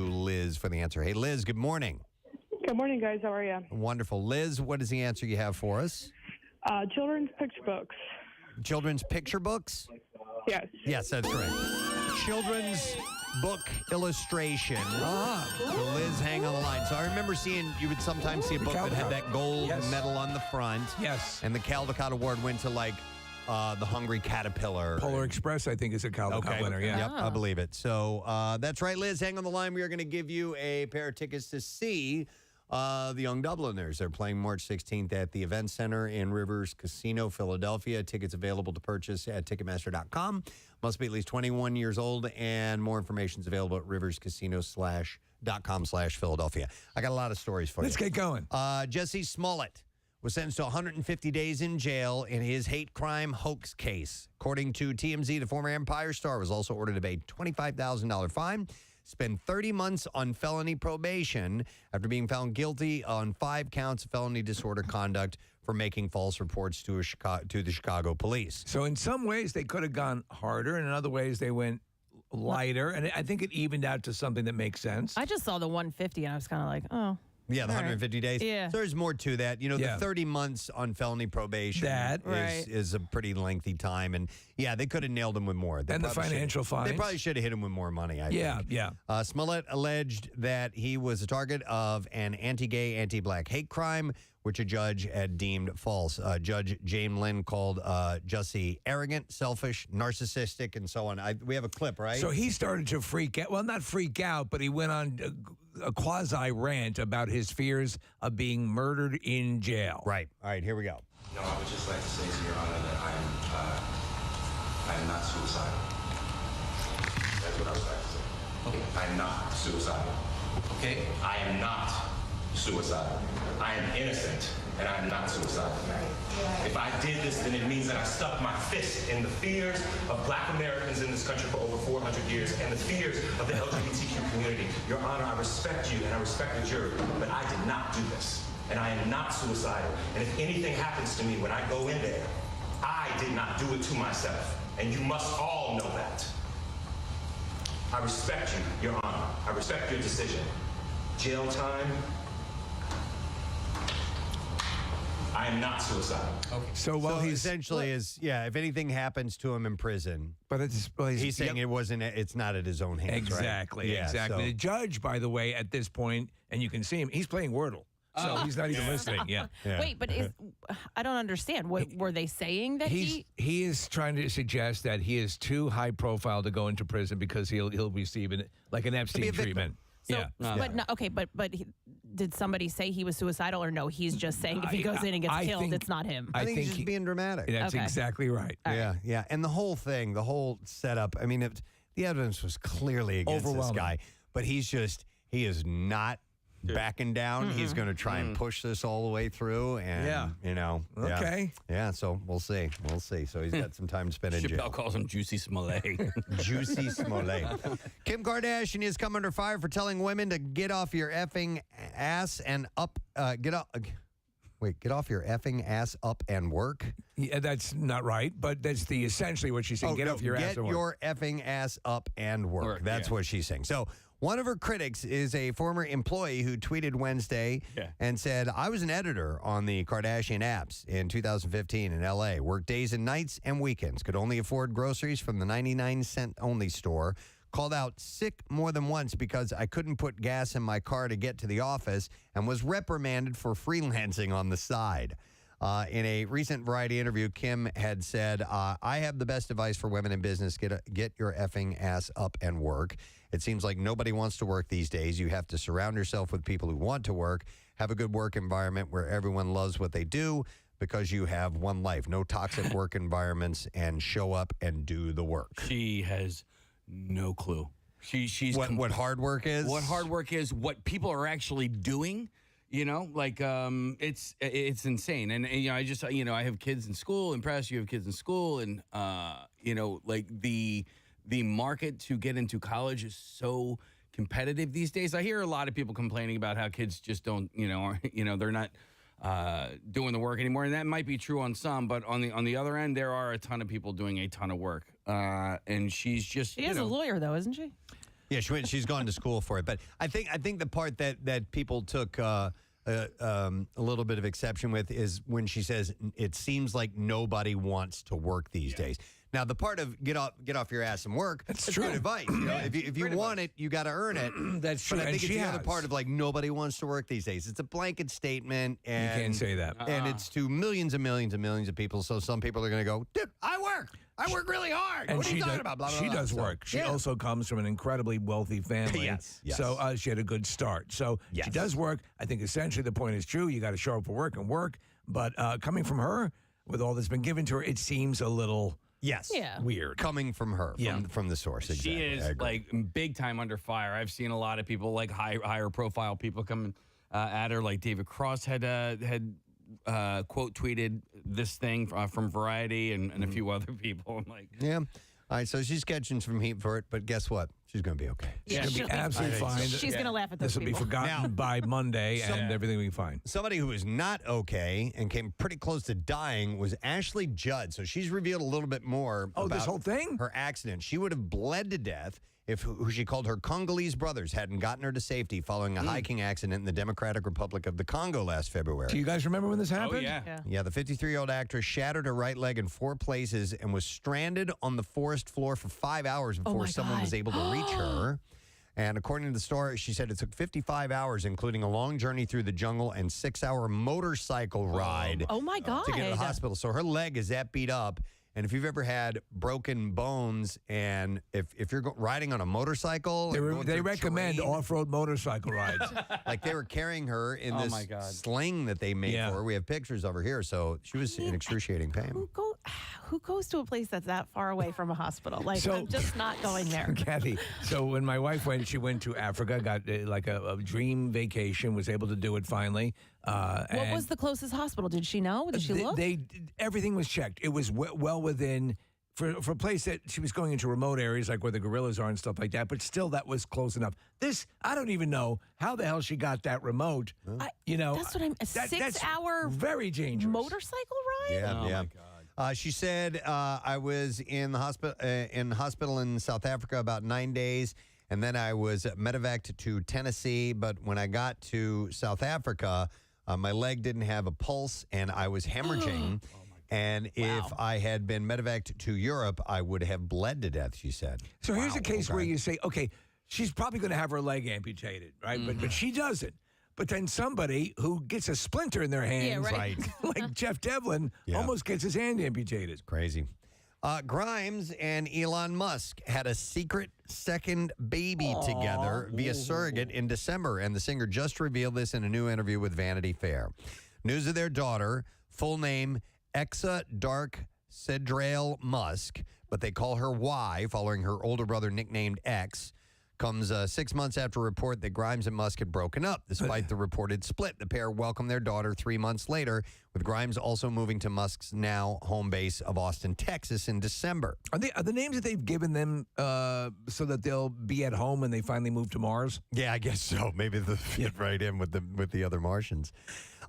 to Liz for the answer. Hey, Liz, good morning. Good morning, guys. How are you? Wonderful. Liz, what is the answer you have for us? Children's picture books. Children's picture books? Yes. Yes, that's right. Children's book illustration. So Liz, hang on the line. So I remember you would sometimes see a book that had that gold medal on the front. Yes. And the Caldecott Award went to the Hungry Caterpillar. Polar Express, I think, is a Caldecott winner. Yeah. Yep, I believe it. So that's right, Liz. Hang on the line. We are going to give you a pair of tickets to see the Young Dubliners. They're playing March 16th at the Event Center in Rivers Casino, Philadelphia. Tickets available to purchase at Ticketmaster.com. Must be at least 21 years old, and more information is available at riverscasino.com/Philadelphia. I got a lot of stories for you. Let's get going. Jesse Smollett was sentenced to 150 days in jail in his hate crime hoax case. According to TMZ, the former Empire star was also ordered to pay $25,000 fine, spend 30 months on felony probation after being found guilty on 5 counts of felony disorder conduct for making false reports to the Chicago police. So in some ways, they could have gone harder, and in other ways, they went lighter. And I think it evened out to something that makes sense. I just saw the 150, and I was kind of like, oh. Yeah, the 150 days. Yeah. So there's more to that. The 30 months on felony probation is a pretty lengthy time. And, yeah, they could have nailed him with more. And the financial fines. They probably should have hit him with more money, I think. Yeah. Smollett alleged that he was a target of an anti-gay, anti-black hate crime, which a judge had deemed false. Judge James Lynn called Jussie arrogant, selfish, narcissistic, and so on. We have a clip, right? So he started to freak out. Well, not freak out, but he went on a quasi-rant about his fears of being murdered in jail. Right. All right, here we go. I would just like to say to Your Honor that I am not suicidal. That's what I would like to say. Okay. I am not suicidal. Okay? I am not suicidal. I am innocent, and I am not suicidal. If I did this, then it means that I stuck my fist in the fears of Black Americans in this country for over 400 years and the fears of the LGBTQ community. Your Honor, I respect you, and I respect the jury, but I did not do this, and I am not suicidal. And if anything happens to me when I go in there, I did not do it to myself, and you must all know that. I respect you, Your Honor. I respect your decision. Jail time, I am not suicidal. Okay. So he's essentially if anything happens to him in prison, but he's saying it's not at his own hands. Exactly. Right? Yeah, exactly. So. The judge, by the way, at this point, and you can see him, he's playing Wordle. So he's not even listening. Yeah. Wait, but I don't understand. Were they saying that he is trying to suggest that he is too high profile to go into prison because he'll receive an Epstein treatment. So, but did somebody say he was suicidal or no? He's just saying if he goes in and gets killed, it's not him. I think he's just being dramatic. That's exactly right. Yeah. And the whole thing, the whole setup, I mean, the evidence was clearly against this guy, but he is not backing down. Mm-hmm. He's going to try and push this all the way through. And, Okay. Yeah, so we'll see. So he's got some time to spend in jail. Chappelle calls him Juicy Smollett. Juicy Smollett. Kim Kardashian has come under fire for telling women to get off your effing ass and get off your effing ass up and work. Yeah, that's not right, but that's essentially what she's saying. Get off your ass and work. Get your effing ass up and work. That's what she's saying. So one of her critics is a former employee who tweeted Wednesday and said, I was an editor on the Kardashian apps in 2015 in L.A., worked days and nights and weekends, could only afford groceries from the 99-cent only store, called out sick more than once because I couldn't put gas in my car to get to the office, and was reprimanded for freelancing on the side. In a recent Variety interview, Kim had said, I have the best advice for women in business. Get your effing ass up and work. It seems like nobody wants to work these days. You have to surround yourself with people who want to work, have a good work environment where everyone loves what they do because you have one life. No toxic work environments, and show up and do the work. She has no clue. She's what hard work is? What hard work is, what people are actually doing. It's insane. And I have kids in school, and Press, you have kids in school, and the market to get into college is so competitive these days. I hear a lot of people complaining about how kids just don't, they're not doing the work anymore, and that might be true on some, but on the other end, there are a ton of people doing a ton of work. And she's just she is a lawyer, though, isn't she? Yeah, she's gone to school for it. But I think the part that people took a little bit of exception with is when she says it seems like nobody wants to work these days. Now, the part of get off your ass and work, that's true. Good advice. You know, if you want it, you got to earn it. That's true. But I think and it's the other part of like nobody wants to work these days. It's a blanket statement. And, you can't say that. And it's to millions and millions and millions of people. So some people are going to go, dude, I work really hard. And what are you talking about? Blah, blah, she blah. does work. She also comes from an incredibly wealthy family. Yes. So she had a good start. So she does work. I think essentially the point is true. You got to show up for work and work. But coming from her, with all that's been given to her, it seems a little weird. Coming from her, from the source. Exactly. She is like big time under fire. I've seen a lot of people, like higher profile people, coming at her. Like David Cross had quote tweeted this thing from Variety and a few other people. I'm like, yeah. All right, so she's catching some heat for it, but guess what? She's going to be okay. She's going to be absolutely fine. She's going to laugh at those This will be people. forgotten by Monday, and everything will be fine. Somebody who is not okay and came pretty close to dying was Ashley Judd. So she's revealed a little bit more about this whole thing? Her accident. She would have bled to death if who she called her Congolese brothers hadn't gotten her to safety following a hiking accident in the Democratic Republic of the Congo last February. Do you guys remember when this happened? oh, yeah. Yeah, the 53-year-old actress shattered her right leg in 4 places and was stranded on the forest floor for 5 hours before someone was able to reach her. And according to the story, she said it took 55 hours, including a long journey through the jungle and 6-hour motorcycle ride Oh, my God. to get to the hospital. So her leg is that beat up. And if you've ever had broken bones and if you're riding on a motorcycle. They recommend terrain, off-road motorcycle rides. like they were carrying her in this my God. sling that they made for her. We have pictures of her here. So she was in excruciating pain. Who goes to a place that's that far away from a hospital? Like, I'm just not going there. Kathy, so when my wife went, she went to Africa, got like a dream vacation, was able to do it finally. What was the closest hospital? Did she know? Did she look? Everything was checked. It was well within, for a place that she was going into remote areas like where the gorillas are and stuff like that, but still that was close enough. This, I don't even know how the hell she got that remote. That's what I'm, a 6-hour very dangerous motorcycle ride? Yeah, Oh, yeah. my God. She said, I was in the hospital in South Africa about 9 days, and then I was medevaced to Tennessee. But when I got to South Africa, my leg didn't have a pulse, and I was hemorrhaging. And if I had been medevaced to Europe, I would have bled to death, she said. So here's a case where you say, okay, she's probably going to have her leg amputated, right? But she doesn't. But then somebody who gets a splinter in their hands, right. like Jeff Devlin, almost gets his hand amputated. Crazy. Grimes and Elon Musk had a secret second baby together via surrogate in December, and the singer just revealed this in a new interview with Vanity Fair. News of their daughter, full name Exa Dark Cedrale Musk, but they call her Y, following her older brother nicknamed X, comes 6 months after a report that Grimes and Musk had broken up. Despite the reported split, the pair welcomed their daughter 3 months later, with Grimes also moving to Musk's now home base of Austin, Texas in December. Are the names that they've given them so that they'll be at home when they finally move to Mars? Yeah, I guess so. Maybe they'll fit right in with the other Martians.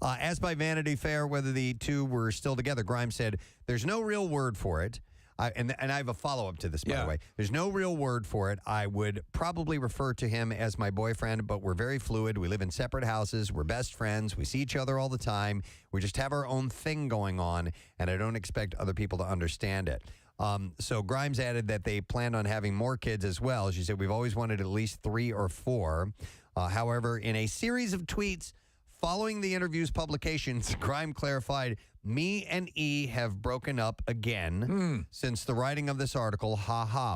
Asked by Vanity Fair whether the two were still together, Grimes said, "There's no real word for it." And I have a follow-up to this, by the way. There's no real word for it. I would probably refer to him as my boyfriend, but we're very fluid. We live in separate houses. We're best friends. We see each other all the time. We just have our own thing going on, and I don't expect other people to understand it. So Grimes added that they planned on having more kids as well. She said, "We've always wanted at least 3 or 4. However, in a series of tweets following the interview's publications, Grimes clarified, "Me and E have broken up again since the writing of this article,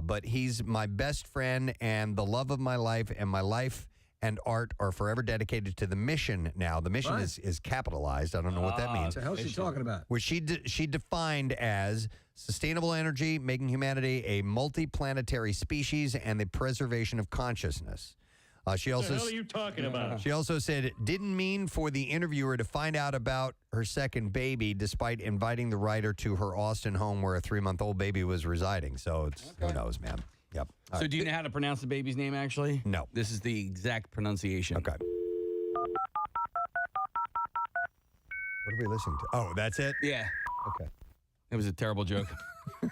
but he's my best friend and the love of my life, and my life and art are forever dedicated to the mission now." The mission is capitalized. I don't know what that means. What the hell is she talking about? Which she defined as sustainable energy, making humanity a multi-planetary species, and the preservation of consciousness. She also, what the hell are you talking about? She also said it didn't mean for the interviewer to find out about her second baby, despite inviting the writer to her Austin home where a 3-month-old baby was residing. So who knows, man. Yep. So do you know how to pronounce the baby's name, actually? No. This is the exact pronunciation. Okay. What are we listening to? Oh, that's it? Yeah. Okay. It was a terrible joke.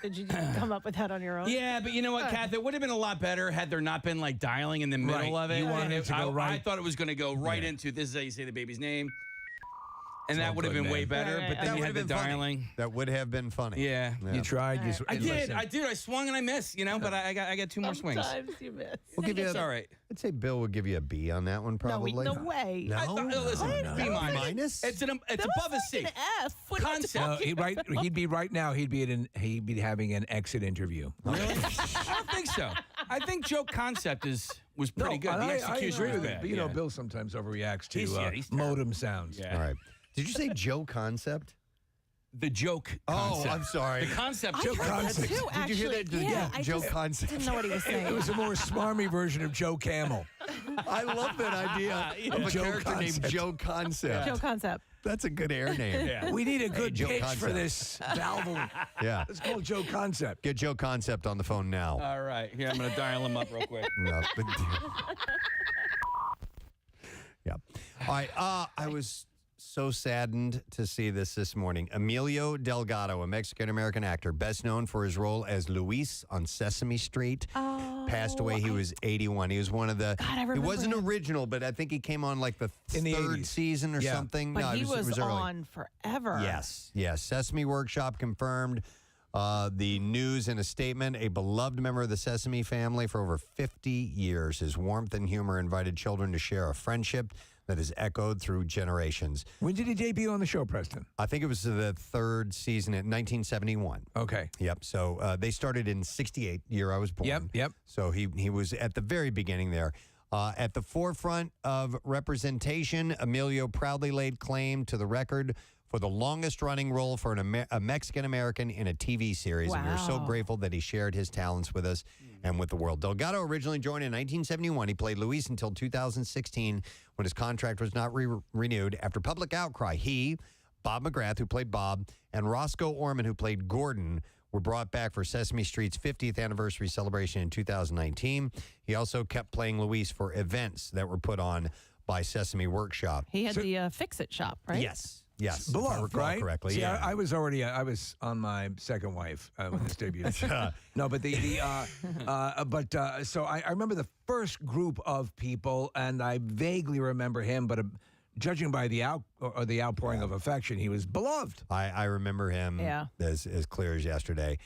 Did you come up with that on your own? Yeah, but you know what, Kath? It would have been a lot better had there not been like dialing in the middle of it. You wanted it to go right. I thought it was going to go right into this is how you say the baby's name. And that would have been way better, but then you had the dialing. That would have been funny. Yeah. You tried. I did. I swung and I missed, but I got 2 more swings. Sometimes you miss. We'll give you It's all right. I'd say Bill would give you a B on that one, probably. No way. No? Listen, B minus. It's above a C. An F. What are you Concept. talking He'd be right now. He'd be having an exit interview. Really? I don't think so. I think joke concept was pretty good. The execution I agree was with it, bad. but Bill sometimes overreacts to He's modem sounds. Yeah. All right. Did you say Joe Concept? The joke concept. Oh, I'm sorry. The concept. Joke concept. Too, Did you hear that? Yeah, I Joe just Concept. didn't know what he was saying. It was a more smarmy version of Joe Camel. I love that idea of a Joe character named Concept. Joe Concept. Joe Concept. That's a good air name. Yeah. We need a good Joe pitch Concept. for this valve. Yeah. It's called Joe Concept. Get Joe Concept on the phone now. All right. Here, I'm going to dial him up real quick. No, but- yeah. All right. I was so saddened to see this morning. Emilio Delgado, a Mexican-American actor, best known for his role as Luis on Sesame Street, passed away. He was 81. He was one of the... God, I he remember wasn't him. original, but I think he came on like the In the third 80s. season or Yeah. something. But no, he it was early. on forever. Yes. Sesame Workshop confirmed the news in a statement. A beloved member of the Sesame family for over 50 years. His warmth and humor invited children to share a friendship that is echoed through generations. When did he debut on the show, Preston? I think it was the third season in 1971. Okay. Yep. So they started in 68, year I was born. Yep. So he was at the very beginning there. At the forefront of representation, Emilio proudly laid claim to the record for the longest-running role for a Mexican-American in a TV series. And we're so Wow. grateful that he shared his talents with us and with the world. Delgado originally joined in 1971. He played Luis until 2016 when his contract was not renewed. After public outcry, he, Bob McGrath, who played Bob, and Roscoe Orman, who played Gordon, were brought back for Sesame Street's 50th anniversary celebration in 2019. He also kept playing Luis for events that were put on by Sesame Workshop. He had the Fix-It shop, right? Yes. If I Beloved, recall right? correctly. See, yeah. I was on my second wife when this debuted. No, but so I remember the first group of people, and I vaguely remember him, but judging by the outpouring of affection, he was beloved. I remember him as clear as yesterday.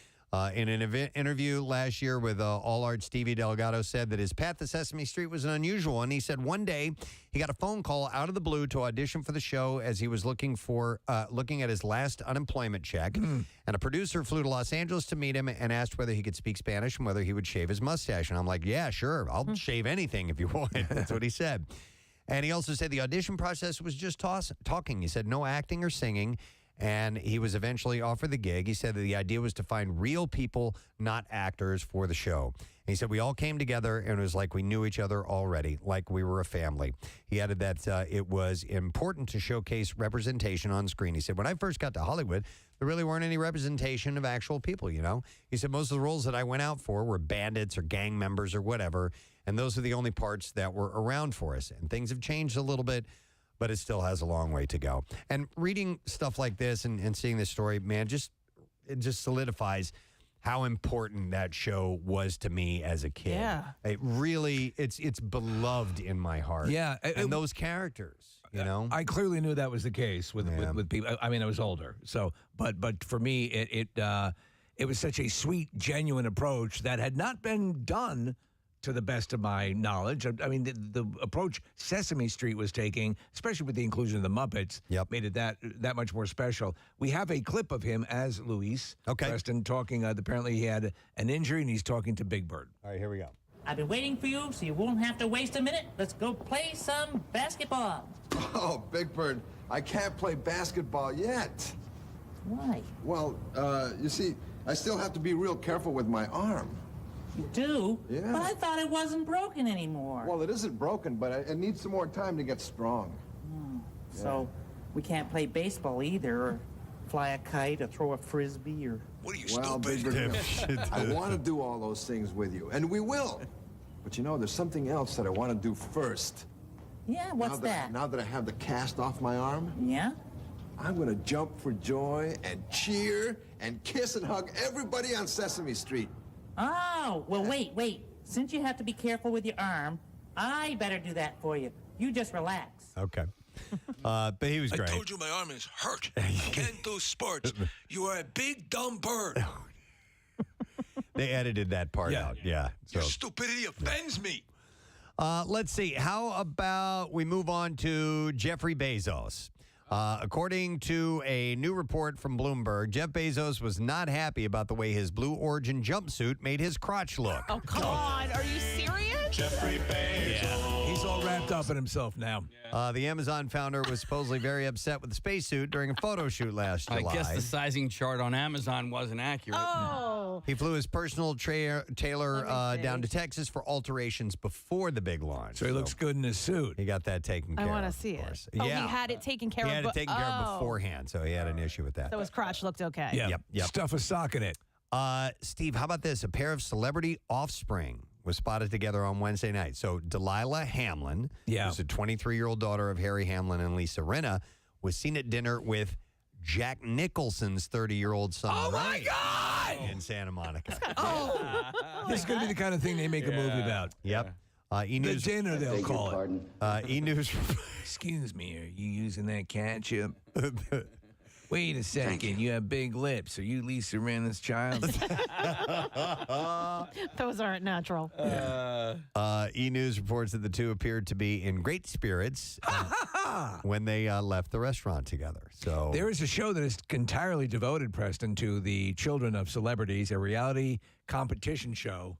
In an interview last year with All Art, Stevie Delgado said that his path to Sesame Street was an unusual one. He said one day he got a phone call out of the blue to audition for the show as he was looking at his last unemployment check. And a producer flew to Los Angeles to meet him and asked whether he could speak Spanish and whether he would shave his mustache. And I'm like, yeah, sure. I'll shave anything if you want. That's what he said. And he also said the audition process was just talking. He said no acting or singing. And he was eventually offered the gig. He said that the idea was to find real people, not actors, for the show. And he said we all came together, and it was like we knew each other already, like we were a family. He added that it was important to showcase representation on screen. He said, when I first got to Hollywood, there really weren't any representation of actual people, you know? He said most of the roles that I went out for were bandits or gang members or whatever, and those are the only parts that were around for us. And things have changed a little bit, but it still has a long way to go. And reading stuff like this and seeing this story, man, it just solidifies how important that show was to me as a kid. Yeah. It really, it's beloved in my heart. Yeah. And those characters, you know? I clearly knew that was the case with people. I mean, I was older, so but for me, it was such a sweet, genuine approach that had not been done to the best of my knowledge. I mean, the approach Sesame Street was taking, especially with the inclusion of the Muppets, made it that much more special. We have a clip of him as Luis. Okay. Preston talking. Apparently, he had an injury, and he's talking to Big Bird. All right, here we go. I've been waiting for you, so you won't have to waste a minute. Let's go play some basketball. Oh, Big Bird, I can't play basketball yet. Why? Well, you see, I still have to be real careful with my arm. You do? Yeah. But I thought it wasn't broken anymore. Well, it isn't broken, but it needs some more time to get strong. So we can't play baseball either, or fly a kite, or throw a frisbee, or... What are you, Well, Big Bird, I want to do all those things with you, and we will. But you know, there's something else that I want to do first. Yeah, what's that? Now that I have the cast off my arm, Yeah? I'm going to jump for joy and cheer and kiss and hug everybody on Sesame Street. Oh, well, wait. Since you have to be careful with your arm, I better do that for you. You just relax. Okay. But he was great. I told you my arm is hurt. You can't do sports. You are a big, dumb bird. They edited that part out. Yeah. Your stupidity offends me. Let's see. How about we move on to Jeffrey Bezos? According to a new report from Bloomberg, Jeff Bezos was not happy about the way his Blue Origin jumpsuit made his crotch look. Oh, come on. Are you serious? Jeffrey Bezos. He's all wrapped up in himself now. The Amazon founder was supposedly very upset with the spacesuit during a photo shoot last July. I guess the sizing chart on Amazon wasn't accurate. Oh. He flew his personal tailor down to Texas for alterations before the big launch. So he looks good in his suit. He got that taken care I of. want to see it. Course. Oh, yeah. he had it taken care of. He had it taken care of beforehand, so he had an issue with that. So his crotch looked okay. Yeah. Yep. Stuff a sock in it. Steve, how about this? A pair of celebrity offspring was spotted together on Wednesday night. So Delilah Hamlin, who's a 23-year-old daughter of Harry Hamlin and Lisa Rinna, was seen at dinner with Jack Nicholson's 30-year-old son. Oh, my God! In Santa Monica. This is going to be the kind of thing they make a movie about. Yep. The E-News. dinner, they'll call it. E-News. Excuse me, are you using that ketchup? Wait a second, you have big lips. Are you Lisa Rinna's child? Those aren't natural. E-News reports that the two appeared to be in great spirits when they left the restaurant together. So there is a show that is entirely devoted, Preston, to the children of celebrities, a reality competition show.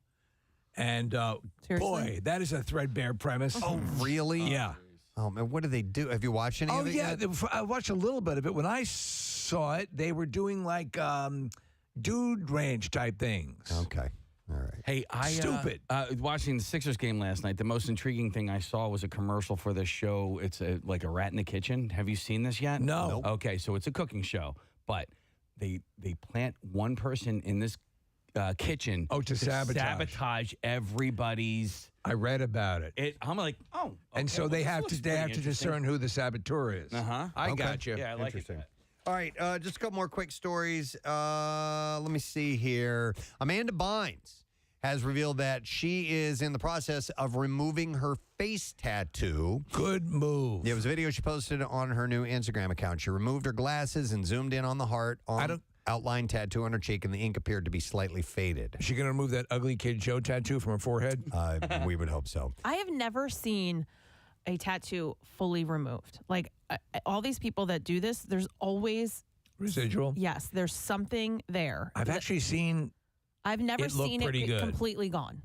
And boy, that is a threadbare premise. Oh, really? Yeah. Oh, man, what do they do? Have you watched any of it yet? I watched a little bit of it. When I saw it, they were doing like dude ranch type things. Okay. All right. Hey, Stupid. Watching the Sixers game last night, the most intriguing thing I saw was a commercial for this show. It's like a rat in the kitchen. Have you seen this yet? No. Nope. Okay, so it's a cooking show, but they plant one person in this kitchen to sabotage everybody's. I read about it. I'm like, oh, okay, and so they have to discern who the saboteur is. I got you. Yeah, I like it. All right, just a couple more quick stories. Let me see here. Amanda Bynes has revealed that she is in the process of removing her face tattoo. Good move. There was a video she posted on her new Instagram account. She removed her glasses and zoomed in on the heart outline tattoo on her cheek, and the ink appeared to be slightly faded. Is she going to remove that ugly Kid Joe tattoo from her forehead? We would hope so. I have never seen a tattoo fully removed. Like all these people that do this, there's always residual. Yes, there's something there. I've actually seen. I've never seen it completely gone.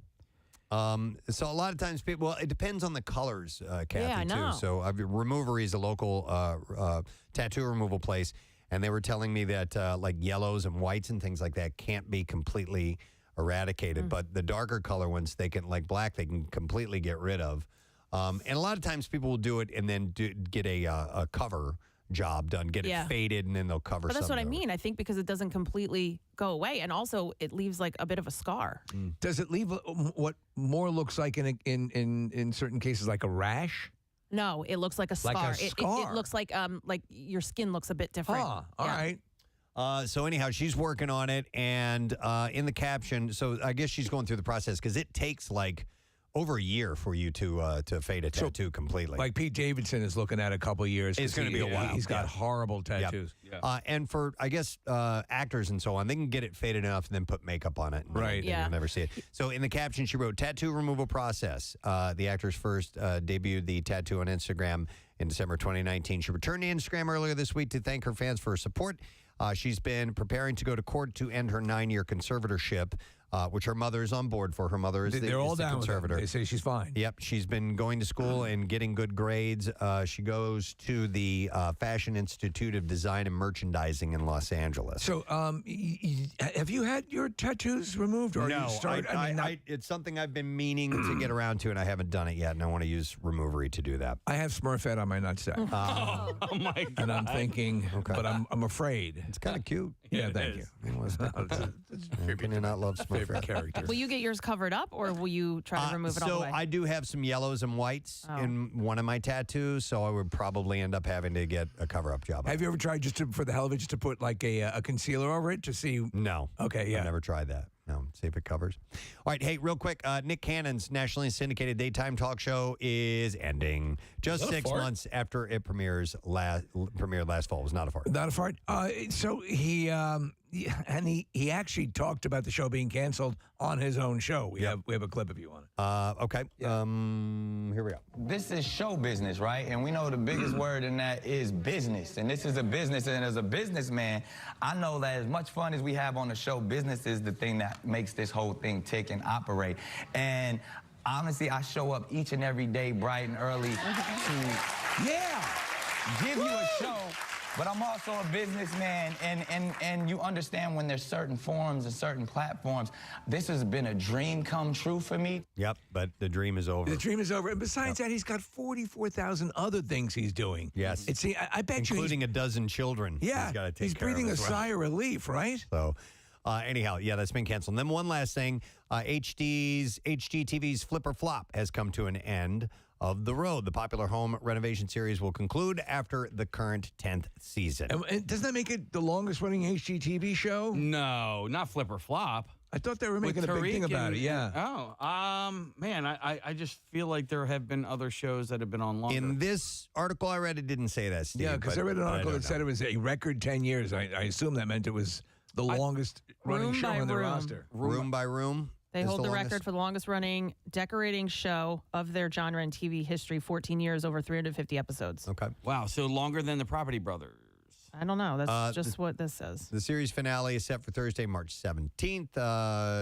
So a lot of times people, well, it depends on the colors, Kathy, Yeah, I know. too. So Removery is a local tattoo removal place, and they were telling me that like yellows and whites and things like that can't be completely eradicated, but the darker color ones, they can, like black, they can completely get rid of. And a lot of times people will do it and then get a cover job done, get it faded, and then they'll cover. But that's what I over. mean. I think because it doesn't completely go away, and also it leaves like a bit of a scar. Does it leave what more looks like in certain cases like a rash? No, it looks like a scar. Like a scar. It looks like your skin looks a bit different. All right. So anyhow, she's working on it, and in the caption, so I guess she's going through the process because it takes like over a year for you to fade a tattoo completely. Like Pete Davidson is looking at a couple years. It's going to be a while. He's got horrible tattoos. Yep. And for, I guess, actors and so on, they can get it faded enough and then put makeup on it. And right. You'll never see it. So in the caption, she wrote, tattoo removal process. The actress first debuted the tattoo on Instagram in December 2019. She returned to Instagram earlier this week to thank her fans for her support. She's been preparing to go to court to end her 9-year conservatorship, which her mother is on board for. Her mother is They're all the down conservator. with it. They say she's fine. Yep, she's been going to school and getting good grades. She goes to the Fashion Institute of Design and Merchandising in Los Angeles. So, have you had your tattoos removed? Or No, it's something I've been meaning to get around to, and I haven't done it yet, and I want to use Removery to do that. I have Smurfette on my nutsack. Oh my God. And I'm thinking, but I'm afraid. It's kind of cute. Yeah, thank you. Can you not love Smurfette? favorite character. Will you get yours covered up, or will you try to remove it all the way? So I do have some yellows and whites Oh. in one of my tattoos, so I would probably end up having to get a cover-up job. Have you ever tried for the hell of it, just to put like a concealer over it to see? No. Okay, yeah. I've never tried that. No, see if it covers. All right, hey, real quick, Nick Cannon's nationally syndicated daytime talk show is ending just 6 months after it premiered last fall. It was not a fart. Not a fart. So he actually talked about the show being canceled on his own show. We have a clip if you want it. Okay. Here we go. This is show business, right? And we know the biggest word in that is business. And this is a business. And as a businessman, I know that as much fun as we have on the show, business is the thing that makes this whole thing tick and operate. And honestly, I show up each and every day bright and early to give you a show. But I'm also a businessman, and you understand when there's certain forums and certain platforms, this has been a dream come true for me. Yep, but the dream is over. The dream is over. And besides that, he's got 44,000 other things he's doing. Yes. I bet including a dozen children. Yeah, he's got to take he's care breathing of a as well. sigh of relief, right? So, anyhow, yeah, that's been canceled. And then one last thing, HGTV's Flip or Flop has come to an end of the road. The popular home renovation series will conclude after the current 10th season. And doesn't that make it the longest running HGTV show? No, not Flip or Flop. I thought they were making a big thing about it, yeah. Man, I just feel like there have been other shows that have been on longer. In this article I read, it didn't say that, Steve. Yeah, because I read an article that said it was a record 10 years. I assume that meant it was the longest running Room show by on the room. roster. Room by room. They is hold the longest? record for the longest running decorating show of their genre in TV history, 14 years, over 350 episodes. Okay. Wow, so longer than the Property Brothers. I don't know. That's just what this says. The series finale is set for Thursday, March 17th.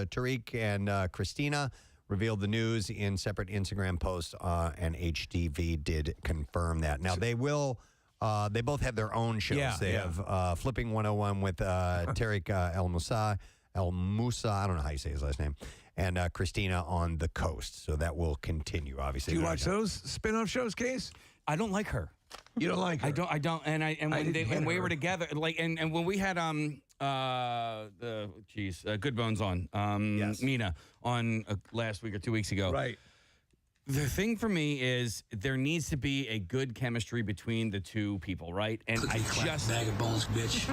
Tariq and Christina revealed the news in separate Instagram posts, and HDV did confirm that. Now, they both have their own shows. Yeah, they have Flipping 101 with Tariq El Musa, I don't know how you say his last name, and Christina on the Coast. So that will continue, obviously. Do you watch those spin-off shows, Case? I don't like her. You don't like her? I don't. And we were together, like, and when we had Good Bones on, Mina on last week or 2 weeks ago, Right. The thing for me is there needs to be a good chemistry between the two people, right? And I just bag of bones, bitch.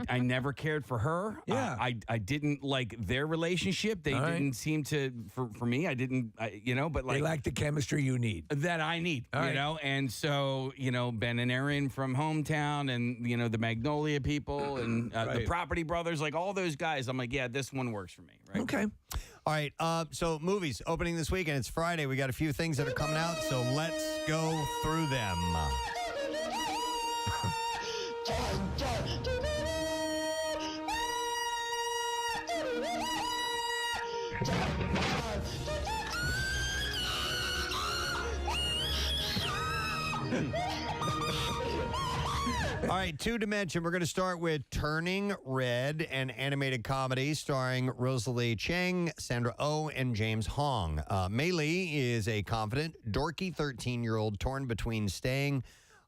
I never cared for her. Yeah. I didn't like their relationship. They didn't seem to for me. I didn't but like They lack the chemistry you need. that I need, All right. and so Ben and Erin from Hometown, and the Magnolia people, and the Right. Property Brothers, like all those guys. I'm like, yeah, this one works for me, right? Okay. All right, so movies opening this weekend. It's Friday. We got a few things that are coming out, so let's go through them. All right, Two Dimension. We're going to start with Turning Red, an animated comedy starring Rosalie Chang, Sandra Oh, and James Hong. Mei Li is a confident, dorky 13-year-old torn between staying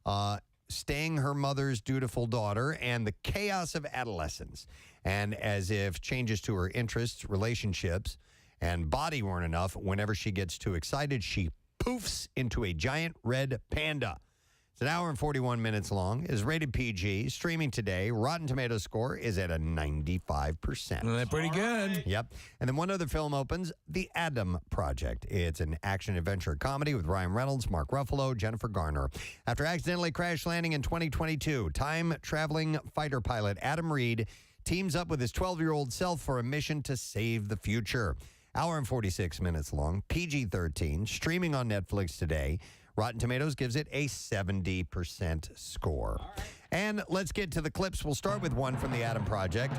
her mother's dutiful daughter and the chaos of adolescence. And as if changes to her interests, relationships, and body weren't enough, whenever she gets too excited, she poofs into a giant red panda. It's an hour and 41 minutes long. It is rated PG. Streaming today. Rotten Tomatoes score is at a 95%. Well, that's pretty good. Yep. And then one other film opens, The Adam Project. It's an action-adventure comedy with Ryan Reynolds, Mark Ruffalo, Jennifer Garner. After accidentally crash landing in 2022, time-traveling fighter pilot Adam Reed teams up with his 12-year-old self for a mission to save the future. Hour and 46 minutes long. PG-13. Streaming on Netflix today. Rotten Tomatoes gives it a 70% score. Right. And let's get to the clips. We'll start with one from The Adam Project.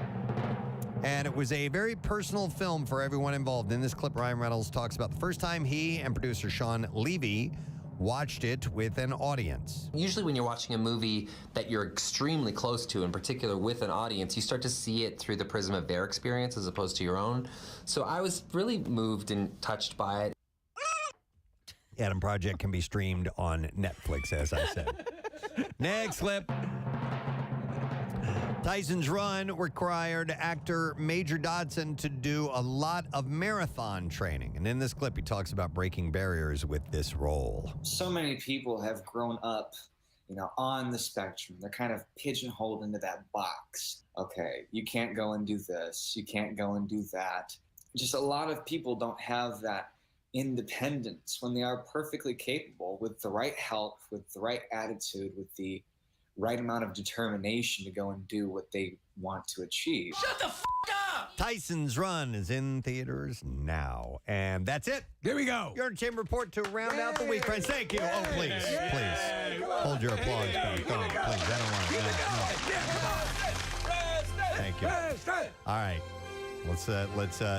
And it was a very personal film for everyone involved. In this clip, Ryan Reynolds talks about the first time he and producer Sean Levy watched it with an audience. Usually when you're watching a movie that you're extremely close to, in particular with an audience, you start to see it through the prism of their experience as opposed to your own. So I was really moved and touched by it. Adam Project can be streamed on Netflix, as I said. Next clip. Tyson's Run required actor Major Dodson to do a lot of marathon training. And in this clip, he talks about breaking barriers with this role. So many people have grown up, on the spectrum. They're kind of pigeonholed into that box. Okay, you can't go and do this. You can't go and do that. Just a lot of people don't have that independence when they are perfectly capable with the right help, with the right attitude, with the right amount of determination to go and do what they want to achieve. Shut the f*** up! Tyson's Run is in theaters now. And that's it. There we go. Your entertainment report to round out the week, friends. Thank you. Oh, please. Hold your applause. Please. I don't want to. Thank you. All right. Let's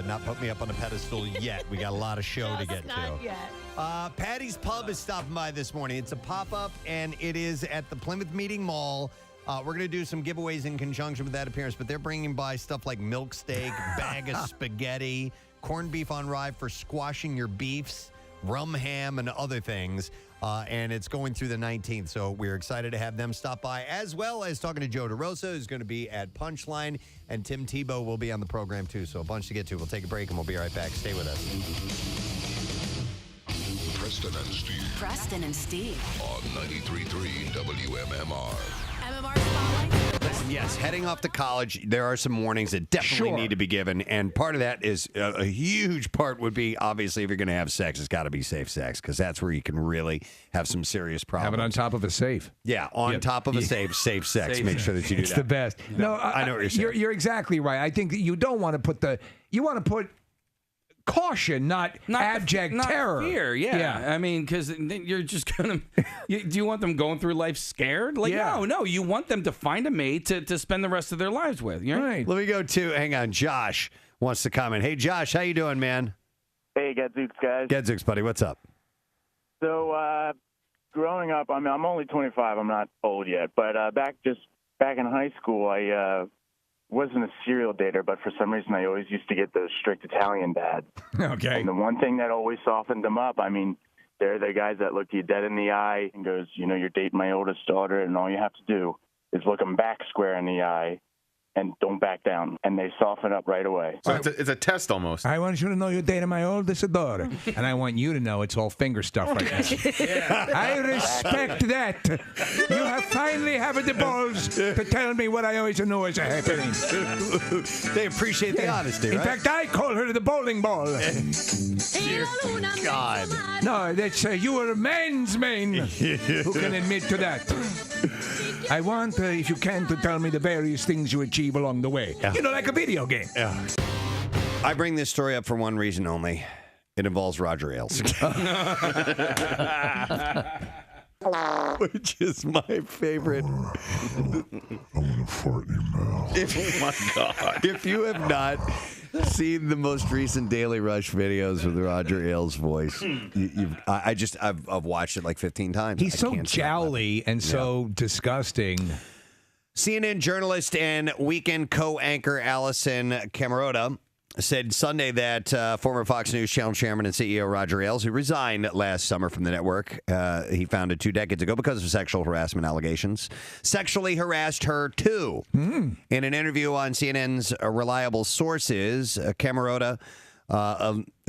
not put me up on a pedestal yet. We got a lot of show to get to. Yet. Patty's Pub is stopping by this morning. It's a pop-up, and it is at the Plymouth Meeting Mall. We're going to do some giveaways in conjunction with that appearance, but they're bringing by stuff like milk steak, bag of spaghetti, corned beef on rye for squashing your beefs, rum ham, and other things. And it's going through the 19th, so we're excited to have them stop by, as well as talking to Joe DeRosa, who's going to be at Punchline, and Tim Tebow will be on the program, too. So a bunch to get to. We'll take a break, and we'll be right back. Stay with us. Preston and Steve. On 93.3 WMMR. MMR Spotlight. Listen, yes, heading off to college, there are some warnings that definitely need to be given. And part of that is a huge part would be, obviously, if you're going to have sex, it's got to be safe sex, because that's where you can really have some serious problems. Have it on top of a safe. Yeah, on top of a safe sex. Make sure that you do it's that. It's the best. No, I know what you're saying. You're exactly right. I think that you don't want to put you want to put caution, not abject terror. Fear, yeah. I mean, because then you're just going to... do you want them going through life scared? No. You want them to find a mate to spend the rest of their lives with. Right. Let me go to... Hang on. Josh wants to comment. Hey, Josh, how you doing, man? Hey, Gadzooks, guys. Gadzooks, buddy. What's up? So, growing up, I'm only 25. I'm not old yet. But back in high school, I... wasn't a serial dater, but for some reason I always used to get the strict Italian dad. Okay. And the one thing that always softened them up, they're the guys that look you dead in the eye and goes, you're dating my oldest daughter, and all you have to do is look them back square in the eye and don't back down. And they soften up right away. So it's a test almost. I want you to know you're dating my oldest daughter. And I want you to know it's all finger stuff right now. I respect that. You have finally have the balls to tell me what I always know is happening. They appreciate the honesty, right? In fact, I call her the bowling ball. Dear God. No, that's you are a man's man who can admit to that. I want, if you can, to tell me the various things you achieve along the way. Yeah. Like a video game. Yeah. I bring this story up for one reason only. It involves Roger Ailes. Which is my favorite. I want to fart in your mouth. Oh, my God. If you have not seen the most recent Daily Rush videos with Roger Ailes' voice, I've watched it like 15 times. He's so jowly and so disgusting. CNN journalist and weekend co-anchor Allison Camerota said Sunday that former Fox News Channel chairman and CEO Roger Ailes, who resigned last summer from the network, he founded 2 decades ago because of sexual harassment allegations, sexually harassed her too. In an interview on CNN's Reliable Sources, Camerota,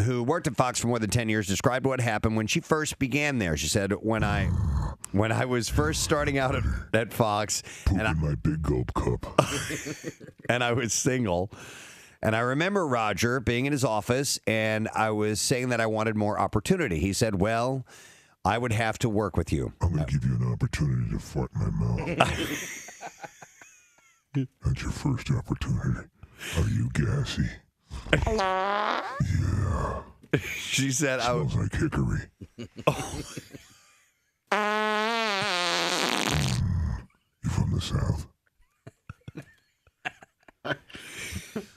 who worked at Fox for more than 10 years, described what happened when she first began there. She said, when I was first starting out at Fox, and my big gulp cup, and I was single, and I remember Roger being in his office, and I was saying that I wanted more opportunity. He said, well, I would have to work with you. I'm going to give you an opportunity to fart in my mouth. That's your first opportunity. Are you gassy? Yeah. She said, smells like hickory. You from the South?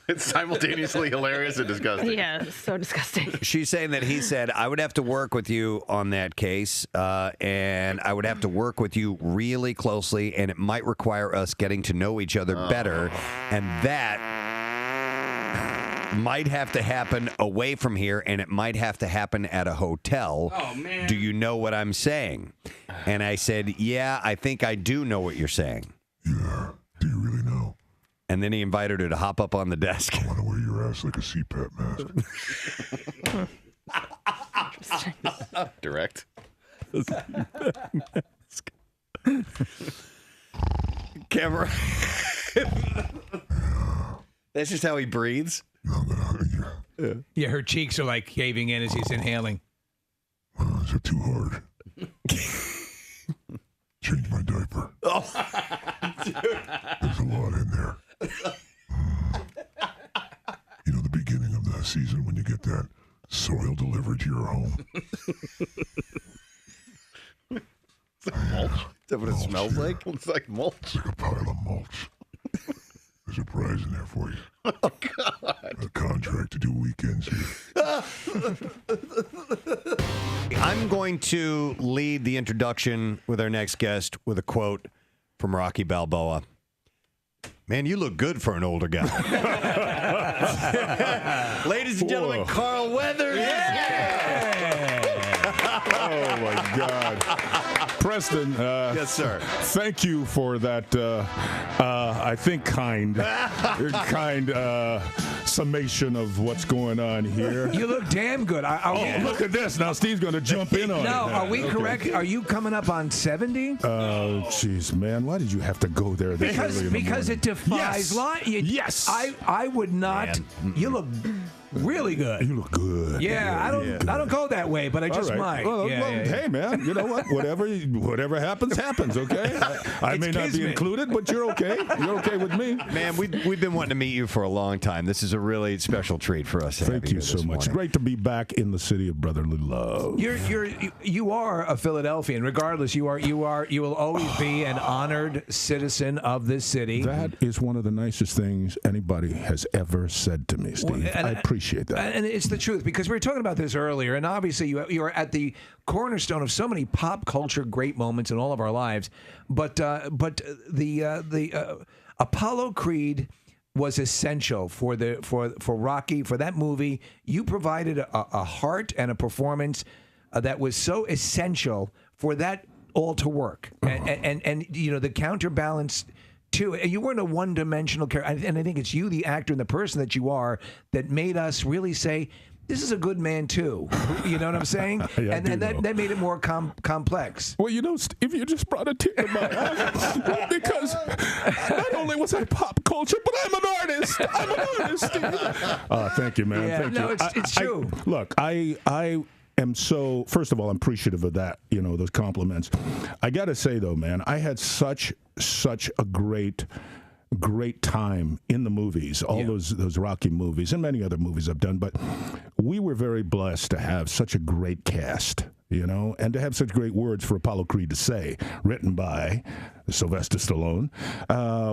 It's simultaneously hilarious and disgusting. Yeah, so disgusting. She's saying that he said, I would have to work with you on that case, and I would have to work with you really closely, and it might require us getting to know each other better, and that might have to happen away from here, and it might have to happen at a hotel. Oh, man. Do you know what I'm saying? And I said, yeah, I think I do know what you're saying. Yeah. Do you really know? and then he invited her to hop up on the desk. I want to wear your ass like a CPAP mask. Direct. Camera. That's just how he breathes. Yeah, her cheeks are like caving in as he's inhaling. Is it too hard? Change my diaper. Oh, There's a lot in there. You know, the beginning of the season when you get that soil delivered to your home. Mulch? Is that what it smells like? It's like mulch. It's like a pile of mulch. There's a prize in there for you. Oh, God. A contract to do weekends here. I'm going to lead the introduction with our next guest with a quote from Rocky Balboa. Man, you look good for an older guy. Ladies and gentlemen, Carl Weathers. Oh, my God. Preston. Yes, sir. Thank you for that, I think, kind summation of what's going on here. You look damn good. Look at this. Now Steve's going to jump in on it. No, now. are we correct? Are you coming up on 70? Oh, jeez, man. Why did you have to go there this early in the Because it morning? defies Yes. I would not. You look really good. You look good. Yeah, I don't go that way, but I just All right. might. Well, hey, man, you know what? Whatever happens, okay? I may not be included, but you're okay. You're okay with me. Man, we've been wanting to meet you for a long time. This is a really special treat for us. Thank you so much. Great to be back in the city of brotherly love. You are a Philadelphian. Regardless, you will always be an honored citizen of this city. That is one of the nicest things anybody has ever said to me, Steve. I appreciate that. And it's the truth, because we were talking about this earlier, and obviously you are at the cornerstone of so many pop culture great moments in all of our lives. But the Apollo Creed was essential for Rocky, for that movie. You provided a heart and a performance that was so essential for that all to work, and you know, the counterbalance too. You weren't a one-dimensional character, and I think it's you, the actor and the person that you are, that made us really say, this is a good man too. You know what I'm saying? Yeah, and that made it more complex. Well, you know, Steve, you just brought a tear to my eye, because not only was I pop culture, but I'm an artist. I'm an artist, Steve. Thank you, man. Yeah, Thank you. It's true. Look, I am so, first of all, I'm appreciative of that, you know, those compliments. I got to say, though, man, I had such a great time in the movies, all those Rocky movies and many other movies I've done, but we were very blessed to have such a great cast, you know, and to have such great words for Apollo Creed to say, written by Sylvester Stallone.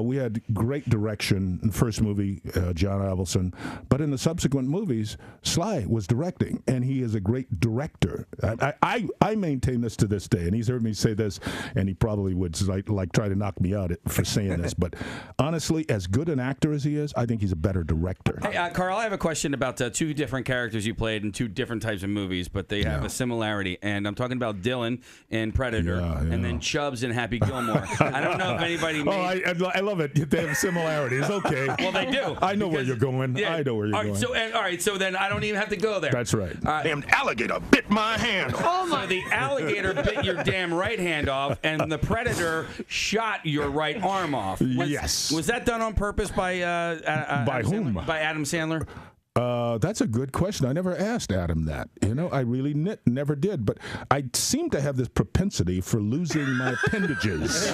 We had great direction in the first movie, John Avildsen, but in the subsequent movies, Sly was directing, and he is a great director. I maintain this to this day, and he's heard me say this, and he probably would like try to knock me out for saying this, but honestly, as good an actor as he is, I think he's a better director. Hey, Carl, I have a question about two different characters you played in two different types of movies, but they have a similarity, and I'm talking about Dylan in Predator, and then Chubbs in Happy Gilmore. I don't know if anybody made... I love it. They have similarities. Okay. Well, they do. I know where you're going. Yeah. I know where you're going. All right, so then I don't even have to go there. That's right. Damn alligator bit my hand. Oh, my. So the alligator bit your damn right hand off, and the Predator shot your right arm off. Yes. Was that done on purpose by whom? By Adam Sandler? That's a good question. I never asked Adam that. You know, I really never did. But I seem to have this propensity for losing my appendages.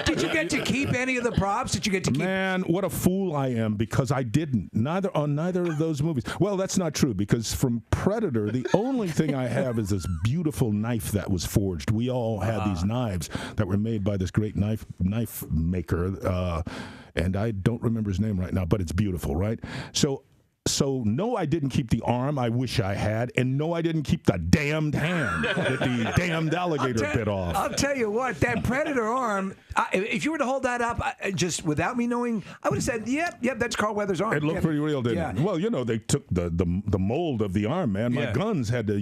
Did you get to keep any of the props? Did you get to keep? Man, what a fool I am, because I didn't. Neither of those movies. Well, that's not true, because from Predator, the only thing I have is this beautiful knife that was forged. We all had these knives that were made by this great knife maker, and I don't remember his name right now, but it's beautiful, right? So So, no, I didn't keep the arm. I wish I had. And no, I didn't keep the damned hand that the damned alligator bit off. I'll tell you what, that predator arm, if you were to hold that up just without me knowing, I would have said, yep, that's Carl Weathers' arm. It looked pretty real, didn't it? Well, they took the mold of the arm, man. My guns had to,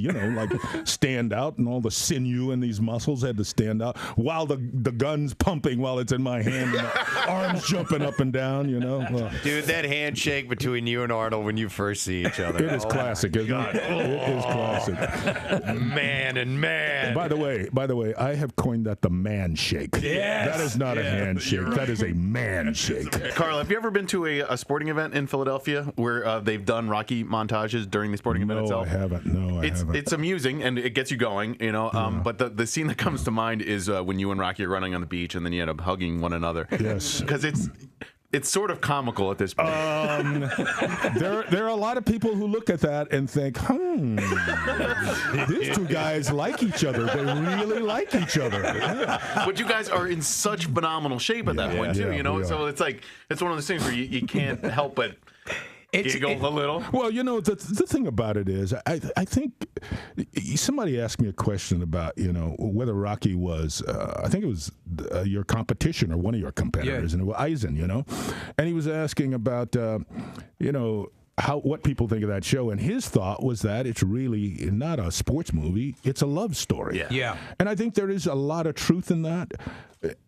stand out, and all the sinew in these muscles had to stand out while the gun's pumping while it's in my hand, and the arms jumping up and down, Well, dude, that handshake between you and Arnold when you first see each other. It is classic, isn't it? It is classic. Man and man. By the way, I have coined that the man shake. Yes. That is not a handshake. That is a man shake. Carl, have you ever been to a sporting event in Philadelphia where they've done Rocky montages during the sporting event itself? No, I haven't. It's amusing and it gets you going, but the scene that comes to mind is when you and Rocky are running on the beach and then you end up hugging one another. Yes. Because it's sort of comical at this point. There are a lot of people who look at that and think, these two guys like each other. They really like each other. But you guys are in such phenomenal shape at that point, too, So it's one of those things where you can't help but giggle a little. Well, the thing about it is, I think somebody asked me a question about, whether Rocky was, I think it was your competition or one of your competitors, and it was Eisen, and he was asking about, what people think of that show, and his thought was that it's really not a sports movie; it's a love story. Yeah. And I think there is a lot of truth in that,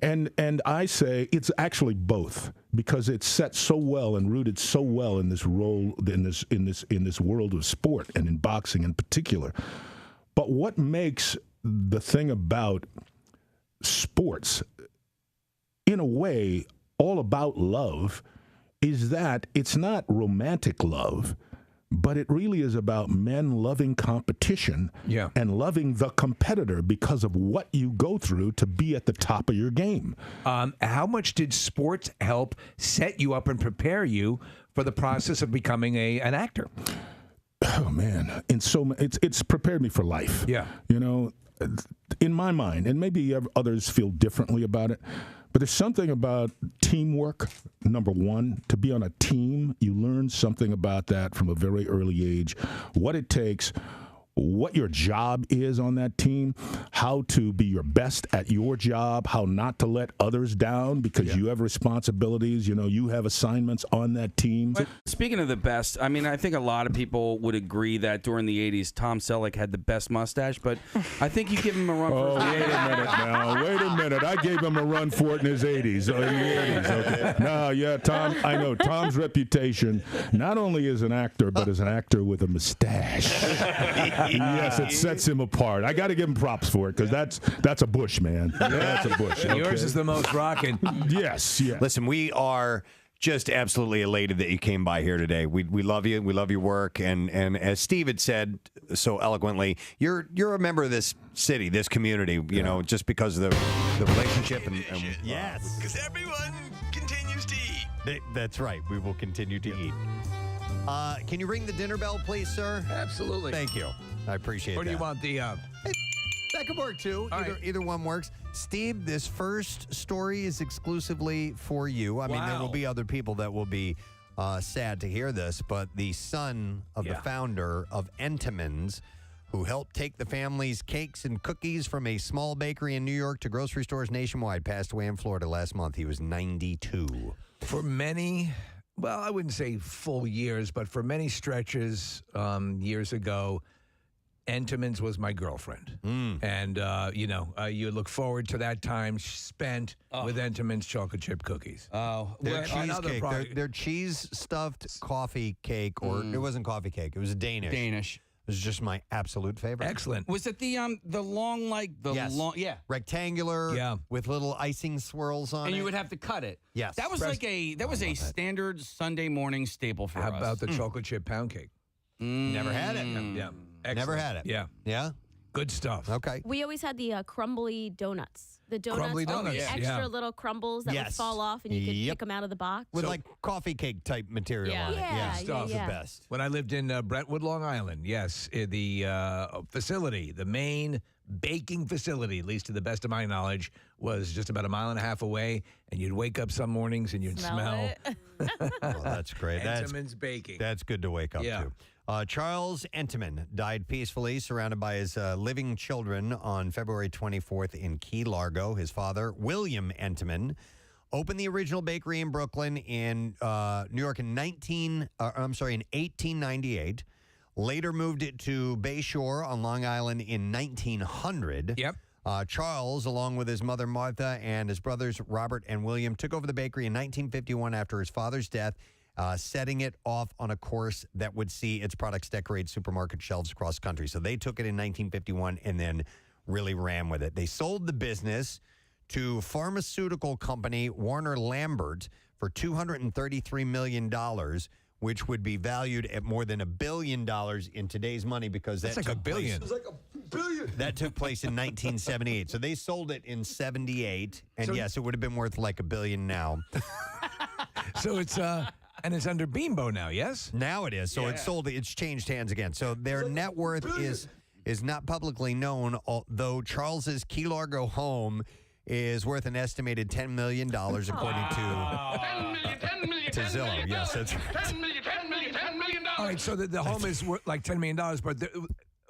and I say it's actually both because it's set so well and rooted so well in this role in this world of sport and in boxing in particular. But what makes the thing about sports, in a way, all about love, is that it's not romantic love, but it really is about men loving competition and loving the competitor because of what you go through to be at the top of your game. How much did sports help set you up and prepare you for the process of becoming an actor? Oh, man. It's prepared me for life. Yeah. In my mind, and maybe others feel differently about it, but there's something about teamwork, number one. To be on a team, you learn something about that from a very early age, what it takes, what your job is on that team, how to be your best at your job, how not to let others down because you have responsibilities, you have assignments on that team. But speaking of the best, I mean, I think a lot of people would agree that during the 80s, Tom Selleck had the best mustache, but I think you give him a run for his wait a minute now. Wait a minute. I gave him a run for it in his 80s. Okay. No, Tom, I know Tom's reputation, not only as an actor, but as an actor with a mustache. Yes, it sets him apart. I got to give him props for it because that's a bush, man. That's a bush. Okay. Yours is the most rocking. Yes. Listen, we are just absolutely elated that you came by here today. We love you. We love your work. And as Steve had said so eloquently, you're a member of this city, this community, just because of the relationship. And yes. Because everyone continues to eat. That's right. We will continue to eat. Can you ring the dinner bell, please, sir? Absolutely. Thank you. I appreciate that. Or do you want the... That could work, too. Either one works. Steve, this first story is exclusively for you. I mean, there will be other people that will be sad to hear this, but the son of the founder of Entomens, who helped take the family's cakes and cookies from a small bakery in New York to grocery stores nationwide, passed away in Florida last month. He was 92. For many... Well, I wouldn't say full years, but for many stretches years ago, Entomens was my girlfriend. And, you look forward to that time spent with Entomens chocolate chip cookies. Oh, their cheesecake, their cheese-stuffed coffee cake, or it wasn't coffee cake, it was Danish. It was just my absolute favorite. Excellent. Was it the long, long, rectangular, with little icing swirls on it, and you would have to cut it. Yes, that was was a standard Sunday morning staple for us. How about the chocolate chip pound cake? Never had it. Yeah, excellent. Never had it. Yeah. Good stuff. Okay. We always had the crumbly donuts. The donuts, Crumbly all the donuts, extra little crumbles that would fall off, and you could pick them out of the box. With like coffee cake type material on it. Yeah. The best. When I lived in Brentwood, Long Island, the facility, the main baking facility, at least to the best of my knowledge, was just about a mile and a half away. And you'd wake up some mornings and you'd smell. Oh, that's great. Entomens baking. That's good to wake up to. Charles Entomen died peacefully, surrounded by his living children on February 24th in Key Largo. His father, William Entomen, opened the original bakery in Brooklyn in New York in 1898. Later moved it to Bayshore on Long Island in 1900. Yep. Charles, along with his mother Martha and his brothers Robert and William, took over the bakery in 1951 after his father's death, setting it off on a course that would see its products decorate supermarket shelves across the country. So they took it in 1951 and then really ran with it. They sold the business to pharmaceutical company Warner Lambert for $233 million, which would be valued at more than $1 billion in today's money because That's like $1 billion. It's like $1 billion. That took place in 1978. So they sold it in 78. And So- yes, it would have been worth like $1 billion now. So it's and it's under Bimbo now, yes? Now it is. So it's sold. It's changed hands again. So their net worth is not publicly known, although Charles's Key Largo home is worth an estimated $10 million, according to Zillow. Yes, that's right. $10 million. All right, so the home is worth like $10 million, but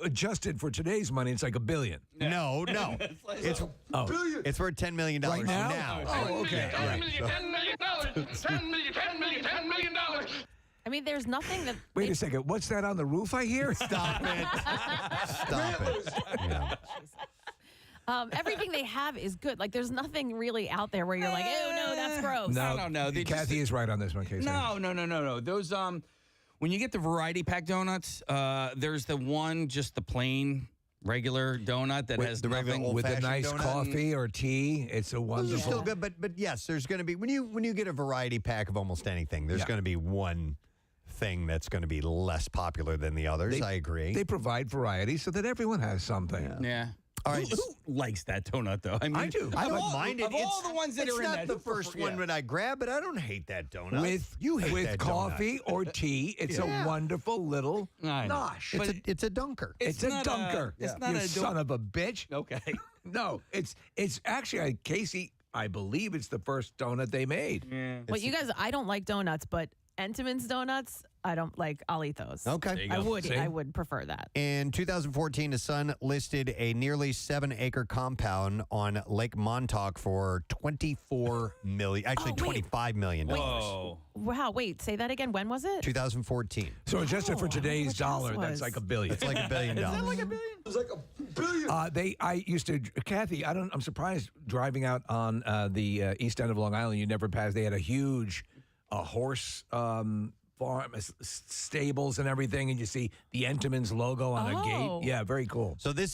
adjusted for today's money, it's like $1 billion. No. It's worth $10 million Right now? Oh, okay. $10 million. I mean, there's nothing that. Wait a second. What's that on the roof I hear? Stop it. Stop it. Yeah. Everything they have is good. Like, there's nothing really out there where you're like, oh, no, that's gross. No. Kathy is right on this one, Casey. No. Those when you get the variety pack donuts, there's the one just the plain regular donut that has the regular nothing with a old-fashioned nice donut. coffee or tea. It's a Those wonderful. are still good, but yes, there's going to be when you get a variety pack of almost anything, there's going to be one thing that's going to be less popular than the others. I agree. They provide variety so that everyone has something. Yeah. All right. Who likes that donut though? I mean, I do. I don't mind it. Of all the ones that it's are in not that, the first one that I grab, but I don't hate that donut. With that coffee or tea, it's a wonderful little nosh. It's a dunker. It's a dunker. It's not you a son of a bitch. Okay. No, it's actually Casey. I believe it's the first donut they made. Yeah. Well, you guys, I don't like donuts, but Entomens donuts, I don't like. I'll eat those. Okay. I would. See? I would prefer that. In 2014, the Sun listed a nearly 7-acre compound on Lake Montauk for $24 million. Actually, $25 million. Whoa. Wow. Wait. Say that again. When was it? 2014. So adjusted for today's dollar, was. that's like $1 billion. It's like $1 billion. It's like $1 billion. I used to, Kathy. I'm surprised driving out on the east end of Long Island. You never passed. They had a huge horse farm, stables, and everything, and you see the Entomens logo on a gate. Yeah, very cool. So that's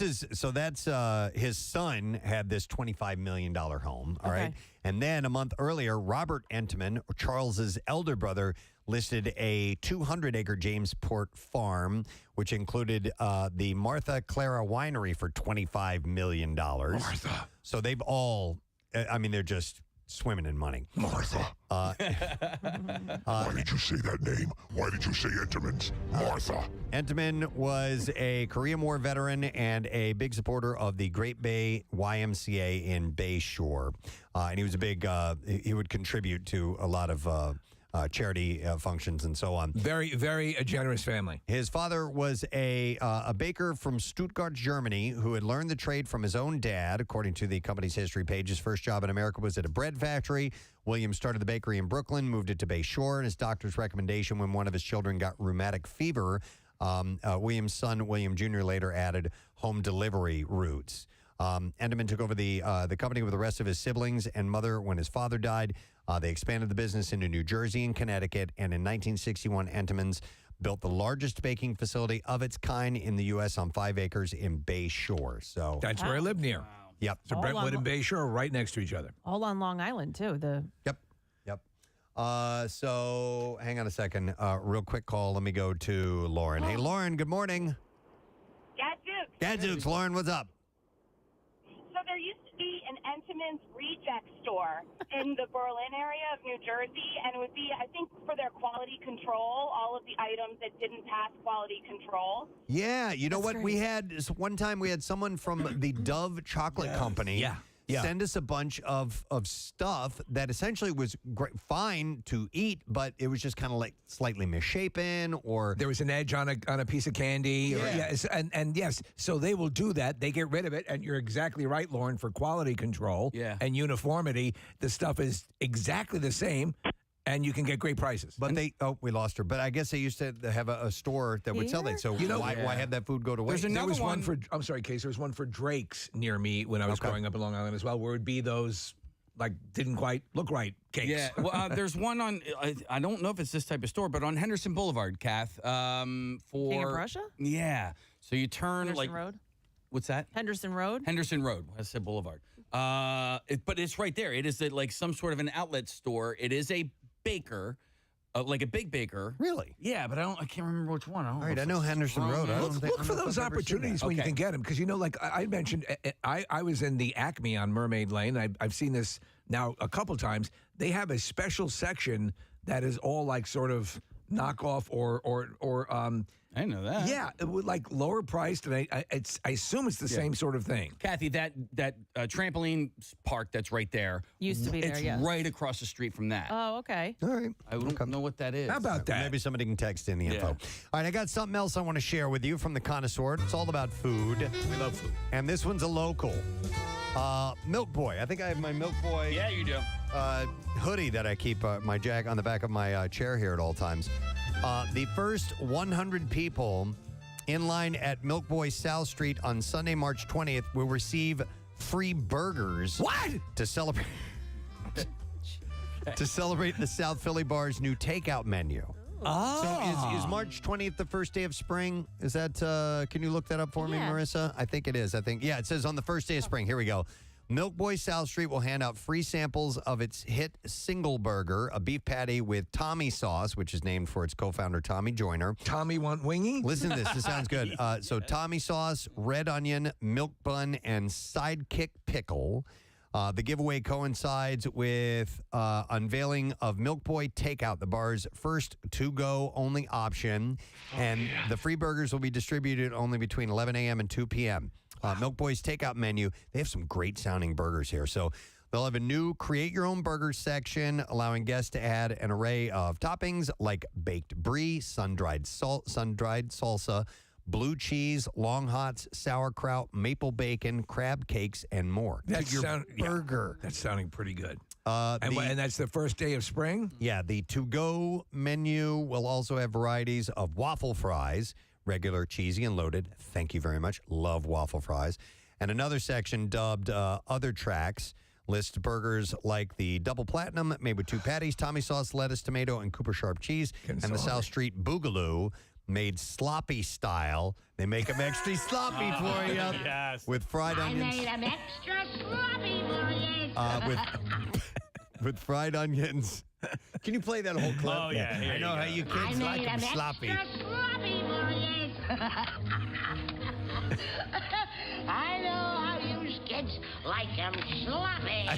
his son had this $25 million home. All right, and then a month earlier, Robert Entomen, Charles's elder brother, listed a 200-acre Jamesport farm, which included the Martha Clara Winery for $25 million. Martha. So they've all, they're just swimming in money. Martha. Why did you say that name? Why did you say Entomens? Martha. Entomen was a Korean War veteran and a big supporter of the Great Bay YMCA in Bayshore. And he was a big, he would contribute to a lot of charity functions and so on. Very, very a generous family. His father was a baker from Stuttgart, Germany, who had learned the trade from his own dad, according to the company's history page. His first job in America was at a bread factory. William started the bakery in Brooklyn, moved it to Bayshore, and his doctor's recommendation when one of his children got rheumatic fever. William's son, William Jr., later added home delivery routes. Entomen took over the company with the rest of his siblings and mother when his father died. They expanded the business into New Jersey and Connecticut, and in 1961, Entomens built the largest baking facility of its kind in the U.S. on 5 acres in Bayshore. So that's where I live near. Yep. So Brentwood and Bayshore are right next to each other. All on Long Island too. Yep. So hang on a second. Real quick call. Let me go to Lauren. Hey, Lauren. Good morning. Gadzooks. Gadzooks. Lauren, what's up? So there used to be an Entomen maintenance reject store in the Berlin area of New Jersey, and it would be, I think, for their quality control, all of the items that didn't pass quality control. Yeah, you know what? We had one time we had someone from the Dove Chocolate Company. Send us a bunch of stuff that essentially was fine to eat, but it was just kind of like slightly misshapen, or there was an edge on a piece of candy. And yes, so they will do that. They get rid of it, and you're exactly right, Lauren. For quality control and uniformity, the stuff is exactly the same. And you can get great prices. But we lost her. But I guess they used to have a store that would sell that. So why have that food go to waste? There was one for, I'm sorry, Case, there was one for Drake's near me when I was growing up in Long Island as well, where it would be those, like, didn't quite look right cakes. Yeah, well, there's one on, I don't know if it's this type of store, but on Henderson Boulevard, Kath. King of Prussia? Yeah. So you turn Henderson Road? What's that? Henderson Road? Henderson Road. I said Boulevard. But it's right there. It is like some sort of an outlet store. It is a baker, like a big baker. Really? Yeah, but I can't remember which one. All right, I know Henderson Road. Look for those opportunities when you can get them, because like I mentioned, I was in the Acme on Mermaid Lane. I've seen this now a couple times. They have a special section that is all like sort of knockoff or I know that. Yeah, like lower priced, and I assume it's the same sort of thing. Kathy, that trampoline park that's right there used to be there. It's right across the street from that. Oh, okay. All right. I don't know what that is. How about that? Maybe somebody can text in the info. All right, I got something else I want to share with you from the Connoisseur. It's all about food. We love food. And this one's a local. Milk Boy. I think I have my Milk Boy. Yeah, you do. Hoodie that I keep my jag on the back of my chair here at all times. The first 100 people in line at Milk Boy South Street on Sunday, March 20th will receive free burgers. What? To celebrate the South Philly Bar's new takeout menu. Oh. So is March 20th the first day of spring? Is that, can you look that up for me, Marissa? I think it is. It says on the first day of spring. Here we go. Milk Boy South Street will hand out free samples of its hit single burger, a beef patty with Tommy sauce, which is named for its co-founder, Tommy Joyner. Tommy want wingy? Listen to this. This sounds good. So Tommy sauce, red onion, milk bun, and sidekick pickle. The giveaway coincides with unveiling of Milk Boy Takeout, the bar's first to-go only option. And the free burgers will be distributed only between 11 a.m. and 2 p.m. Milk Boy's Takeout menu, they have some great-sounding burgers here. So they'll have a new create-your-own burger section, allowing guests to add an array of toppings like baked brie, sun-dried salsa, blue cheese, long hots, sauerkraut, maple bacon, crab cakes, and more. That's burger. That's sounding pretty good. And that's the first day of spring? Yeah, the to-go menu will also have varieties of waffle fries, regular, cheesy, and loaded. Thank you very much. Love waffle fries. And another section dubbed Other Tracks lists burgers like the Double Platinum, made with 2 patties, Tommy sauce, lettuce, tomato, and Cooper Sharp cheese, and the South Street Boogaloo, made sloppy style. They make them extra sloppy for you. Yes. With fried onions. I made them extra sloppy for you. With fried onions. Can you play that whole clip? Oh, yeah. I know how you kids like them sloppy. Extra sloppy for you. I know how you kids like them sloppy.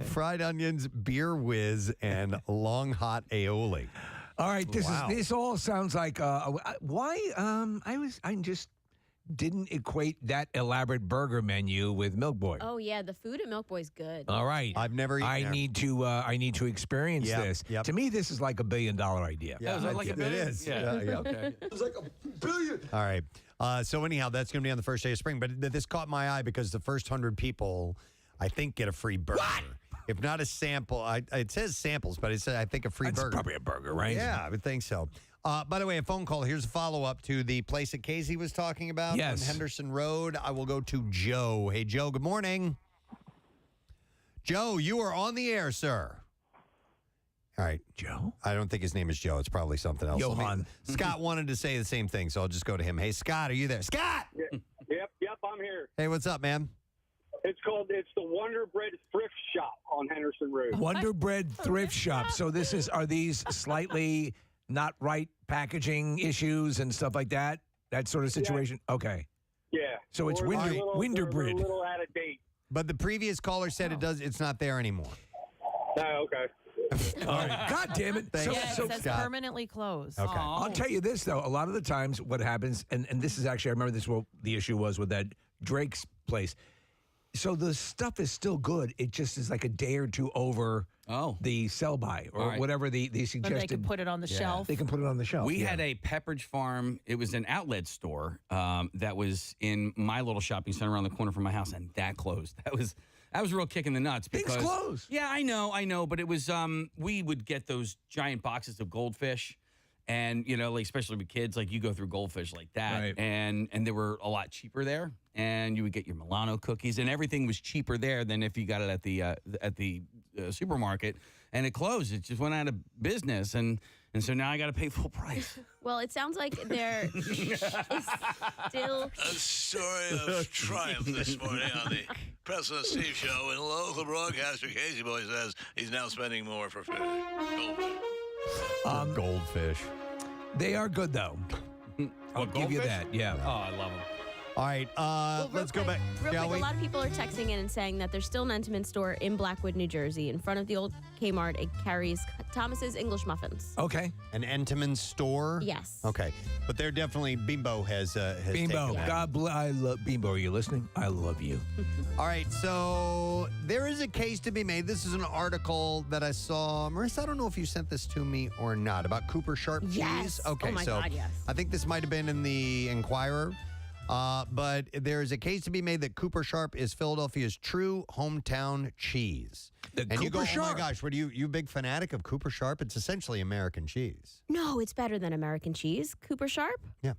Fried onions, beer whiz, and long hot aioli. All right, this all sounds like why I just didn't equate that elaborate burger menu with Milk Boy. Oh yeah, the food at Milk Boy's good. All right, I've never eaten there. I need to experience this. Yep. To me, this is like $1 billion idea. Yeah, it is. Yeah. Okay. It's like $1 billion. All right. So anyhow, that's going to be on the first day of spring. But this caught my eye because the first 100 people, I think, get a free burger. What? If not a sample, it says samples, but it says, I think, a free burger. That's probably a burger, right? Yeah, I would think so. By the way, a phone call. Here's a follow-up to the place that Casey was talking about on Henderson Road. I will go to Joe. Hey, Joe, good morning. Joe, you are on the air, sir. All right. Joe? I don't think his name is Joe. It's probably something else. Johan. Scott wanted to say the same thing, so I'll just go to him. Hey, Scott, are you there? Scott! Yep, I'm here. Hey, what's up, man? It's the Wonder Bread Thrift Shop on Henderson Road. Wonder Bread Thrift Shop. So are these slightly not right packaging issues and stuff like that? That sort of situation? Okay. Yeah. So it's Or they're a little- Winterbreed. they're a little out of date. But the previous caller said it's not there anymore. Oh, okay. All right. God damn it. Thanks. Yeah, it says Scott. permanently closed. Okay. I'll tell you this, though. A lot of the times what happens, and this is actually, I remember this, what the issue was with that Drake's place. So the stuff is still good. It just is like a day or two over the sell-by or whatever the suggested. Or they can put it on the shelf. They can put it on the shelf. We had a Pepperidge Farm. It was an outlet store that was in my little shopping center around the corner from my house, and that closed. That was real kick in the nuts. Because, Things close. Yeah, I know, but it was. We would get those giant boxes of goldfish, and like especially with kids, like you go through goldfish like that, Right. and they were a lot cheaper there, and you would get your Milano cookies, and everything was cheaper there than if you got it at the supermarket, and it closed. It just went out of business, and so now I got to pay full price. Well, it sounds like there is still A story of triumph this morning on the Preston and Steve show. And local broadcaster Casey Boy says he's now spending more for fish. Goldfish. Goldfish. They are good, though. I'll give you goldfish? that. Yeah. Oh, I love them. All right, let's go back. Real Shall quick, we? a lot of people are texting in and saying that there's still an Entomens store in Blackwood, New Jersey, in front of the old Kmart. It carries Thomas's English muffins. Okay. An Entomens store? Yes. Okay. But they're definitely, Bimbo has taken Bimbo. that. God bless. I love Bimbo. Are you listening? I love you. All right, so there is a case to be made. This is an article that I saw. Marissa, I don't know if you sent this to me or not, about Cooper Sharp Yes. cheese. Okay, Oh my so God, yes. I think this might have been in the Enquirer. But there is a case to be made that Cooper Sharp is Philadelphia's true hometown cheese. You go, oh my gosh, what are you a big fanatic of Cooper Sharp? It's essentially American cheese. No, it's better than American cheese. Cooper Sharp? Yeah.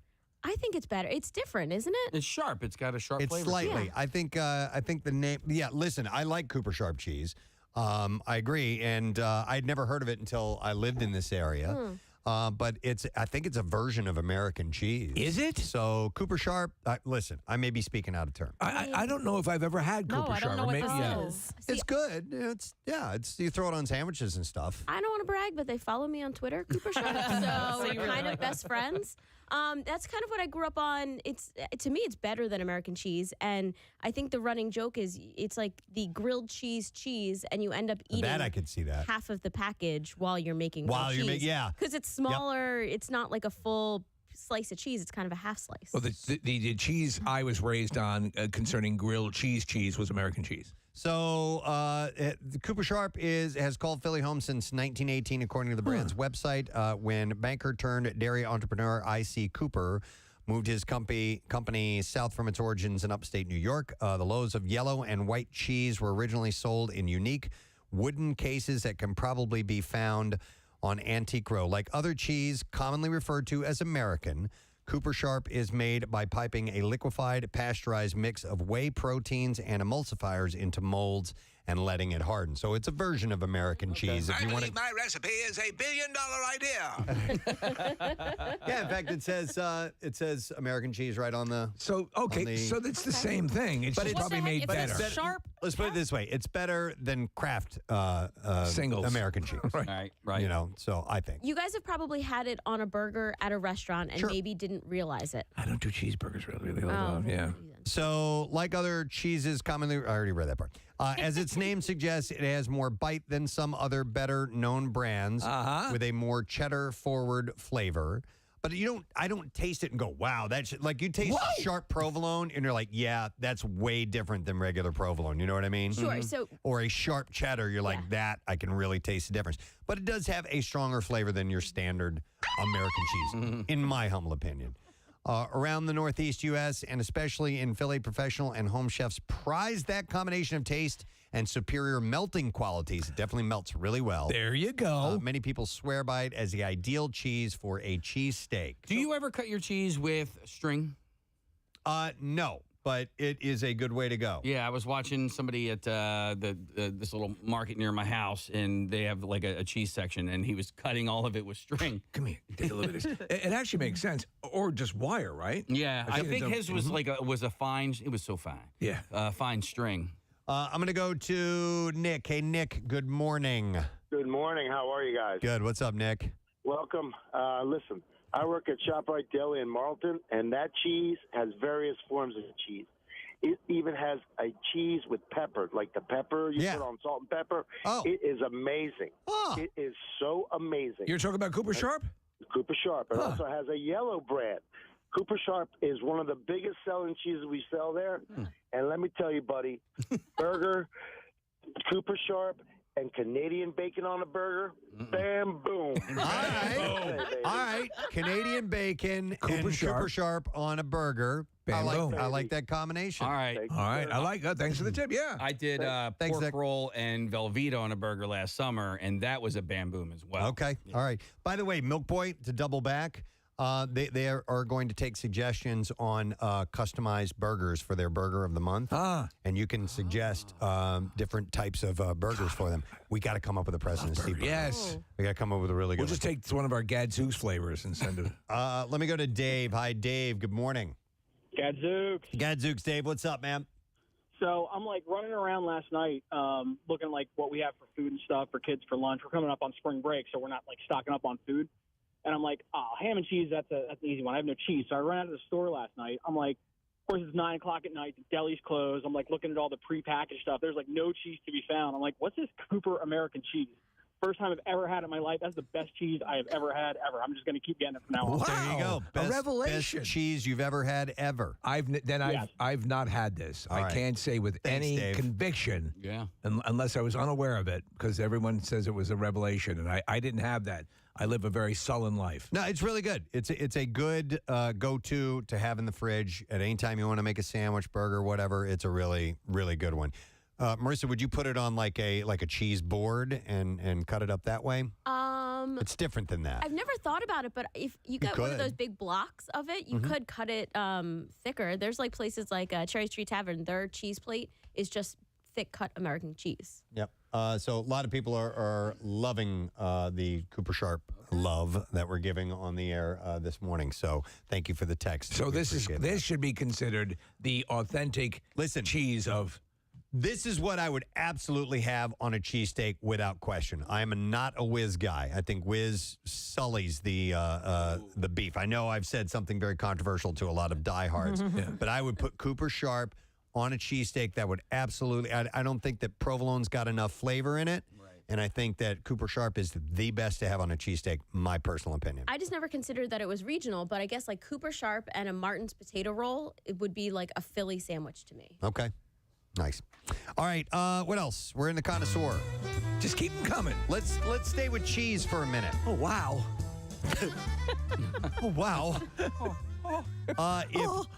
I think it's better. It's different, isn't it? It's sharp. It's got a sharp It's flavor. slightly. Yeah. I think the name. Yeah, listen, I like Cooper Sharp cheese. I agree, and I'd never heard of it until I lived in this area. But I think it's a version of American cheese. Is it? So Cooper Sharp. Listen, I may be speaking out of turn. I don't know if I've ever had No, Cooper I Sharp. don't know what Maybe- this is. It's good. It's you throw it on sandwiches and stuff. I don't want to brag, but they follow me on Twitter, Cooper Sharp. So we're kind of best friends. That's kind of what I grew up on. To me, it's better than American cheese, and I think the running joke is it's like the grilled cheese, and you end up eating That I could see that. half of the package while you're making While you're cheese. yeah. Because it's smaller. It's not like a full slice of cheese. It's kind of a half slice. Well, the cheese I was raised on concerning grilled cheese was American cheese. So the Cooper Sharp has called Philly home since 1918, according to the brand's website. When banker turned dairy entrepreneur I.C. Cooper moved his company south from its origins in upstate New York. The loaves of yellow and white cheese were originally sold in unique wooden cases that can probably be found on Antique Row. Like other cheese commonly referred to as American, Cooper Sharp is made by piping a liquefied, pasteurized mix of whey proteins and emulsifiers into molds and letting it harden. So it's a version of American cheese. If I you want believe to, my recipe is $1 billion idea. yeah. In fact, it says American cheese right on the. So okay, so it's the same thing. It's But just it's- probably made but it's better. Sharp. Let's put it this way: it's better than Kraft Singles. American cheese. Right. Right. You know, so I think. You guys have probably had it on a burger at a restaurant and Sure. maybe didn't realize it. I don't do cheeseburgers really. Oh. Yeah. So, like other cheeses commonly, I already read that part. As its name suggests, it has more bite than some other better-known brands with a more cheddar-forward flavor. But I don't taste it and go, wow, that's like you taste sharp provolone and you're like, yeah, that's way different than regular provolone. You know what I mean? Sure. So Or a sharp cheddar, you're like, that, I can really taste the difference. But it does have a stronger flavor than your standard American cheese, in my humble opinion. Around the Northeast U.S. and especially in Philly, professional and home chefs prize that combination of taste and superior melting qualities. It definitely melts really well. There you go. Many people swear by it as the ideal cheese for a cheese steak. Do you ever cut your cheese with string? No, but it is a good way to go. Yeah, I was watching somebody at this little market near my house, and they have like a cheese section, and he was cutting all of it with string. Come here, take a look at this. It actually makes sense, or just wire, right? Yeah, I think it's his was like a fine. It was so fine. Yeah, fine string. I'm going to go to Nick. Hey, Nick, good morning. Good morning. How are you guys? Good. What's up, Nick? Welcome. Listen, I work at ShopRite Deli in Marlton, and that cheese has various forms of cheese. It even has a cheese with pepper, like the pepper you put on salt and pepper. Oh. It is amazing. It is so amazing. You're talking about Cooper Sharp? Cooper Sharp. It also has a yellow brand. Cooper Sharp is one of the biggest selling cheeses we sell there. And let me tell you, buddy, burger, Cooper Sharp, and Canadian bacon on a burger, bam, boom. All right. Canadian bacon and Cooper Sharp on a burger. Bam, boom. I like that combination. All right. All right. I like that. Thanks for the tip. Yeah. I did pork roll and Velveeta on a burger last summer, and that was a bam boom as well. Okay. All right. By the way, Milk Boy, to double back, they are going to take suggestions on customized burgers for their burger of the month. And you can suggest different types of burgers for them. We got to come up with a President Steve burger. Yes. We got to come up with a really good We'll just take one of our Gadzooks flavors and send it. Let me go to Dave. Hi, Dave. Good morning. Gadzooks. Gadzooks, Dave. What's up, man? So I'm like running around last night looking like what we have for food and stuff for kids for lunch. We're coming up on spring break, so we're not like stocking up on food. And I'm like, ham and cheese, that's an easy one. I have no cheese. So I ran out of the store last night. I'm like, of course, it's 9 o'clock at night. The deli's closed. I'm like looking at all the prepackaged stuff. There's like no cheese to be found. I'm like, what's this Cooper American cheese? First time I've ever had it in my life. That's the best cheese I have ever had, ever. I'm just going to keep getting it from now on. Wow. There you go. A revelation. Best cheese you've ever had, ever. I've not had this. All I right. can't say with Thanks, any Dave. conviction, Yeah. unless I was unaware of it, because everyone says it was a revelation, and I didn't have that. I live a very sullen life. No, it's really good. It's a good go-to to have in the fridge at any time you want to make a sandwich, burger, whatever. It's a really, really good one. Marissa, would you put it on like a cheese board and cut it up that way? It's different than that. I've never thought about it, but if you got one of those big blocks of it, you could cut it thicker. There's like places like Cherry Street Tavern. Their cheese plate is just thick cut American cheese. Yep. So a lot of people are loving the Cooper Sharp love that we're giving on the air this morning. So thank you for the text. So this should be considered the authentic cheese of. This is what I would absolutely have on a cheesesteak without question. I'm not a whiz guy. I think whiz sullies the beef. I know I've said something very controversial to a lot of diehards, but I would put Cooper Sharp on a cheesesteak. That would absolutely. I don't think that provolone's got enough flavor in it, and I think that Cooper Sharp is the best to have on a cheesesteak. My personal opinion. I just never considered that it was regional, but I guess like Cooper Sharp and a Martin's potato roll, it would be like a Philly sandwich to me. Okay. Nice. All right. What else? We're in the connoisseur. Just keep them coming. Let's stay with cheese for a minute. Oh wow. Oh wow.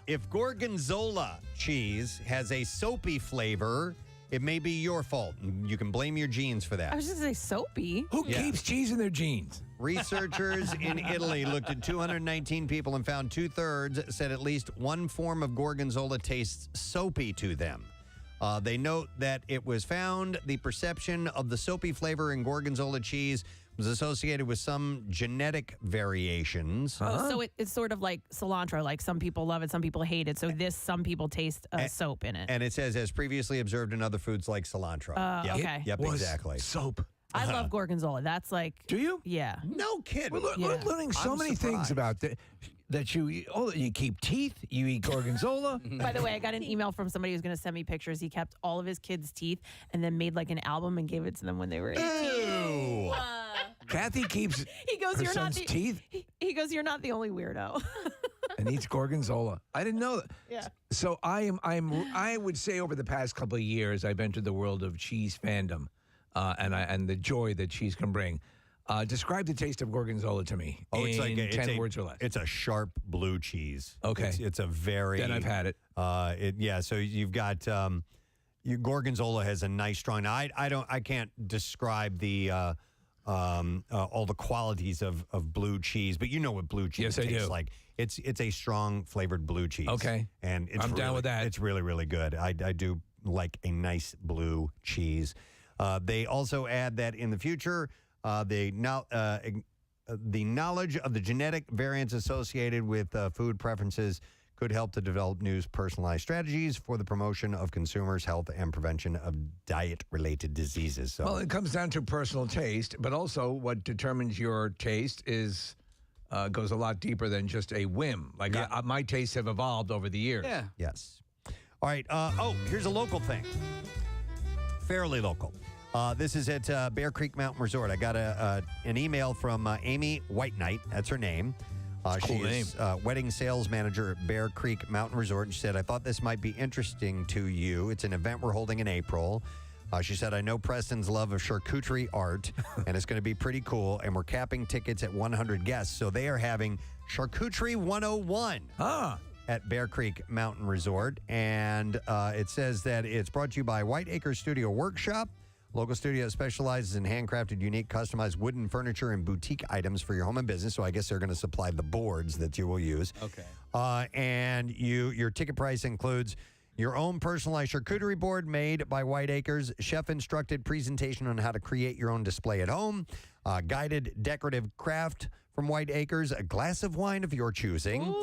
If Gorgonzola cheese has a soapy flavor, it may be your fault. You can blame your genes for that. I was just going to say soapy. Who keeps cheese in their jeans? Researchers in Italy looked at 219 people and found 2/3 said at least one form of Gorgonzola tastes soapy to them. They note that it was found the perception of the soapy flavor in Gorgonzola cheese was associated with some genetic variations. So it's sort of like cilantro. Like some people love it, some people hate it. So some people taste soap in it. And it says, as previously observed in other foods like cilantro. Yep. Okay. Yep, exactly. Soap. I love Gorgonzola. That's like... Do you? Yeah. No kidding. We're learning so many things about that you keep teeth, you eat Gorgonzola. By the way, I got an email from somebody who's going to send me pictures. He kept all of his kids' teeth and then made like an album and gave it to them when they were 18. Ew. Kathy keeps He goes, her "You're not son's the teeth He goes, "You're not the only weirdo." and eats Gorgonzola. I didn't know that. Yeah. So I would say over the past couple of years, I've entered the world of cheese fandom, and the joy that cheese can bring. Describe the taste of Gorgonzola to me. Oh, it's like 10 words or less. It's a sharp blue cheese. Okay. It's a very. Then I've had it. So you've got Gorgonzola has a nice strong. I can't describe the all the qualities of blue cheese, but you know what blue cheese tastes like. It's a strong flavored blue cheese. Okay. And I'm down with that. It's really, really good. I do like a nice blue cheese. They also add that in the future, the knowledge of the genetic variants associated with food preferences could help to develop new personalized strategies for the promotion of consumers' health and prevention of diet-related diseases. So, well, it comes down to personal taste, but also what determines your taste is goes a lot deeper than just a whim. Like my tastes have evolved over the years. Yeah. Yes. All right. Here's a local thing. Fairly local. This is at Bear Creek Mountain Resort. I got an email from Amy White Knight. That's her name. She's wedding sales manager at Bear Creek Mountain Resort. And she said, I thought this might be interesting to you. It's an event we're holding in April. She said, I know Preston's love of charcuterie art, and it's going to be pretty cool. And we're capping tickets at 100 guests. So they are having Charcuterie 101 at Bear Creek Mountain Resort. And it says that it's brought to you by White Acre Studio Workshop. Local studio specializes in handcrafted, unique, customized wooden furniture and boutique items for your home and business. So I guess they're going to supply the boards that you will use. Okay. And your ticket price includes your own personalized charcuterie board made by White Acres, chef-instructed presentation on how to create your own display at home, guided decorative craft from White Acres, a glass of wine of your choosing,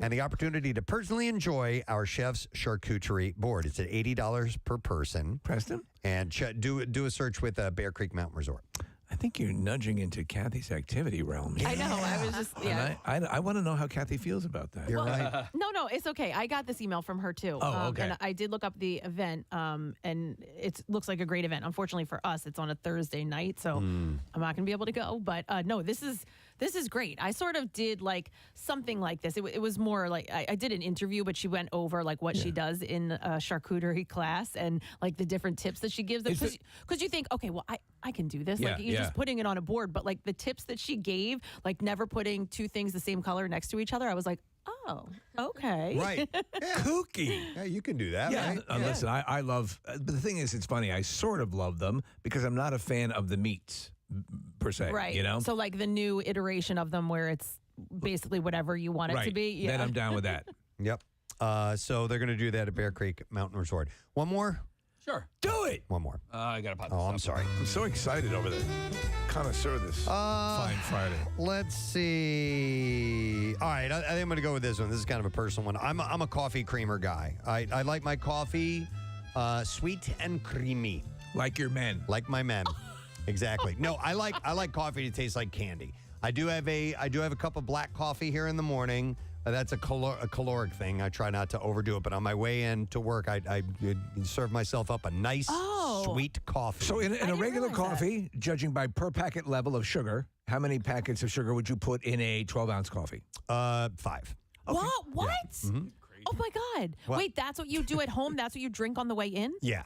and the opportunity to personally enjoy our chef's charcuterie board. It's at $80 per person. Preston? And do a search with Bear Creek Mountain Resort. I think you're nudging into Kathy's activity realm. I know. I was just, yeah. And I want to know how Kathy feels about that. You're right. No, it's okay. I got this email from her too. Oh, okay. And I did look up the event, and it looks like a great event. Unfortunately for us, it's on a Thursday night, so I'm not going to be able to go. But no, this is great. I sort of did like something like this. It was more like I did an interview, but she went over like what she does in a charcuterie class and like the different tips that she gives. Because you think, okay, well, I can do this. Like you're just putting it on a board. But like the tips that she gave, like never putting two things the same color next to each other, I was like, oh, okay. Right. Kooky. Yeah, you can do that, right? Listen, I love, but the thing is, it's funny. I sort of love them because I'm not a fan of the meats per se. Right. You know? So like the new iteration of them where it's basically whatever you want it to be. Yeah. Then I'm down with that. Yep. So they're going to do that at Bear Creek Mountain Resort. One more? Sure. Do it. One more. I got to pop this I'm sorry. I'm so excited over the connoisseur this fine Friday. Let's see. All right, I think I'm going to go with this one. This is kind of a personal one. I'm a coffee creamer guy. I like my coffee sweet and creamy. Like your men. Like my men. Exactly. No, I like coffee to taste like candy. I do have a cup of black coffee here in the morning. That's a caloric thing. I try not to overdo it, but on my way in to work, I serve myself up a nice, sweet coffee. So in a regular coffee, judging by per packet level of sugar, how many packets of sugar would you put in a 12-ounce coffee? 5. Okay. What? Yeah. Mm-hmm. Oh, my God. What? Wait, that's what you do at home? That's what you drink on the way in? Yeah.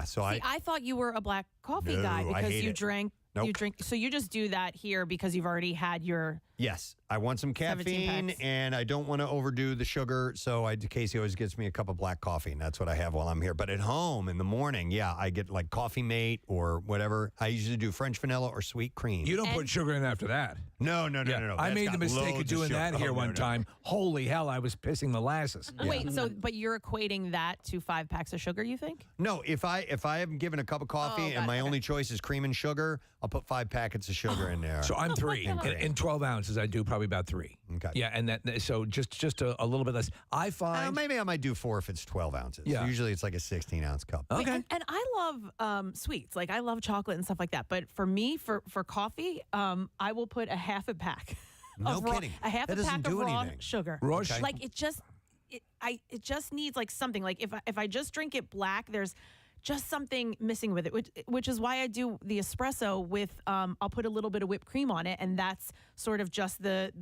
So See, I thought you were a black coffee guy No, I because hate you it. drank. Nope. You drink. So you just do that here because you've already had your. Yes, I want some 17 caffeine, packs. and I don't want to overdo the sugar. So Casey always gets me a cup of black coffee, and that's what I have while I'm here. But at home in the morning, I get like Coffee Mate or whatever. I usually do French vanilla or sweet cream. You don't put sugar in after that. No. I That's made got the mistake of loads doing sugar. that here Oh, one no. time. Holy hell, I was pissing molasses. Wait, but you're equating that to 5 packs of sugar, you think? No, if I am given a cup of coffee and my only choice is cream and sugar, I'll put 5 packets of sugar in there. So I'm 3. In 12 ounces, I do probably about 3. Okay. Yeah, and so just a little bit less. I find maybe I might do 4 if it's 12 ounces. Yeah. Usually it's like a 16-ounce cup. Okay. And I love sweets. Like I love chocolate and stuff like that. But for me, for coffee, I will put a half a pack. No of raw, kidding. A half That a doesn't pack of do raw anything. sugar. Raw sugar. Like it just needs like something. Like if I just drink it black, there's just something missing with it, which is why I do the espresso with I'll put a little bit of whipped cream on it, and that's sort of just the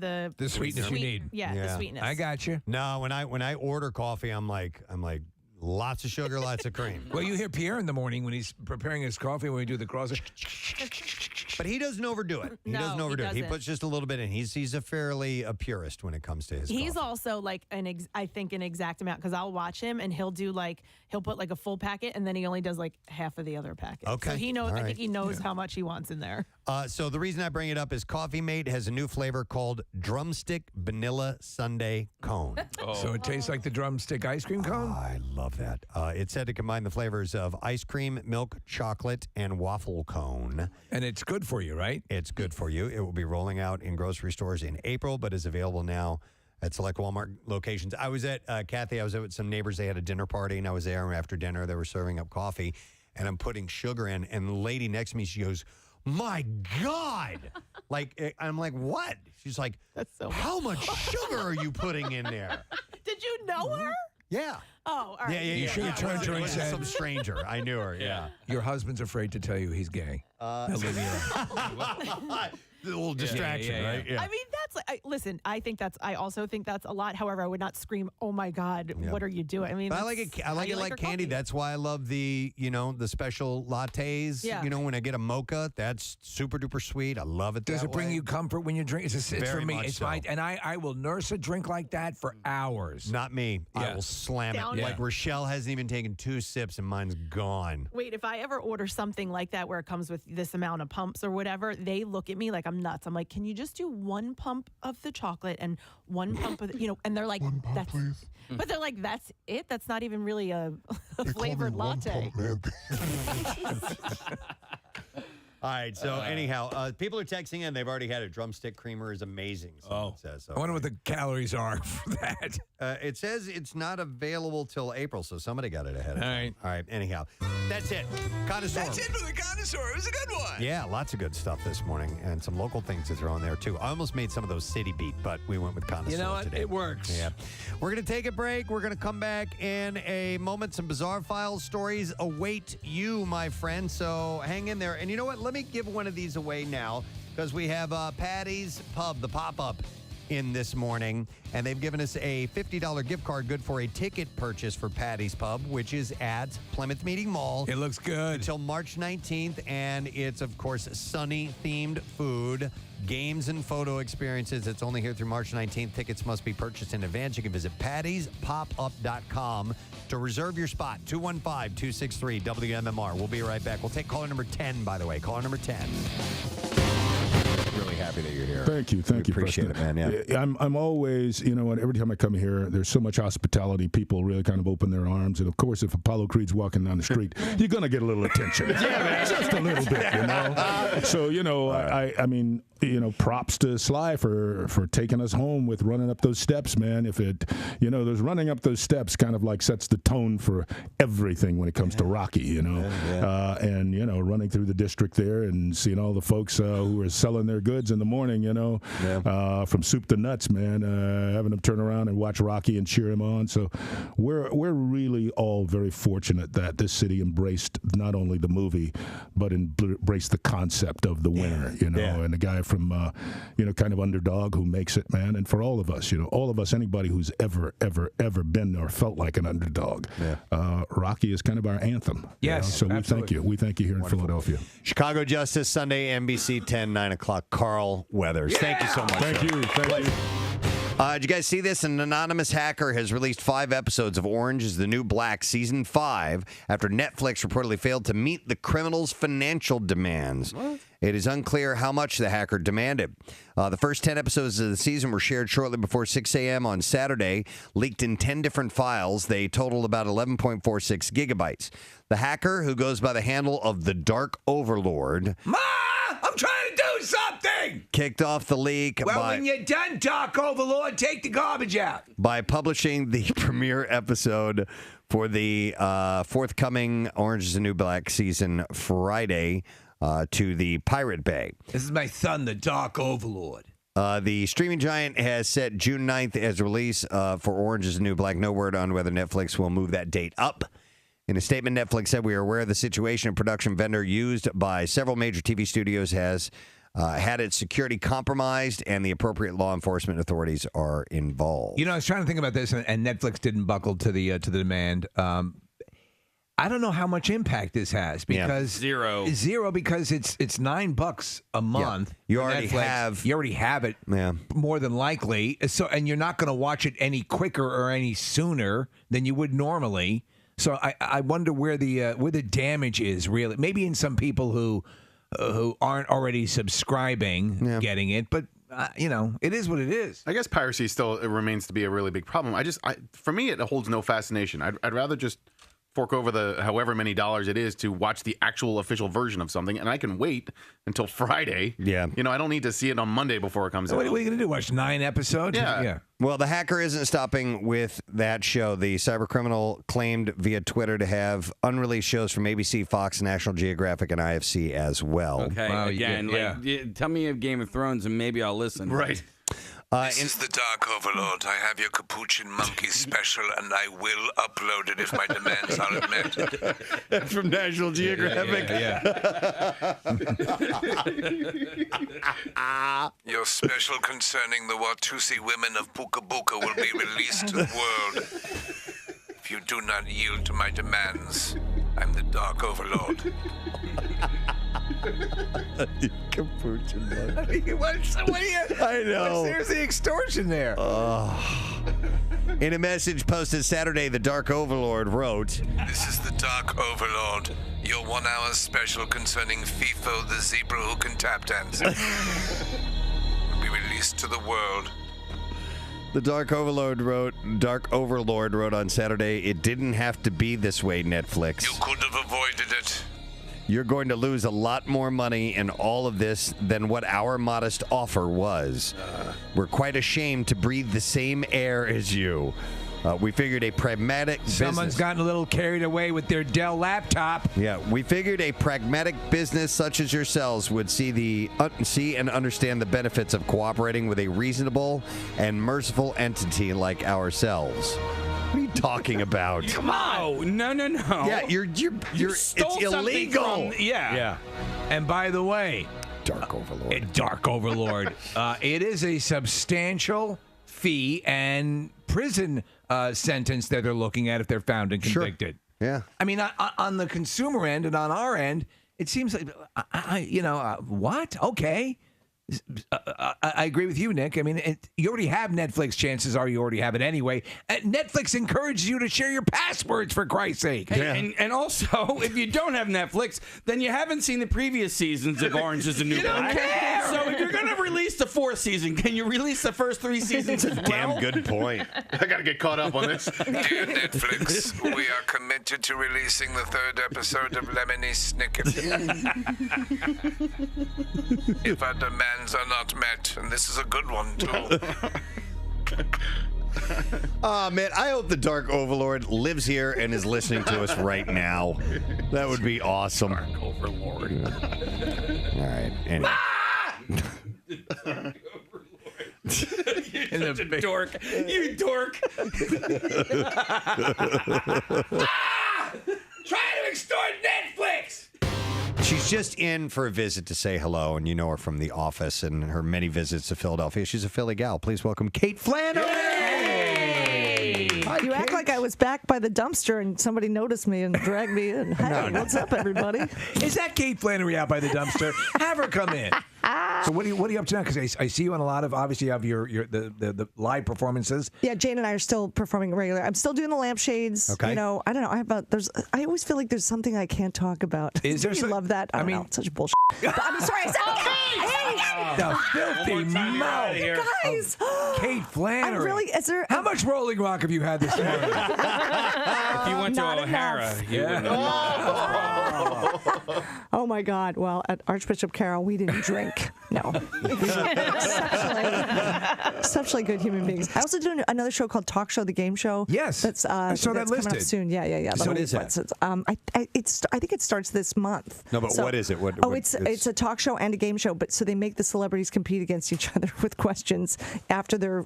sweetness you need. Yeah, the sweetness. I got you. No, when I order coffee, I'm like lots of sugar, lots of cream. Well, you hear Pierre in the morning when he's preparing his coffee when we do the cross. But he doesn't overdo it. He No, doesn't he overdo it. He doesn't. puts just a little bit in. He's a fairly purist when it comes to his He's coffee. also like I think an exact amount because I'll watch him and he'll put like a full packet and then he only does like half of the other packet. Okay. So he knows. All I right. think he knows how much he wants in there. So the reason I bring it up is Coffee Mate has a new flavor called Drumstick Vanilla Sundae Cone. So it tastes like the drumstick ice cream cone? I love that. It's said to combine the flavors of ice cream, milk, chocolate, and waffle cone. And it's good for you, right? It's good for you. It will be rolling out in grocery stores in April, but is available now at select Walmart locations. I was at, Kathy, I was out with some neighbors. They had a dinner party, and I was there after dinner. They were serving up coffee, and I'm putting sugar in. And the lady next to me, she goes, my God. I'm like, what? She's like, how much sugar are you putting in there? Did you know her? Yeah. Oh, all right. Yeah. You should have turned to her and said, some stranger. I knew her. Yeah. Your husband's afraid to tell you he's gay. Now leave me alone. A little distraction, right? Yeah. I mean, listen, I also think that's a lot. However, I would not scream, "Oh my God, what are you doing?" I mean, I like it. I like it like candy. Coffee. That's why I love the special lattes. Yeah. When I get a mocha, that's super duper sweet. I love it. Does it bring you comfort when you drink? It's Very for me. much It's so. and I will nurse a drink like that for hours. Not me. I will slam Down it. it. Like Rochelle hasn't even taken 2 sips and mine's gone. Wait, if I ever order something like that where it comes with this amount of pumps or whatever, they look at me like I'm nuts. I'm like, can you just do 1 pump of the chocolate and 1 pump of and they're like, that's, but they're like, that's it. That's not even really a flavored latte. All right. So anyhow, people are texting in. They've already had it. Drumstick creamer is amazing. Someone says. So. I wonder what the calories are for that. It says it's not available till April, so somebody got it ahead of time. All right. Anyhow, that's it. Connoisseur. That's it for the connoisseur. It was a good one. Yeah, lots of good stuff this morning, and some local things to throw in there too. I almost made some of those city beat, but we went with connoisseur. You know what? Today. It works. Yeah. We're gonna take a break. We're gonna come back in a moment. Some bizarre files stories await you, my friend. So hang in there. And you know what? Let me give one of these away now because we have Patty's Pub, the pop-up, in this morning, and they've given us a $50 gift card good for a ticket purchase for Patty's Pub, which is at Plymouth Meeting Mall. It looks good. Until March 19th, and it's, of course, sunny-themed food, games, and photo experiences. It's only here through March 19th. Tickets must be purchased in advance. You can visit pattyspopup.com to reserve your spot. 215-263-WMMR. We'll be right back. We'll take caller number 10, by the way. Caller number 10. Really happy that you're here. Thank you. Appreciate Preston. it, man. Yeah. I'm always, every time I come here, there's so much hospitality. People really kind of open their arms. And of course, if Apollo Creed's walking down the street, you're going to get a little attention. Just a little bit, So, I mean, props to Sly for taking us home with running up those steps, man. If it, those running up those steps kind of like sets the tone for everything when it comes to Rocky, and, running through the district there and seeing all the folks who are selling their goods in the morning, from soup to nuts, man, having them turn around and watch Rocky and cheer him on. So we're really all very fortunate that this city embraced not only the movie, but embraced the concept of the winner, and the guy from, kind of underdog who makes it, man. And for all of us, anybody who's ever been or felt like an underdog, Rocky is kind of our anthem. Yes. So we thank you. We thank you here in Philadelphia. Chicago Justice, Sunday, NBC 10, 9 o'clock. Carl Weathers. Yeah! Thank you so much. Thank you. Did you guys see this? An anonymous hacker has released 5 episodes of Orange is the New Black Season 5 after Netflix reportedly failed to meet the criminal's financial demands. What? It is unclear how much the hacker demanded. The first 10 episodes of the season were shared shortly before 6 a.m. on Saturday, leaked in 10 different files. They totaled about 11.46 gigabytes. The hacker, who goes by the handle of the Dark Overlord... Ma! I'm trying to do something! Kicked off the leak when you're done, Dark Overlord, take the garbage out. By publishing the premiere episode for the forthcoming Orange is the New Black season Friday to the Pirate Bay. This is my son, the Dark Overlord. The streaming giant has set June 9th as release for Orange is the New Black. No word on whether Netflix will move that date up. In a statement, Netflix said, "We are aware of the situation. A production vendor used by several major TV studios has had its security compromised, and the appropriate law enforcement authorities are involved." I was trying to think about this, and Netflix didn't buckle to the demand. I don't know how much impact this has because Zero because it's $9 a month. Yeah. You already have it. Yeah. More than likely. So, and you're not going to watch it any quicker or any sooner than you would normally. So I wonder where the damage is really. Maybe in some people who aren't already subscribing, getting it, but it is what it is. I guess piracy still remains to be a really big problem. For me, it holds no fascination. I'd rather just fork over the however many dollars it is to watch the actual official version of something, and I can wait until Friday. Yeah. I don't need to see it on Monday before it comes out. What are you going to do? Watch 9 episodes? Yeah. Well, the hacker isn't stopping with that show. The cybercriminal claimed via Twitter to have unreleased shows from ABC, Fox, National Geographic, and IFC as well. Okay, again, tell me of Game of Thrones and maybe I'll listen. Right. This is the Dark Overlord. I have your Capuchin Monkey special, and I will upload it if my demands are met. That's from National Geographic. Your special concerning the Watusi women of Puka Buka will be released to the world. If you do not yield to my demands, I'm the Dark Overlord. Capuchin I know. There's the extortion there. In a message posted Saturday, the Dark Overlord wrote, This is the Dark Overlord, your 1-hour special concerning FIFO, the zebra who can tap dance. Will be released to the world. The Dark Overlord wrote on Saturday, it didn't have to be this way, Netflix. You could have avoided it. You're going to lose a lot more money in all of this than what our modest offer was. We're quite ashamed to breathe the same air as you. We figured a pragmatic Someone's gotten a little carried away with their Dell laptop. Yeah, we figured a pragmatic business such as yourselves would see and understand the benefits of cooperating with a reasonable and merciful entity like ourselves. What are you talking about? Come on! No. Yeah, it's illegal. Yeah. And by the way, Dark Overlord. Dark Overlord. It is a substantial fee and prison sentence that they're looking at if they're found and convicted. Sure. Yeah. I mean, on the consumer end and on our end, it seems like, what? Okay. I agree with you, Nick. I mean, you already have Netflix. Chances are you already have it anyway. Netflix encourages you to share your passwords, for Christ's sake. Hey, and also, if you don't have Netflix, then you haven't seen the previous seasons of Orange is the New Black. So if you're going to release the 4th season, can you release the first 3 seasons as well? Damn good point. I got to get caught up on this. Dear Netflix, we are committed to releasing the 3rd episode of Lemony Snicket. If our demands are not met, and this is a good one, too. Oh, man, I hope the Dark Overlord lives here and is listening to us right now. That would be awesome. Dark Overlord. All right. Anyway. You're such a dork. You dork. Try to extort Netflix. She's just in for a visit to say hello, and you know her from The Office and her many visits to Philadelphia. She's a Philly gal. Please welcome Kate Flannery. Hi, you act like I was back by the dumpster and somebody noticed me and dragged me in. Hey, what's up, everybody? Is that Kate Flannery out by the dumpster? Have her come in. So what are you up to now? Because I see you on a lot of, obviously you have the live performances. Yeah, Jane and I are still performing regular. I'm still doing the lampshades. Okay. You know, I don't know. I always feel like there's something I can't talk about. Is there? You love that? I don't know. It's such bullshit. But I'm sorry. The filthy mouth. You guys. Kate Flannery. How much Rolling Rock have you had this morning? If you went to O'Hara, you wouldn't have. Oh my God. Well, at Archbishop Carroll, we didn't drink. No. Exceptionally good human beings. I also do another show called Talk Show, the Game Show. Yes. That's I saw that coming up listed. soon. Yeah. So what is that? I think it starts this month. No, but what is it? It's a talk show and a game show, but so they make the celebrities compete against each other with questions after their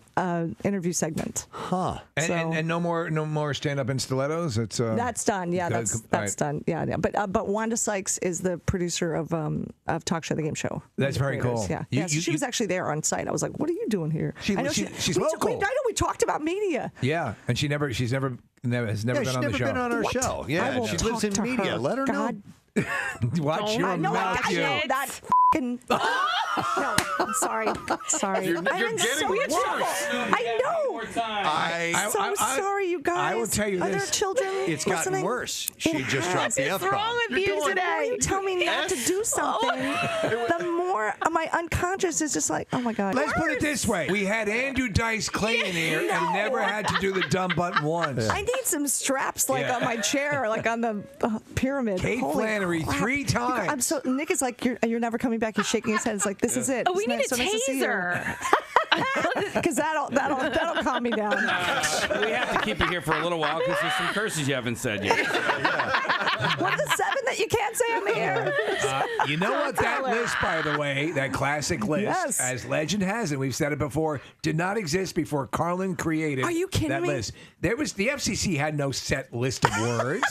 interview segment. Huh. And no more stand-up in stilettos? That's done. Yeah, that's done. Yeah. But Wanda Sykes is the producer of Talk Show, the Game Show. That's very cool. Yeah. So she was actually there on site. I was like, "What are you doing here?" She's local. I know we talked about media. Yeah, and she's never been on the show. She's never been on our show. Yeah, she lives in media. Let her know. Watch your mouth, you. That fucking. No, I'm sorry. You're getting worse. I know. I'm so sorry, you guys. I will tell you Are this. there children It's listening? gotten worse. She just dropped the F-bomb. What's wrong with you today? You tell me not to do something. The more more, my unconscious is just like, oh my God. Let's put it this way. We had Andrew Dice Clay in here and never had to do the dumb button once. I need some straps on my chair, like on the pyramid. Kate Holy Flannery crap. 3 times. Nick is like, you're never coming back. He's shaking his head. It's like, this is it. Oh, we need a So nice to see you. taser. Because that'll calm me down. We have to keep you here for a little while because there's some curses you haven't said yet. What are the 7 that you can't say I'm here? You know what? That list, by the way, that classic list, Yes. as legend has it, we've said it before, did not exist before Carlin created Are you kidding that me? list. There was the FCC had no set list of words,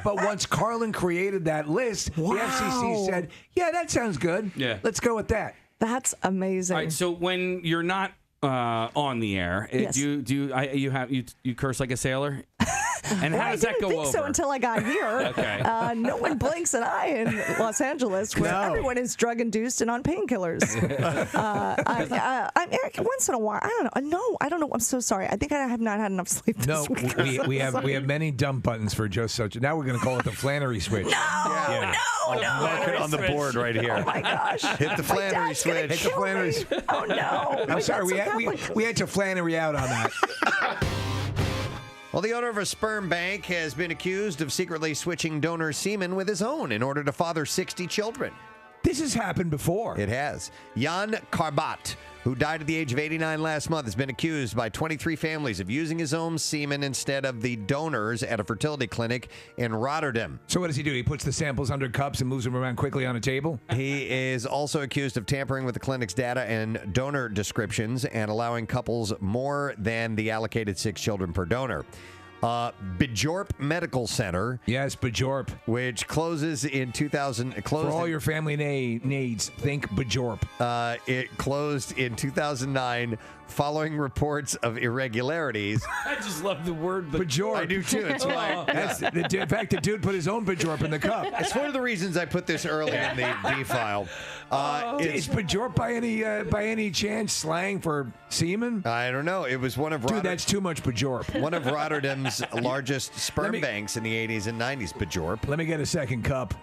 but once Carlin created that list, the FCC said, "Yeah, that sounds good. Yeah. Let's go with that." That's amazing. All right, so when you're not on the air, Yes. do you curse like a sailor? And how I does that didn't go think over? so until I got here. Okay. No one blinks an eye in Los Angeles, where everyone is drug induced and on painkillers. Once in a while, I don't know. No, I don't know. I'm so sorry. I think I have not had enough sleep this No, week. we have many dumb buttons for just such. Now we're going to call it the Flannery switch. No. Mark it on the board right here. Oh my gosh. Hit the Flannery switch. Hit the Flannery. Oh no. I'm sorry. We had to Flannery out on that. Well, the owner of a sperm bank has been accused of secretly switching donor semen with his own in order to father 60 children. This has happened before. It has. Jan Karbat, who died at the age of 89 last month, has been accused by 23 families of using his own semen instead of the donors at a fertility clinic in Rotterdam. So what does he do? He puts the samples under cups and moves them around quickly on a table? He is also accused of tampering with the clinic's data and donor descriptions and allowing couples more than the allocated 6 children per donor. Bajorp Medical Center. Yes, Bajorp. Which closes in 2000. For all your family needs, think Bajorp. It closed in 2009 following reports of irregularities. I just love the word Bajorp. I do too. It's why. In fact, the dude put his own Bajorp in the cup. It's one of the reasons I put this early in the D file. Is Bajorp by any chance slang for semen? I don't know. It was one of Dude, that's too much Bajorp. One of Rotterdam's largest sperm banks in the 80s and 90s, Bajorp. Let me get a second cup.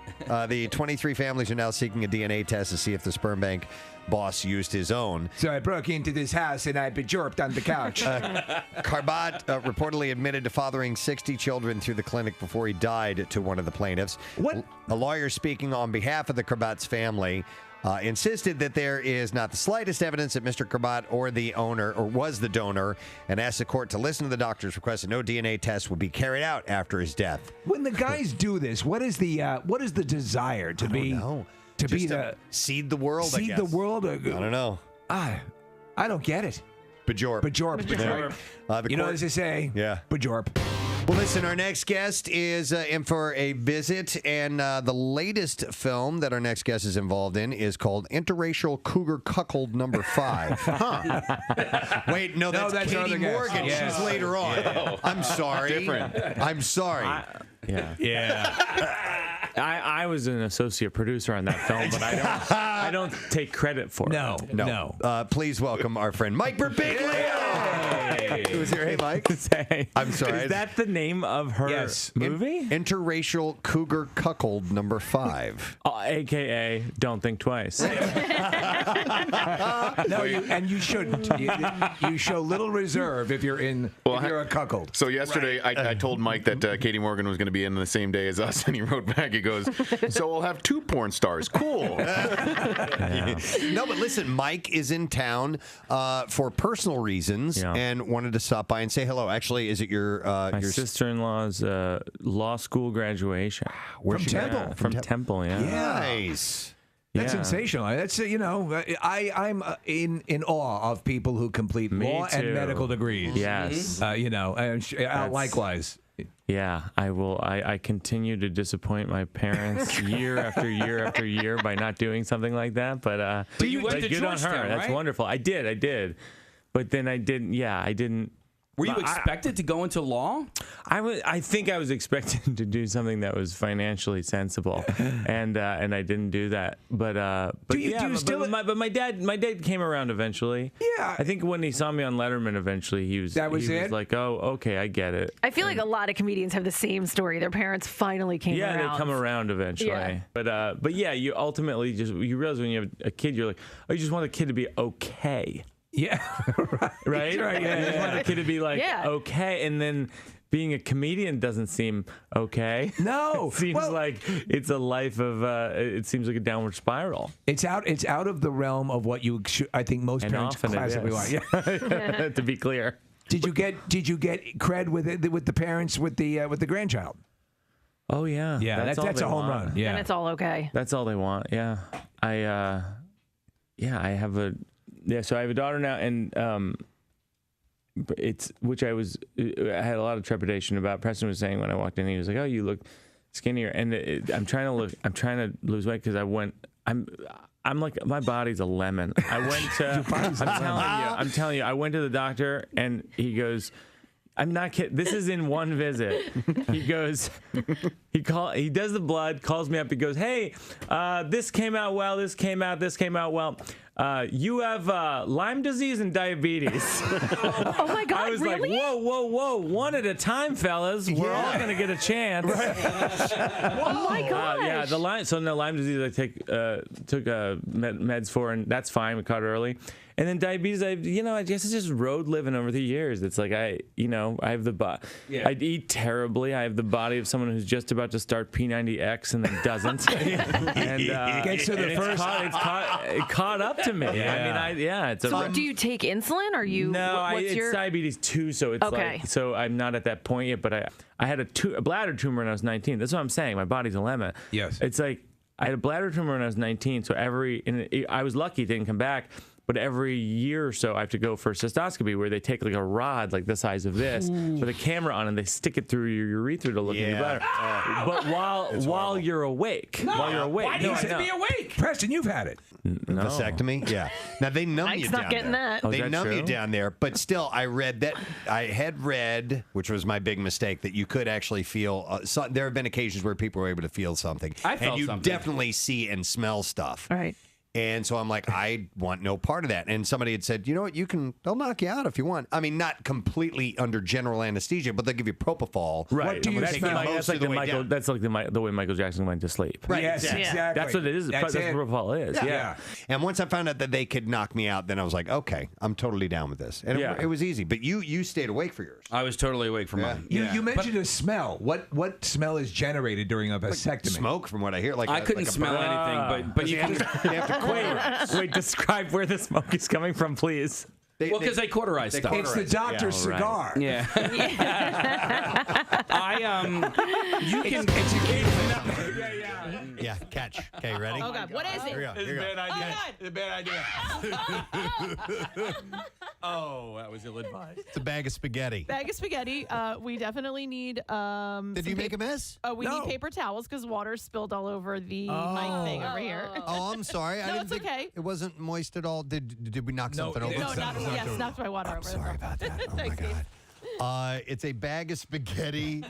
The 23 families are now seeking a DNA test to see if the sperm bank boss used his own. So I broke into this house and I Bajorped on the couch. Karbat reportedly admitted to fathering 60 children through the clinic before he died to one of the plaintiffs. What? A lawyer speaking on behalf of the Karbat's family insisted that there is not the slightest evidence that Mr. Karbat or the owner or was the donor, and asked the court to listen to the doctor's request that no DNA test would be carried out after his death. When the guys do this, what is the desire to be? To Just be to the seed the world. seed the world. I don't know. I don't get it. Bajorp. You know as they say. Yeah. Bajorp. Well, listen, our next guest is in for a visit, and the latest film that our next guest is involved in is called Interracial Cougar Cuckold Number 5. Wait, no, that's our Katie other guest. Morgan. Yeah. She's later on. Yeah. I'm sorry. Different. I'm sorry. I was an associate producer on that film, but I don't take credit for it. No. Please welcome our friend Mike Birbiglio. Who's here? Hey, Mike. Hey. I'm sorry. Is that the name of her movie? Interracial Cougar Cuckold Number 5. AKA Don't Think Twice. No, you shouldn't. You show little reserve if you're if you're a cuckold. So yesterday, I told Mike that Katie Morgan was going to be in the same day as us, and he wrote back. He goes, "So we'll have 2 porn stars. Cool." No, but listen, Mike is in town for personal reasons and wanted to stop by and say hello. Actually, is it your My sister-in-law's law school graduation. Where's she Temple? at? From Temple, yeah. Nice. That's Yeah. sensational. That's I'm in awe of people who complete Me law and too. medical degrees. Yes. Likewise. Yeah, I will. I continue to disappoint my parents year after year after year by not doing something like that. But you went to good on her. Georgetown, That's right? wonderful. I did. But then I didn't. Yeah, I didn't. Were you expected to go into law? I think I was expected to do something that was financially sensible, and I didn't do that. But my dad came around eventually. Yeah, I think when he saw me on Letterman, eventually he was like, oh, okay, I get it. I feel like a lot of comedians have the same story. Their parents finally came around. Yeah, they come around eventually. Yeah. But yeah, you ultimately you realize when you have a kid, you're like, oh, you just want the kid to be okay. Yeah, right. Yeah, You just want the kid to be like okay, and then being a comedian doesn't seem okay. No, it seems like it's a life of. It seems like a downward spiral. It's out of the realm of what I think most parents classically want. Yeah. To be clear. Did you get cred with the parents with the grandchild? Oh yeah, that's a home run. Yeah, and it's all okay. That's all they want. Yeah, I have a. Yeah, so I have a daughter now, and I had a lot of trepidation about. Preston was saying when I walked in, he was like, "Oh, you look skinnier," and I'm trying to lose weight because I'm like, my body's a lemon. I went to. I'm telling you, I went to the doctor, and he goes, I'm not kidding. This is in one visit. He goes, he does the blood, calls me up. He goes, hey, this came out well. This came out well. You have Lyme disease and diabetes. Oh my God! I was really? like, whoa, one at a time, fellas. We're all gonna get a chance. Oh my gosh! Yeah, the Lyme. So the Lyme disease, I took meds for, and that's fine. We caught it early. And then diabetes, I guess it's just road living over the years. It's like I have the body. Yeah. I eat terribly. I have the body of someone who's just about to start P90X and then doesn't. And gets to the first. It caught up to me. Yeah. I mean, it's a. So do you take insulin? Or you? No, it's diabetes 2, so it's okay. So I'm not at that point yet. But I had a bladder tumor when I was 19. That's what I'm saying. My body's a lemon. Yes. It's like I had a bladder tumor when I was 19. So I was lucky it didn't come back. But every year or so, I have to go for a cystoscopy where they take like a rod like the size of this with a camera on and they stick it through your urethra to look in your bladder. But while you're awake, why do you have to be awake? Preston, you've had it. No. Vasectomy? Yeah. Now they numb you down not getting there. that. They that numb true? you down there, but still, I had read, which was my big mistake, that you could actually feel. There have been occasions where people were able to feel something, and you definitely see and smell stuff. All right. And so I'm like, I want no part of that. And somebody had said, you know what, they'll knock you out if you want. I mean, not completely under general anesthesia, but they'll give you propofol. Right. What do you smell? That's like the way Michael Jackson went to sleep. Right. Yes, exactly. That's what it is. That's what propofol is. Yeah. And once I found out that they could knock me out, then I was like, okay, I'm totally down with this. And it was easy. But you stayed awake for yours. I was totally awake for mine. You mentioned a smell. What smell is generated during a vasectomy? Smoke, from what I hear. I couldn't smell anything, but you have to Wait, describe where the smoke is coming from, please. Because they cauterize stuff. It's the doctor's cigar. Right. Yeah. You can. Yeah, catch. Okay, ready? Oh God, what is it? Here we go. It's a bad idea. It's a bad idea. Oh, that was ill-advised. It's a bag of spaghetti. Bag of spaghetti. We definitely need. Did you make a mess? We need paper towels because water spilled all over the mic thing over here. Oh, I'm sorry. No, it's okay. It wasn't moist at all. Did we knock something over? No, knocked my water over. Sorry about that. Oh my God. It's a bag of spaghetti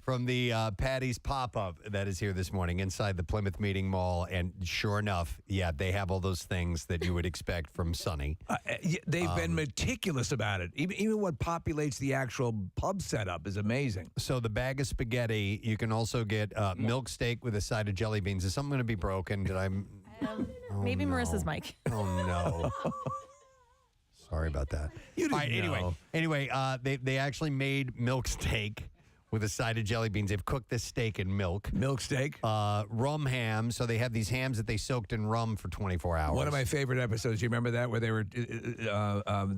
from the Patty's pop-up that is here this morning inside the Plymouth Meeting Mall. And sure enough, they have all those things that you would expect from Sonny. They've been meticulous about it. Even what populates the actual pub setup is amazing. So the bag of spaghetti, you can also get milk steak with a side of jelly beans. Is something going to be broken? Did I? Maybe Marissa's mic. Oh, no. Sorry about that. You didn't know. Anyway, they actually made milk steak with a side of jelly beans. They've cooked this steak in milk. Milk steak? Rum ham. So they have these hams that they soaked in rum for 24 hours. One of my favorite episodes. You remember that where they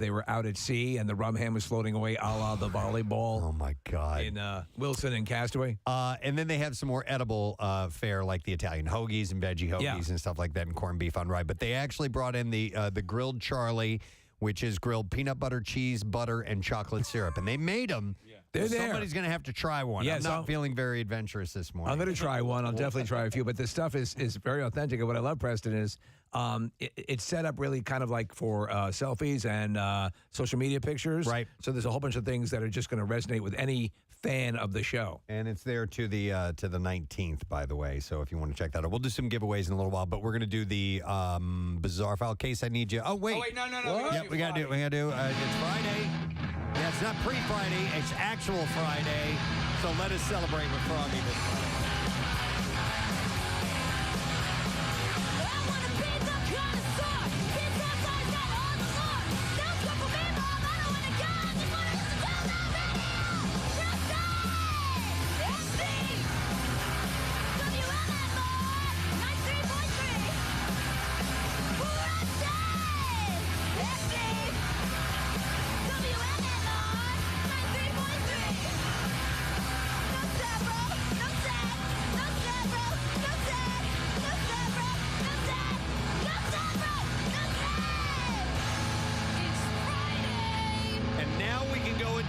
were out at sea and the rum ham was floating away, a la the volleyball. Oh my God! In Wilson and Castaway. And then they have some more edible fare like the Italian hoagies and veggie hoagies and stuff like that, and corned beef on rye. But they actually brought in the grilled Charlie, which is grilled peanut butter, cheese, butter, and chocolate syrup. And they made them. They're there. Somebody's going to have to try one. Yes, I'm not feeling very adventurous this morning. I'm going to try one. I'll definitely try a few. But the stuff is very authentic. And what I love, Preston, is It's set up really kind of like for selfies and social media pictures. Right. So there's a whole bunch of things that are just going to resonate with any fan of the show. And it's there to the 19th, by the way. So if you want to check that out, we'll do some giveaways in a little while. But we're going to do the bizarre file case. I need you. Oh wait, no. Yep, we got to do it. We got to do. It's Friday. Yeah, it's not pre-Friday. It's actual Friday. So let us celebrate with Froggy this Friday.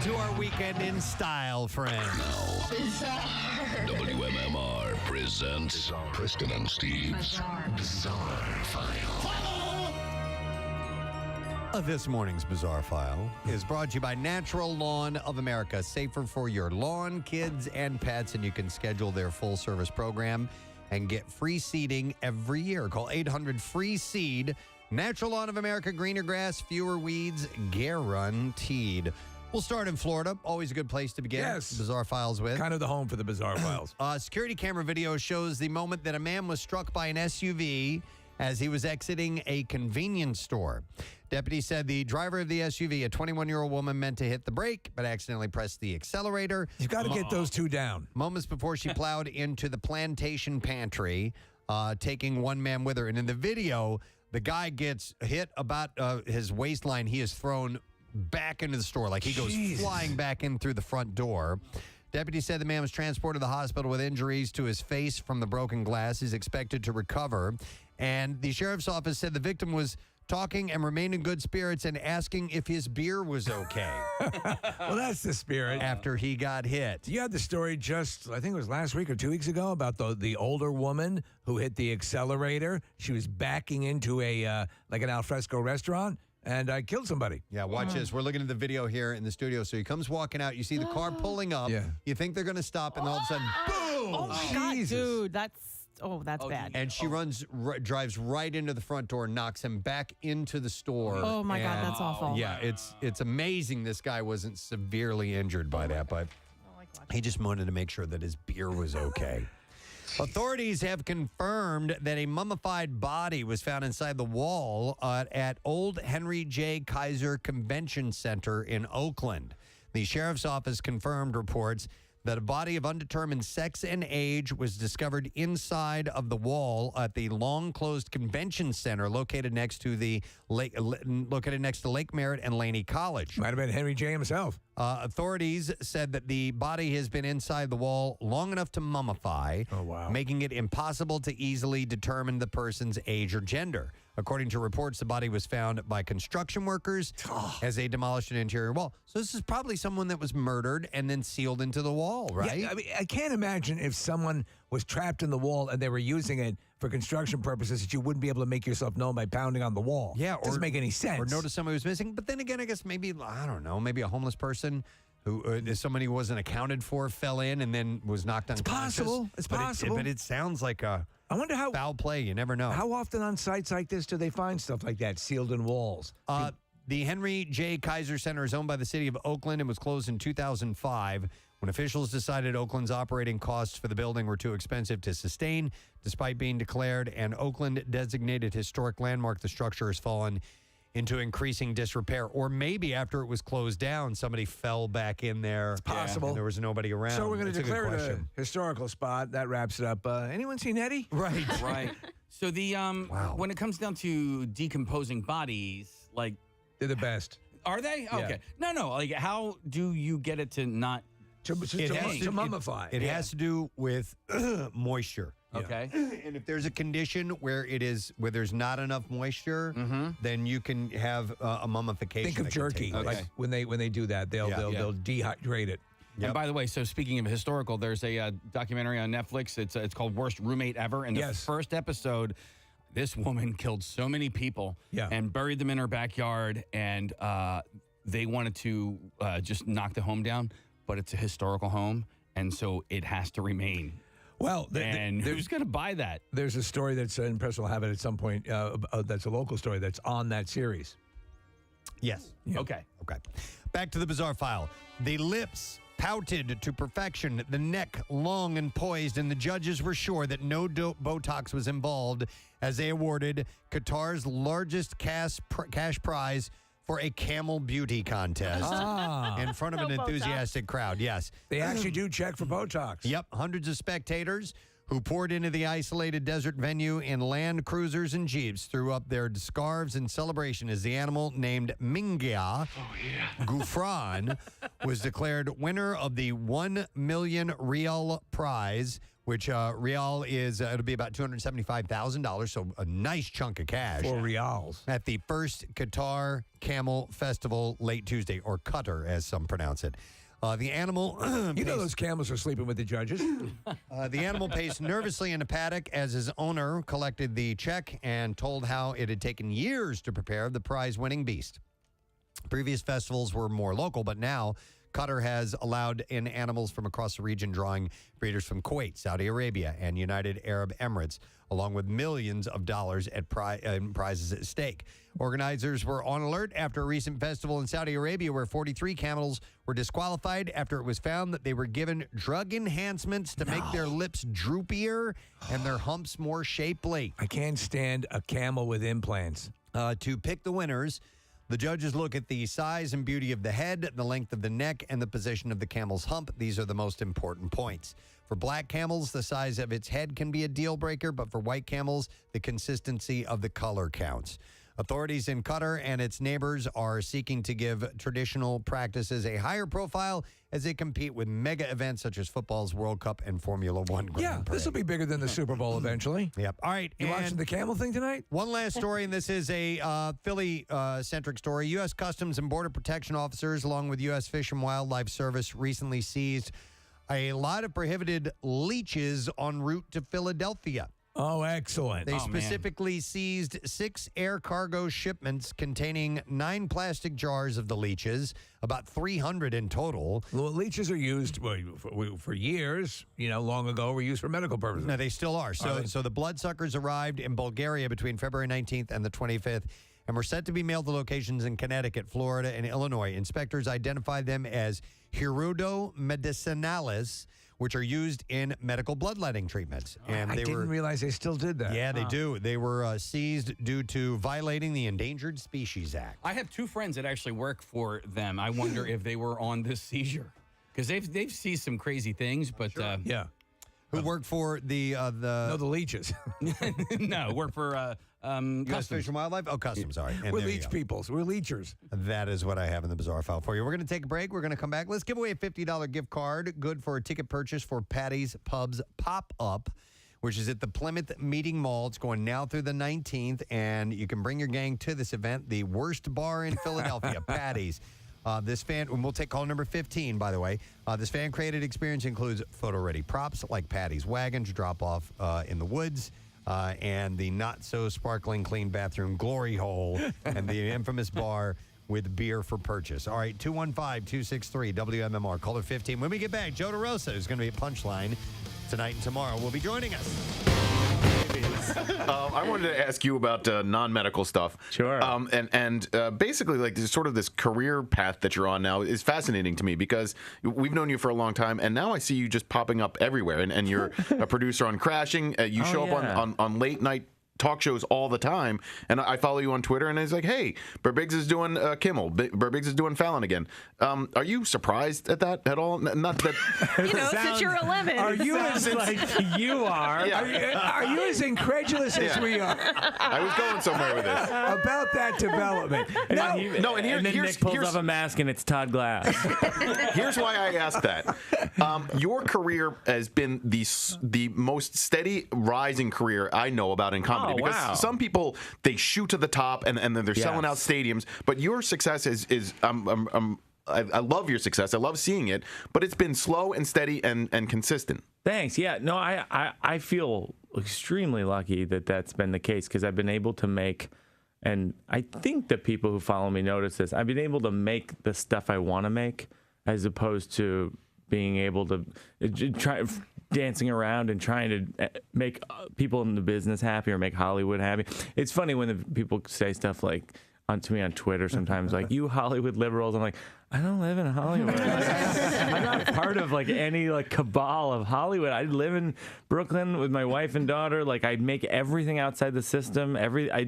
To our weekend in style, friends. WMMR presents Preston and Steve's Bizarre File. This morning's Bizarre File is brought to you by Natural Lawn of America. Safer for your lawn, kids, and pets, and you can schedule their full-service program and get free seeding every year. Call 800-FREE-SEED. Natural Lawn of America, greener grass, fewer weeds, guaranteed. We'll start in Florida. Always a good place to begin. Yes. Bizarre Files with. Kind of the home for the Bizarre Files. Security camera video shows the moment that a man was struck by an SUV as he was exiting a convenience store. Deputies said the driver of the SUV, a 21-year-old woman, meant to hit the brake, but accidentally pressed the accelerator. You've got to get those two down. Moments before she plowed into the plantation pantry, taking one man with her. And in the video, the guy gets hit about his waistline. He is thrown back into the store. Like he goes flying back in through the front door. Deputies said the man was transported to the hospital with injuries to his face from the broken glass. He's expected to recover. And the sheriff's office said the victim was talking and remained in good spirits and asking if his beer was okay. Well, that's the spirit. After he got hit. You had the story just, I think it was last week or 2 weeks ago, about the older woman who hit the accelerator. She was backing into a like an alfresco restaurant. And I killed somebody. Yeah, watch this. We're looking at the video here in the studio. So he comes walking out. You see the car pulling up. Yeah. You think they're going to stop, and all of a sudden, boom! Oh my God, dude, that's bad. And she drives right into the front door, knocks him back into the store. Oh my God, that's awful. Yeah, it's amazing this guy wasn't severely injured by that, but he just wanted to make sure that his beer was okay. Authorities have confirmed that a mummified body was found inside the wall at Old Henry J. Kaiser Convention Center in Oakland. The sheriff's office confirmed reports that a body of undetermined sex and age was discovered inside of the wall at the long-closed convention center located next to Lake Merritt and Laney College. Might have been Henry J. himself. Authorities said that the body has been inside the wall long enough to mummify, making it impossible to easily determine the person's age or gender. According to reports, the body was found by construction workers as they demolished an interior wall. So this is probably someone that was murdered and then sealed into the wall, right? Yeah, I mean, I can't imagine if someone was trapped in the wall and they were using it for construction purposes that you wouldn't be able to make yourself known by pounding on the wall. Yeah, doesn't make any sense. Or notice somebody was missing. But then again, I guess maybe, I don't know, maybe a homeless person who somebody who wasn't accounted for fell in and then was knocked unconscious. It's possible. But it sounds like a I wonder how foul play. You never know. How often on sites like this do they find stuff like that sealed in walls? The Henry J. Kaiser Center is owned by the city of Oakland and was closed in 2005 when officials decided Oakland's operating costs for the building were too expensive to sustain. Despite being declared an Oakland designated historic landmark, the structure has fallen into increasing disrepair. Or maybe after it was closed down, somebody fell back in there. It's possible. And there was nobody around. So we're going to That's a good declare it a question. historical spot. That wraps it up. Anyone seen Eddie? Right. Right. So the when it comes down to decomposing bodies, like they're the best. Are they? Yeah. Okay. No. Like, how do you get it to not to mummify? It has to do with moisture. Okay. And if there's a condition where there's not enough moisture, then you can have a mummification. Think of jerky. Like when they do that, they'll dehydrate it. And by the way, so speaking of historical, there's a documentary on Netflix. It's called Worst Roommate Ever, and the first episode This woman killed so many people and buried them in her backyard, and they wanted to just knock the home down, but it's a historical home, and so it has to remain. Well, who's going to buy that? There's a story that's in Preston will have it at some point. That's a local story that's on that series. Yes. Yeah. Okay. Back to the bizarre file. The lips pouted to perfection, the neck long and poised, and the judges were sure that no Botox was involved as they awarded Qatar's largest cash prize for a camel beauty contest in front of an enthusiastic crowd. Yes. They actually do check for Botox. Yep. Hundreds of spectators who poured into the isolated desert venue in Land Cruisers and Jeeps threw up their scarves in celebration as the animal named Mingia Gufran was declared winner of the 1 million Rial prize, which Rial is, it'll be about $275,000, so a nice chunk of cash. 4 Rials. At the first Qatar Camel Festival late Tuesday, or Qatar as some pronounce it. The animal... you know those camels are sleeping with the judges. The animal paced nervously in a paddock as his owner collected the check and told how it had taken years to prepare the prize-winning beast. Previous festivals were more local, but now Qatar has allowed in animals from across the region, drawing breeders from Kuwait, Saudi Arabia, and United Arab Emirates, along with millions of dollars at prizes at stake. Organizers were on alert after a recent festival in Saudi Arabia where 43 camels were disqualified after it was found that they were given drug enhancements to make their lips droopier and their humps more shapely. I can't stand a camel with implants. To pick the winners, the judges look at the size and beauty of the head, the length of the neck, and the position of the camel's hump. These are the most important points. For black camels, the size of its head can be a deal breaker, but for white camels, the consistency of the color counts. Authorities in Qatar and its neighbors are seeking to give traditional practices a higher profile as they compete with mega events such as football's World Cup and Formula One Grand Prix. This will be bigger than the Super Bowl eventually. Yep. All right. You watching the camel thing tonight? One last story, and this is a Philly-centric story. U.S. Customs and Border Protection officers, along with U.S. Fish and Wildlife Service, recently seized a lot of prohibited leeches en route to Philadelphia. Oh, excellent. They specifically seized 6 air cargo shipments containing 9 plastic jars of the leeches, about 300 in total. Well, leeches are used for years, long ago, were used for medical purposes. No, they still are. So the bloodsuckers arrived in Bulgaria between February 19th and the 25th and were set to be mailed to locations in Connecticut, Florida, and Illinois. Inspectors identified them as Hirudo medicinalis, which are used in medical bloodletting treatments. And I didn't realize they still did that. Yeah, they do. They were seized due to violating the Endangered Species Act. I have 2 friends that actually work for them. I wonder if they were on this seizure. Because they've seized some crazy things, but... yeah. Who worked for the leeches. No, work for U.S. Fish and Wildlife? Oh, Customs, sorry. And We're there you leech go. peoples. We're leechers. That is what I have in the bizarre file for you. We're going to take a break. We're going to come back. Let's give away a $50 gift card, good for a ticket purchase for Patty's Pub's Pop-Up, which is at the Plymouth Meeting Mall. It's going now through the 19th, and you can bring your gang to this event, the worst bar in Philadelphia, Patty's. This fan, and we'll take call number 15, by the way. This fan-created experience includes photo-ready props like Patty's wagon to drop off in the woods, and the not-so-sparkling clean bathroom glory hole, and the infamous bar with beer for purchase. All right, 215-263-WMMR. Caller 15. When we get back, Joe DeRosa is going to be at Punchline tonight and tomorrow. Will be joining us. I wanted to ask you about non-medical stuff. Sure. And basically, like, this sort of this career path that you're on now is fascinating to me because we've known you for a long time, and now I see you just popping up everywhere. And you're a producer on Crashing. You show up on late night talk shows all the time, and I follow you on Twitter, and it's like, hey, Burbiggs is doing Kimmel, Burbiggs is doing Fallon again. Are you surprised at that at all? Not that since you're 11. Are you as like you are? Yeah. Are you as incredulous as we are? I was going somewhere with this about that development. And then Nick pulls off a mask, and it's Todd Glass. Here's why I asked that. Your career has been the most steady rising career I know about in comedy. Because some people, they shoot to the top and then they're selling out stadiums. But your success is I love your success. I love seeing it. But it's been slow and steady and consistent. Thanks. Yeah. No, I feel extremely lucky that that's been the case because I've been able to make, and I think the people who follow me notice this, I've been able to make the stuff I want to make as opposed to being able to try dancing around and trying to make people in the business happy or make Hollywood happy. It's funny when the people say stuff like to me on Twitter sometimes, like, you Hollywood liberals. I'm like, I don't live in Hollywood. I'm not part of like any like cabal of Hollywood. I live in Brooklyn with my wife and daughter. Like, I make everything outside the system. I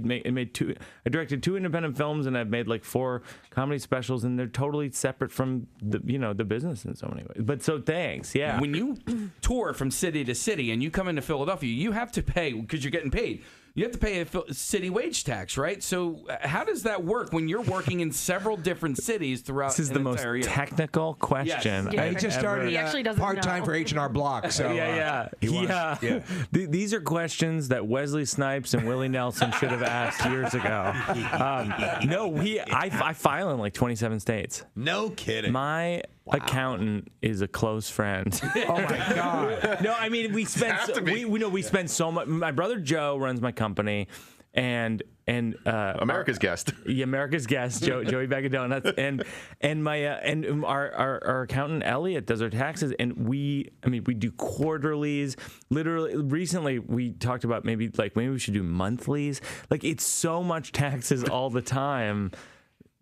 directed 2 independent films, and I've made like 4 comedy specials, and they're totally separate from the the business in so many ways. But so thanks, yeah. When you tour from city to city and you come into Philadelphia, you have to pay because you're getting paid. You have to pay a city wage tax, right? So how does that work when you're working in several different cities throughout? This is the most technical question. Yes. He just started part-time for H&R Block. So These are questions that Wesley Snipes and Willie Nelson should have asked years ago. I file in like 27 states. No kidding. My accountant is a close friend. Oh my God! No, I mean we spend so much. My brother Joe runs my company, and America's Guest. Yeah, America's Guest, Joey Bag of Donuts, and our accountant Elliot does our taxes, and we do quarterlies. Literally, recently we talked about maybe we should do monthlies. Like, it's so much taxes all the time.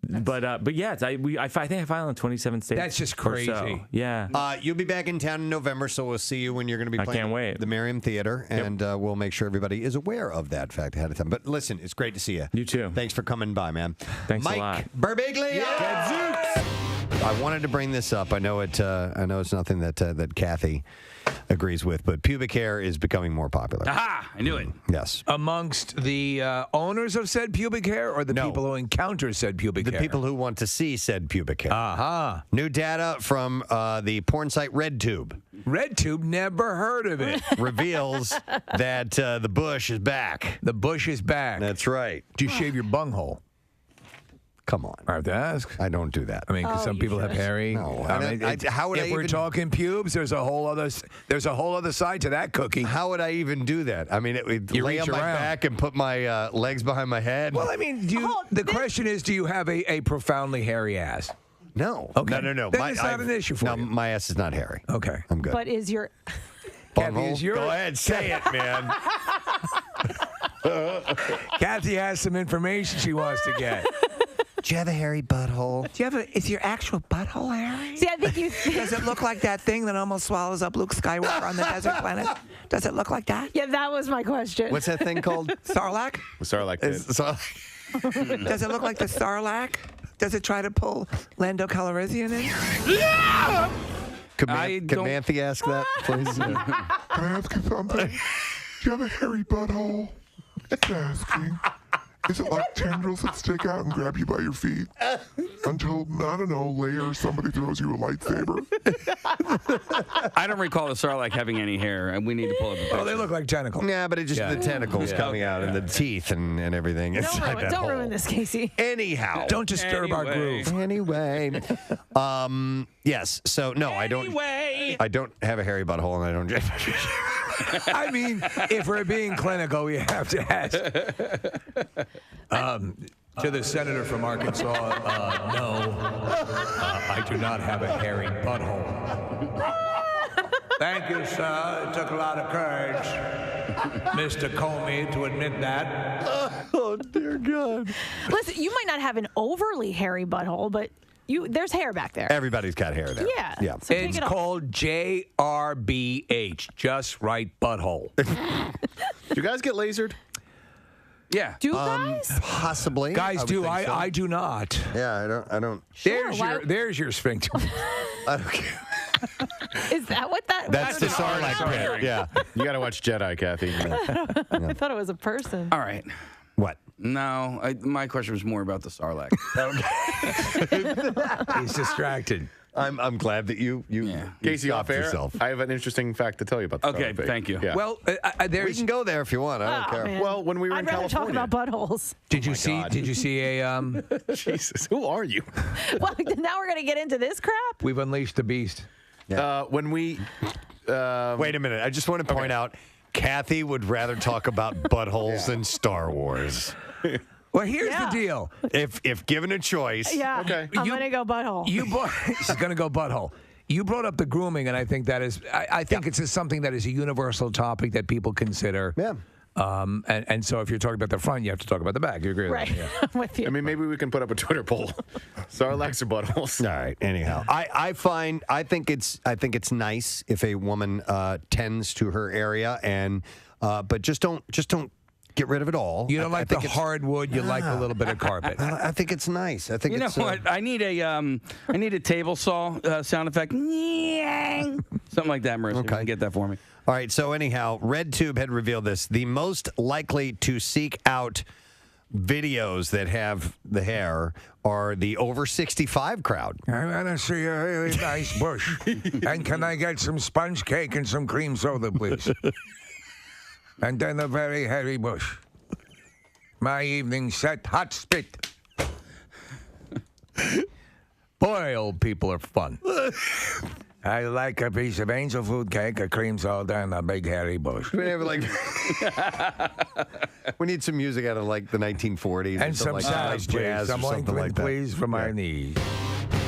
But yeah, I think I file in 27 states. That's just crazy. So. Yeah. You'll be back in town in November, so we'll see you when you're going to be playing can't wait. the Merriam Theater, and we'll make sure everybody is aware of that fact ahead of time. But listen, it's great to see you. You too. Thanks for coming by, man. Thanks Mike a lot. Birbiglia. I wanted to bring this up. I know it's nothing that Kathy agrees with, but pubic hair is becoming more popular. Aha! I knew it. Yes. Amongst the owners of said pubic hair, or the people who encounter said pubic hair? The people who want to see said pubic hair. Uh-huh. New data from the porn site RedTube. RedTube, never heard of it. Reveals that the bush is back. The bush is back. That's right. Do you shave your bunghole? Come on. I have to ask. I don't do that. I mean, because some people have hairy. No. How would if we're talking pubes, there's a whole other side to that cookie. How would I even do that? I mean, you lay on my back and put my legs behind my head. Well, I mean, the question is, do you have a profoundly hairy ass? No. Okay. No. Then it's not an issue for you. No, my ass is not hairy. Okay. I'm good. But is your Bunghole? Go ahead, say it, man. Kathy has some information she wants to get. Do you have a hairy butthole? Is your actual butthole hairy? See, I think you. Does it look like that thing that almost swallows up Luke Skywalker on the desert planet? Does it look like that? Yeah, that was my question. What's that thing called? Sarlacc? Sarlacc. Does it look like the Sarlacc? Does it try to pull Lando Calrissian in? Yeah! Could Manthe ask that, please? Can I ask you something? Do you have a hairy butthole? Just asking. Is it like tendrils that stick out and grab you by your feet? Until, I don't know, later somebody throws you a lightsaber? I don't recall the Sarlacc having any hair, and we need to pull up a picture. Oh, they look like tentacles. Yeah, but it's just the tentacles coming out and the teeth and everything. Don't ruin this, Casey. Anyhow. Don't disturb our groove. Anyway. Yes. So, no, I don't. I don't have a hairy butthole, and I don't. I mean, if we're being clinical, we have to ask. To the senator from Arkansas, no, I do not have a hairy butthole. Thank you, sir. It took a lot of courage, Mr. Comey, to admit that. Oh, dear God. Listen, you might not have an overly hairy butthole, but there's hair back there. Everybody's got hair there. Yeah. Yeah. So It's called JRBH, just right butthole. Do you guys get lasered? Yeah. Do guys? Possibly. Guys would do. think so. I do not. Yeah, I don't. There's your sphincter. I don't care. Is that what that? That's the Sarlacc pit. Yeah. You got to watch Jedi, Kathy. I thought it was a person. All right. What? No, my question was more about the Sarlacc. He's distracted. I'm glad that you Casey, off stopped air, yourself. I have an interesting fact to tell you about the Okay, Sarlacc. thank you. Yeah. Well, We can go there if you want. I don't care. Man. Well, when we were I'd in rather California. talk about buttholes. Did you see? Did you see a? Jesus, who are you? Well, now we're gonna get into this crap. We've unleashed the beast. When we Wait a minute. I just want to point out Kathy would rather talk about buttholes than Star Wars. Well, here's the deal. If given a choice. Yeah. Okay. I'm going to go butthole. She's going to go butthole. You brought up the grooming, and I think that is, I think it's just something that is a universal topic that people consider. Yeah. And so if you're talking about the front, you have to talk about the back. You agree with Right. that? Yeah. I'm with you. I mean, maybe we can put up a Twitter poll. Sarlaccs or buttholes? All right. Anyhow, I think it's nice if a woman tends to her area, and but just don't get rid of it all. You don't like the hardwood. You like a little bit of carpet. I think it's nice. I think You know it's, what? I need a table saw sound effect. Something like that, Marissa. Okay. You can get that for me. All right. So anyhow, RedTube had revealed this: the most likely to seek out videos that have the hair are the over 65 crowd. I want to see a really nice bush. And can I get some sponge cake and some cream soda, please? And then a very hairy bush. My evening set, hot spit. Boy, old people are fun. I like a piece of angel food cake, a cream soda, and a big hairy bush. We have we need some music out of like the 1940s And some like salad, jazz please. or Some something ointment, like that. please, for my knees.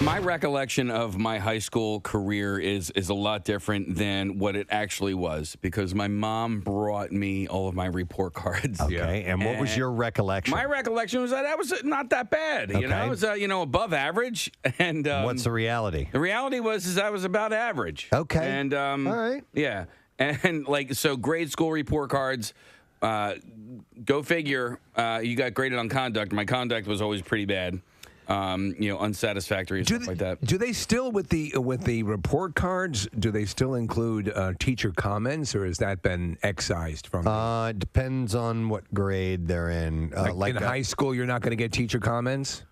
My recollection of my high school career is a lot different than what it actually was because my mom brought me all of my report cards. Okay, and what was your recollection? My recollection was that I was not that bad. You know, I was above average. And what's the reality? The reality was I was about average. Okay, and all right, yeah, and so grade school report cards. Go figure. You got graded on conduct. My conduct was always pretty bad. Unsatisfactory and stuff like that. Do they still with the report cards? Do they still include teacher comments, or has that been excised from? It depends on what grade they're in. Like in high school, you're not going to get teacher comments.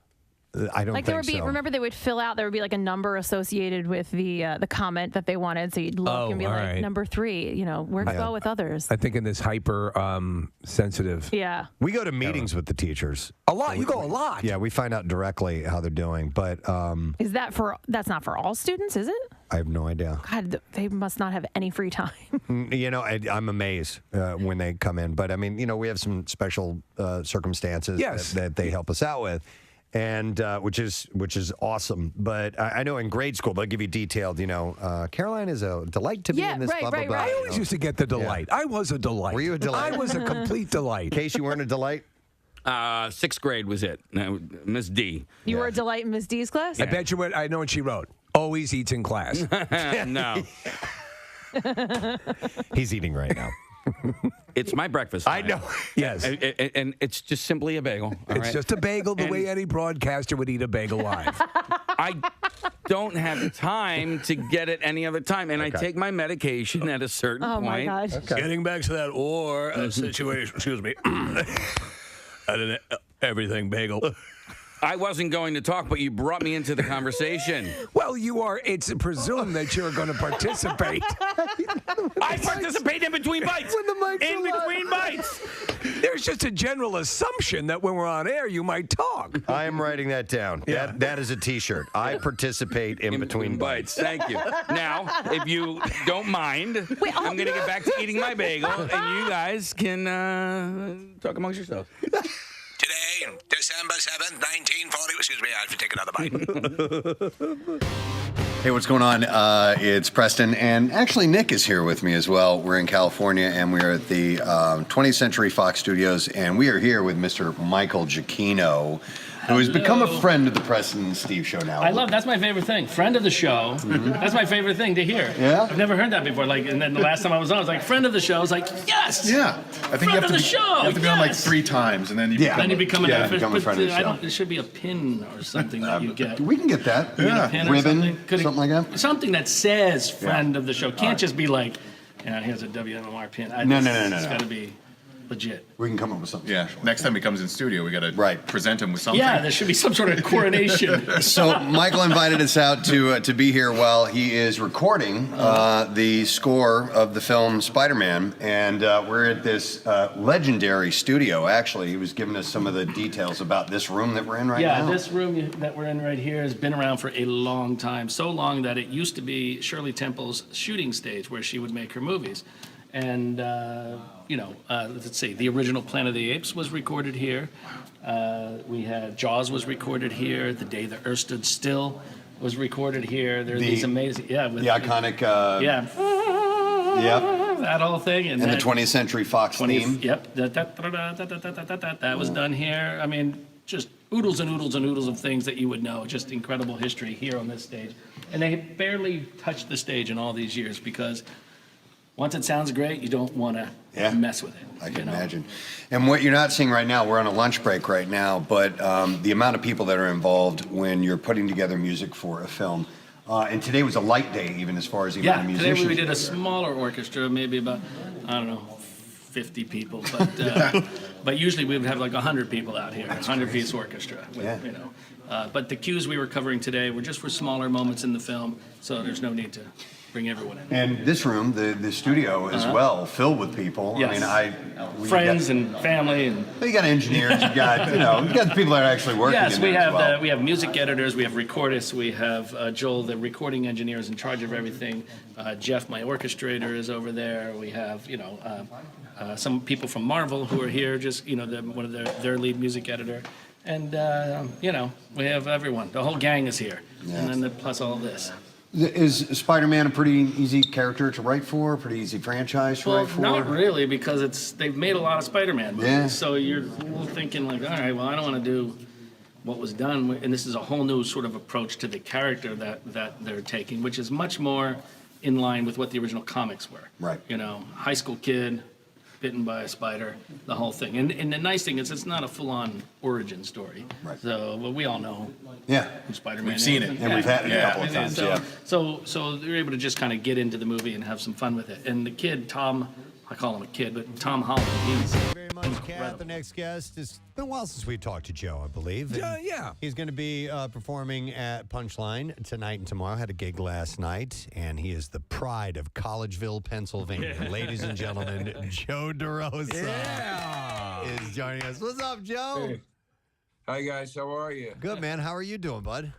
I don't like there would be. Remember, they would fill out. There would be like a number associated with the comment that they wanted. So you'd look and be like, right. number 3. Where to go with others? I think in this hyper sensitive. Yeah. We go to meetings with the teachers a lot. You go a lot. Yeah, we find out directly how they're doing. But is that's not for all students? Is it? I have no idea. God, they must not have any free time. I'm amazed when they come in. But I mean, we have some special circumstances that they help us out with. And which is awesome. But I know in grade school they'll give you detailed. Caroline is a delight to be in this. Right, blah, blah, right, blah. right. I always used to get the delight. Yeah. I was a delight. Were you a delight? I was a complete delight. In case you weren't a delight. 6th grade was it. Miss D. You were a delight in Miss D's class? I bet you what. I know what she wrote. Always eats in class. No. He's eating right now. It's my breakfast. I know. Yes. And it's just simply a bagel. It's just a bagel the way any broadcaster would eat a bagel live. I don't have time to get it any other time. And I take my medication at a certain point. Oh, my gosh. Okay. Getting back to that situation, excuse me. I did everything bagel. I wasn't going to talk, but you brought me into the conversation. Well, you are. It's presumed that you're going to participate. I participate in between bites. In between bites. There's just a general assumption that when we're on air, you might talk. I am writing that down. Yeah. That is a T-shirt. I participate in between bites. Thank you. Now, if you don't mind, I'm going to get back to eating my bagel, and you guys can talk amongst yourselves. Today, December 7th, 1940. Excuse me, I have to take another bite. Hey, what's going on? It's Preston, and actually Nick is here with me as well. We're in California, and we're at the 20th Century Fox Studios, and we are here with Mr. Michael Giacchino, who has become a friend of the Preston and Steve show now. That's my favorite thing. Friend of the show. Mm-hmm. That's my favorite thing to hear. Yeah? I've never heard that before. And then the last time I was on, I was like, friend of the show. I was like, yes! Yeah. I think you have to be on like 3 times, and then you become an become a friend of the show. There should be a pin or something that you get. We can get that. Yeah. A pin or ribbon, something like that. Something that says friend of the show. Can't just be like, here's a WMMR pin. No. It's got to be legit. We can come up with something. Yeah. Next time he comes in studio, we got to present him with something. Yeah, there should be some sort of coronation. So Michael invited us out to be here while he is recording the score of the film Spider-Man, and we're at this legendary studio. Actually, he was giving us some of the details about this room that we're in right now. Yeah, this room that we're in right here has been around for a long time, so long that it used to be Shirley Temple's shooting stage where she would make her movies. And, let's see, the original Planet of the Apes was recorded here. We had Jaws was recorded here. The Day the Earth Stood Still was recorded here. There are these amazing, the iconic, yep, that whole thing. And the 20th Century Fox theme. Yep, that was done here. I mean, just oodles and oodles and oodles of things that you would know. Just incredible history here on this stage. And they barely touched the stage in all these years because once it sounds great, you don't want to mess with it. I can imagine. And what you're not seeing right now, we're on a lunch break right now, but the amount of people that are involved when you're putting together music for a film. And today was a light day, even as far as the amount of musicians. Today we did a smaller orchestra, maybe about, 50 people. But usually we would have like 100 people out here, 100-piece orchestra. But the cues we were covering today were just for smaller moments in the film, so there's no need to bring everyone in. And this room, the studio as well, filled with people. Yes. I mean, friends and family, and you got engineers, you got you got the people that are actually working. Yes, in we there have as well. we have music editors, we have recordists, we have Joel, the recording engineer, is in charge of everything. Jeff, my orchestrator, is over there. We have some people from Marvel who are here, just one of their lead music editor, and we have everyone. The whole gang is here, and then plus all this. Is Spider-Man a pretty easy character to write for? Pretty easy franchise to write for? Not really, because they've made a lot of Spider-Man movies. Yeah. So you're thinking like, all right, well, I don't want to do what was done, and this is a whole new sort of approach to the character that they're taking, which is much more in line with what the original comics were. Right. High school kid, bitten by a spider, the whole thing. And the nice thing is it's not a full-on origin story. Right. So, but we all know who Spider-Man We've is. seen it, and we've had it a couple of times, So they're able to just kind of get into the movie and have some fun with it. And the kid, Tom, I call him a kid, but Tom Holland, he's very much, Kat. The next guest. It's been a while since we talked to Joe, I believe. Yeah. He's going to be performing at Punchline tonight and tomorrow. Had a gig last night, and he is the pride of Collegeville, Pennsylvania. Ladies and gentlemen, Joe DeRosa is joining us. What's up, Joe? Hey. Hi, guys. How are you? Good, man. How are you doing, bud?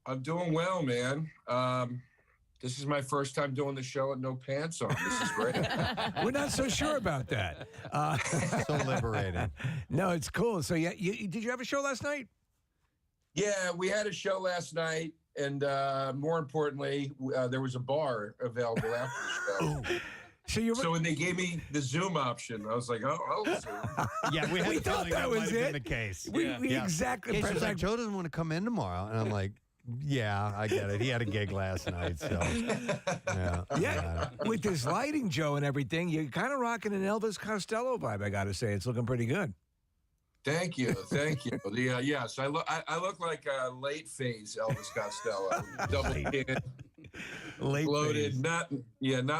I'm doing well, man. This is my first time doing the show with no pants on. This is great. We're not so sure about that. So liberating. No, it's cool. So, did you have a show last night? Yeah, we had a show last night, and more importantly, there was a bar available after the show. So when they gave me the Zoom option, I was like, oh Zoom. Yeah, we had We a thought feeling that that was might have been it. the case. We exactly. Yeah, she's like, Joe doesn't want to come in tomorrow. And I'm like, yeah, I get it. He had a gig last night, so. Yeah, with this lighting, Joe, and everything, you're kind of rocking an Elvis Costello vibe, I got to say. It's looking pretty good. Thank you. Yes, I look like a late phase Elvis Costello, double chin, bloated. Not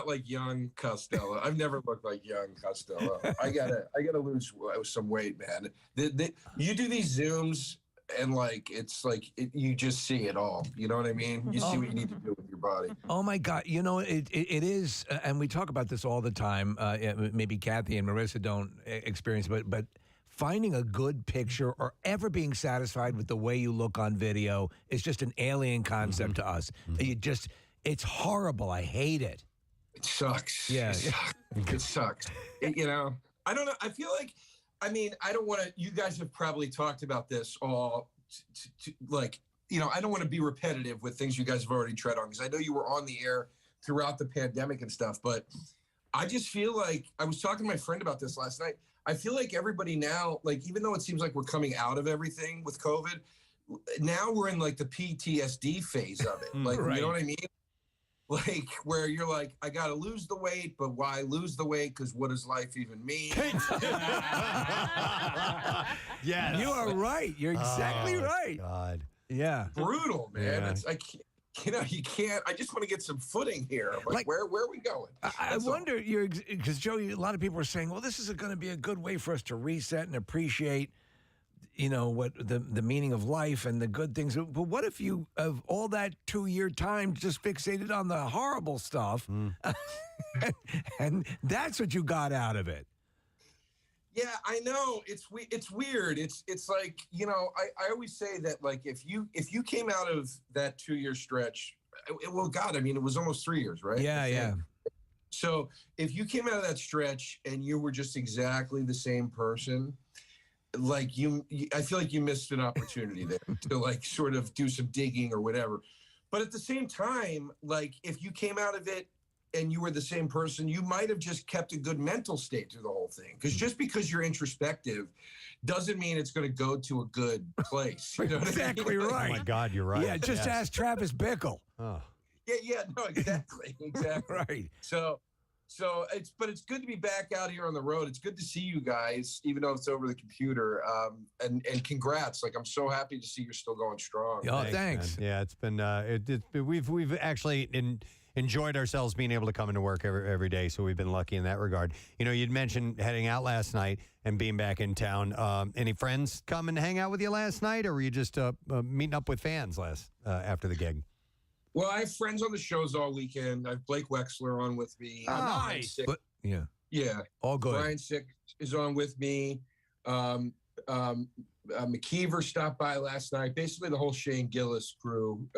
like young Costello. I've never looked like young Costello. I gotta lose some weight, man. You do these Zooms, and you just see it all. You know what I mean? You see what you need to do with your body. Oh my God! It is, and we talk about this all the time. Maybe Kathy and Marissa don't experience, but finding a good picture or ever being satisfied with the way you look on video is just an alien concept to us. It's horrible. I hate it. It sucks. Yeah. It sucks. I don't know. I feel like, I don't want to, you guys have probably talked about this all, I don't want to be repetitive with things you guys have already tread on, because I know you were on the air throughout the pandemic and stuff, but I just feel like, I was talking to my friend about this last night. I feel like everybody now, even though it seems like we're coming out of everything with COVID, now we're in the PTSD phase of it. Right. You know what I mean? Where you're like, I got to lose the weight, but why lose the weight? Because what does life even mean? Yes. You are right. You're exactly right. God. Yeah. Brutal, man. Yeah. It's like, you can't. I just want to get some footing here. Where are we going? I wonder, because Joe, a lot of people are saying, well, this is going to be a good way for us to reset and appreciate, what the meaning of life and the good things. But what if you, of all that 2-year time, just fixated on the horrible stuff, and that's what you got out of it? Yeah, I know. It's weird. It's like, I always say that, if you came out of that 2-year stretch, well, God, it was almost 3 years, right? Yeah. So if you came out of that stretch and you were just exactly the same person, like I feel like you missed an opportunity there to like sort of do some digging or whatever. But at the same time, like if you came out of it and you were the same person, you might have just kept a good mental state through the whole thing. Because just because you're introspective doesn't mean it's going to go to a good place. You know what Exactly I mean? right. Oh my God, you're right. Yeah, just ask Travis Bickle. Oh. Yeah, no, exactly. Right. So it's good to be back out here on the road. It's good to see you guys, even though it's over the computer. And congrats. Like, I'm so happy to see you're still going strong. Oh, thanks. Man. Yeah, it's been we've actually enjoyed ourselves being able to come into work every day, so we've been lucky in that regard. You know, you'd mentioned heading out last night and being back in town. Any friends come and hang out with you last night, or were you just meeting up with fans after the gig? Well, I have friends on the shows all weekend. I have Blake Wexler on with me. Nice. Yeah. All good. Brian Sick is on with me. McKeever stopped by last night. Basically, the whole Shane Gillis crew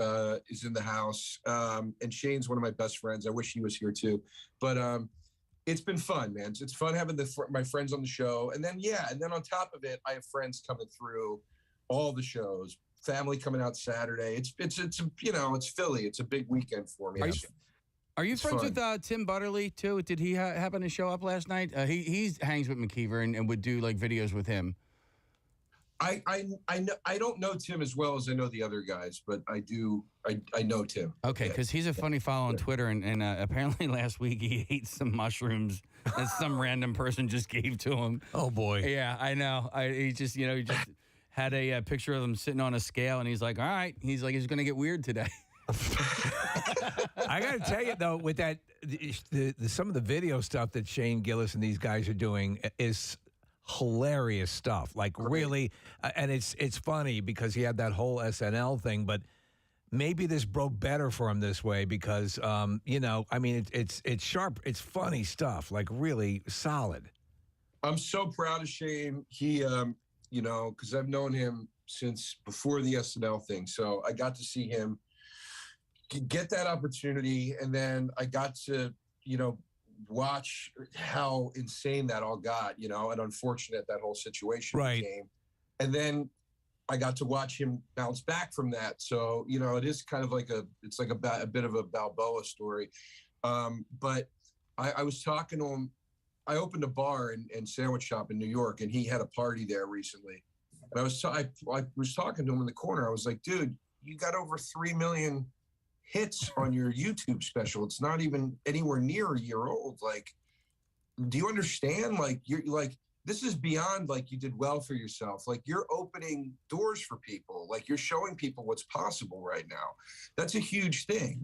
is in the house. And Shane's one of my best friends. I wish he was here too. But it's been fun, man. It's fun having my friends on the show. And then on top of it, I have friends coming through all the shows. Family coming out Saturday. It's Philly. It's a big weekend for me. Are you friends with Tim Butterly too? Did he happen to show up last night? He hangs with McKeever and would do like videos with him. I don't know Tim as well as I know the other guys, but I know Tim. Okay, because he's a funny follow on Twitter, and apparently last week he ate some mushrooms that some random person just gave to him. Oh boy. Yeah, I know. He just had a picture of him sitting on a scale, and he's like, all right. He's like, he's going to get weird today. I got to tell you, though, with that, some of the video stuff that Shane Gillis and these guys are doing is hilarious stuff. Like, really, and it's funny because he had that whole SNL thing, but maybe this broke better for him this way because, it's sharp. It's funny stuff, like really solid. I'm so proud of Shane. He, because I've known him since before the SNL thing. So I got to see him get that opportunity. And then I got to, watch how insane that all got, and unfortunate that whole situation became. And then I got to watch him bounce back from that. So, it is kind of like a bit of a Balboa story. But I was talking to him. I opened a bar and sandwich shop in New York, and he had a party there recently. And I was talking to him in the corner. I was like, dude, you got over 3 million hits on your YouTube special. It's not even anywhere near a year old. Like, do you understand? Like, you're like, this is beyond like you did well for yourself. Like, you're opening doors for people. Like, you're showing people what's possible right now. That's a huge thing.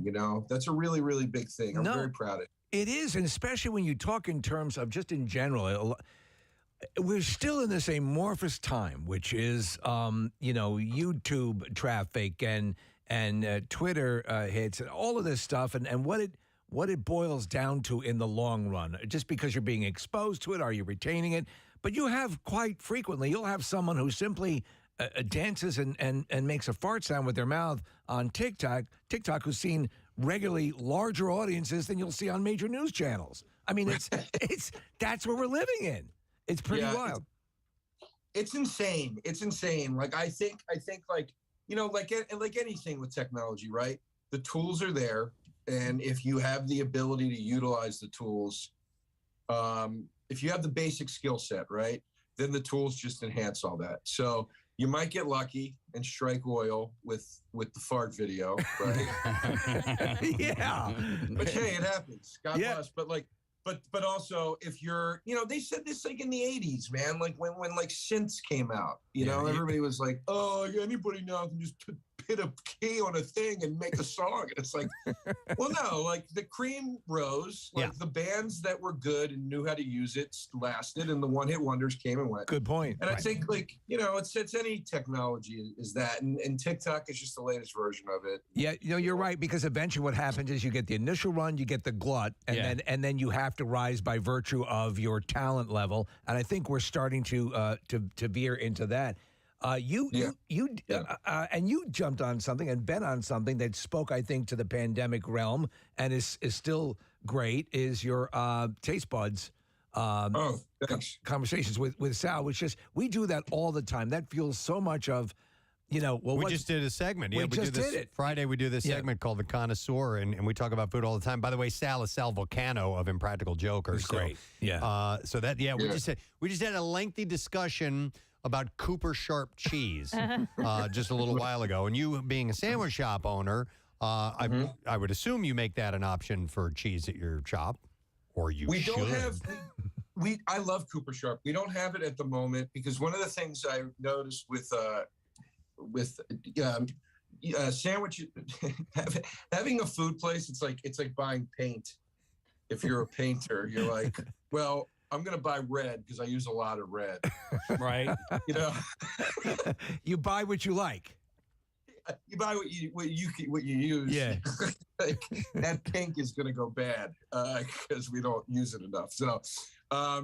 That's a really, really big thing. I'm very proud of it. It is, and especially when you talk in terms of just in general, we're still in this amorphous time, which is, YouTube traffic and Twitter hits and all of this stuff, and what it boils down to in the long run. Just because you're being exposed to it, are you retaining it? But you have quite frequently, you'll have someone who simply dances and makes a fart sound with their mouth on TikTok who's seen regularly larger audiences than you'll see on major news channels. I mean, that's what we're living in. It's pretty wild. It's insane. It's insane. Like, I think like, like anything with technology, right? The tools are there. And if you have the ability to utilize the tools, if you have the basic skill set, right, then the tools just enhance all that. So you might get lucky and strike oil with the fart video, right? Yeah. But hey, it happens. God bless. But also if you're, they said this like in the 80s, man, like when like synths came out, everybody was like, oh, anybody now can just hit a key on a thing and make a song. And it's like, well, no, like the cream rose, like the bands that were good and knew how to use it lasted, and the one-hit wonders came and went. Good point. And I think like, it's any technology is that, and TikTok is just the latest version of it. Yeah, you're right, because eventually what happens is you get the initial run, you get the glut, and then you have to rise by virtue of your talent level. And I think we're starting to veer into that. And you jumped on something and been on something that spoke, I think, to the pandemic realm and is still great is your taste buds. Conversations with Sal, which just we do that all the time. That fuels so much of, we just did a segment. We just did this did it. Friday. We do this segment called The Connoisseur, and we talk about food all the time. By the way, Sal is Sal Volcano of Impractical Jokers. Great. We just had a lengthy discussion about Cooper Sharp cheese just a little while ago. And you being a sandwich shop owner, I would assume you make that an option for cheese at your shop, or you should. Don't have. I love Cooper Sharp. We don't have it at the moment because one of the things I noticed with sandwich having a food place, it's like buying paint. If you're a painter, you're like, well, I'm going to buy red because I use a lot of red. Right. You buy what you like. You buy what you use. Yeah. Like, that pink is going to go bad because we don't use it enough. So, so I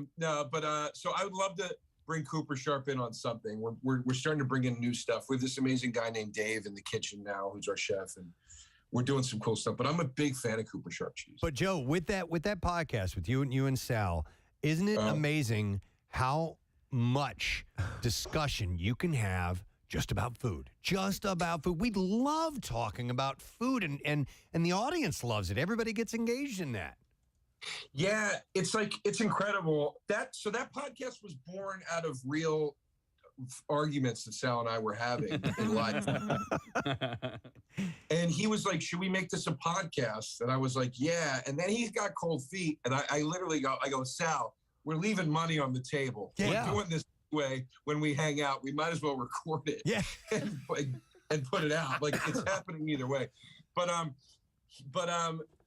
would love to bring Cooper Sharp in on something. We're starting to bring in new stuff. We have this amazing guy named Dave in the kitchen now, who's our chef, and we're doing some cool stuff. But I'm a big fan of Cooper Sharp cheese. But Joe, with that podcast with you and Sal, isn't it amazing how much discussion you can have just about food? Just about food. We love talking about food, and the audience loves it. Everybody gets engaged in that. Yeah, it's incredible. That podcast was born out of real arguments that Sal and I were having in life. And he was like, should we make this a podcast? And I was like, yeah. And then he got cold feet. And I literally go, Sal, we're leaving money on the table. Yeah. We're doing this way when we hang out. We might as well record it and put it out. Like, it's happening either way.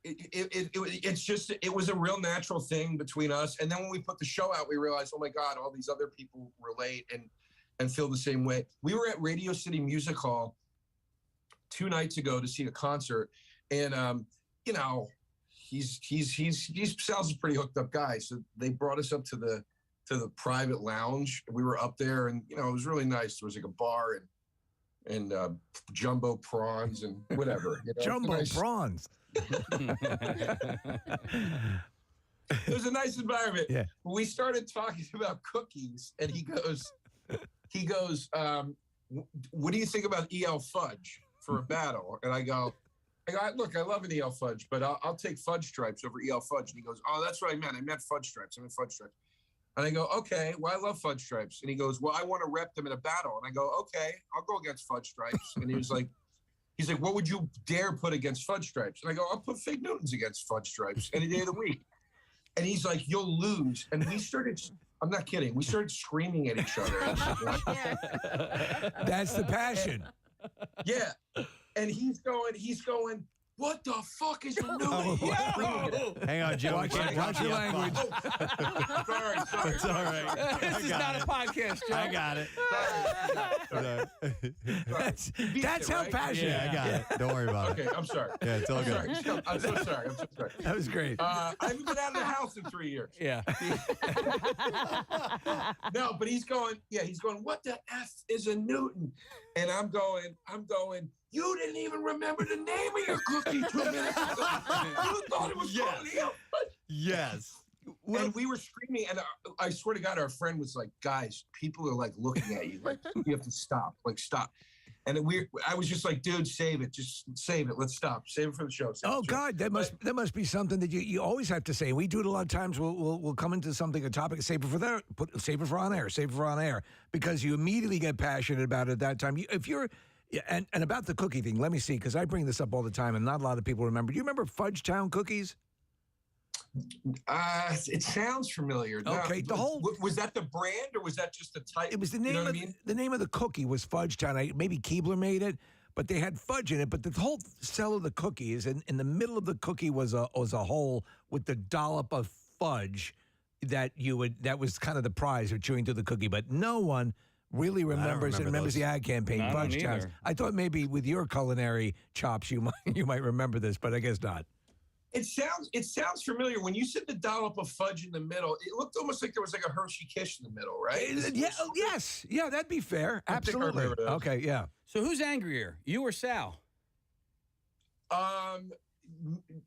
It was a real natural thing between us. And then when we put the show out, we realized, oh my God, all these other people relate and feel the same way. We were at Radio City Music Hall 2 nights ago to see a concert, and Sal's a pretty hooked up guy. So they brought us up to the private lounge. We were up there, and it was really nice. There was like a bar and jumbo prawns and whatever. Jumbo prawns. It was a nice environment. Yeah. We started talking about cookies, and he goes, what do you think about EL fudge for a battle? And I go, look, I love an EL fudge, but I'll take fudge stripes over EL fudge. And he goes, oh, that's what I meant. I meant fudge stripes. I meant fudge stripes. And I go, okay, well, I love fudge stripes. And he goes, well, I want to rep them in a battle. And I go, okay, I'll go against fudge stripes. And he's like, what would you dare put against fudge stripes? And I go, I'll put Fig Newtons against fudge stripes any day of the week. And he's like, you'll lose. And we started, I'm not kidding, we started screaming at each other. That's the passion. Yeah. And he's going, what the fuck is your new? Hang on, Joe. Watch your language. Sorry. It's all right. This is not a podcast, Joe. I got it. That's how passionate. Yeah, I got it. Don't worry about it. Okay, I'm sorry. Yeah, it's all good. I'm so sorry. That was great. I haven't been out of the house in 3 years. Yeah. No, but he's going, what the F is a Newton? And I'm going, you didn't even remember the name of your cookie 2 minutes ago. You thought it was called EL fudge. Yes. And we were screaming, and I swear to God, our friend was like, guys, people are like looking at you, like, you have to stop, stop. And I was just like, dude, save it. Just save it. Let's stop. Save it for the show. God, that must be something that you always have to say. We do it a lot of times. We'll come into something, a topic, save it for on air, because you immediately get passionate about it at that time. And about the cookie thing, let me see, because I bring this up all the time, and not a lot of people remember. Do you remember Fudge Town cookies? It sounds familiar. Okay, was that the brand, or was that just the type? It was the name. The name of the cookie was Fudge Town. Maybe Keebler made it, but they had fudge in it. But the whole cell of the cookies, and in the middle of the cookie was a hole with the dollop of fudge that was kind of the prize of chewing through the cookie. But no one really remembers the ad campaign, Fudge Towns. I thought maybe with your culinary chops you might remember this, but I guess not. It sounds familiar. When you said the dollop of fudge in the middle, it looked almost like there was like a Hershey Kiss in the middle, right? Yes. Yeah, that'd be fair. Absolutely. I think I okay, yeah. So who's angrier, you or Sal?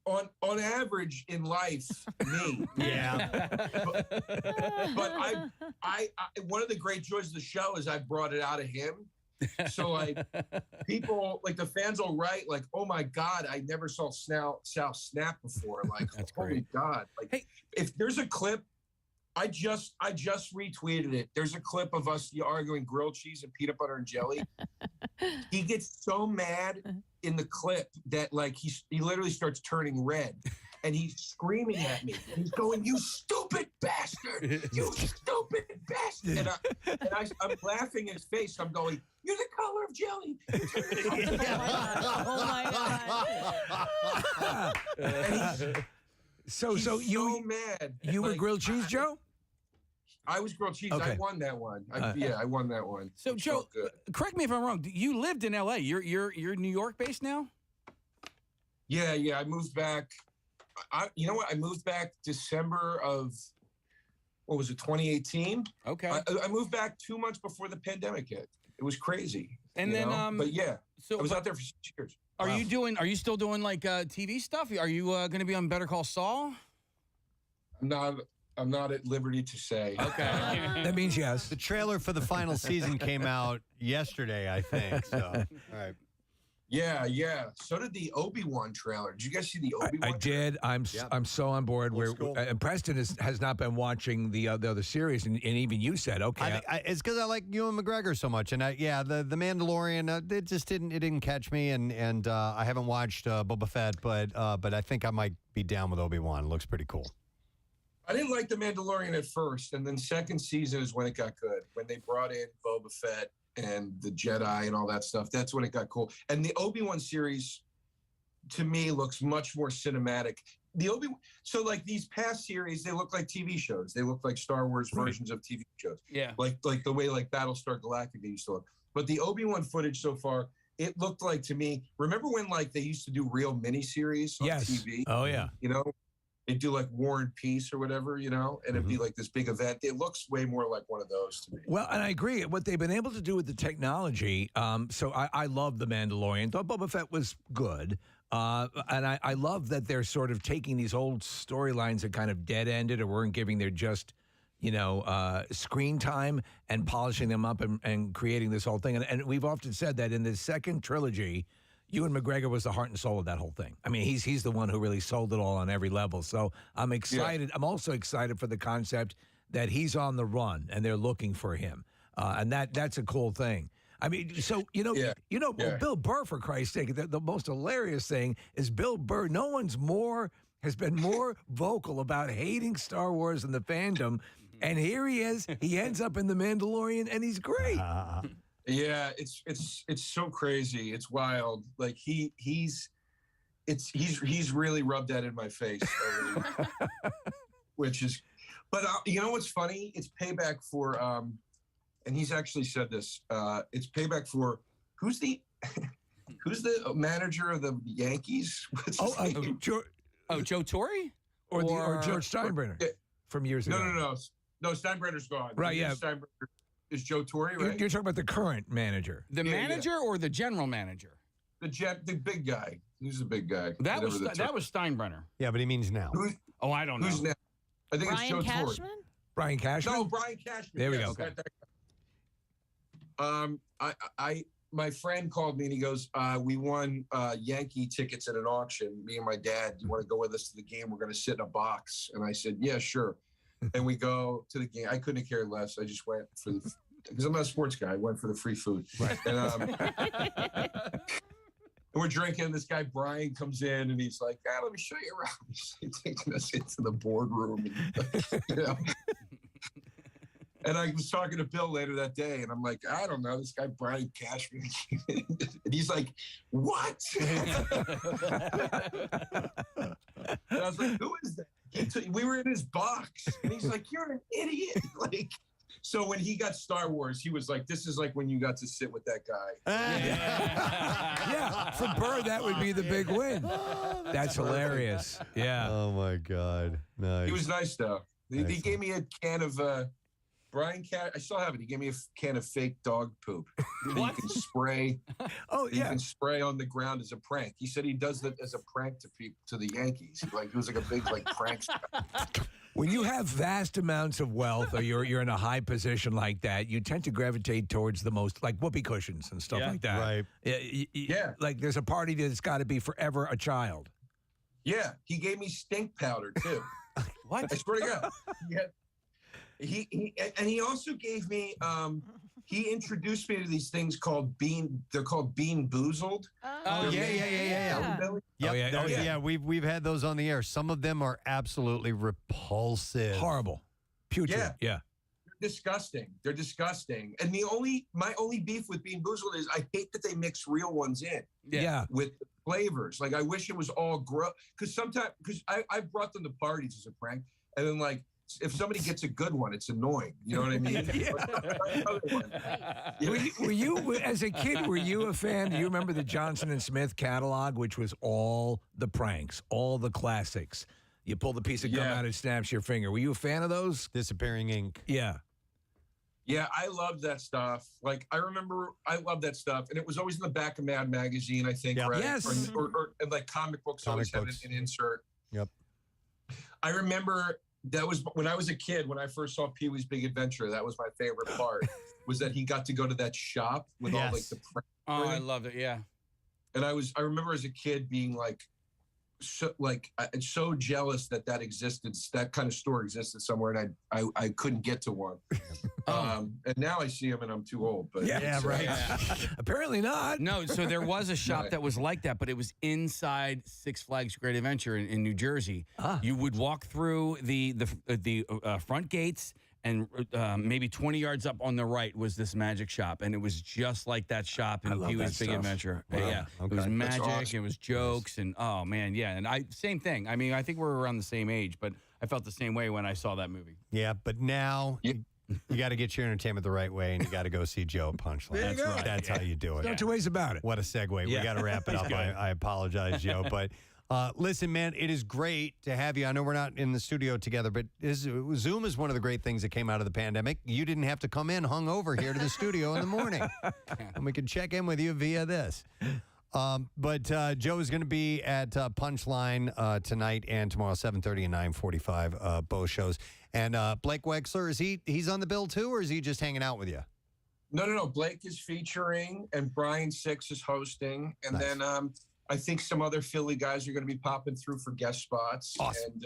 on average in life, me. Yeah. But I one of the great joys of the show is I brought it out of him. So like people, like the fans will write like, "Oh my God, I never saw Sal snap before." Like, holy God! Like, if there's a clip, I just retweeted it. There's a clip of us arguing grilled cheese and peanut butter and jelly. He gets so mad in the clip that like he literally starts turning red, and he's screaming at me. He's going, "You stupid bastard! You stupid bastard!" And I'm laughing in his face. I'm going, "You're the color of jelly." Oh my God. So you mad. You were grilled cheese, Joe? I was grilled cheese. Okay. I won that one. I won that one. So Joe, correct me if I'm wrong. You lived in L.A. You're New York based now? Yeah. I moved back. You know what? I moved back December of, what was it, 2018? Okay. I moved back 2 months before the pandemic hit. It was crazy. And then, but yeah, so I was out there for 6 years. Are you still doing like TV stuff? Are you going to be on Better Call Saul? I'm not at liberty to say. Okay. That means yes. The trailer for the final season came out yesterday, I think. So, all right. Yeah. So did the Obi-Wan trailer. Did you guys see the Obi-Wan? I did. I'm so on board. And Preston has not been watching the other series, and even you said okay. It's because I like Ewan McGregor so much, and the Mandalorian it didn't catch me, and I haven't watched Boba Fett, but I think I might be down with Obi-Wan. It looks pretty cool. I didn't like the Mandalorian at first, and then second season is when it got good. When they brought in Boba Fett and the Jedi and all that stuff, that's when it got cool. And the Obi-Wan series, to me, looks much more cinematic. So like these past series, they look like TV shows. They look like Star Wars versions of TV shows. Yeah. Like the way like Battlestar Galactica used to look. But the Obi-Wan footage so far, it looked like to me. Remember when like they used to do real miniseries on TV? Oh yeah. You know, they do like War and Peace or whatever, you know, and it'd be like this big event. It looks way more like one of those to me. Well, and I agree. What they've been able to do with the technology, so I love The Mandalorian. Thought Boba Fett was good. And I love that they're sort of taking these old storylines that kind of dead-ended or weren't giving their just, screen time and polishing them up and creating this whole thing. And we've often said that in the second trilogy, Ewan McGregor was the heart and soul of that whole thing. I mean, he's the one who really sold it all on every level. So I'm excited. Yeah. I'm also excited for the concept that he's on the run and they're looking for him. And that's a cool thing. I mean, so, Bill Burr, for Christ's sake, the most hilarious thing is Bill Burr. No one's has been more vocal about hating Star Wars and the fandom. And here he is. He ends up in The Mandalorian, and he's great. Yeah, it's so crazy. It's wild. Like he's really rubbed that in my face, which is. But you know what's funny? It's payback for. And he's actually said this. It's payback for who's the manager of the Yankees? Joe Torre or George Steinbrenner from years ago. No, Steinbrenner's gone. Right? Yeah. Steinbrenner is Joe Torre, right? You're talking about the current manager, the manager or the general manager? The big guy. Who's the big guy? That was Steinbrenner. Yeah, but he means now. I don't know. Who's now? I think Brian it's Joe Cashman? Torre. Brian Cashman? No, Brian Cashman. There we go. Okay. My friend called me and he goes, we won Yankee tickets at an auction, me and my dad. You want to go with us to the game? We're going to sit in a box. And I said, yeah, sure. And we go to the game. I couldn't care less. I just went for because I'm not a sports guy. I went for the free food. Right. And we're drinking. This guy, Brian, comes in and he's like, let me show you around. He's taking us into the boardroom. And, and I was talking to Bill later that day, and I'm like, I don't know, this guy Brian Cashman. And he's like, what? And I was like, who is that? We were in his box, and he's like, you're an idiot. Like, so when he got Star Wars, he was like, this is like when you got to sit with that guy. Yeah, for Burr, that would be the big win. That's hilarious. Yeah. Oh, my God. Nice. He was nice, though. He gave me a can of Brian Cat, I still have it. He gave me a can of fake dog poop that you can spray. You can spray on the ground as a prank. He said he does that as a prank to people, to the Yankees. It was like a big prank. When you have vast amounts of wealth, or you're in a high position like that, you tend to gravitate towards the most, like whoopee cushions and stuff like that. Right. Yeah. Like there's a party that's got to be forever a child. Yeah, he gave me stink powder too. What? I swear to God. He also gave me. He introduced me to these things called bean. They're called Bean Boozled. Oh yeah. We've had those on the air. Some of them are absolutely repulsive, horrible, putrid. Yeah. They're disgusting. And my only beef with Bean Boozled is I hate that they mix real ones in. Yeah. With flavors. Like I wish it was all gross. Because I brought them to parties as a prank, and then if somebody gets a good one, it's annoying. You know what I mean? Were you, as a kid, were you a fan? Do you remember the Johnson & Smith catalog, which was all the pranks, all the classics? You pull the piece of gum out, it snaps your finger. Were you a fan of those? Disappearing ink. Yeah. Yeah, I loved that stuff. I remember I loved that stuff. And it was always in the back of Mad Magazine, I think, right? Yes. Or comic books always had an insert. Yep. I remember that was when I was a kid, when I first saw Pee-wee's Big Adventure. That was my favorite part, was that he got to go to that shop with all the pranks. Oh, I loved it, yeah. And I remember as a kid being so jealous that existed, that kind of store existed somewhere, and I couldn't get to one. And now I see them, and I'm too old. But right. Apparently not. No, so there was a shop that was like that, but it was inside Six Flags Great Adventure in New Jersey. You would walk through the front gates, and maybe 20 yards up on the right was this magic shop, and it was just like that shop in Pee-wee's Big Adventure. Wow. Yeah, Okay. it was magic. Awesome. It was jokes, and oh man, yeah. And same thing. I mean, I think we're around the same age, but I felt the same way when I saw that movie. Yeah, but now you got to get your entertainment the right way, and you got to go see Joe at Punchline. There you go. That's how you do it. No two ways about it. What a segue. Yeah. We got to wrap it up. I apologize, Joe. But listen, man, it is great to have you. I know we're not in the studio together, but Zoom is one of the great things that came out of the pandemic. You didn't have to come in hungover here to the studio in the morning. And we could check in with you via this. But Joe is going to be at Punchline tonight and tomorrow, 7:30 and 9:45, both shows. And Blake Wexler, he's on the bill too, or is he just hanging out with you? No. Blake is featuring, and Brian Six is hosting, and then I think some other Philly guys are going to be popping through for guest spots. Awesome.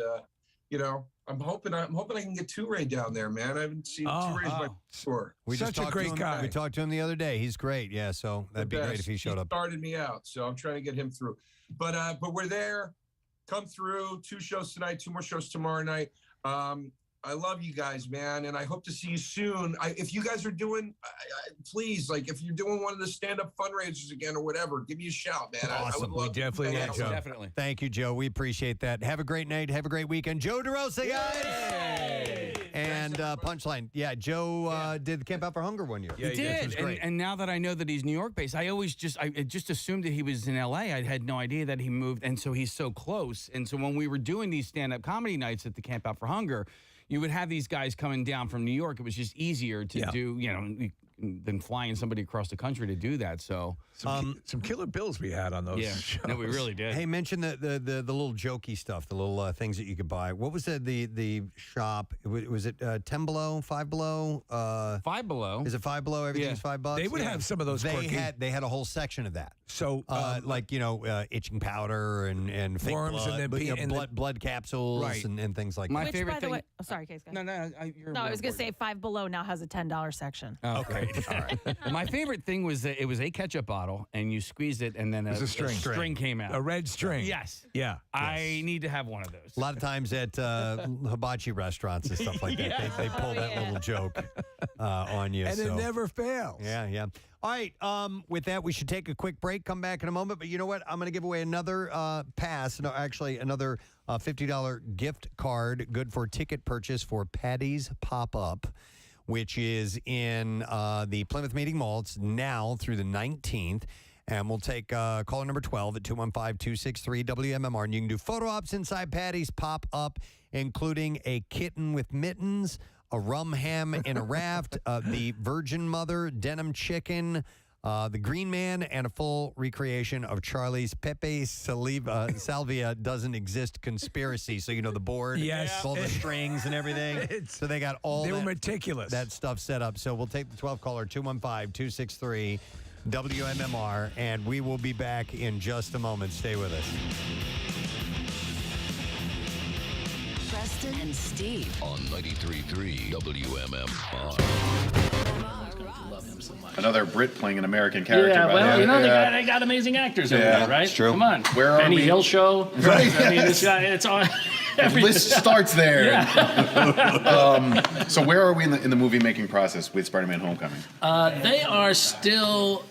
And I'm hoping I can get Toure down there, man. I haven't seen Toure's before. Such a great guy. We talked to him the other day. He's great. Yeah, so that'd be great if he showed up. He started me out, so I'm trying to get him through. But we're there. Come through. 2 shows tonight, 2 more shows tomorrow night. I love you guys, man, and I hope to see you soon. If you guys are doing, please, if you're doing one of the stand-up fundraisers again or whatever, give me a shout, man. Awesome. I would love We definitely to. will, Joe. Definitely. Thank you, Joe. We appreciate that. Have a great night. Have a great weekend. Joe DeRosa, guys. And Punchline. Yeah, Joe did the Camp Out for Hunger one year. He did. It was great. And now that I know that he's New York based, I just assumed that he was in LA. I had no idea that he moved, and so he's so close. And so when we were doing these stand-up comedy nights at the Camp Out for Hunger, you would have these guys coming down from New York. It was just easier to do, than flying somebody across the country to do that. So some killer bills we had on those shows. No, we really did. Hey, mention the little jokey stuff, the little things that you could buy. What was the shop? Was it 10 below, 5 below? 5 below. Is it 5 below? Everything's $5. They would have some of those. They had a whole section of that. So itching powder and fake worms blood, blood capsules Right. and things like My that. favorite By the thing. way, sorry, Case. No, I was going to say 5 Below now has a $10 section. Oh, okay. All right. My favorite thing was that it was a ketchup bottle, and you squeezed it, and then a string came out. A red string. Yes. Yeah. I need to have one of those. A lot of times at hibachi restaurants and stuff like that, they pull that little joke on you. And it never fails. Yeah. All right. With that, we should take a quick break, come back in a moment. But you know what? I'm going to give away another pass. No, actually, another $50 gift card, good for ticket purchase for Patty's Pop-Up, which is in the Plymouth Meeting Mall. It's now through the 19th. And we'll take caller number 12 at 215-263-WMMR. And you can do photo ops inside Patty's pop-up, including a kitten with mittens, a rum ham in a raft, the Virgin Mother denim chicken, the Green Man, and a full recreation of Charlie's Pepe Salvia doesn't exist conspiracy. So, the board, all the strings and everything. So they got all They were meticulous. that stuff set up. So we'll take the 12 caller, 215-263-WMMR, and we will be back in just a moment. Stay with us. Preston and Steve on 93.3 WMMR. Another Brit playing an American character. Yeah, by well, the way. they got amazing actors over there, right? It's true. Come on. Where are Benny we? Hill show. Right, I mean, yes. it's on. The list starts there. So where are we in the movie making process with Spider-Man: Homecoming? They are still.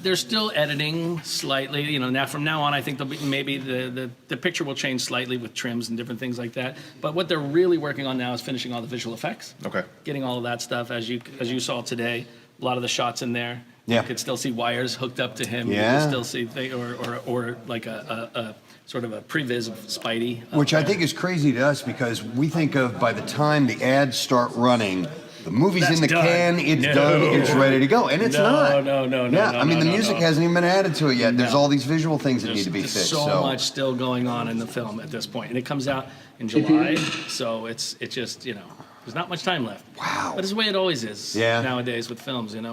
They're still editing slightly. Now from now on, I think maybe the picture will change slightly with trims and different things like that. But what they're really working on now is finishing all the visual effects. Okay. Getting all of that stuff, as you saw today, a lot of the shots in there. Yeah. You could still see wires hooked up to him. Yeah. You could still see or like a sort of a previs of Spidey. Which I think is crazy to us because we think of by the time the ads start running, the movie's That's in the done. can, it's No. done, it's ready to go. And it's not. No. Yeah, I mean, the no, music no. hasn't even been added to it yet. There's all these visual things that need to be There's fixed. so much still going on in the film at this point, and it comes out in July, so it's just there's not much time left. Wow. But it's the way it always is nowadays with films. It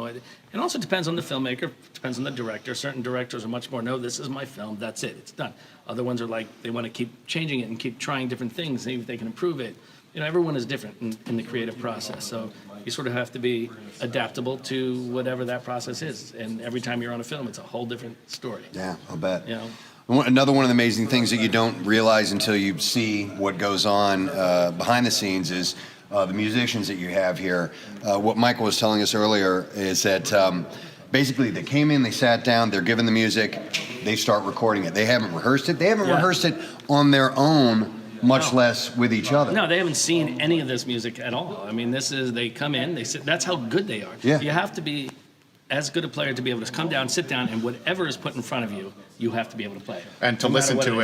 also depends on the filmmaker, depends on the director. Certain directors are much more, no, this is my film, that's it, it's done. Other ones are like, they want to keep changing it and keep trying different things, see if they can improve it. Everyone is different in the creative process, so you sort of have to be adaptable to whatever that process is. And every time you're on a film, it's a whole different story. Yeah, I'll bet. Another one of the amazing things that you don't realize until you see what goes on behind the scenes is the musicians that you have here. What Michael was telling us earlier is that basically they came in, they sat down, they're given the music, they start recording it. They haven't rehearsed it. They haven't rehearsed it on their own, much less with each other. No, they haven't seen any of this music at all. I mean, they come in, they sit, that's how good they are. Yeah. You have to be as good a player to be able to come down, sit down, and whatever is put in front of you, you have to be able to play. And to No matter listen what to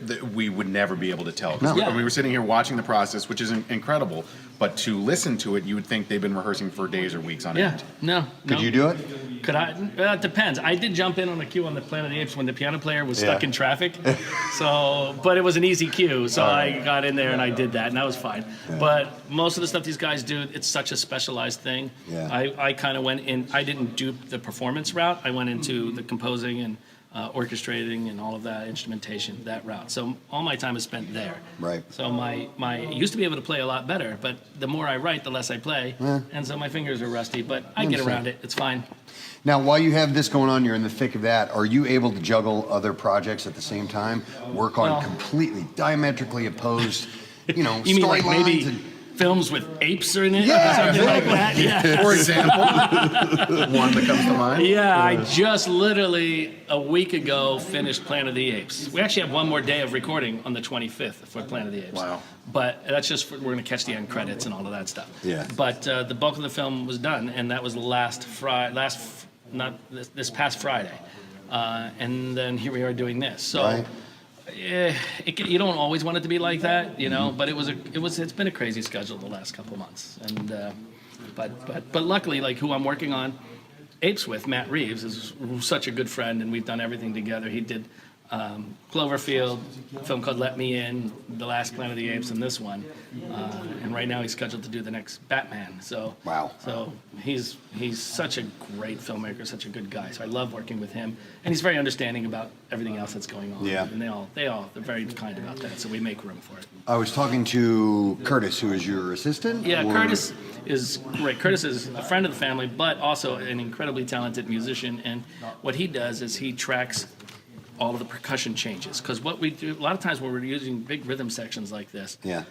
is. we would never be able to tell. 'Cause No. we were sitting here watching the process, which is incredible. But to listen to it, you would think they've been rehearsing for days or weeks on end. No. Could you do it? Could I? It depends. I did jump in on a cue on the Planet of the Apes when the piano player was stuck Yeah. in traffic. But it was an easy cue, so I got in there and I did that, and that was fine. But most of the stuff these guys do, it's such a specialized thing. Yeah. I kind of went in. I didn't do the performance route. I went into the composing and orchestrating and all of that instrumentation, that route. So all my time is spent there. Right. So I used to be able to play a lot better, but the more I write, the less I play, and so my fingers are rusty. But I get around it. It's fine. Now, while you have this going on, you're in the thick of that. Are you able to juggle other projects at the same time? Work on completely diametrically opposed, You mean like maybe storylines and films with apes or in it? Yeah, or something like that? Yeah. For example, one that comes to mind. Yeah, I just literally a week ago finished Planet of the Apes. We actually have one more day of recording on the 25th for Planet of the Apes. Wow. But that's just we're going to catch the end credits and all of that stuff. Yeah. But the bulk of the film was done, and that was this past Friday. And then here we are doing this. So. Right. You don't always want it to be like that, but it's been a crazy schedule the last couple of months, and but luckily, like who I'm working on Apes with, Matt Reeves, is such a good friend, and we've done everything together. He did Cloverfield, a film called Let Me In, the last Planet of the Apes, and this one, and right now he's scheduled to do the next Batman. So wow. So he's such a great filmmaker, such a good guy. So I love working with him, and he's very understanding about everything else that's going on. Yeah. And they're very kind about that. So we make room for it. I was talking to Curtis, who is your assistant. Yeah, or- Curtis is great. Curtis is a friend of the family, but also an incredibly talented musician. And what he does is he tracks all of the percussion changes. Because what we do, a lot of times when we're using big rhythm sections like this, Yeah.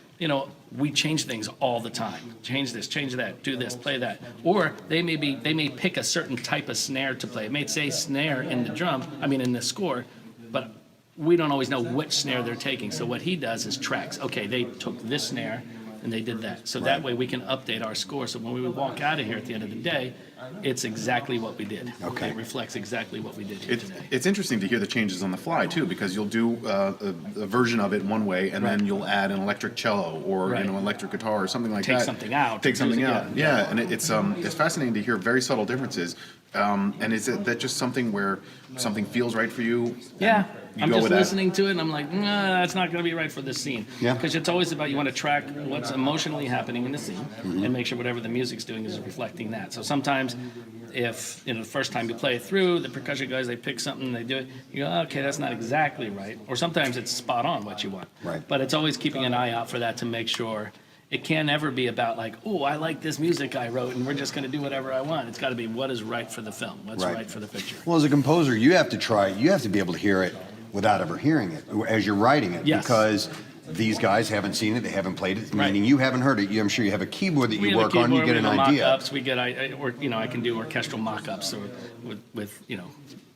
we change things all the time. Change this, change that, do this, play that. Or they may pick a certain type of snare to play. It may say snare in the score, but we don't always know which snare they're taking. So what he does is tracks. Okay, they took this snare and they did that. So that way we can update our score. So when we walk out of here at the end of the day, it's exactly what we did. Okay. It reflects exactly what we did here today. It's interesting to hear the changes on the fly too, because you'll do a version of it one way, and then you'll add an electric cello or electric guitar or something like that. Take something out. Take something out. Yeah, and it's fascinating to hear very subtle differences. And is that just something where something feels right for you? Yeah. You I'm go just with that? listening to it, and I'm like, nah, that's not going to be right for this scene. Yeah. Because it's always about you want to track what's emotionally happening in the scene and make sure whatever the music's doing is reflecting that. So sometimes, if the first time you play it through, the percussion guys they pick something, they do it, you go, okay, that's not exactly right. Or sometimes it's spot on what you want. Right. But it's always keeping an eye out for that to make sure. It can't ever be about like, oh, I like this music I wrote, and we're just going to do whatever I want. It's got to be what is right for the film, what's right for the picture. Well, as a composer, you have to be able to hear it without ever hearing it as you're writing it, because these guys haven't seen it, they haven't played it, meaning you haven't heard it. I'm sure you have a keyboard that you work on, you get an idea. Mock-ups. We get, I can do orchestral mock-ups with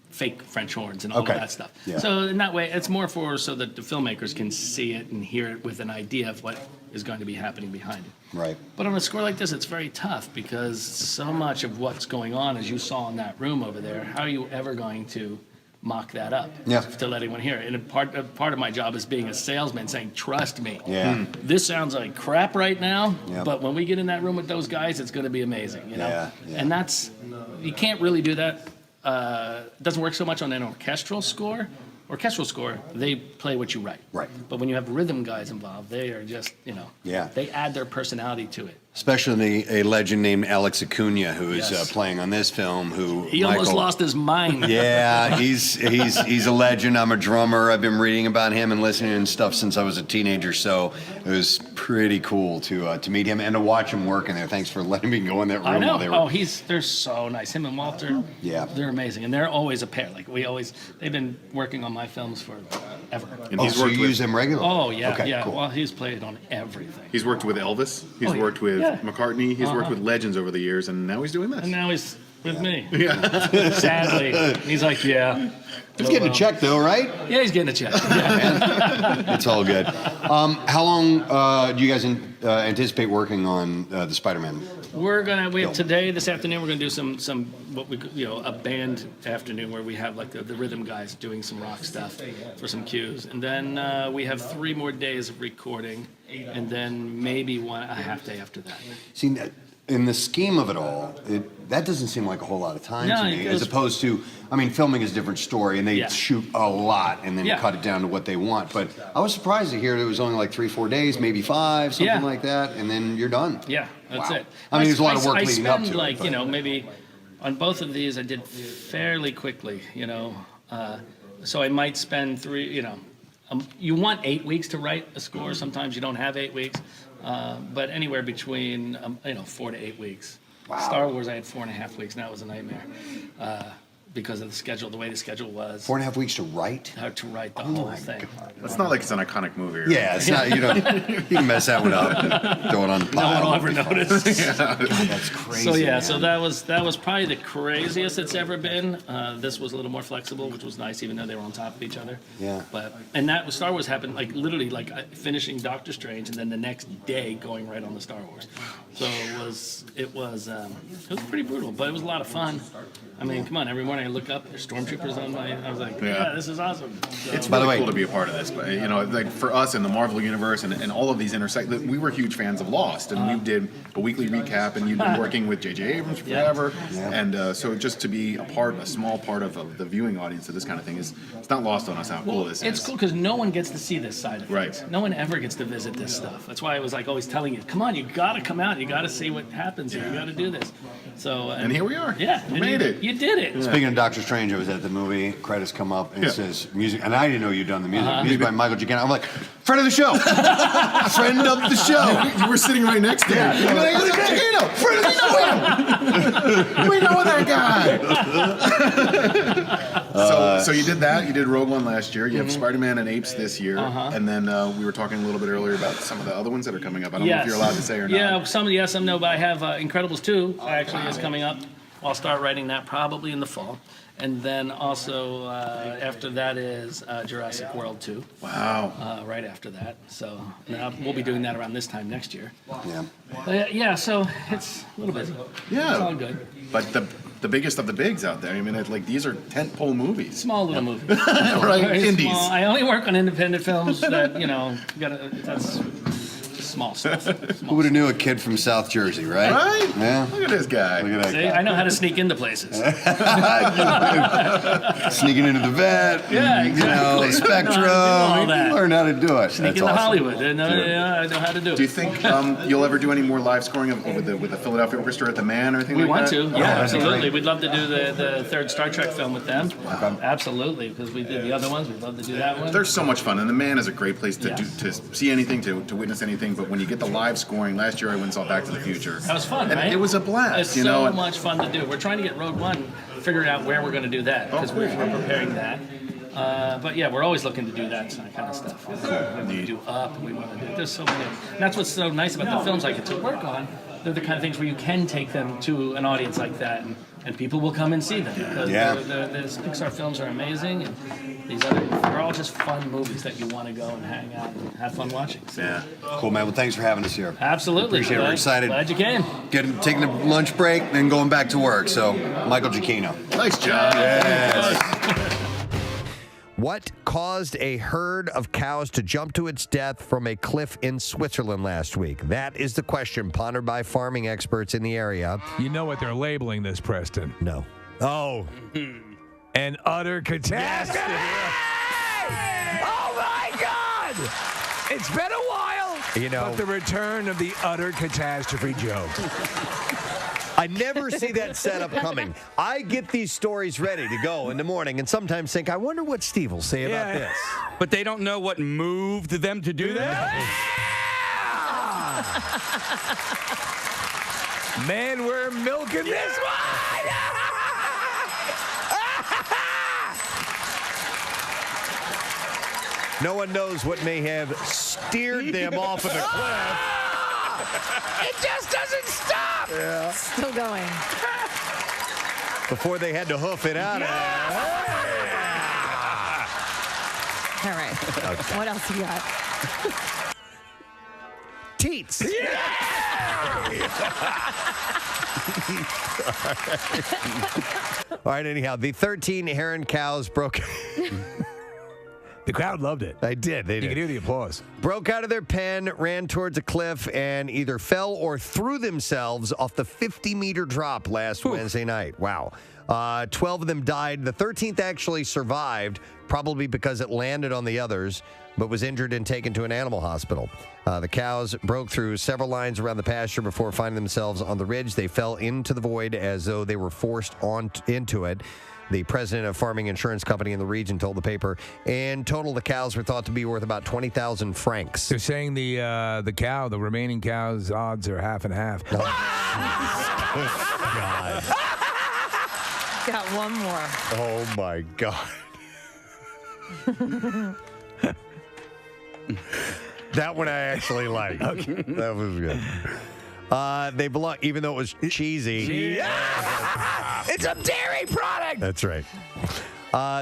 fake French horns and all of that stuff. Yeah. So in that way, it's more so that the filmmakers can see it and hear it with an idea of what is going to be happening behind it. Right. But on a score like this, it's very tough because so much of what's going on, as you saw in that room over there, how are you ever going to mock that up to let anyone hear it? And part of my job is being a salesman, saying, trust me. Yeah. This sounds like crap right now, but when we get in that room with those guys, it's going to be amazing. Yeah. And you can't really do that. It doesn't work so much on an orchestral score. Orchestral score, they play what you write. Right. But when you have rhythm guys involved, they are just, they add their personality to it. Especially a legend named Alex Acuna, who is playing on this film. He almost lost his mind. Yeah, he's a legend. I'm a drummer. I've been reading about him and listening and stuff since I was a teenager. So it was pretty cool to meet him and to watch him work in there. Thanks for letting me go in that room. I know. While they were... they're so nice. Him and Walter. Yeah. They're amazing, and they're always a pair. Like they've been working on my films for ever. And so you use them regularly? Oh yeah, okay, yeah. Cool. Well, he's played on everything. He's worked with Elvis. He's worked with McCartney. He's worked with legends over the years, and now he's doing this. And now he's with me. Yeah. Sadly, he's like, yeah. He's getting a check, though, right? Yeah, he's getting a check. It's all good. How long do you guys anticipate working on the Spider-Man? This afternoon we're gonna do some what we a band afternoon where we have like the rhythm guys doing some rock stuff for some cues, and then we have 3 more days of recording, and then maybe a half day after that. See, in the scheme of it all, that doesn't seem like a whole lot of time to me, as opposed to, filming is a different story, and they shoot a lot and then cut it down to what they want. But I was surprised to hear it was only like 3-4 days, maybe 5, something like that, and then you're done. Yeah, that's it. There's a lot of work leading up to it. Maybe on both of these I did fairly quickly, so I might spend 3, you want 8 weeks to write a score. Sometimes you don't have 8 weeks. But anywhere between 4 to 8 weeks. Wow. Star Wars, I had 4.5 weeks. Now it was a nightmare because of the way the schedule was. 4.5 weeks to write? To write the whole thing. It's not like it's an iconic movie. Yeah, it's not. You can mess that one up and throw it on the pile. No one will ever notice. God, that's crazy. So that was probably the craziest it's ever been. This was a little more flexible, which was nice, even though they were on top of each other. Yeah. And that Star Wars happened literally finishing Doctor Strange, and then the next day going right on the Star Wars. So it was pretty brutal, but it was a lot of fun. Come on, every morning I look up, there's stormtroopers on I was like, this is awesome. So, it's really cool to be a part of this. But, like for us in the Marvel Universe and all of these we were huge fans of Lost, and we did a weekly recap, and you've been working with J.J. Abrams forever. Yeah. And so just to be a small part of the viewing audience of this kind of thing it's not lost on us how cool this is. It's cool because no one gets to see this side of it. Right. No one ever gets to visit this stuff. That's why I was always telling you, come on, you got to come out. You got to see what happens here. You got to do this. So and here we are. Yeah. We made it. You did it. Yeah. Speaking of Doctor Strange, I was at the movie, credits come up, and it says music, and I didn't know you'd done the music. Music by Michael Giacchino. I'm like, friend of the show! Friend of the show! You were sitting right next to him. Yeah. You're like, Giacchino! Friend of the show! We know that guy! So you did that. You did Rogue One last year. You have Spider-Man and Apes this year. And then we were talking a little bit earlier about some of the other ones that are coming up. I don't know if you're allowed to say or not. Yeah, some no, but I have Incredibles 2 actually is coming up. I'll start writing that probably in the fall. And then also after that is Jurassic World 2. Wow. Right after that. So we'll be doing that around this time next year. Yeah. Yeah, so it's a little busy. Yeah. It's all good. But the biggest of the bigs out there. I mean, these are tentpole movies. Small little movies. Right? Very Indies. small. I only work on independent films that, that's just small stuff. Who would have knew a kid from South Jersey, right? Right? Yeah. Look at this guy. Look at that See, guy. I know how to sneak into places. Sneaking into the vet. Yeah, exactly. Spectrum. All that. Learn how to do it. Sneak That's into awesome. Hollywood. I know how to do it. Do you think you'll ever do any more live scoring with the Philadelphia Orchestra at the Man or anything We like want that? to, Oh, yeah, that'd be absolutely. great. We'd love to do the third Star Trek film with them. Absolutely, because we did the other ones. We'd love to do that one. They're so much fun, and the Man is a great place to Yes. to see anything, to witness anything. But when you get the live scoring, last year I went and saw Back to the Future. That was fun, and right? It was a blast. It's you know, so and- much fun to do. We're trying to get Rogue One figured out where we're going to do that because we're preparing that. But yeah, we're always looking to do that kind of stuff. We want to do Up, and we want to do. There's so many. And that's what's so nice about the films I get to work on. They're the kind of things where you can take them to an audience like that, and people will come and see them because the Pixar films are amazing, and these they're all just fun movies that you want to go and hang out and have fun watching. So. Yeah. Cool, man. Well, thanks for having us here. Absolutely. Appreciate it. We're excited. Glad you came. Taking a lunch break, then going back to work. So, Michael Giacchino. Nice job. Yes. What caused a herd of cows to jump to its death from a cliff in Switzerland last week? That is the question pondered by farming experts in the area. You know what they're labeling this, Preston? No. Oh. An utter catastrophe. Oh, my God! It's been a while. But the return of the utter catastrophe joke. I never see that setup coming. I get these stories ready to go in the morning and sometimes think, I wonder what Steve will say about this. But they don't know what moved them to do that? Man, we're milking this one! No one knows what may have steered them off of the cliff. It just doesn't stop! Yeah. Still going. Before they had to hoof it out of there. All right. Okay. What else you got? Teats. All right, anyhow, the 13 Heron cows broke. The crowd loved it. They did. You can hear the applause. Broke out of their pen, ran towards a cliff, and either fell or threw themselves off the 50-meter drop last Wednesday night. Wow. 12 of them died. The 13th actually survived, probably because it landed on the others, but was injured and taken to an animal hospital. The cows broke through several lines around the pasture before finding themselves on the ridge. They fell into the void as though they were forced into it. The president of Farming Insurance Company in the region told the paper, in total, the cows were thought to be worth about 20,000 francs. They're saying the remaining cow's odds are half and half. God. Got one more. Oh, my God. That one I actually liked. Okay. That was good. They belong, even though it was cheesy. It's a dairy product. That's right.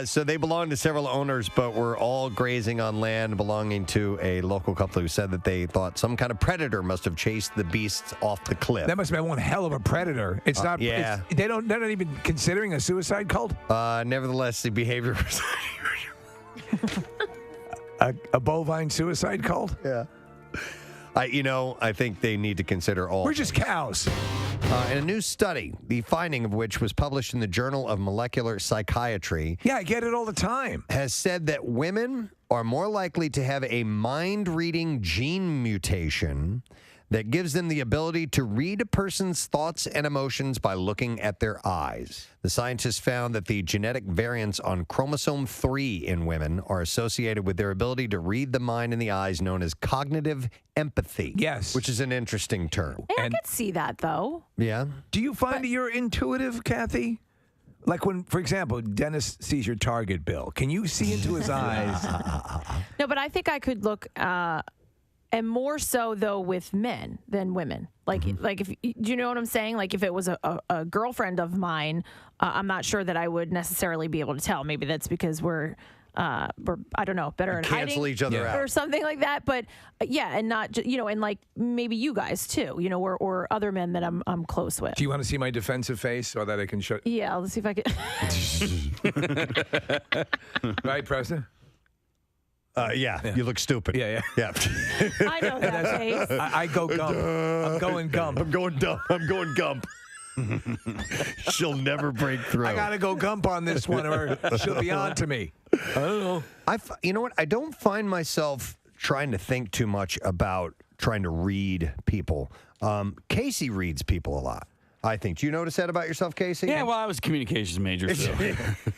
So they belonged to several owners, but were all grazing on land belonging to a local couple who said that they thought some kind of predator must have chased the beasts off the cliff. That must have been one hell of a predator. It's not. Yeah. They're not even considering a suicide cult. Nevertheless, the behavior was a bovine suicide cult. Yeah. I think they need to consider all. We're just cows. In a new study, the finding of which was published in the Journal of Molecular Psychiatry. Yeah, I get it all the time. Has said that women are more likely to have a mind-reading gene mutation that gives them the ability to read a person's thoughts and emotions by looking at their eyes. The scientists found that the genetic variants on chromosome 3 in women are associated with their ability to read the mind and the eyes, known as cognitive empathy. Yes. Which is an interesting term. I could see that, though. Yeah. Do you find you're intuitive, Kathy? Like when, for example, Dennis sees your Target bill. Can you see into his eyes? No, but I think I could look And more so though with men than women. Like if do you know what I'm saying? Like if it was a girlfriend of mine, I'm not sure that I would necessarily be able to tell. Maybe that's because we're I don't know, better at hiding Cancel each other out or something like that. But and not and like maybe you guys too, or other men that I'm close with. Do you want to see my defensive face so that I can show? Yeah, let's see if I can. Right, Preston? Yeah, you look stupid. Yeah. I know that face. I go gump. I'm going gump. I'm going dumb. I'm going gump. She'll never break through. I gotta go gump on this one, or she'll be on to me. I don't know. You know what? I don't find myself trying to think too much about trying to read people. Casey reads people a lot, I think. Do you notice that about yourself, Casey? Yeah, well, I was a communications major. So.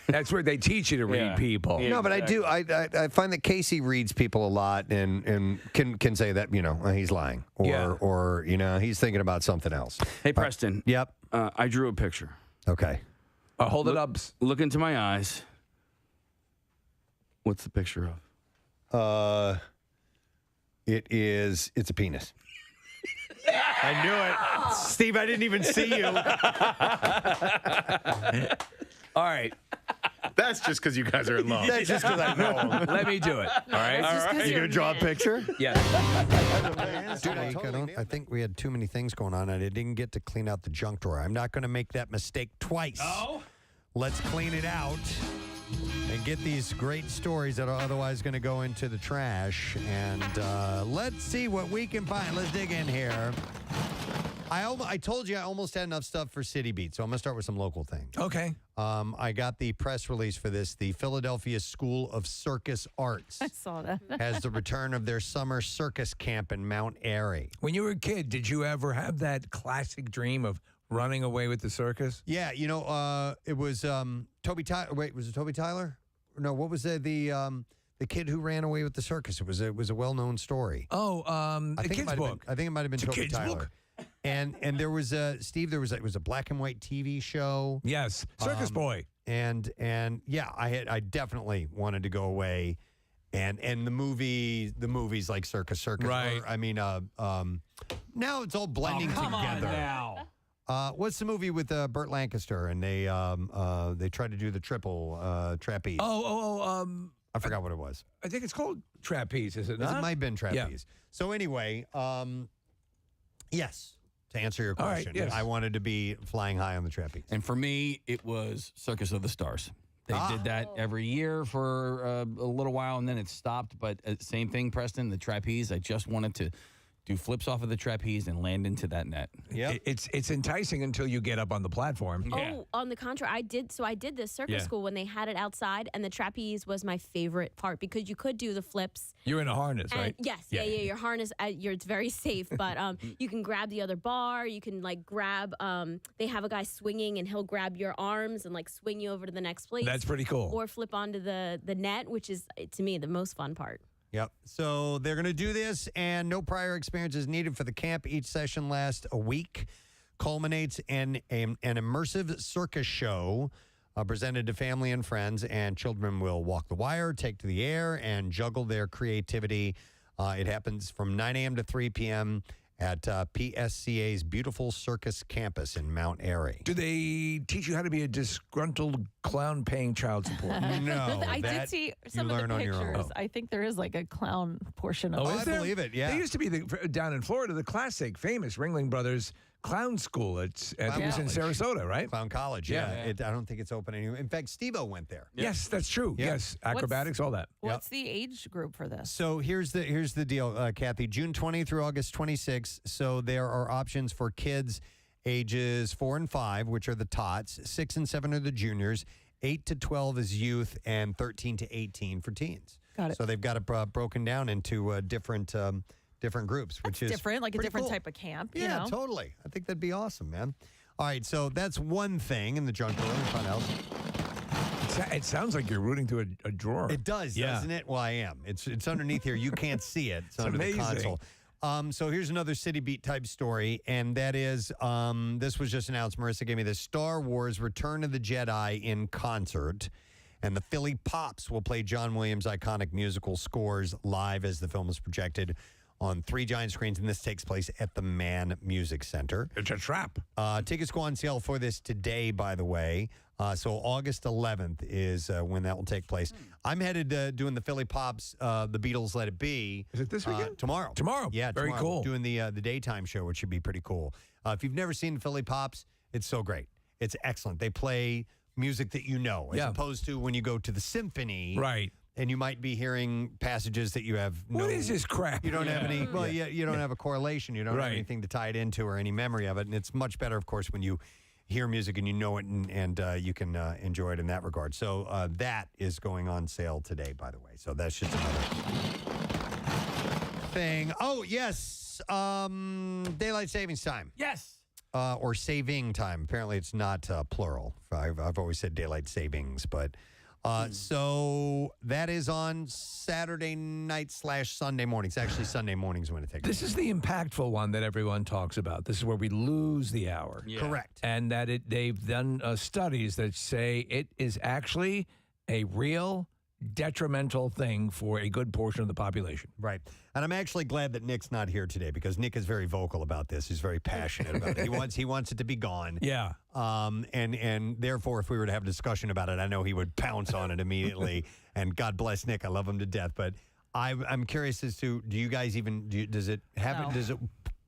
That's where they teach you to read people. No, but I do. I find that Casey reads people a lot and can say that he's lying or he's thinking about something else. Hey, Preston. Yep. I drew a picture. Okay. Hold it up. Look into my eyes. What's the picture of? It's a penis. I knew it. Steve, I didn't even see you. All right. That's just because you guys are in love. That's just because I know him. Let me do it. All right. Are you going to draw a picture? Yes. Dude, I think we had too many things going on, and I didn't get to clean out the junk drawer. I'm not going to make that mistake twice. Oh? Let's clean it out and get these great stories that are otherwise going to go into the trash. And let's see what we can find. Let's dig in here. I told you I almost had enough stuff for City Beat, so I'm going to start with some local things. Okay. I got the press release for this. The Philadelphia School of Circus Arts I saw that. has the return of their summer circus camp in Mount Airy. When you were a kid, did you ever have that classic dream of running away with the circus? Yeah, it was Toby Tyler. Wait, was it Toby Tyler? No, what was the kid who ran away with the circus? It was a well-known story. Oh, the kids' book. I think it might have been It's a Toby kids' Tyler. book? And there was Steve. It was a black and white TV show. Yes, Circus Boy. And yeah, I definitely wanted to go away. And the movies like Circus, right? I mean, now it's all blending come together. on now. What's the movie with Burt Lancaster and they tried to do the triple trapeze? I forgot what it was. I think it's called trapeze, is it not? It might have been trapeze. Yeah. So anyway, yes. To answer your All right, question, yes. I wanted to be flying high on the trapeze. And for me, it was Circus of the Stars. They did that every year for a little while, and then it stopped. But same thing, Preston, the trapeze. I just wanted to do flips off of the trapeze and land into that net. Yeah, it's enticing until you get up on the platform. Oh, on the contrary, I did this circus school when they had it outside, and the trapeze was my favorite part because you could do the flips. You're in a harness, And right? yes, yeah. Your harness, it's very safe, but you can grab the other bar. You can grab. They have a guy swinging, and he'll grab your arms and swing you over to the next place. That's pretty cool. Or flip onto the net, which is to me the most fun part. Yep. So they're going to do this, and no prior experience is needed for the camp. Each session lasts a week, culminates in an immersive circus show presented to family and friends, and children will walk the wire, take to the air, and juggle their creativity. It happens from 9 a.m. to 3 p.m. at PSCA's beautiful circus campus in Mount Airy. Do they teach you how to be a disgruntled clown paying child support? No. I did see some of the pictures. I think there is a clown portion of it. I believe it, yeah. They used to be down in Florida, the classic, famous Ringling Brothers Clown School. I think it was in Sarasota, right? Clown College, yeah. I don't think it's open anymore. In fact, Steve-O went there. Yes, that's true. Yeah. Yes, acrobatics, all that. What's the age group for this? So here's the deal, Kathy. June 20 through August 26. So there are options for kids ages 4 and 5, which are the tots. 6 and 7 are the juniors. 8 to 12 is youth, and 13 to 18 for teens. Got it. So they've got it broken down into different groups, which is different, like a pretty different cool. type of camp. Yeah, totally. I think that'd be awesome, man. All right, so that's one thing in the junk drawer. Let me find out. It sounds like you're rooting to a drawer. It does, doesn't it? Well, I am. It's underneath here. You can't see it. It's under amazing. the console. So here's another City Beat type story, and that is this was just announced. Marissa gave me this: Star Wars: Return of the Jedi in concert. And the Philly Pops will play John Williams' iconic musical scores live as the film is projected on 3 giant screens, and this takes place at the Mann Music Center. It's a trap. Tickets go on sale for this today, by the way. So August 11th is when that will take place. I'm headed doing the Philly Pops, the Beatles Let It Be. Is it this weekend? Tomorrow. Tomorrow. Yeah, Very tomorrow. cool. Doing the daytime show, which should be pretty cool. If you've never seen Philly Pops, it's so great. It's excellent. They play music that you know, as opposed to when you go to the symphony. Right. And you might be hearing passages that you have no... What is this crap? You don't have any... Well, you don't have a correlation. You don't have anything to tie it into or any memory of it. And it's much better, of course, when you hear music and you know it and you can enjoy it in that regard. So that is going on sale today, by the way. So that's just another thing. Oh, yes. Daylight savings time. Yes. Or saving time. Apparently, it's not plural. I've always said daylight savings, but so that is on Saturday night / Sunday mornings. Actually, Sunday mornings when it takes This place. is the impactful one that everyone talks about. This is where we lose the hour. Yeah. Correct. And that they've done studies that say it is actually a real detrimental thing for a good portion of the population. Right. And I'm actually glad that Nick's not here today because Nick is very vocal about this. He's very passionate about it. He wants it to be gone. Yeah. And therefore, if we were to have a discussion about it, I know he would pounce on it immediately. And God bless Nick. I love him to death. But I'm curious as to, do you guys even, does it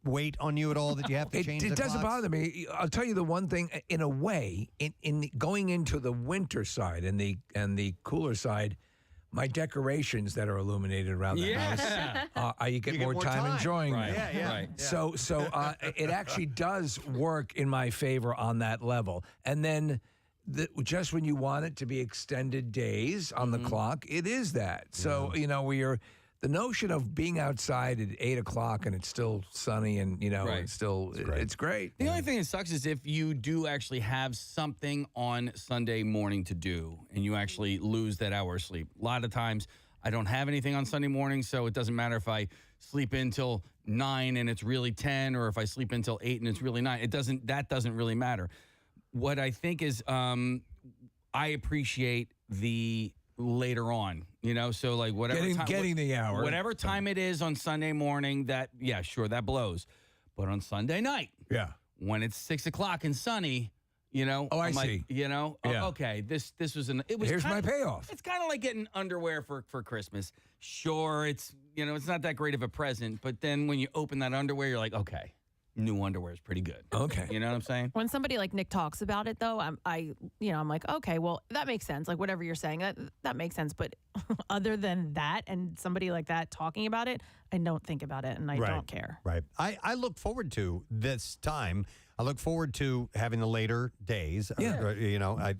wait on you at all that you have to change the It doesn't clocks? bother me. I'll tell you the one thing, in a way, in going into the winter side and the cooler side, my decorations that are illuminated around the house, you get more time enjoying them. Right. So it actually does work in my favor on that level. And then just when you want it to be extended days on the clock, it is that. So, the notion of being outside at 8 o'clock and it's still sunny and, it's still, it's great. The only thing that sucks is if you do actually have something on Sunday morning to do and you actually lose that hour of sleep. A lot of times I don't have anything on Sunday morning, so it doesn't matter if I sleep until 9 and it's really 10 or if I sleep until 8 and it's really 9. That doesn't really matter. What I think is I appreciate the later on, so like whatever getting the hour, whatever time it is on Sunday morning, that that blows, but on Sunday night, when it's 6 o'clock and sunny, I see. Okay, this was here's my payoff. It's kind of like getting underwear for Christmas. Sure, it's it's not that great of a present, but then when you open that underwear, you're like, okay, new underwear is pretty good. Okay. You know what I'm saying? When somebody like Nick talks about it, though, I'm like, okay, well, that makes sense. Like whatever you're saying, that makes sense. But other than that, and somebody like that talking about it, I don't think about it, and I don't care. Right. I look forward to this time. I look forward to having the later days. Yeah.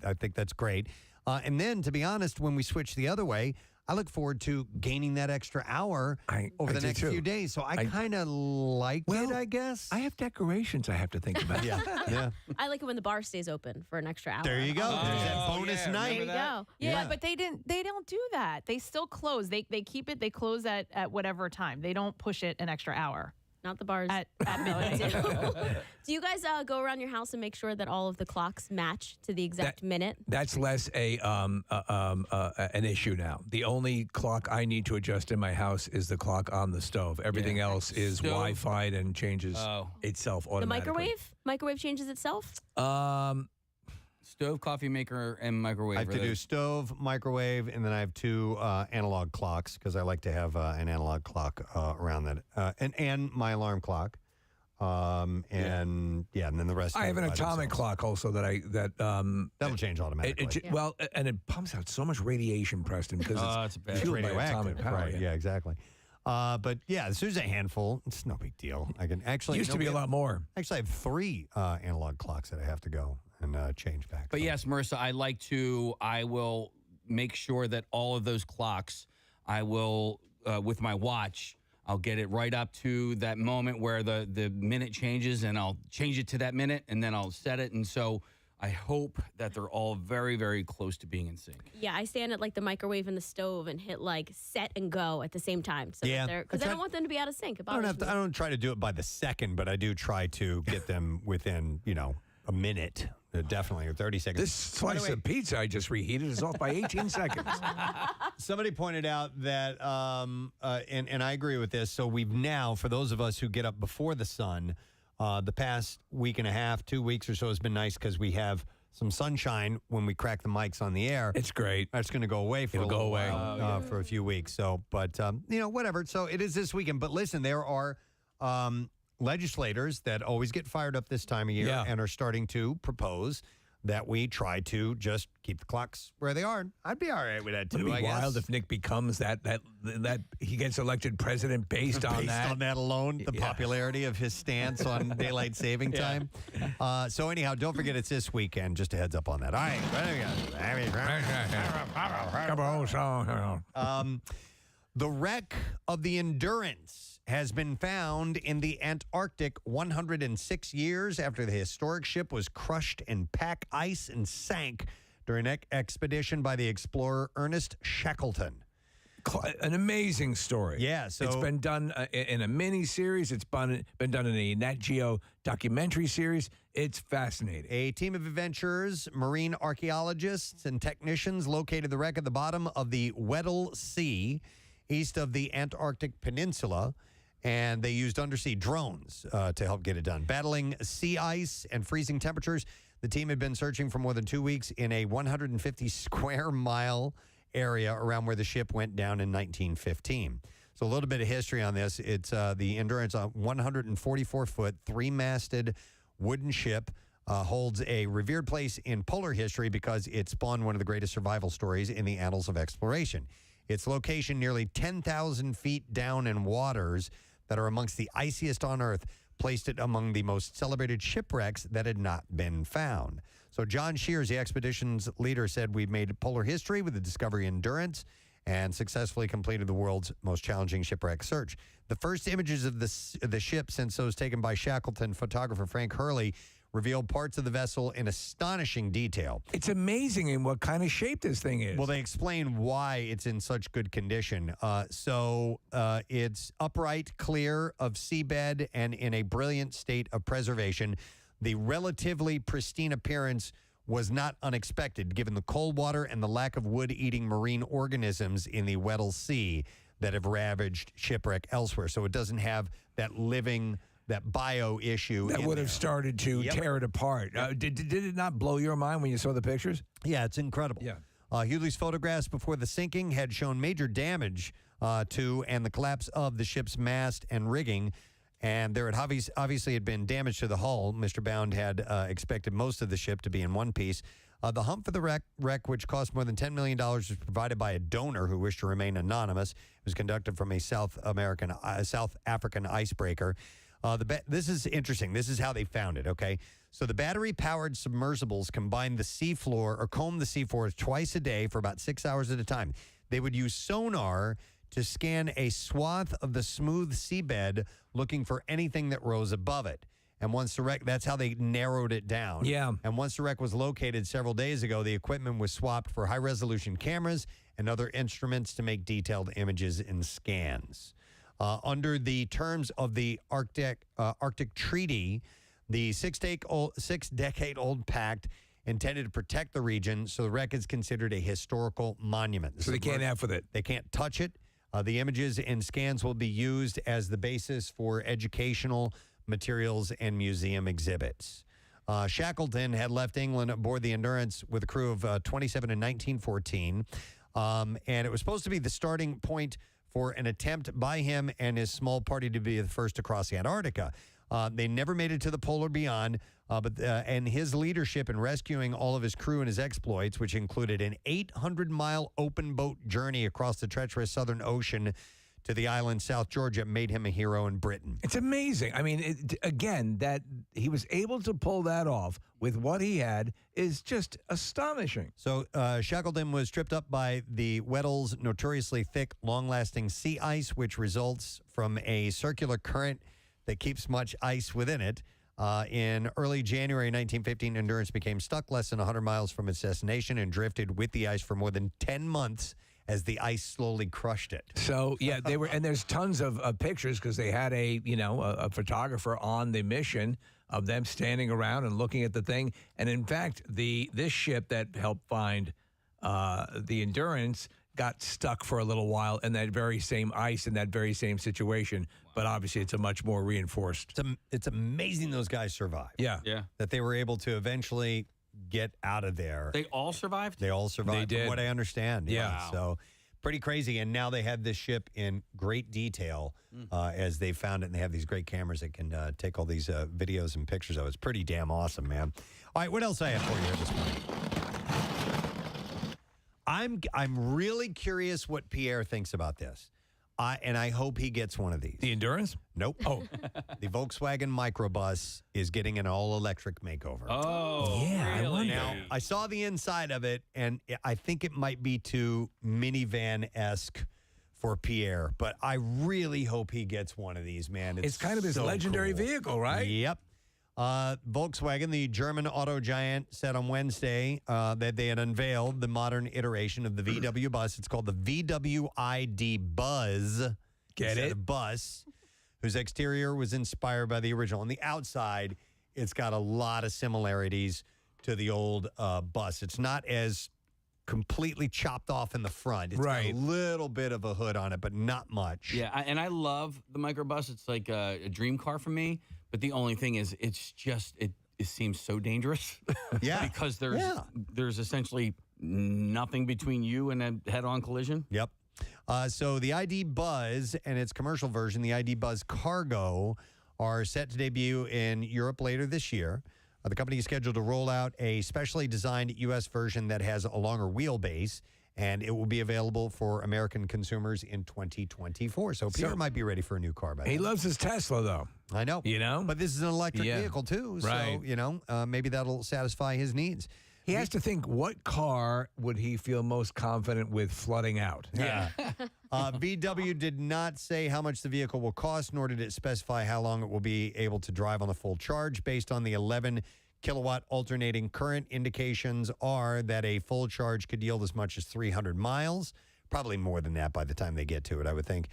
I think that's great. And then, to be honest, when we switch the other way, I look forward to gaining that extra hour over the next few days. So I kind of like it, I guess. I have decorations I have to think about. Yeah. I like it when the bar stays open for an extra hour. There you go. There's that bonus night. There you go. Yeah, but they don't do that. They still close. They keep it. They close at whatever time. They don't push it an extra hour. Not the bars. At midnight. Do you guys go around your house and make sure that all of the clocks match to the exact minute? That's less an issue now. The only clock I need to adjust in my house is the clock on the stove. Everything else is Wi-Fi and changes itself automatically. The microwave changes itself? Stove, coffee maker, and microwave. I have to do stove, microwave, and then I have 2 analog clocks because I like to have an analog clock around that, and my alarm clock, and then the rest. I have an atomic clock also that'll change automatically. Well, and it pumps out so much radiation, Preston, because it's fueled by atomic power. Right? Yeah, exactly. But yeah, as soon as a handful, it's no big deal. I can actually used to be a lot more. Actually, I have 3 analog clocks that I have to go and change back. But yes, Marissa, I will make sure that all of those clocks, I will, with my watch, I'll get it right up to that moment where the minute changes, and I'll change it to that minute, and then I'll set it. And so I hope that they're all very, very close to being in sync. Yeah, I stand at like the microwave and the stove and hit like set and go at the same time. So because I don't want them to be out of sync. I don't try to do it by the second, but I do try to get them within, a minute. definitely, or 30 seconds. This slice of pizza I just reheated is off by 18 seconds. Somebody pointed out that, and I agree with this, so we've now, for those of us who get up before the sun, the past week and a half, 2 weeks or so has been nice because we have some sunshine when we crack the mics on the air. It's great. That's going to go away for while, for a few weeks. So, but, whatever. So it is this weekend. But listen, there are legislators that always get fired up this time of year and are starting to propose that we try to just keep the clocks where they are. I'd be all right with that, too, It'd be I guess. wild if Nick becomes that he gets elected president based on that. Based on that alone, the popularity of his stance on daylight saving time. So anyhow, don't forget it's this weekend. Just a heads up on that. All right. The wreck of the Endurance has been found in the Antarctic 106 years after the historic ship was crushed in pack ice and sank during an expedition by the explorer Ernest Shackleton. An amazing story. Yeah, so it's been done in a mini series. It's been done in a Nat Geo documentary series. It's fascinating. A team of adventurers, marine archaeologists, and technicians located the wreck at the bottom of the Weddell Sea, east of the Antarctic Peninsula, and they used undersea drones to help get it done. Battling sea ice and freezing temperatures, the team had been searching for more than 2 weeks in a 150 square mile area around where the ship went down in 1915. So a little bit of history on this. It's the Endurance, a 144-foot, three-masted wooden ship, holds a revered place in polar history because it spawned one of the greatest survival stories in the annals of exploration. Its location nearly 10,000 feet down in waters that are amongst the iciest on Earth placed it among the most celebrated shipwrecks that had not been found. So John Shears, the expedition's leader, said, "We've made polar history with the discovery Endurance and successfully completed the world's most challenging shipwreck search." The first images of the ship since those taken by Shackleton photographer Frank Hurley revealed parts of the vessel in astonishing detail. It's amazing in what kind of shape this thing is. Well, they explain why it's in such good condition. It's upright, clear of seabed, and in a brilliant state of preservation. The relatively pristine appearance was not unexpected, given the cold water and the lack of wood-eating marine organisms in the Weddell Sea that have ravaged shipwreck elsewhere. So it doesn't have that living... that bio issue. That would have started to tear it apart. Did it not blow your mind when you saw the pictures? Yeah, it's incredible. Yeah. Hewley's photographs before the sinking had shown major damage to and the collapse of the ship's mast and rigging. And there had obviously had been damage to the hull. Mr. Bound had expected most of the ship to be in one piece. The hunt for the wreck, which cost more than $10 million, was provided by a donor who wished to remain anonymous. It was conducted from a South African icebreaker. This is interesting. This is how they found it, okay? So the battery-powered submersibles comb the seafloor twice a day for about 6 hours at a time. They would use sonar to scan a swath of the smooth seabed looking for anything that rose above it. And once the wreck, that's how they narrowed it down. Yeah. And once the wreck was located several days ago, the equipment was swapped for high-resolution cameras and other instruments to make detailed images and scans. Under the terms of the Arctic Treaty, the six-decade-old pact intended to protect the region, so the wreck is considered a historical monument. So they can't F with it. They can't touch it. The images and scans will be used as the basis for educational materials and museum exhibits. Shackleton had left England aboard the Endurance with a crew of 27 in 1914, and it was supposed to be the starting point for an attempt by him and his small party to be the first to cross Antarctica. They never made it to the polar beyond, and his leadership in rescuing all of his crew and his exploits, which included an 800-mile open boat journey across the treacherous Southern Ocean to the island South Georgia, made him a hero in Britain. It's amazing. I mean, that he was able to pull that off with what he had is just astonishing. So Shackleton was tripped up by the Weddell's notoriously thick, long-lasting sea ice, which results from a circular current that keeps much ice within it. In early January 1915, Endurance became stuck less than 100 miles from its destination and drifted with the ice for more than 10 months as the ice slowly crushed it. So, yeah, they were, and there's tons of pictures because they had a photographer on the mission of them standing around and looking at the thing. And in fact, this ship that helped find the Endurance got stuck for a little while in that very same ice in that very same situation. But obviously, it's a much more reinforced. It's amazing those guys survived. Yeah. That they were able to eventually get out of there. They all survived? They all survived, They did. from what I understand. Yeah. Wow. So pretty crazy. And now they have this ship in great detail as they found it. And they have these great cameras that can take all these videos and pictures of it. It's pretty damn awesome, man. All right, what else I have for you here this morning? I'm really curious what Pierre thinks about this. And I hope he gets one of these. The Endurance? Nope. Oh. The Volkswagen microbus is getting an all-electric makeover. Oh, yeah. really? Now, I saw the inside of it, and I think it might be too minivan-esque for Pierre, but I really hope he gets one of these, man. It's kind of his so legendary cool. vehicle, right? Yep. Volkswagen, the German auto giant, said on Wednesday that they had unveiled the modern iteration of the VW bus. It's called the VW ID Buzz. Get It's it? a bus whose exterior was inspired by the original. On the outside, it's got a lot of similarities to the old bus. It's not as completely chopped off in the front. It's got a little bit of a hood on it, but not much. Yeah, and I love the microbus. It's like a dream car for me. But the only thing is, it's just it seems so dangerous. Yeah, because there's essentially nothing between you and a head-on collision. Yep. So the ID Buzz and its commercial version, the ID Buzz Cargo, are set to debut in Europe later this year. The company is scheduled to roll out a specially designed U.S. version that has a longer wheelbase, and it will be available for American consumers in 2024. So Peter might be ready for a new car by then. He loves his Tesla, though. I know. You know? But this is an electric Yeah. vehicle, too. Right. So, maybe that'll satisfy his needs. He has to think, what car would he feel most confident with flooding out? Yeah. VW did not say how much the vehicle will cost, nor did it specify how long it will be able to drive on the full charge. Based on the 11 kilowatt alternating current, indications are that a full charge could yield as much as 300 miles, probably more than that by the time they get to it, I would think.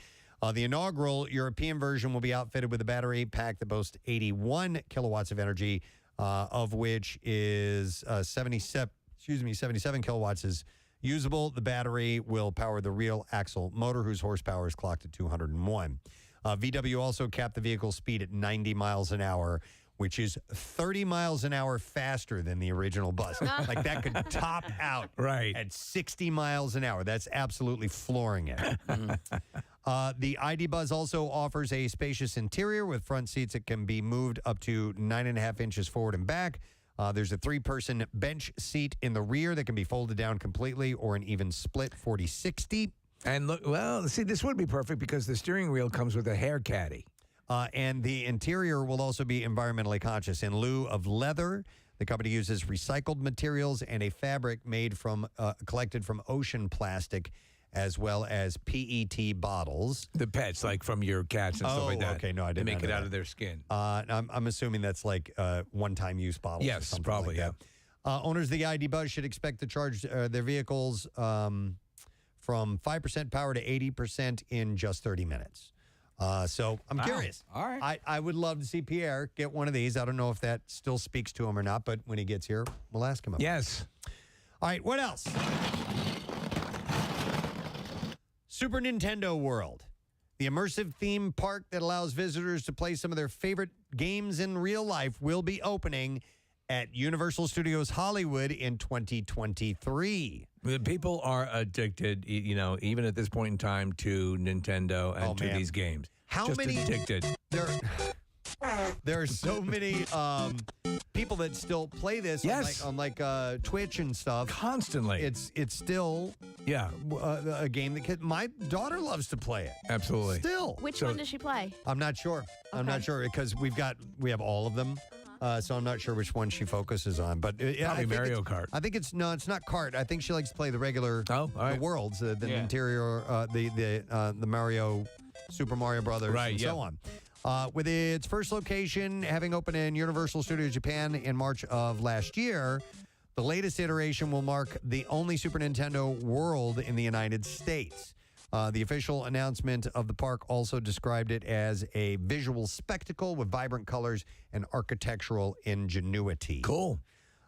The inaugural European version will be outfitted with a battery pack that boasts 81 kilowatts of energy, of which is 77 kilowatts is usable. The battery will power the rear axle motor, whose horsepower is clocked at 201. VW also capped the vehicle's speed at 90 miles an hour, which is 30 miles an hour faster than the original bus. Like that could top out at 60 miles an hour. That's absolutely flooring it. The ID Buzz also offers a spacious interior with front seats that can be moved up to 9.5 inches forward and back. There's a 3-person bench seat in the rear that can be folded down completely or an even split 40-60. And look, well, see, this would be perfect because the steering wheel comes with a hair caddy. And the interior will also be environmentally conscious. In lieu of leather, the company uses recycled materials and a fabric made from collected from ocean plastic, as well as PET bottles. The pets, like from your cats and stuff like that. Okay, no, I They didn't make it know out that. of their skin. I'm assuming that's like one-time use bottles. or Yes, something probably, like that. Owners of the ID Buzz should expect to charge their vehicles from 5% power to 80% in just 30 minutes. So I'm curious. All right. I would love to see Pierre get one of these. I don't know if that still speaks to him or not, but when he gets here, we'll ask him about it. Yes. All right, what else? Super Nintendo World, the immersive theme park that allows visitors to play some of their favorite games in real life, will be opening at Universal Studios Hollywood in 2023. The people are addicted, even at this point in time, to Nintendo and to these games. How Just many addicted? There are so many people that still play this on Twitch and stuff constantly. It's still a game that my daughter loves to play it. Absolutely. Still. Which one does she play? I'm not sure. I'm not sure because we have all of them. So I'm not sure which one she focuses on, but Probably Mario Kart. I think it's not kart. I think she likes to play the regular the worlds, the interior, the Mario, Super Mario Brothers, and so on. With its first location having opened in Universal Studios Japan in March of last year, the latest iteration will mark the only Super Nintendo World in the United States. The official announcement of the park also described it as a visual spectacle with vibrant colors and architectural ingenuity. Cool.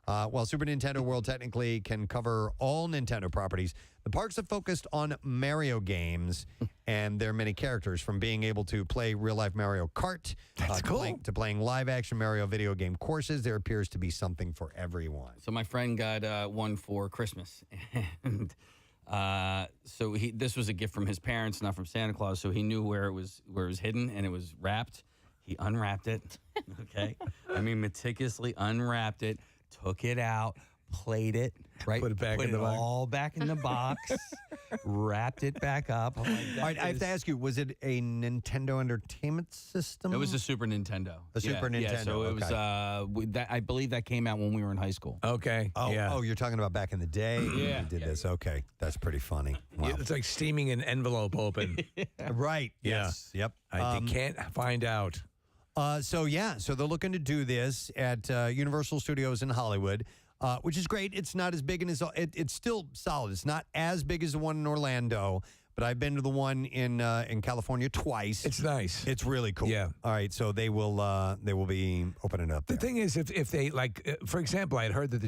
While Super Nintendo World technically can cover all Nintendo properties, the parks have focused on Mario games and their many characters, from being able to play real-life Mario Kart to playing live-action Mario video game courses. There appears to be something for everyone. So my friend got one for Christmas, and so this was a gift from his parents, not from Santa Claus. So he knew where it was hidden, and it was wrapped. He unwrapped it. Okay, I mean meticulously unwrapped it, took it out, played it, right? Put it back in the box. All back in the box, wrapped it back up. Oh my God. All right, I have to ask you, was it a Nintendo Entertainment System? It was a Super Nintendo. A Super Nintendo. Yeah, so it was. I believe that came out when we were in high school. Okay. Oh, you're talking about back in the day? Yeah. You did this. Okay. That's pretty funny. Wow. It's like steaming an envelope open. Right. Yes. Yep. You can't find out. So they're looking to do this at Universal Studios in Hollywood, which is great. It's not as big, and it's still solid. It's not as big as the one in Orlando, but I've been to the one in California twice. It's nice. It's really cool. Yeah. All right. So they will be opening up. The thing is, if they for example, I had heard that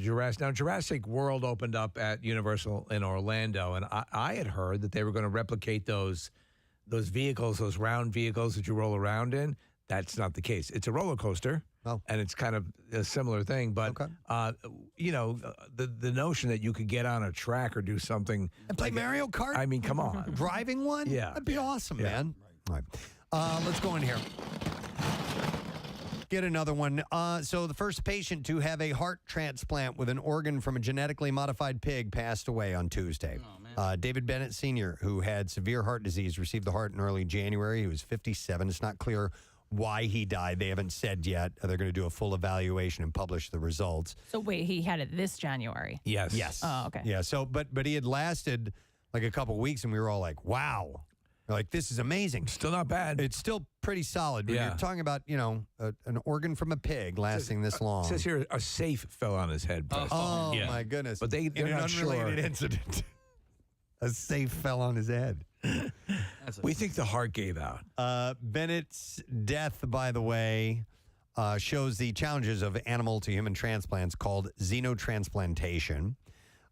Jurassic World opened up at Universal in Orlando, and I had heard that they were going to replicate those vehicles, those round vehicles that you roll around in. That's not the case. It's a roller coaster, and it's kind of a similar thing. But the notion that you could get on a track or do something and play Mario Kart. I mean, come on, driving one. Yeah, that'd be awesome, man. All right, let's go in here. Get another one. So the first patient to have a heart transplant with an organ from a genetically modified pig passed away on Tuesday. David Bennett Sr., who had severe heart disease, received the heart in early January. He was 57. It's not clear why he died. They haven't said yet. They're going to do a full evaluation and publish the results. So wait, he had it this January? Yes. Oh, okay. Yeah. So, but he had lasted like a couple weeks, and we were all like, "Wow, like this is amazing." Still not bad. It's still pretty solid. When you're talking about an organ from a pig lasting this long. It says here a safe fell on his head. Oh my goodness! But they're in an not unrelated sure. incident, a safe fell on his head. We think the heart gave out. Bennett's death, by the way, shows the challenges of animal to human transplants called xenotransplantation.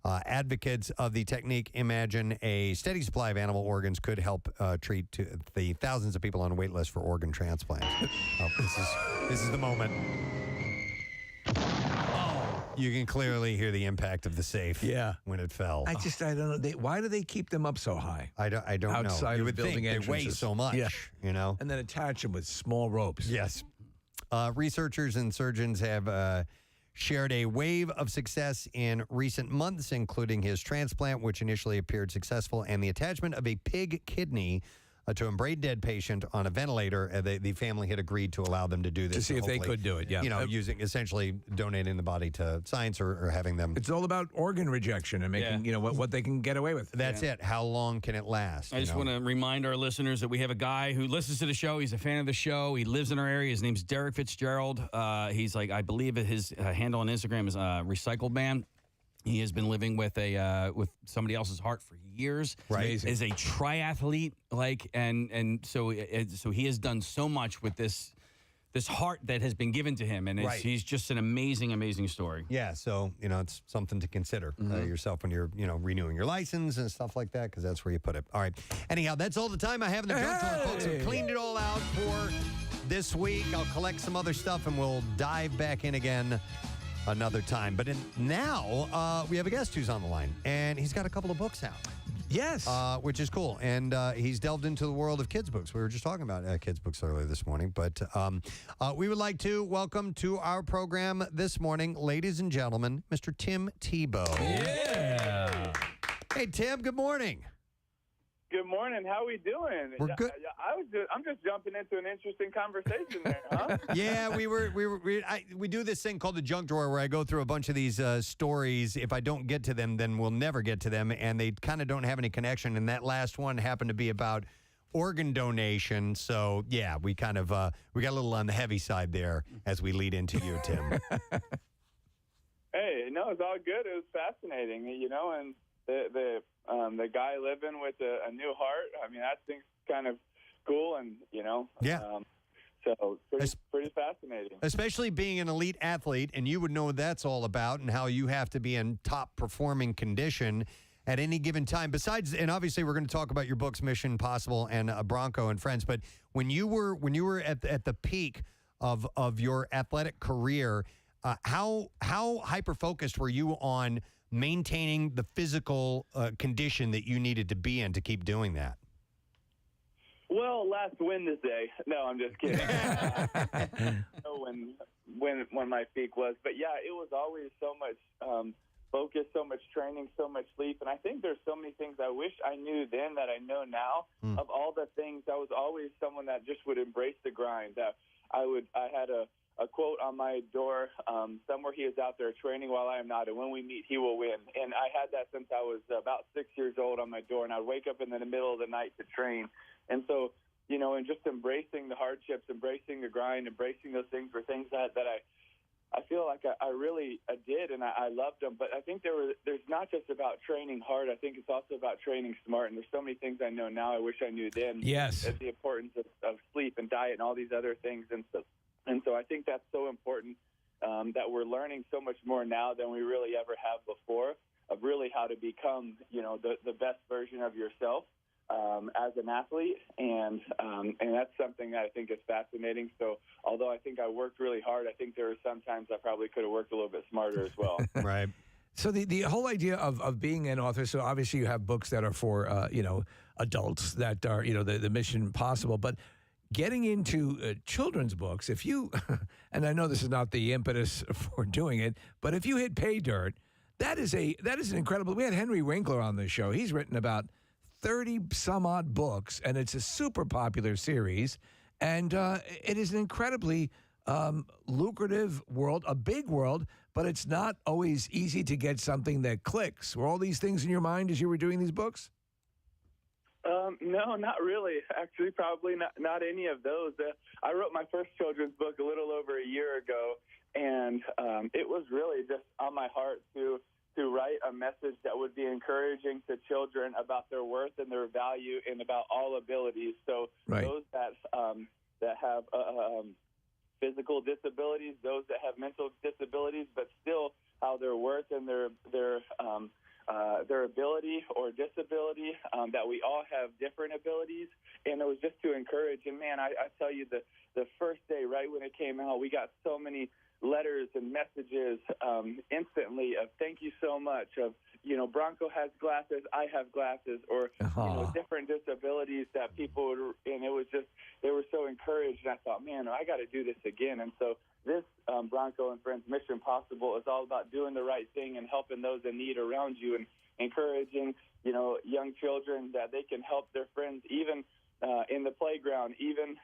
Advocates of the technique imagine a steady supply of animal organs could help treat the thousands of people on a wait list for organ transplants. This is the moment. You can clearly hear the impact of the safe when it fell. I don't know. Why do they keep them up so high? I don't know. Outside You of would building think they weigh entrances. so much, And then attach them with small ropes. Yes. Researchers and surgeons have shared a wave of success in recent months, including his transplant, which initially appeared successful, and the attachment of a pig kidney to a brain dead patient on a ventilator. The family had agreed to allow them to do this. To see if they could do it, yeah. Using essentially donating the body to science or having them. It's all about organ rejection and making, what they can get away with. That's it. How long can it last? I just want to remind our listeners that we have a guy who listens to the show. He's a fan of the show. He lives in our area. His name's Derek Fitzgerald. He's like, I believe his handle on Instagram is Recycled Man. He has been living with with somebody else's heart for years. Right. Is a triathlete, and so he has done so much with this heart that has been given to him, and he's just an amazing story. Yeah, so it's something to consider yourself when you're renewing your license and stuff like that, because that's where you put it. All right. Anyhow, that's all the time I have in the junk drawer, folks. I've cleaned it all out for this week. I'll collect some other stuff and we'll dive back in again another time. But now we have a guest who's on the line, and he's got a couple of books out. Yes. Which is cool. And he's delved into the world of kids' books. We were just talking about kids' books earlier this morning. But we would like to welcome to our program this morning, ladies and gentlemen, Mr. Tim Tebow. Yeah. Hey, Tim, good morning. Good morning. How we doing? We're good. I'm just jumping into an interesting conversation there, huh? Yeah, we do this thing called the junk drawer where I go through a bunch of these stories. If I don't get to them, then we'll never get to them, and they kind of don't have any connection. And that last one happened to be about organ donation. So yeah, we kind of we got a little on the heavy side there as we lead into you, Tim. Hey, no, it's all good. It was fascinating, and the guy living with a new heart. I mean, that thing's kind of cool, and so pretty fascinating. Especially being an elite athlete, and you would know what that's all about and how you have to be in top performing condition at any given time. Besides, and obviously we're going to talk about your books, Mission Possible and Bronco and Friends, but when you were at the peak of your athletic career, how hyper-focused were you on maintaining the physical condition that you needed to be in to keep doing that? Well, last Wednesday. No, I'm just kidding. When my peak was, but yeah, it was always so much focus, so much training, so much sleep, and I think there's so many things I wish I knew then that I know now. Of all the things, I was always someone that just would embrace the grind. That I had a quote on my door, somewhere he is out there training while I am not, and when we meet, he will win. And I had that since I was about 6 years old on my door, and I'd wake up in the middle of the night to train. And so, and just embracing the hardships, embracing the grind, embracing those things were things that I feel like I really did, and I loved them. But I think there's not just about training hard. I think it's also about training smart. And there's so many things I know now I wish I knew then. Yes. The importance of sleep and diet and all these other things. And so I think that's so important that we're learning so much more now than we really ever have before of really how to become, the best version of yourself as an athlete. And that's something that I think is fascinating. So although I think I worked really hard, I think there were some times I probably could have worked a little bit smarter as well. Right. So the whole idea of being an author, so obviously you have books that are for, adults that are, the Mission Possible, but getting into children's books, if you, and I know this is not the impetus for doing it, but if you hit pay dirt, that is an incredible, we had Henry Winkler on the show. He's written about 30 some odd books, and it's a super popular series, and it is an incredibly lucrative world, a big world, but it's not always easy to get something that clicks. Were all these things in your mind as you were doing these books? No, not really. Actually, probably not any of those. I wrote my first children's book a little over a year ago, and it was really just on my heart to write a message that would be encouraging to children about their worth and their value and about all abilities. So those that have physical disabilities, those that have mental disabilities, but still how their worth and their ability or disability, that we all have different abilities. And it was just to encourage. And man, I tell you, the first day, right when it came out, we got so many letters and messages instantly of thank you so much, of Bronco has glasses, I have glasses, or different disabilities that people would, and it was just, they were so encouraged, and I thought, man, I got to do this again. And so this Bronco and Friends Mission Possible is all about doing the right thing and helping those in need around you, and encouraging young children that they can help their friends even in the playground, even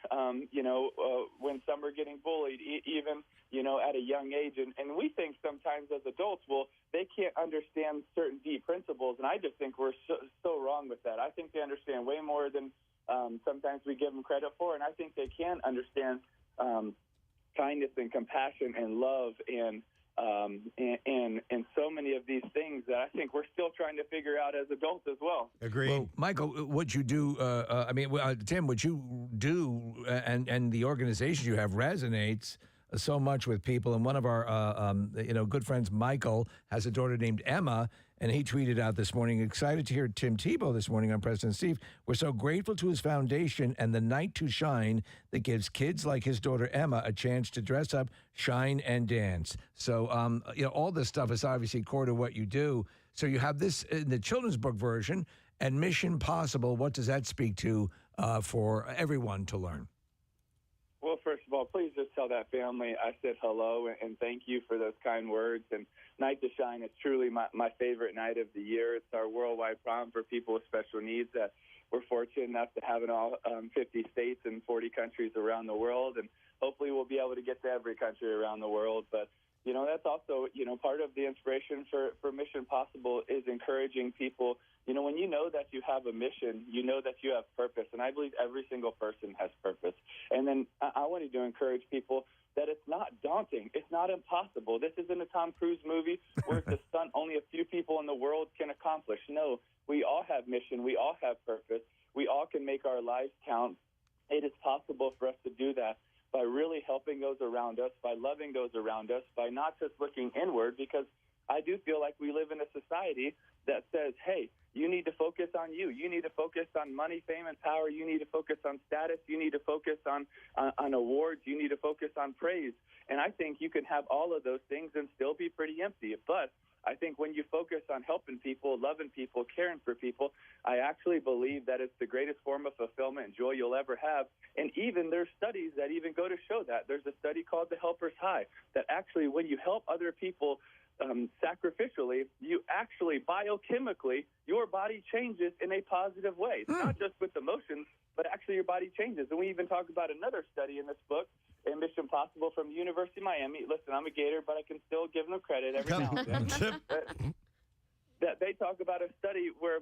when some are getting bullied, even at a young age. And we think sometimes as adults, well, they can't understand certain deep principles, and I just think we're so wrong with that. I think they understand way more than sometimes we give them credit for, and I think they can understand kindness and compassion and love and so many of these things that I think we're still trying to figure out as adults as well. Agreed. Well, Michael, what you do, Tim, what you do and the organization you have resonates so much with people. And one of our, good friends, Michael, has a daughter named Emma, and he tweeted out this morning, excited to hear Tim Tebow this morning on Preston and Steve. We're so grateful to his foundation and the Night to Shine that gives kids like his daughter Emma a chance to dress up, shine, and dance. So, all this stuff is obviously core to what you do. So you have this in the children's book version, and Mission Possible. What does that speak to for everyone to learn? Well, first of all, please just tell that family I said hello and thank you for those kind words. And Night to Shine is truly my favorite night of the year. It's our worldwide prom for people with special needs that we're fortunate enough to have in all 50 states and 40 countries around the world. And hopefully we'll be able to get to every country around the world. But that's also, part of the inspiration for Mission Possible is encouraging people. When you know that you have a mission, you know that you have purpose. And I believe every single person has purpose. And then I wanted to encourage people that it's not daunting. It's not impossible. This isn't a Tom Cruise movie where it's a stunt only a few people in the world can accomplish. No, we all have mission. We all have purpose. We all can make our lives count. It is possible for us to do that by really helping those around us, by loving those around us, by not just looking inward, because I do feel like we live in a society that says, hey, you need to focus on you. You need to focus on money, fame, and power. You need to focus on status. You need to focus on awards. You need to focus on praise. And I think you can have all of those things and still be pretty empty. But I think when you focus on helping people, loving people, caring for people, I actually believe that it's the greatest form of fulfillment and joy you'll ever have. And even there's studies that even go to show that. There's a study called the Helper's High, that actually when you help other people sacrificially, you actually biochemically, your body changes in a positive way. It's not just with emotions, but actually your body changes. And we even talk about another study in this book, in Mission Possible, from the University of Miami. Listen, I'm a Gator, but I can still give them credit every now and then. That they talk about a study where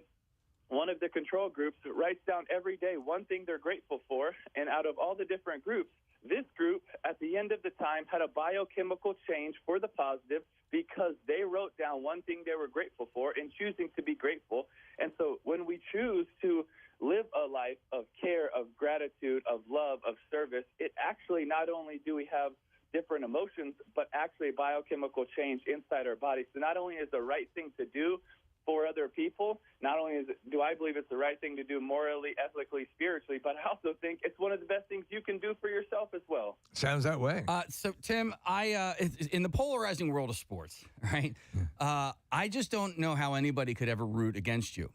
one of the control groups writes down every day one thing they're grateful for, and out of all the different groups, this group, at the end of the time, had a biochemical change for the positive because they wrote down one thing they were grateful for and choosing to be grateful. And so when we choose to live a life of care, of gratitude, of love, of service, it actually not only do we have different emotions, but actually a biochemical change inside our body. So not only is the right thing to do for other people, not only do I believe it's the right thing to do morally, ethically, spiritually, but I also think it's one of the best things you can do for yourself as well. Sounds that way. So, Tim, in the polarizing world of sports, right, I just don't know how anybody could ever root against you.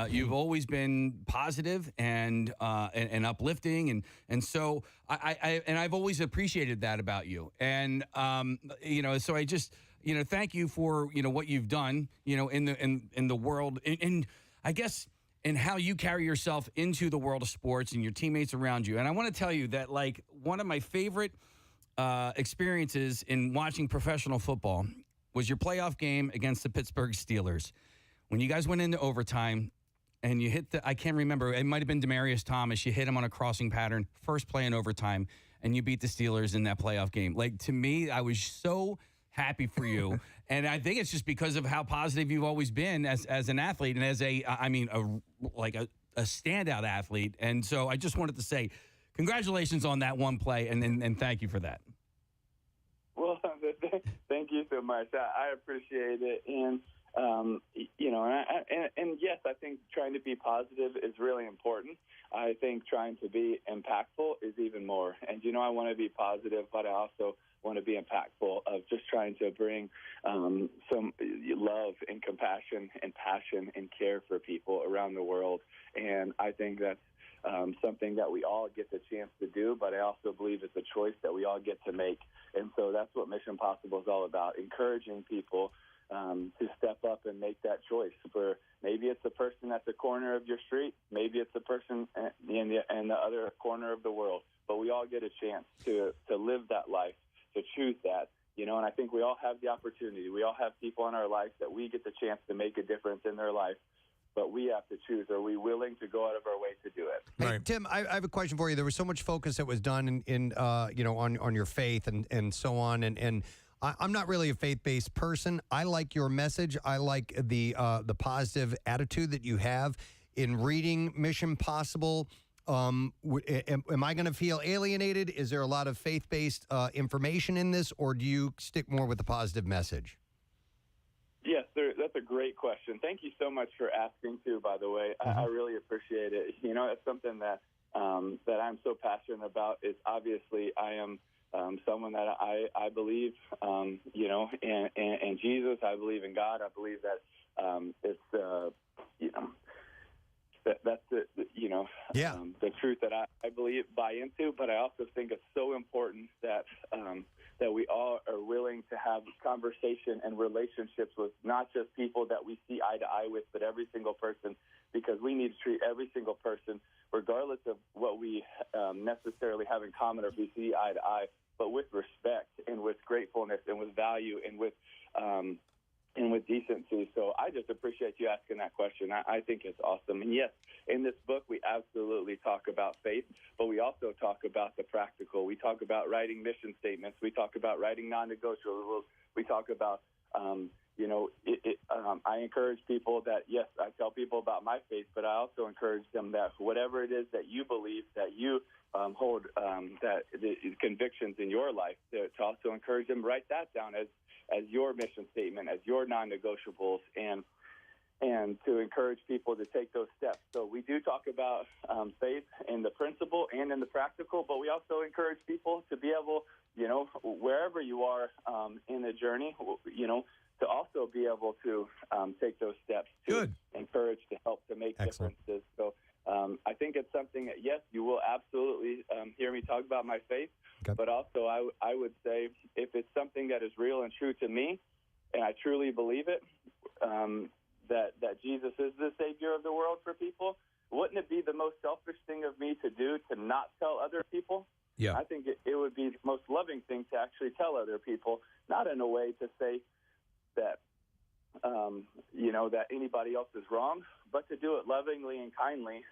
You've always been positive and uplifting, and so I've always appreciated that about you. And, so I just... thank you for, what you've done, in the world, and I guess in how you carry yourself into the world of sports and your teammates around you. And I want to tell you that, like, one of my favorite experiences in watching professional football was your playoff game against the Pittsburgh Steelers. When you guys went into overtime and you hit I can't remember, it might have been Demaryius Thomas. You hit him on a crossing pattern, first play in overtime, and you beat the Steelers in that playoff game. Like, to me, I was so happy for you. And I think it's just because of how positive you've always been as an athlete and as a standout athlete. And so I just wanted to say congratulations on that one play and thank you for that. Well, thank you so much. I appreciate it. And, and yes, I think trying to be positive is really important. I think trying to be impactful is even more. And, I want to be positive, but I also want to be impactful of just trying to bring some love and compassion and passion and care for people around the world. And I think that's something that we all get the chance to do, but I also believe it's a choice that we all get to make. And so that's what Mission Possible is all about, encouraging people to step up and make that choice. For maybe it's the person at the corner of your street, maybe it's the person in the other corner of the world, but we all get a chance to live that life, to choose that, and I think we all have the opportunity. We all have people in our life that we get the chance to make a difference in their life, but we have to choose. Are we willing to go out of our way to do it? Hey, Tim, I have a question for you. There was so much focus that was done on your faith and so on, and I'm not really a faith-based person. I like your message. I like the positive attitude that you have in reading Mission Possible. Am I going to feel alienated? Is there a lot of faith-based information in this, or do you stick more with the positive message? Yes, that's a great question. Thank you so much for asking, too, by the way. I really appreciate it. It's something that I'm so passionate about. Is obviously I am someone that I believe, in Jesus. I believe in God. I believe that it's, that's the truth that I buy into. But I also think it's so important that we all are willing to have conversation and relationships with not just people that we see eye to eye with, but every single person, because we need to treat every single person, regardless of what we necessarily have in common or if we see eye to eye. but with respect and with gratefulness and with value and with decency. So I just appreciate you asking that question. I think it's awesome. And yes, in this book, we absolutely talk about faith, but we also talk about the practical. We talk about writing mission statements. We talk about writing non-negotiables. We talk about, I encourage people that, yes, I tell people about my faith, but I also encourage them that whatever it is that you believe, that you hold, that the convictions in your life, to also encourage them, write that down as your mission statement, as your non-negotiables, and to encourage people to take those steps. So we do talk about faith in the principle and in the practical, but we also encourage people to be able, wherever you are in the journey, to also be able to take those steps to encourage, to help, to make differences. So I think it's something that, yes, you will absolutely hear me talk about my faith, but also I would say if it's something that is real and true to me, and I truly believe it, that Jesus is the Savior of the world for people, wouldn't it be the most selfish thing of me to do to not tell other people? Yeah. I think it would be the most loving thing to actually tell other people, not in a way to say that, that anybody else is wrong, but to do it lovingly and kindly.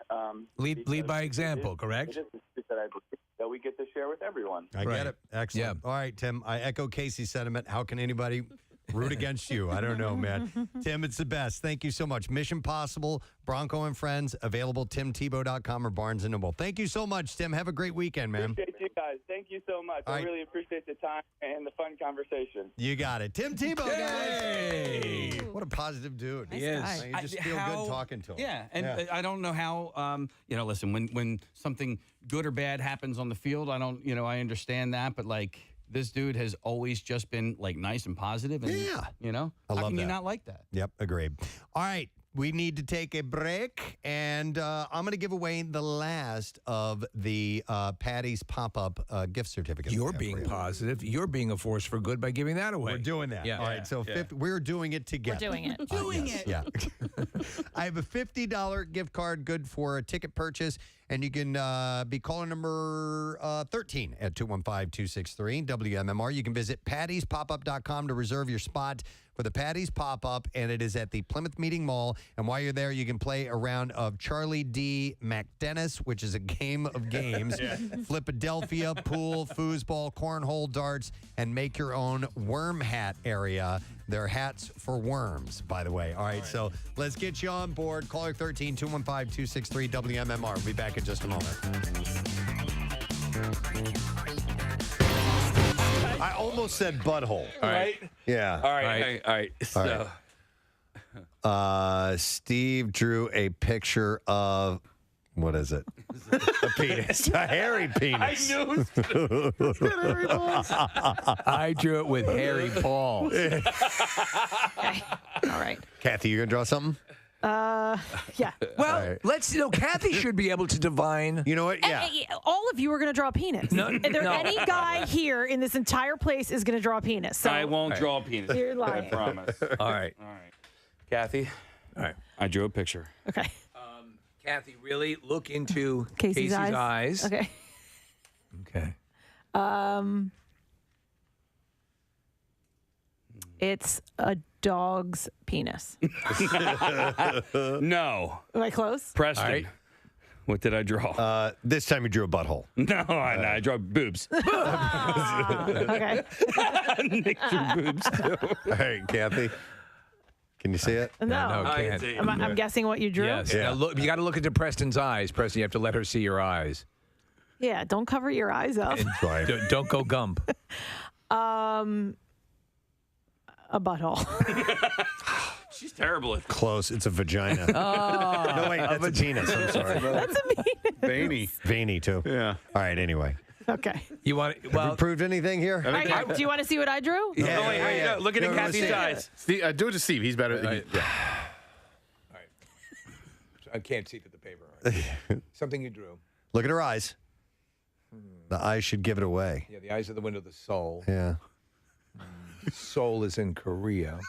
Lead by example, correct? It is the truth that I believe that we get to share with everyone. I get it. Excellent. All right, Tim, I echo Casey's sentiment. How can anybody root against you? I don't know, man. Tim, it's the best. Thank you so much. Mission Possible, Bronco and Friends, available timtebow.com or Barnes & Noble. Thank you so much, Tim. Have a great weekend, man. Appreciate you guys. Thank you so much. I really appreciate the time and the fun conversation. You got it. Tim Tebow, guys. What a positive dude. He is. You just feel good talking to him. Yeah, and I don't know how, listen, when something good or bad happens on the field, I don't, I understand that, but like, this dude has always just been like nice and positive. And, I love how can you that. not like that? Yep, agreed. All right, we need to take a break, and I'm going to give away the last of the Patty's pop-up gift certificate. You're being positive. You're being a force for good by giving that away. We're doing that. Yeah. All right, so we're doing it together. We're doing it. Doing it. Yeah. I have a $50 gift card good for a ticket purchase, and you can be caller number 13 at 215-263-WMMR. You can visit patty'spopup.com to reserve your spot for the Patty's Pop-Up, and it is at the Plymouth Meeting Mall. And while you're there, you can play a round of Charlie D. McDennis, which is a game of games, Flipadelphia, pool, foosball, cornhole, darts, and make your own worm hat area. They're hats for worms, by the way. All right, so let's get you on board. Caller 13, 215-263-WMMR. We'll be back in just a moment. I almost said butthole. All right. Yeah. All right. So, Steve drew a picture of, what is it? A penis. A hairy penis. I knew it was I drew it with hairy balls. Okay. All right. Kathy, you going to draw something? Yeah. Well, Kathy should be able to divine. You know what? Yeah. All of you are going to draw a penis. No, Any guy here in this entire place is going to draw a penis. So I won't draw a penis. You're lying. I promise. All right. Kathy. All right. I drew a picture. Okay. Kathy, really look into Casey's eyes. Okay. Okay. It's a dog's penis. No. Am I close? Preston. All right. What did I draw? This time you drew a butthole. No, I drew boobs. Okay. Nick drew boobs too. All right, Kathy. Can you see it? No. I can't. I'm guessing what you drew? Yes. Yeah. Now look, you got to look into Preston's eyes. Preston, you have to let her see your eyes. Yeah, don't cover your eyes up. And don't go gump. A butthole. She's terrible at Close. It's a vagina. No, wait, that's a penis. I'm sorry. That's a penis. Veiny. Veiny, too. Yeah. All right, anyway. Okay. You want? Have we proved anything here? All right, do you want to see what I drew? Yeah. Oh, wait, no, look at Kathy's eyes. Steve, do it to Steve. He's better. All right. I can't see through the paper. Right. Something you drew. Look at her eyes. The eyes should give it away. Yeah, the eyes are the window of the soul. Yeah. Soul is in Korea.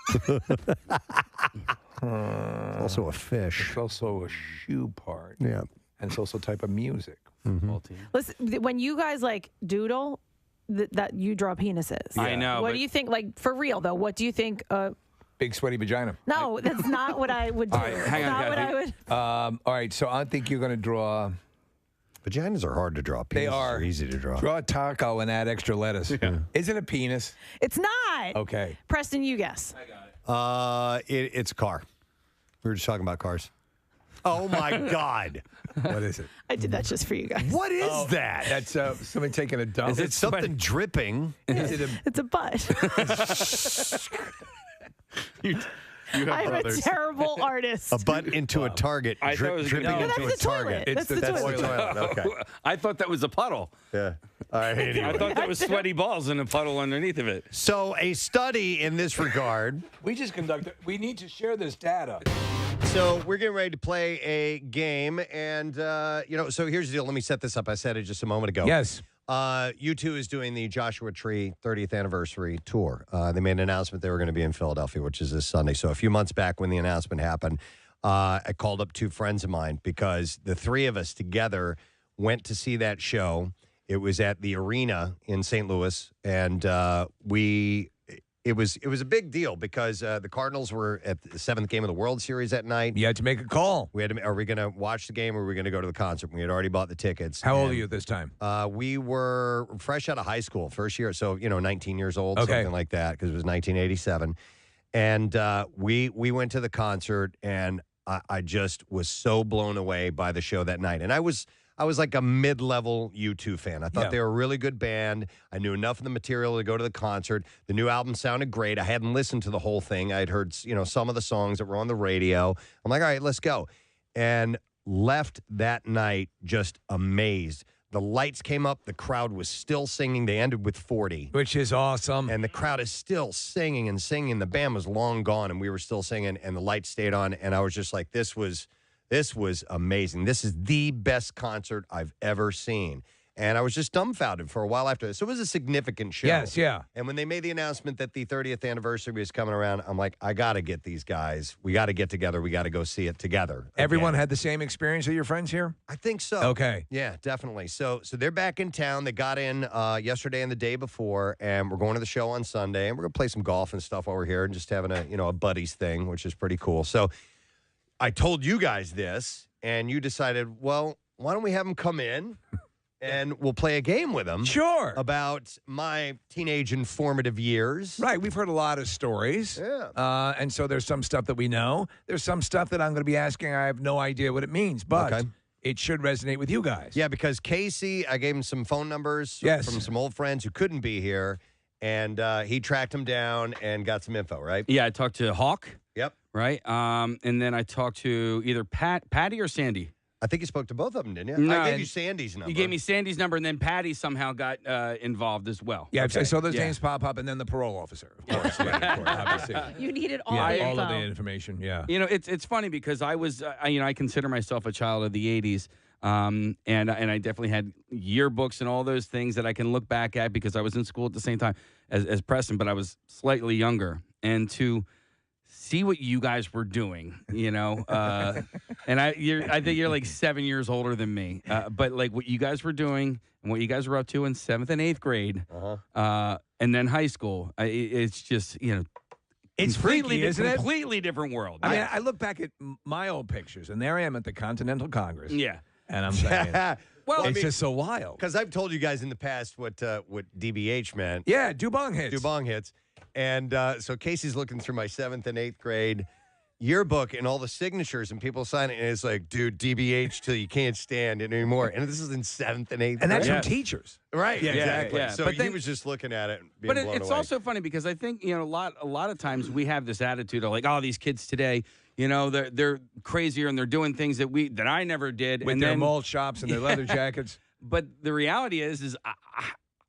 Also a fish. It's also a shoe part. Yeah. And it's also a type of music. Listen, when you guys like doodle, that you draw penises. I know, What but- do you think? Like for real though, what do you think? Big sweaty vagina. No, that's not what I would do. All right, hang on, Not what I would. All right, so I think you're going to draw. Vaginas are hard to draw. Penises They are easy to draw. Draw a taco and add extra lettuce. Is it a penis? It's not. Okay. Preston, you guess. It's a car. We were just talking about cars. Oh my God! What is it? I did that just for you guys. What is that? That's somebody taking a dump. Is it something dripping? Is it a It's a butt. You have I'm brothers. a terrible artist. A butt into a target. I thought it was dripping gonna be- into No, a that's the target. toilet. That's the toilet. Okay. I thought that was a puddle. Yeah. All right. Anyway. I thought that was sweaty balls in a puddle underneath of it. So a study in this regard. We just conducted. We need to share this data. So we're getting ready to play a game, and so here's the deal. Let me set this up. I said it just a moment ago. Yes. U2 is doing the Joshua Tree 30th anniversary tour. They made an announcement they were going to be in Philadelphia, which is this Sunday. So a few months back when the announcement happened, I called up two friends of mine because the three of us together went to see that show. It was at the Arena in St. Louis, and it was a big deal because the Cardinals were at the 7th game of the World Series that night. You had to make a call. We had to. Are we going to watch the game or are we going to go to the concert? We had already bought the tickets. How old are you at this time? We were fresh out of high school, first year, so 19 years old, Okay. something like that, because it was 1987. And we went to the concert, and I just was so blown away by the show that night. And I was like a mid-level U2 fan. I thought they were a really good band. I knew enough of the material to go to the concert. The new album sounded great. I hadn't listened to the whole thing. I'd heard, some of the songs that were on the radio. I'm like, all right, let's go. And left that night just amazed. The lights came up. The crowd was still singing. They ended with 40. Which is awesome. And the crowd is still singing and singing. The band was long gone, and we were still singing, and the lights stayed on. And I was just like, this was amazing. This is the best concert I've ever seen. And I was just dumbfounded for a while after this. So it was a significant show. Yes, yeah. And when they made the announcement that the 30th anniversary was coming around, I'm like, I got to get these guys. We got to get together. We got to go see it together. Everyone again. had the same experience with your friends here? I think so. Okay. Yeah, definitely. So they're back in town. They got in yesterday and the day before, and we're going to the show on Sunday, and we're going to play some golf and stuff while we're here and just having a buddies thing, which is pretty cool. So I told you guys this, and you decided, well, why don't we have them come in and we'll play a game with them? Sure. About my teenage and formative years. Right. We've heard a lot of stories. Yeah. And so there's some stuff that we know. There's some stuff that I'm going to be asking. I have no idea what it means, but it should resonate with you guys. Yeah, because Casey, I gave him some phone numbers from some old friends who couldn't be here, and he tracked them down and got some info, right? Yeah, I talked to Hawk. Yep. Right. And then I talked to either Patty or Sandy. I think you spoke to both of them, didn't you? No, I gave you Sandy's number. You gave me Sandy's number, and then Patty somehow got involved as well. Yeah, so those names pop up, and then the parole officer, of course. Obviously. You needed all Yeah, the all info. of the information, yeah. It's funny because I was, I consider myself a child of the 80s. And I definitely had yearbooks and all those things that I can look back at because I was in school at the same time as Preston, but I was slightly younger. And to see what you guys were doing, and I think you're like 7 years older than me, but like what you guys were doing and what you guys were up to in 7th and 8th grade, and then high school, it's just It's freaky, isn't it? Completely different world. I mean, I look back at my old pictures, and there I am at the Continental Congress. Yeah. And I'm saying, it's just so wild. Because I've told you guys in the past what DBH meant. Yeah, Dubong hits. Dubong hits. And so Casey's looking through my 7th and 8th grade yearbook and all the signatures and people signing, and it's like, dude, DBH till you can't stand it anymore. And this is in 7th and 8th grade. And that's from teachers. Right, Yeah, exactly. yeah. So But he then- was just looking at it and being But blown it's away. also funny because I think a lot of times we have this attitude of like, oh, these kids today, they're crazier and they're doing things that I never did. With and their then, malt shops and their leather jackets. But the reality is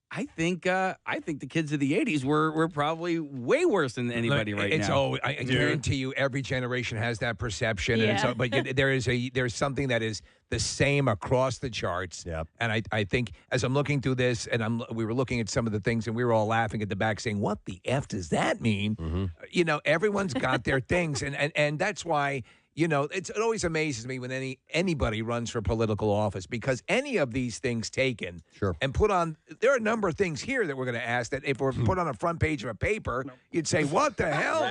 I think the kids of the 80s were probably way worse than anybody right now. I guarantee you, every generation has that perception. And Yeah. but there's something that is the same across the charts. Yeah. And I think as I'm looking through this, and we were looking at some of the things, and we were all laughing at the back, saying, "What the f does that mean?" Mm-hmm. Everyone's got their things, and that's why. you know, it always amazes me when anybody runs for political office, because any of these things taken and put on, there are a number of things here that we're going to ask that if we're put on a front page of a paper, you'd say, what the hell?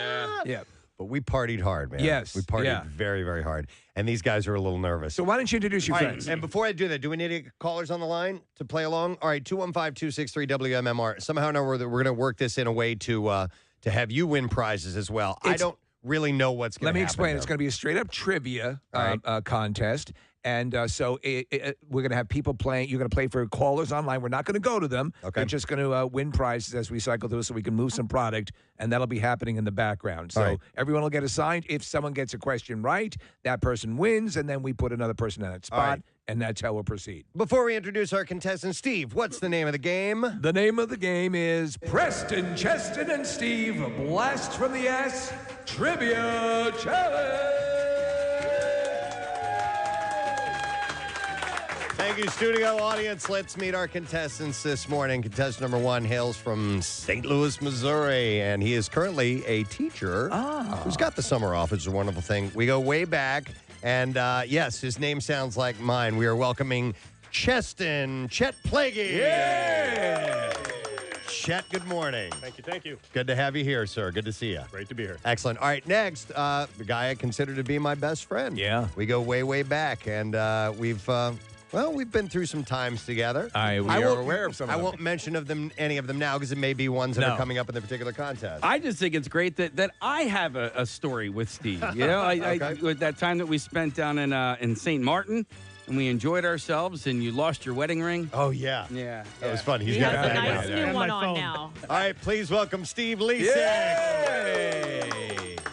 Yeah. But we partied hard, man. Yes, We partied yeah. very, very hard. And these guys are a little nervous. So why don't you introduce your All right, friends? and before I do that, do we need to get callers on the line to play along? All right, 215-263-WMMR. Somehow or another, we're going to work this in a way to have you win prizes as well. I don't really know what's going to happen. Let me explain. though. It's going to be a straight-up trivia contest. And so we're going to have people playing. You're going to play for callers online. We're not going to go to them. Okay. They're just going to win prizes as we cycle through so we can move some product, and that'll be happening in the background. So All right. everyone will get assigned. If someone gets a question right, that person wins, and then we put another person in that spot, right. and that's how we'll proceed. Before we introduce our contestant, Steve, what's the name of the game? The name of the game is Preston, Cheston, and Steve Blast from the Ass Trivia Challenge. Thank you, studio audience. Let's meet our contestants this morning. Contestant number 1 hails from St. Louis, Missouri, and he is currently a teacher who's got the summer off. It's a wonderful thing. We go way back, and yes, his name sounds like mine. We are welcoming Cheston Chet Plaguey. Yeah! Chet, good morning. Thank you. Good to have you here, sir. Good to see you. Great to be here. Excellent. All right, next, the guy I consider to be my best friend. Yeah. We go way, way back, and we've been through some times together. We are aware of some of I them. won't mention any of them now because it may be ones that are coming up in the particular contest. I just think it's great that I have a story with Steve. You know, I with that time that we spent down in St. Martin, and we enjoyed ourselves, and you lost your wedding ring. Oh, yeah. Yeah. That was fun. He has a nice new one on now. All right, please welcome Steve Leasick.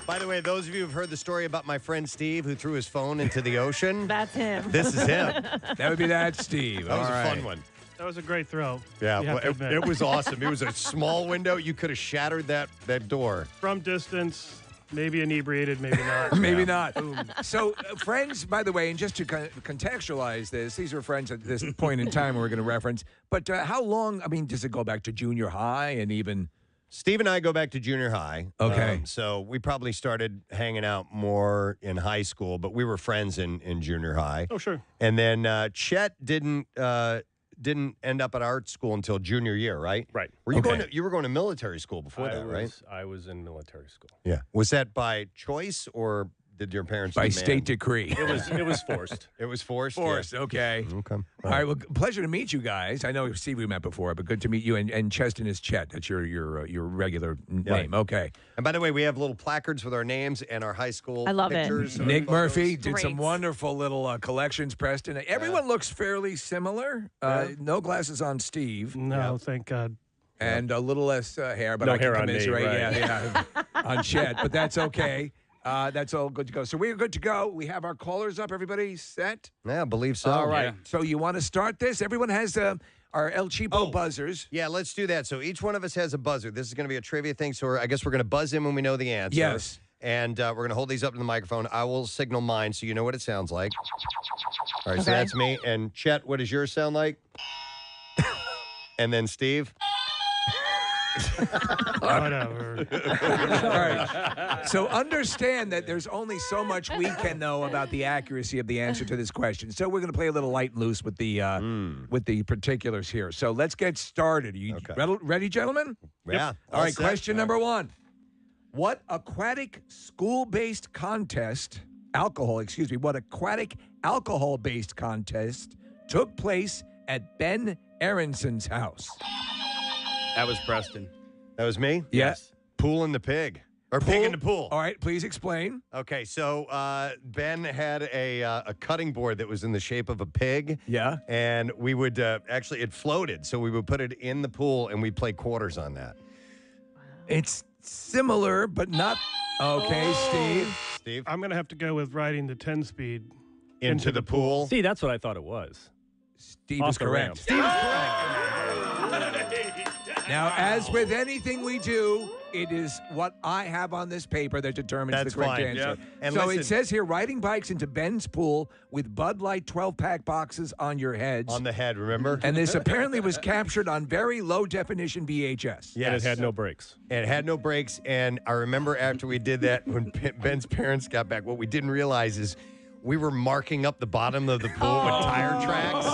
By the way, those of you who've heard the story about my friend Steve who threw his phone into the ocean, That's him. this is him. That would be that, Steve. That was All a right. fun one. That was a great throw. Yeah, You have to well, admit. it was awesome. It was a small window. You could have shattered that door. From distance, maybe inebriated, maybe not. Maybe not. So, friends, by the way, and just to contextualize this, these are friends at this point in time we're going to reference. But how long, I mean, does it go back to junior high and even... Steve and I go back to junior high. Okay. So we probably started hanging out more in high school, but we were friends in junior high. Oh, sure. And then Chet didn't end up at art school until junior year, right? Right. Were you you were going to military school before that, right? I was in military school. Yeah. Was that by choice or did your parents By demand? state decree. It was forced. It was forced? Forced, Yeah. okay. Okay. All right, well, pleasure to meet you guys. I know Steve we met before, but good to meet you. And Cheston is Chet. That's your regular name. Okay. And by the way, we have little placards with our names and our high school I love it. pictures. and Nick photos. Murphy did some Great. wonderful little collections, Preston. Everyone looks fairly similar. No glasses on Steve. No, thank God. And a little less hair, but No I can hair on me, commiserate. right. Yeah, on Chet, but that's okay. That's all good to go. So we're good to go. We have our callers up. Everybody set? Yeah, I believe so. All right. Yeah. So you want to start this? Everyone has our El Cheapo buzzers. Yeah, let's do that. So each one of us has a buzzer. This is going to be a trivia thing. So I guess we're going to buzz in when we know the answer. Yes. And we're going to hold these up to the microphone. I will signal mine so you know what it sounds like. All right, so Okay. that's me. And Chet, what does yours sound like? And then Steve? Whatever. All right. So understand that there's only so much we can know about the accuracy of the answer to this question. So we're going to play a little light and loose with the particulars here. So let's get started. Are you ready, gentlemen? Yeah. All right. set. Question number 1. What aquatic school-based contest, what aquatic alcohol-based contest took place at Ben Aronson's house? That was Preston. That was me? Yes. Pool in the pig. Or pig in the pool. All right, please explain. Okay, so Ben had a cutting board that was in the shape of a pig. Yeah. And we would actually, it floated. So we would put it in the pool and we'd play quarters on that. It's similar, but not. Okay, Steve? I'm going to have to go with riding the 10-speed Into the pool. See, that's what I thought it was. Steve Off is the correct. ramp. Steve is correct. Now, as with anything we do, it is what I have on this paper that determines That's the correct fine. answer. Yep. And so listen- it says here, riding bikes into Ben's pool with Bud Light 12-pack boxes on your heads. On the head, remember? And this apparently was captured on very low-definition VHS. Yes. And it had no brakes. It had no brakes. And I remember after we did that, when Ben's parents got back, what we didn't realize is we were marking up the bottom of the pool with tire tracks.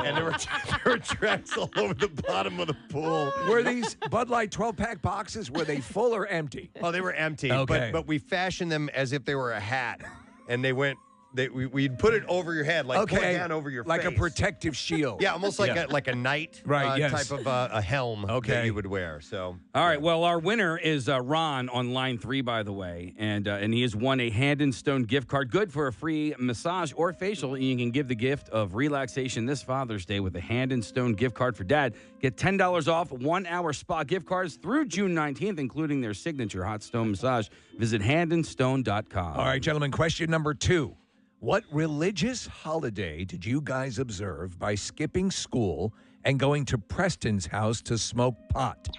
And there were tracks all over the bottom of the pool. Were these Bud Light 12-pack boxes, were they full or empty? Oh, they were empty. Okay. But we fashioned them as if they were a hat. And they went... We'd put it over your head, like pull it down over your like face. a protective shield. Yeah, almost like a knight type of a helm that you would wear. So All right. Well, our winner is Ron on line 3, by the way, and he has won a Hand and Stone gift card, good for a free massage or facial. And you can give the gift of relaxation this Father's Day with a Hand and Stone gift card for Dad. Get $10 off 1-hour spa gift cards through June 19th, including their signature hot stone massage. Visit handandstone.com. All right, gentlemen, question number 2. What religious holiday did you guys observe by skipping school and going to Preston's house to smoke pot?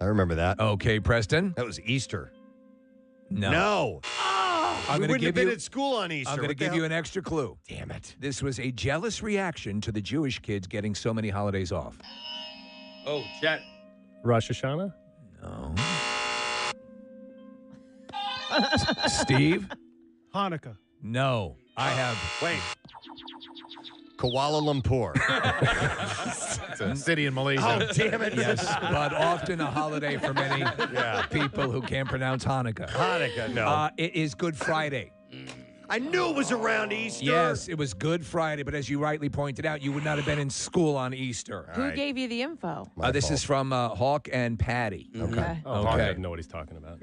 I remember that. Okay, Preston. That was Easter. No. We wouldn't have been at school on Easter. I'm going to What the give you hell? an extra clue. Damn it. This was a jealous reaction to the Jewish kids getting so many holidays off. Oh, Chet. Rosh Hashanah? No. Steve? Hanukkah. No. I have. Wait. Kuala Lumpur. It's a city in Malaysia. Oh, damn it. Yes, but often a holiday for many people who can't pronounce Hanukkah. Hanukkah, no. It is Good Friday. I knew it was around Easter. Yes, it was Good Friday, but as you rightly pointed out, you would not have been in school on Easter. Who gave you the info? This is from Hawk and Patty. Okay. Oh, Hawk doesn't know what he's talking about.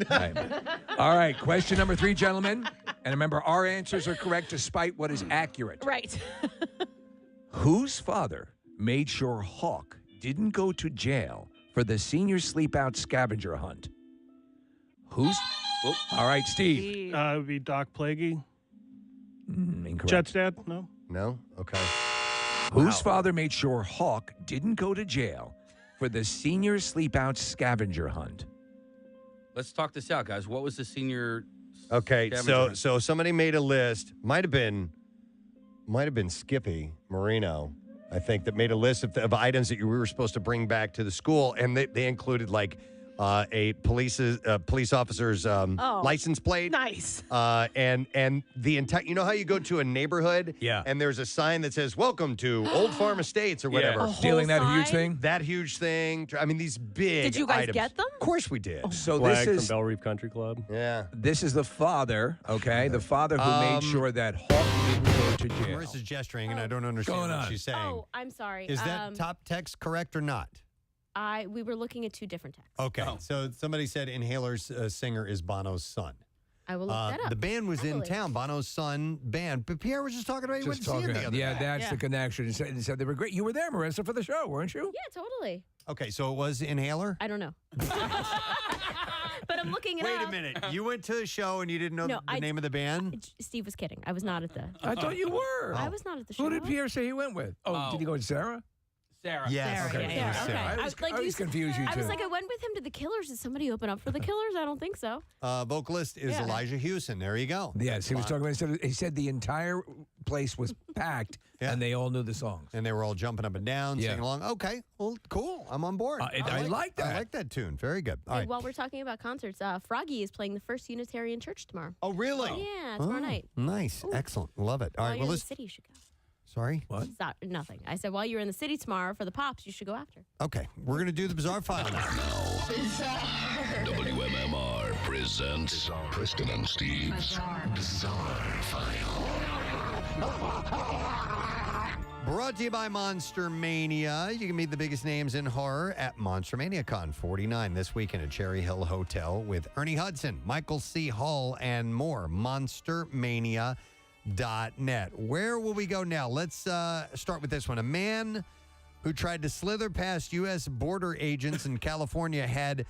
All right, question number 3, gentlemen. And remember, our answers are correct despite what is accurate. Right. Whose father made sure Hawk didn't go to jail for the senior sleep out scavenger hunt? Who's? All right, Steve. It would be Doc Plaguey. Incorrect. Chet's dad? No. No? Okay. Whose father made sure Hawk didn't go to jail for the senior sleep out scavenger hunt? Let's talk this out, guys. What was the senior? Okay, scavenger so hunt? so somebody made a list. Might have been Skippy Marino, I think, that made a list of items that we were supposed to bring back to the school, and they included like a police officer's license plate. Nice. And the entire, you know how you go to a neighborhood, and there's a sign that says "Welcome to Old Farm Estates" or whatever. A Stealing that huge thing. That huge thing. I mean, these big. Did you guys items. get them? Of course we did. So Flag this is from Belle Reef Country Club. Yeah. This is the father, okay? The father who made sure that Hawk didn't go to jail. Marissa's gesturing, and I don't understand going what on? she's saying. Oh, I'm sorry. Is that top text correct or not? We were looking at 2 different texts. Okay, so somebody said Inhaler's singer is Bono's son. I will look that up. The band was in Happily. town, Bono's son band. But Pierre was just talking about he went to see him the other yeah, day. that's the connection. He said they were great. You were there, Marissa, for the show, weren't you? Yeah, totally. Okay, so it was Inhaler? I don't know. But I'm looking it up. Wait a minute. You went to the show and you didn't know No, the name of the band? Steve was kidding. I was not at the. I thought you were. I was not at the show. Who did Pierre say he went with? Oh, did he go with Sarah? Sarah. Yes. Sarah, Okay. yeah. Sarah. Okay. I was confused you I two. was like, I went with him to the Killers. Did somebody open up for the Killers? I don't think so. Vocalist is Yeah. Elijah Hewson. There you go. Yes, he was talking about. He said the entire place was packed, and they all knew the songs. And they were all jumping up and down, singing along. Okay, well, cool. I'm on board. I like that. I like that tune. Very good. All Hey, right. while we're talking about concerts, Froggy is playing the First Unitarian Church tomorrow. Oh, really? Yeah, tomorrow night. Nice. Excellent. Love it. All While right. you're Well, in the let's. city, you should go. Sorry? What? Nothing. I said while you're in the city tomorrow for the Pops, you should go after. Okay. We're going to do the Bizarre File now. WMMR presents Preston and Steve's Bizarre File. Brought to you by Monster Mania. You can meet the biggest names in horror at Monster Mania Con 49 this weekend at Cherry Hill Hotel with Ernie Hudson, Michael C. Hall, and more. MonsterMania.net. Where will we go now? Let's start with this one. A man who tried to slither past U.S. border agents in California had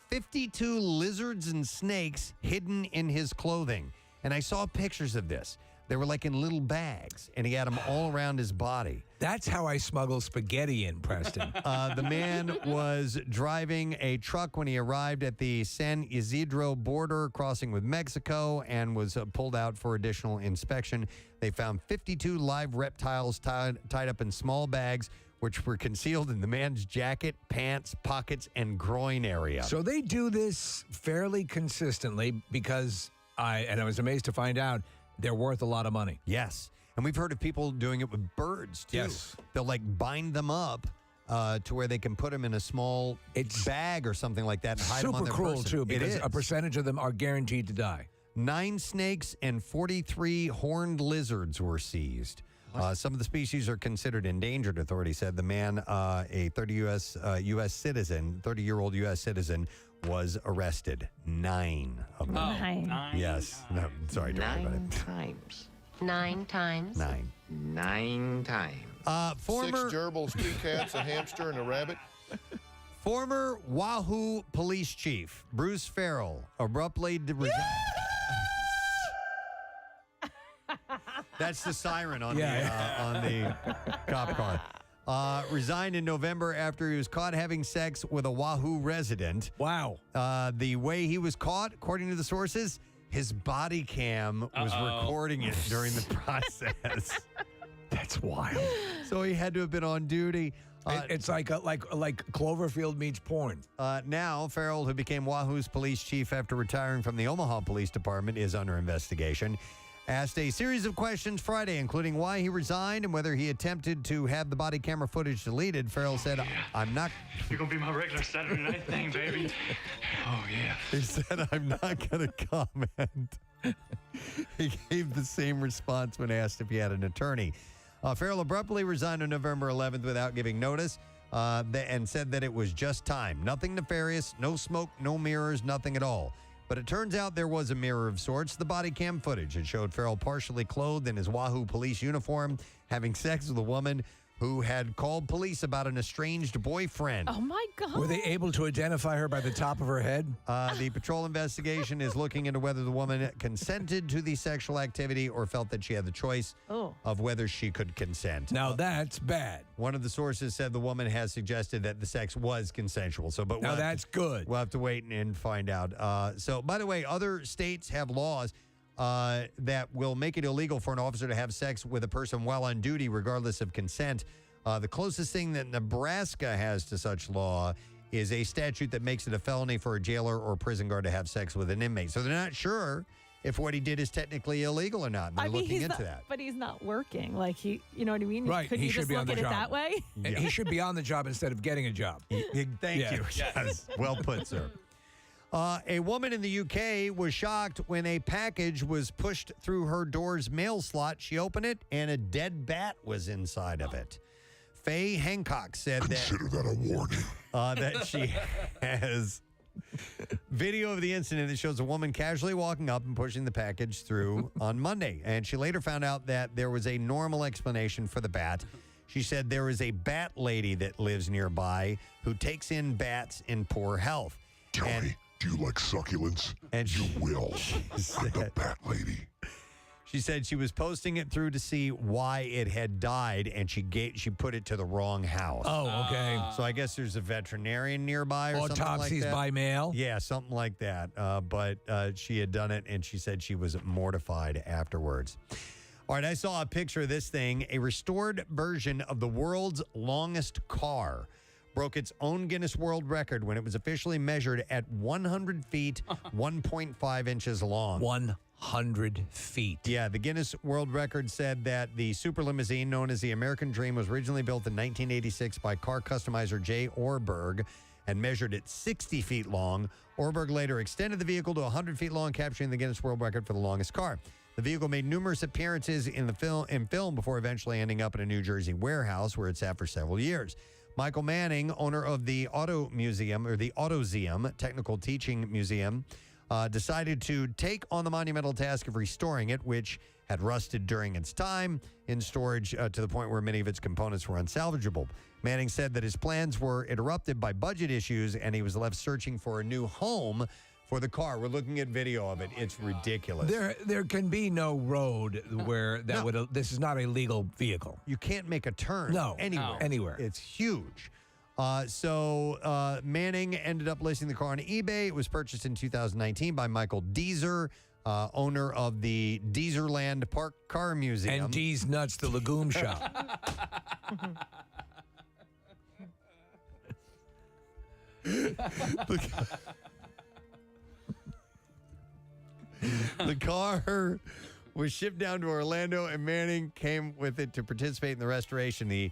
52 lizards and snakes hidden in his clothing. And I saw pictures of this. They were like in little bags, and he had them all around his body. That's how I smuggle spaghetti in, Preston. The man was driving a truck when he arrived at the San Isidro border, crossing with Mexico, and was pulled out for additional inspection. They found 52 live reptiles tied up in small bags, which were concealed in the man's jacket, pants, pockets, and groin area. So they do this fairly consistently because I was amazed to find out they're worth a lot of money. Yes. And we've heard of people doing it with birds, too. Yes. They'll, like, bind them up to where they can put them in a small bag or something like that and hide them on Super their cruel, person. too, because It is. a percentage of them are guaranteed to die. 9 snakes and 43 horned lizards were seized. Some of the species are considered endangered, authorities said. The man, a 30-year-old U.S. citizen, was arrested. 9 of them. Nine. Yes. No, sorry, don't worry about it. 9 times. 9 times. 9. 9 times. Former 6 gerbils, 2 cats, a hamster, and a rabbit. Former Wahoo police chief Bruce Farrell abruptly resigned. That's the siren on the cop car. Resigned in November after he was caught having sex with a Wahoo resident. Wow. The way he was caught, according to the sources, his body cam was recording it during the process. That's wild. So he had to have been on duty. It's like Cloverfield meets porn. Now, Farrell, who became Wahoo's police chief after retiring from the Omaha Police Department, is under investigation. Asked a series of questions Friday, including why he resigned and whether he attempted to have the body camera footage deleted. Farrell said, I'm not... You're going to be my regular Saturday night thing, baby. Oh, yeah. He said, I'm not going to comment. He gave the same response when asked if he had an attorney. Farrell abruptly resigned on November 11th without giving notice and said that it was just time. Nothing nefarious, no smoke, no mirrors, nothing at all. But it turns out there was a mirror of sorts. The body cam footage. It showed Farrell partially clothed in his Wahoo police uniform, having sex with a woman who had called police about an estranged boyfriend. Oh, my God. Were they able to identify her by the top of her head? The patrol investigation is looking into whether the woman consented to the sexual activity or felt that she had the choice of whether she could consent. Now, that's bad. One of the sources said the woman has suggested that the sex was consensual. Now, that's good. We'll have to wait and find out. So, by the way, other states have laws that will make it illegal for an officer to have sex with a person while on duty, regardless of consent. The closest thing that Nebraska has to such law is a statute that makes it a felony for a jailer or prison guard to have sex with an inmate. So they're not sure if what he did is technically illegal or not. They're looking into that. But he's not working. Like, you know what I mean? Right. Couldn't He you should just be on look the at it job. that way? He should be on the job instead of getting a job. Thank you. Yes. Well put, sir. A woman in the UK was shocked when a package was pushed through her door's mail slot. She opened it, and a dead bat was inside of it. Faye Hancock said Consider that a warning. that she has video of the incident that shows a woman casually walking up and pushing the package through on Monday. And she later found out that there was a normal explanation for the bat. She said there is a bat lady that lives nearby who takes in bats in poor health. Tell me, do you like succulents? And you will. I'm the bat lady. She said she was posting it through to see why it had died, and she put it to the wrong house. Oh, okay. So I guess there's a veterinarian nearby or something like that. Autopsies by mail? Yeah, something like that. But she had done it, and she said she was mortified afterwards. All right, I saw a picture of this thing. A restored version of the world's longest car broke its own Guinness World Record when it was officially measured at 100 feet, 1.5 inches long. 100 feet. Yeah, the Guinness World Record said that the super limousine known as the American Dream was originally built in 1986 by car customizer Jay Orberg and measured at 60 feet long. Orberg later extended the vehicle to 100 feet long, capturing the Guinness World Record for the longest car. The vehicle made numerous appearances in film before eventually ending up in a New Jersey warehouse where it sat for several years. Michael Manning, owner of the Auto Museum, or the AutoZeum, Technical Teaching Museum, decided to take on the monumental task of restoring it, which had rusted during its time in storage to the point where many of its components were unsalvageable. Manning said that his plans were interrupted by budget issues, and he was left searching for a new home for the car. We're looking at video of it. It's ridiculous. There can be no road where that would. This is not a legal vehicle. You can't make a turn. No, anywhere. Anywhere. It's huge. So Manning ended up listing the car on eBay. It was purchased in 2019 by Michael Deezer, owner of the Deezerland Park Car Museum. And Dee's Nuts, the legume shop. The car was shipped down to Orlando, and Manning came with it to participate in the restoration. The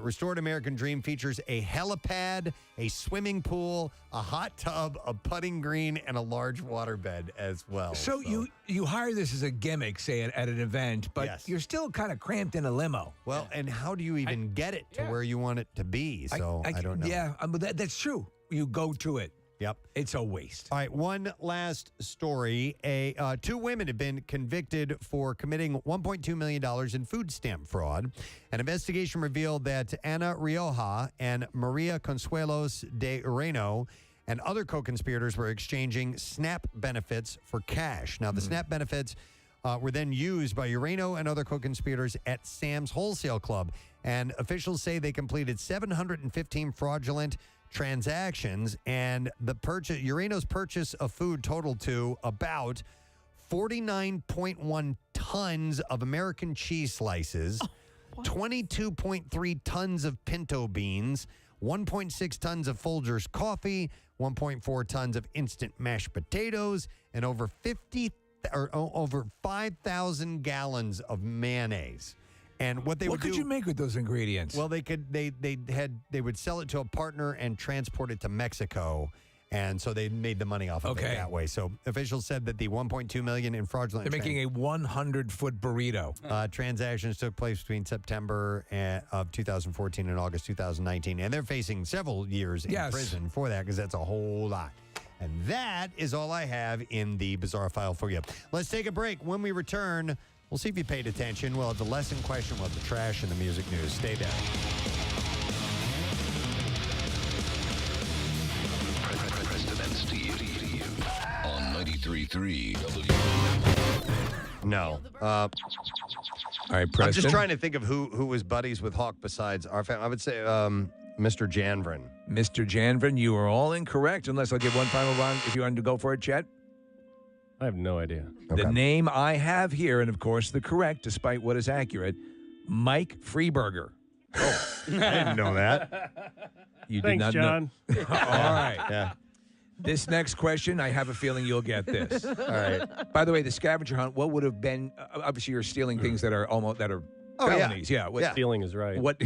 Restored American Dream features a helipad, a swimming pool, a hot tub, a putting green, and a large waterbed as well. So you hire this as a gimmick, say, at an event, but you're still kind of cramped in a limo. Well, and how do you even get it to where you want it to be? So I don't know. Yeah, but that's true. You go to it. Yep. It's a waste. All right, one last story. Two women have been convicted for committing $1.2 million in food stamp fraud. An investigation revealed that Ana Rioja and Maria Consuelos de Ureno and other co-conspirators were exchanging SNAP benefits for cash. Now, the SNAP benefits were then used by Ureno and other co-conspirators at Sam's Wholesale Club. And officials say they completed 715 fraudulent transactions, and the Ureno's purchase of food totaled to about 49.1 tons of American cheese slices, 22.3 tons of pinto beans, 1.6 tons of Folgers coffee, 1.4 tons of instant mashed potatoes, and over 5,000 gallons of mayonnaise. And what could you make with those ingredients? Well, they would sell it to a partner and transport it to Mexico, and so they made the money off of it that way. So officials said that the $1.2 million in fraudulent. They're making a 100-foot burrito. Transactions took place between September of 2014 and August 2019, and they're facing several years in prison for that because that's a whole lot. And that is all I have in the Bizarre File for you. Let's take a break. When we return, we'll see if you paid attention. We'll have the lesson question, we'll have the trash, and the music news. Stay there. Preston and Steve on 93.3 WMMR. No. All right, Preston. I'm just trying to think of who was buddies with Hawk besides our family. I would say Mr. Janvrin. Mr. Janvrin, you are all incorrect, unless I'll give one final round if you want to go for it, Chet. I have no idea. The name I have here, and of course the correct, despite what is accurate, Mike Freeburger. Oh, I didn't know that. You Thanks, did not John. know. All right. Yeah. This next question, I have a feeling you'll get this. All right. By the way, the scavenger hunt, what would have been, obviously you're stealing things that are felonies. Yeah. Stealing is right. What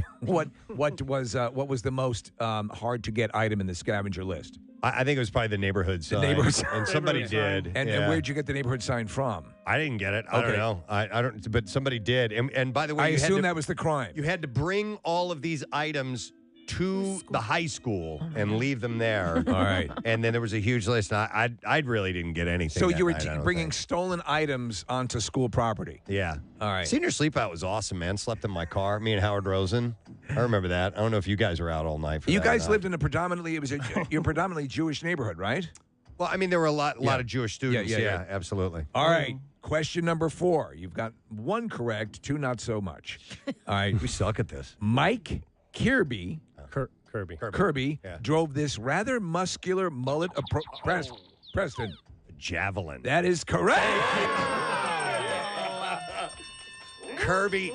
was the most hard to get item in the scavenger list? I think it was probably the neighborhood sign. And somebody did. And where'd you get the neighborhood sign from? I didn't get it. I don't know. I don't. But somebody did. And by the way, I assume that was the crime. You had to bring all of these items to the high school and leave them there. All right. And then there was a huge list. And I really didn't get anything. So that you were night, I don't bringing think. stolen items onto school property. Yeah. All right. Senior sleep out was awesome, man. Slept in my car. Me and Howard Rosen. I remember that. I don't know if you guys were out all night for You that guys or lived in you're predominantly Jewish neighborhood, right? Well, I mean, there were a lot of Jewish students. Yeah. Absolutely. All right. Question number 4. You've got one correct, 2 not so much. All right. We suck at this. Mike Kirby. Kirby. Drove this rather muscular mullet Preston. Javelin. That is correct. Kirby,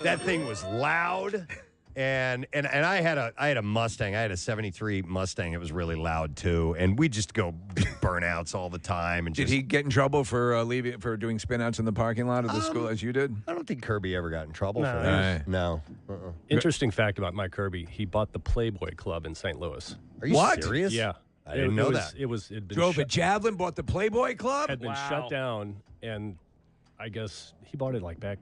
that thing was loud. And I had a Mustang. I had a 73 Mustang. It was really loud too. And we just go burnouts all the time. And Did he get in trouble for doing spinouts in the parking lot of the school as you did? I don't think Kirby ever got in trouble No. for that. No. Interesting fact about Mike Kirby: he bought the Playboy Club in St. Louis. Are you What? serious? Yeah, I didn't know that. It'd been Drove a Javelin, bought the Playboy Club? had been shut down, and I guess he bought it like back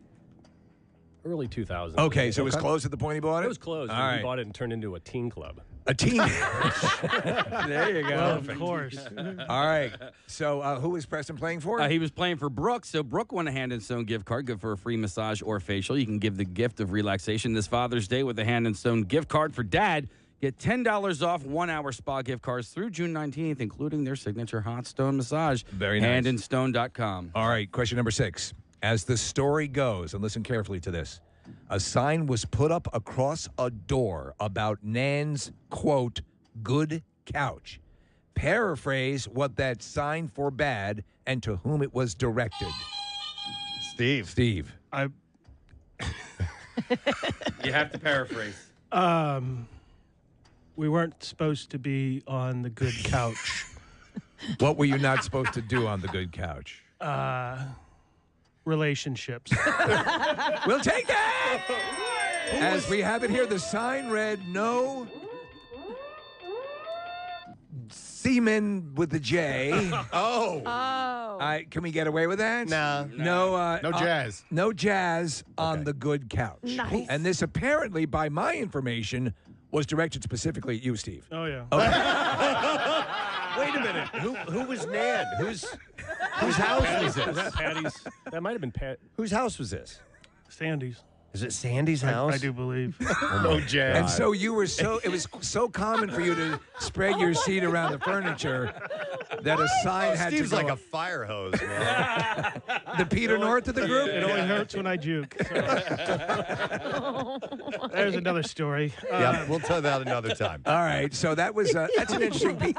early 2000s. Okay, so it was closed at the point he bought it? It was closed. All and right. He bought it and turned into a teen club. A teen. There you go. Well, of course. All right. So who was Preston playing for? He was playing for Brooke. So Brooke won a Hand and Stone gift card, good for a free massage or facial. You can give the gift of relaxation this Father's Day with a Hand and Stone gift card for Dad. Get $10 off 1-hour spa gift cards through June 19th, including their signature hot stone massage. Very nice. Handandstone.com. All right, question number 6. As the story goes, and listen carefully to this, a sign was put up across a door about Nan's, quote, good couch. Paraphrase what that sign forbade and to whom it was directed. Steve. You have to paraphrase. We weren't supposed to be on the good couch. What were you not supposed to do on the good couch? Relationships. We'll take that! As we have it here, the sign read, no semen with the J. Oh. Can we get away with that? No. No jazz. No jazz on the good couch. Nice. And this apparently, by my information, was directed specifically at you, Steve. Oh, yeah. Wait a minute. Who was Nan? Whose house was Was this? that Patty's? That might have been Pat. Whose house was this? Sandy's. Is it Sandy's house? I do believe. No jazz. And so it was so common for you to spread your seat around the furniture that a sign had Steve's to go like a up. fire hose, man. The Peter North of the group? It only hurts when I juke. So. There's another story. Yeah, we'll tell that another time. All right, so that was that's an interesting piece.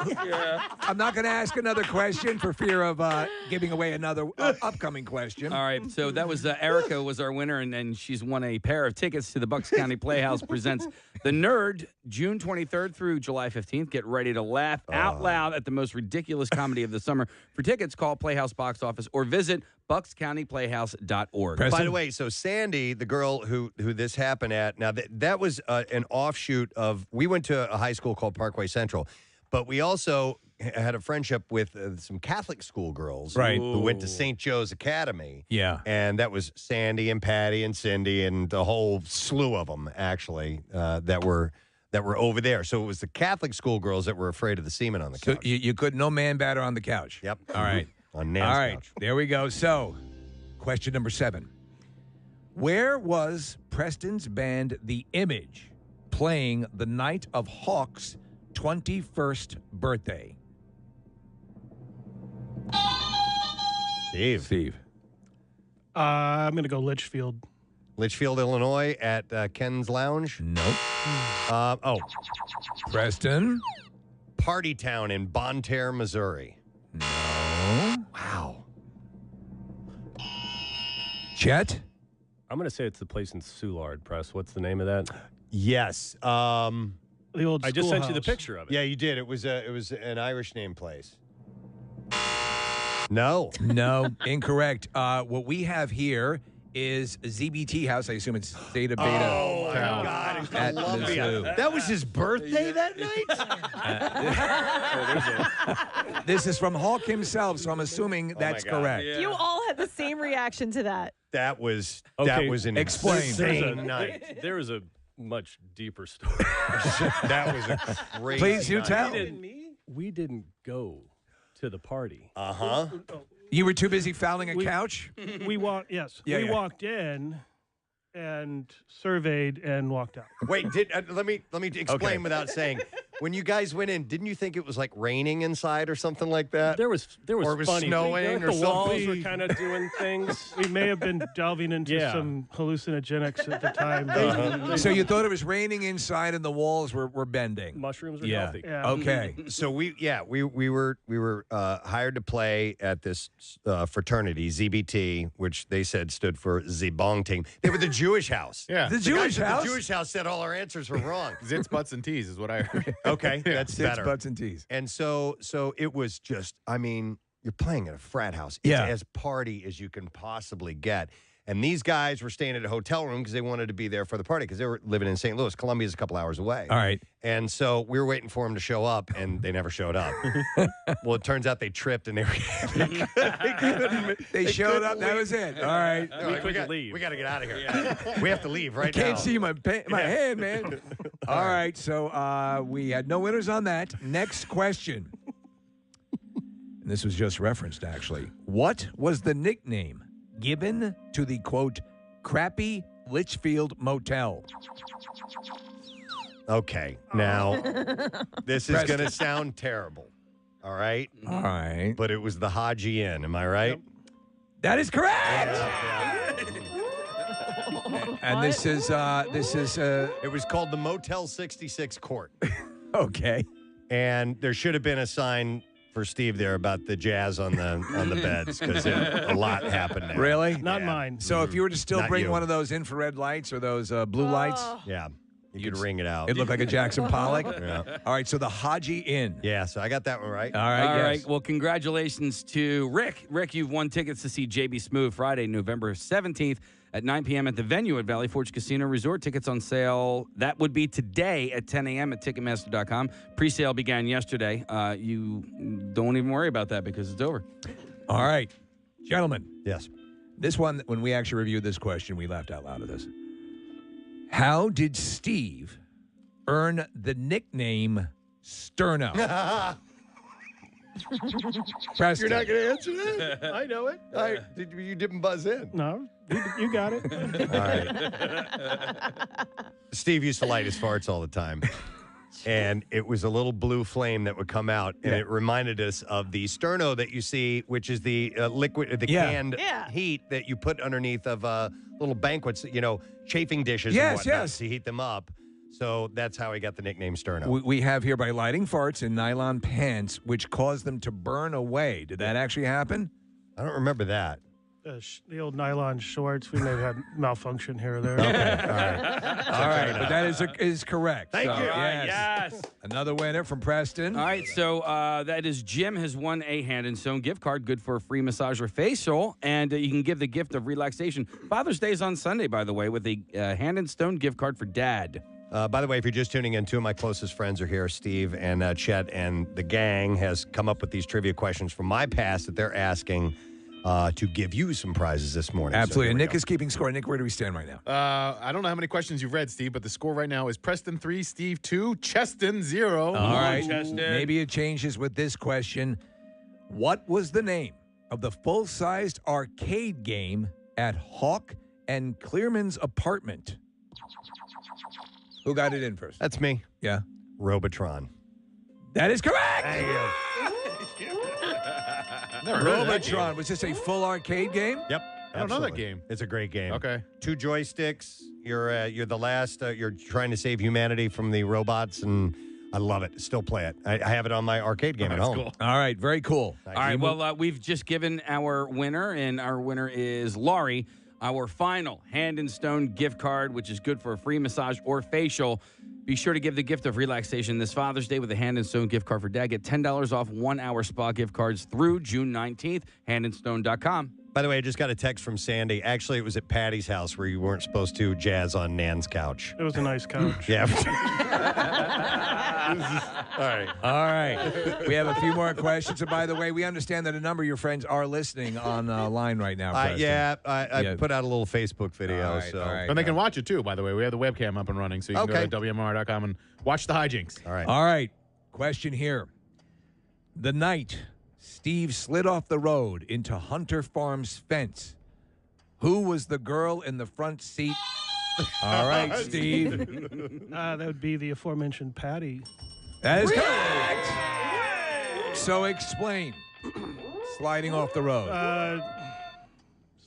I'm not going to ask another question for fear of giving away another upcoming question. All right, so that was Erica was our winner, and she's won a pair of tickets to the Bucks County Playhouse presents The Nerd, June 23rd through July 15th. Get ready to laugh out loud at the most ridiculous comedy of the summer. For tickets, call Playhouse box office or visit buckscountyplayhouse.org. By the way, so Sandy, the girl who this happened at, now that was an offshoot of, we went to a high school called Parkway Central, but we also had a friendship with some Catholic schoolgirls who went to St. Joe's Academy. Yeah. And that was Sandy and Patty and Cindy and the whole slew of them, actually, that were over there. So it was the Catholic schoolgirls that were afraid of the semen on the couch. So you could no man batter on the couch. Yep. All right. On Nan's All right. couch. There we go. So, question number 7. Where was Preston's band The Image playing the night of Hawk's 21st birthday? Steve. I'm going to go Litchfield. Litchfield, Illinois at Ken's Lounge? Nope. Preston? Party Town in Bonne Terre, Missouri. No. Wow. Chet? I'm going to say it's the place in Soulard Press. What's the name of that? Yes. The old I just sent you the schoolhouse. picture of it. Yeah, you did. It was an Irish name place. No. No, incorrect. What we have here is ZBT House. I assume it's Zeta Beta. Oh, my Tau God. In at Columbia. Mizzou. That was his birthday that night? This is from Hawk himself, so I'm assuming that's my God. correct. You all had the same reaction to that. That was Okay, an explain. insane night. There was a much deeper story. That was a crazy Please, you night. tell. We didn't go to the party. Uh-huh. You were too busy fouling a couch? We walked. Yes, Yeah, we yeah. walked in and surveyed and walked out. Wait, let me explain Okay. without saying. When you guys went in, didn't you think it was like raining inside or something like that? There was Or it was funny snowing things. or The walls something. were kind of doing things. We may have been delving into Yeah. some hallucinogenics at the time. So you thought it was raining inside and the walls were bending? Mushrooms are Yeah. healthy. Yeah. Okay. So we were hired to play at this fraternity ZBT, which they said stood for Zibong Team. They were the Jewish house. Yeah. The The Jewish guys at house? The Jewish house said all our answers were wrong. Zits, butts, and tees is what I heard. Okay, that's Tits, better. butts, and tees. And so it was just, I mean, you're playing at a frat house. It's Yeah. as party as you can possibly get. And these guys were staying at a hotel room because they wanted to be there for the party because they were living in St. Louis. Columbia's a couple hours away. All right. And so we were waiting for them to show up, and they never showed up. Well, it turns out they tripped, and they They showed up. That was it. All right. We couldn't leave. We got to get out of here. We have to leave right now. Can't see my hand, man. All right. So we had no winners on that. Next question. And this was just referenced, actually. What was the nickname given to the, quote, crappy Litchfield Motel? Okay, now this is going to sound terrible. All right? All right. But it was the Haji Inn. Am I right? That is correct. And this is it was called the Motel 66 Court. Okay. And there should have been a sign for Steve there about the jazz on the beds because a lot happened there. Really? Not mine. So if you were to still Not bring you. one of those infrared lights or those blue lights, Yeah. You could ring it out. it looked like a Jackson Pollock. Yeah. All right, so the Haji Inn. Yeah, so I got that one right. All right, All yes. right. Well, congratulations to Rick. Rick, you've won tickets to see JB Smoove Friday, November 17th at 9 p.m. at the venue at Valley Forge Casino Resort. Tickets on sale. That would be today at 10 a.m. at Ticketmaster.com. Pre-sale began yesterday. You don't even worry about that because it's over. All right, gentlemen. Yes. This one, when we actually reviewed this question, we laughed out loud at this. How did Steve earn the nickname Sterno? Preston. You're not going to answer that? I know it. You didn't buzz in. No, you got it. All right. Steve used to light his farts all the time. And it was a little blue flame that would come out, and it reminded us of the sterno that you see, which is the liquid, the canned heat that you put underneath of little banquets, chafing dishes and whatnot to heat them up. So that's how he got the nickname Sterno. We have here by lighting farts in nylon pants, which caused them to burn away. Did that actually happen? I don't remember that. The old nylon shorts, we may have had malfunction here or there. Okay, all right. All right, but that is correct. Thank you. Yes. Another winner from Preston. All right, so that is Jim has won a Hand and Stone gift card, good for a free massage or facial, and you can give the gift of relaxation. Father's Day is on Sunday, by the way, with a Hand and Stone gift card for Dad. By the way, if you're just tuning in, two of my closest friends are here, Steve and Chet, and the gang has come up with these trivia questions from my past that they're asking to give you some prizes this morning. Absolutely. So And Nick is keeping score. Nick, where do we stand right now? I don't know how many questions you've read, Steve, but the score right now is Preston 3, Steve 2, Cheston 0. All right. Maybe it changes with this question. What was the name of the full-sized arcade game at Hawk and Clearman's apartment? Who got it in first? That's me. Yeah. Robotron. That is correct. Thank you. Robotron. Was this a full arcade game? Yep. I don't know that absolutely. game. It's a great game. Okay. 2 joysticks. You're the last. You're trying to save humanity from the robots, and I love it. Still play it. I have it on my arcade game at home. Cool. All right. Very cool. All right, well, we've just given our winner, and our winner is Laurie, our final Hand and Stone gift card, which is good for a free massage or facial. Be sure to give the gift of relaxation this Father's Day with a Hand and Stone gift card for Dad. Get $10 off 1-hour spa gift cards through June 19th. Handandstone.com. By the way, I just got a text from Sandy. Actually, it was at Patty's house where you weren't supposed to jazz on Nan's couch. It was a nice couch. Yeah. All right. All right. We have a few more questions. And by the way, we understand that a number of your friends are listening on line right now. Preston. I put out a little Facebook video. All right, so. all right. And they can watch it too, by the way. We have the webcam up and running, so you can go to WMMR.com and watch the hijinks. All right. All right. Question here. The night Steve slid off the road into Hunter Farm's fence, who was the girl in the front seat? All right, Steve. That would be the aforementioned Patty. That is correct. So explain. Sliding off the road.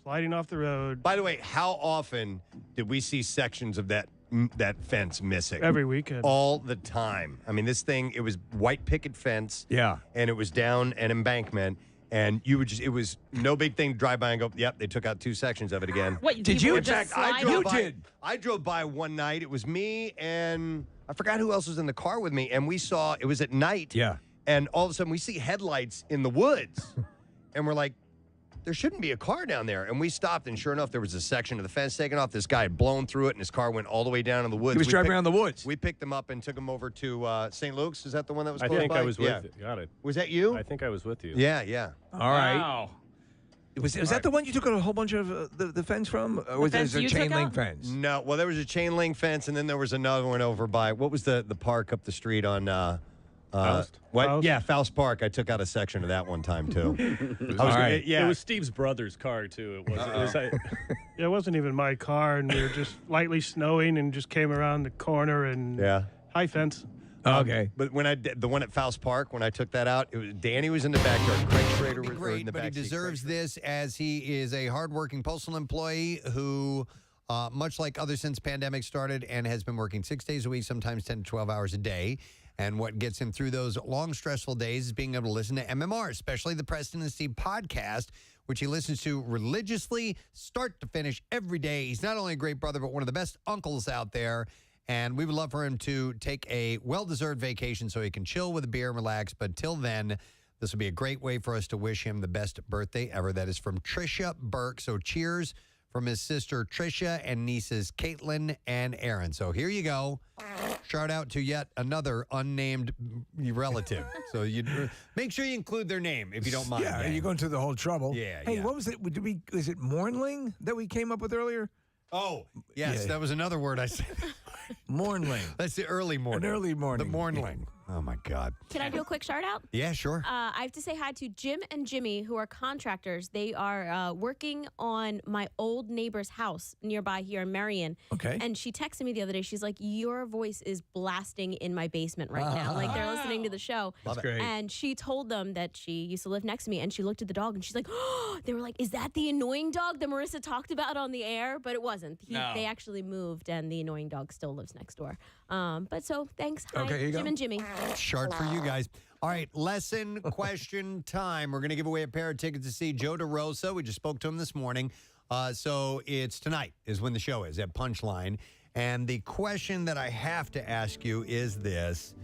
Sliding off the road. By the way, how often did we see sections of that fence missing? Every weekend. All the time. I mean, this thing, it was white picket fence. Yeah. And it was down an embankment. And you would it was no big thing to drive by and go, yep, they took out 2 sections of it again. What, Did you? In fact, I You drove by one night. It was me and I forgot who else was in the car with me. And we saw, it was at night. Yeah. And all of a sudden we see headlights in the woods. And we're like, there shouldn't be a car down there. And we stopped, and sure enough, there was a section of the fence taken off. This guy had blown through it, and his car went all the way down in the woods. He was driving around the woods. We picked him up and took him over to St. Luke's. Is that the one that was I close think by? I was with you. Got it. Was that you? I think I was with you. Yeah, yeah. All right. Wow. Was that the one you took a whole bunch of the fence from? Or was fence it a you chain took link out? fence? No, well, there was a chain link fence, and then there was another one over by, what was the park up the street on... Faust? What? Faust? Yeah, Faust Park. I took out a section of that one time, too. It was Steve's brother's car, too. It wasn't. Yeah, it wasn't even my car, and we were just lightly snowing and just came around the corner and Yeah. high fence. Okay. But when the one at Faust Park, when I took that out, it was Danny was in the backyard. Craig Schrader was in the but back he seat. deserves this as he is a hardworking postal employee who, much like others since pandemic started, and has been working 6 days a week, sometimes 10 to 12 hours a day. And what gets him through those long, stressful days is being able to listen to MMR, especially the Preston and Steve podcast, which he listens to religiously, start to finish every day. He's not only a great brother, but one of the best uncles out there. And we would love for him to take a well-deserved vacation so he can chill with a beer and relax. But till then, this will be a great way for us to wish him the best birthday ever. That is from Trisha Burke. So cheers from his sister Trisha and nieces Caitlin and Aaron. So here you go. Shout out to yet another unnamed relative. So you make sure you include their name if you don't mind. Yeah, gang. you're going through the whole trouble. Yeah, Hey, yeah. what was it? Is it Mornling that we came up with earlier? Oh, yes, Yeah. that was another word I said. Mornling. That's the early morning. An early morning. The morning. Oh, my God. Can I do a quick shout out? Yeah, sure. I have to say hi to Jim and Jimmy, who are contractors. They are working on my old neighbor's house nearby here in Marion. Okay. And she texted me the other day. She's like, your voice is blasting in my basement right now. Like, they're listening to the show. That's great. And she told them that she used to live next to me, and she looked at the dog, and she's like, oh, they were like, is that the annoying dog that Marissa talked about on the air? But it wasn't. No. They actually moved, and the annoying dog still lives next door. But so, thanks. Hi, Okay, here you Jim go. and Jimmy. Short for you guys. All right, lesson question time. We're going to give away a pair of tickets to see Joe DeRosa. We just spoke to him this morning. So it's tonight is when the show is at Punchline. And the question that I have to ask you is this.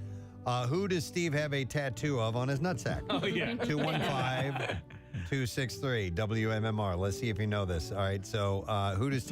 Who does Steve have a tattoo of on his nutsack? Oh, yeah. 215-263 WMMR. Let's see if you know this. All right, so who does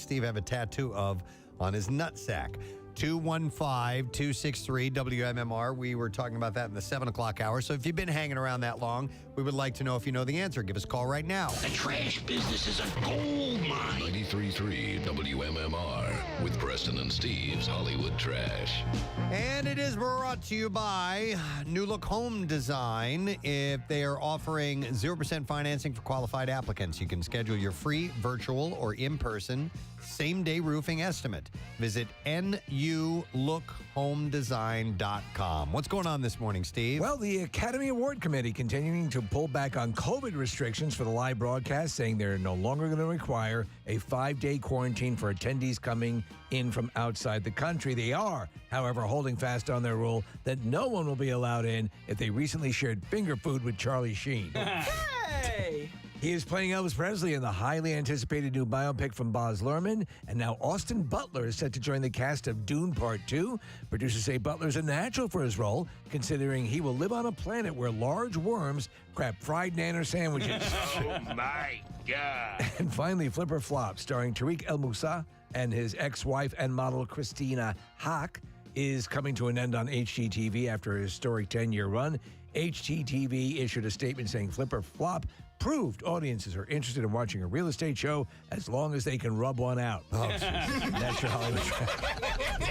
Steve have a tattoo of on his nutsack? 215-263 WMMR. We were talking about that in the 7 o'clock hour. So if you've been hanging around that long, we would like to know if you know the answer. Give us a call right now. The trash business is a gold mine. 93.3 WMMR with Preston and Steve's Hollywood Trash. And it is brought to you by New Look Home Design. If they are offering 0% financing for qualified applicants, you can schedule your free, virtual, or in-person same-day roofing estimate. Visit NULookHomeDesign.com. What's going on this morning, Steve? Well, the Academy Award Committee continuing to pull back on COVID restrictions for the live broadcast, saying they're no longer going to require a 5-day quarantine for attendees coming in from outside the country. They are, however, holding fast on their rule that no one will be allowed in if they recently shared finger food with Charlie Sheen. Hey! He is playing Elvis Presley in the highly anticipated new biopic from Baz Luhrmann, and now Austin Butler is set to join the cast of Dune Part 2. Producers say Butler's a natural for his role, considering he will live on a planet where large worms grab fried nanner sandwiches. Oh, my God. And finally, Flipper Flop, starring Tariq El Moussa and his ex-wife and model Christina Hack, is coming to an end on HGTV after a historic 10-year run. HGTV issued a statement saying Flipper Flop proved audiences are interested in watching a real estate show as long as they can rub one out. Oh, that's your Hollywood Trash.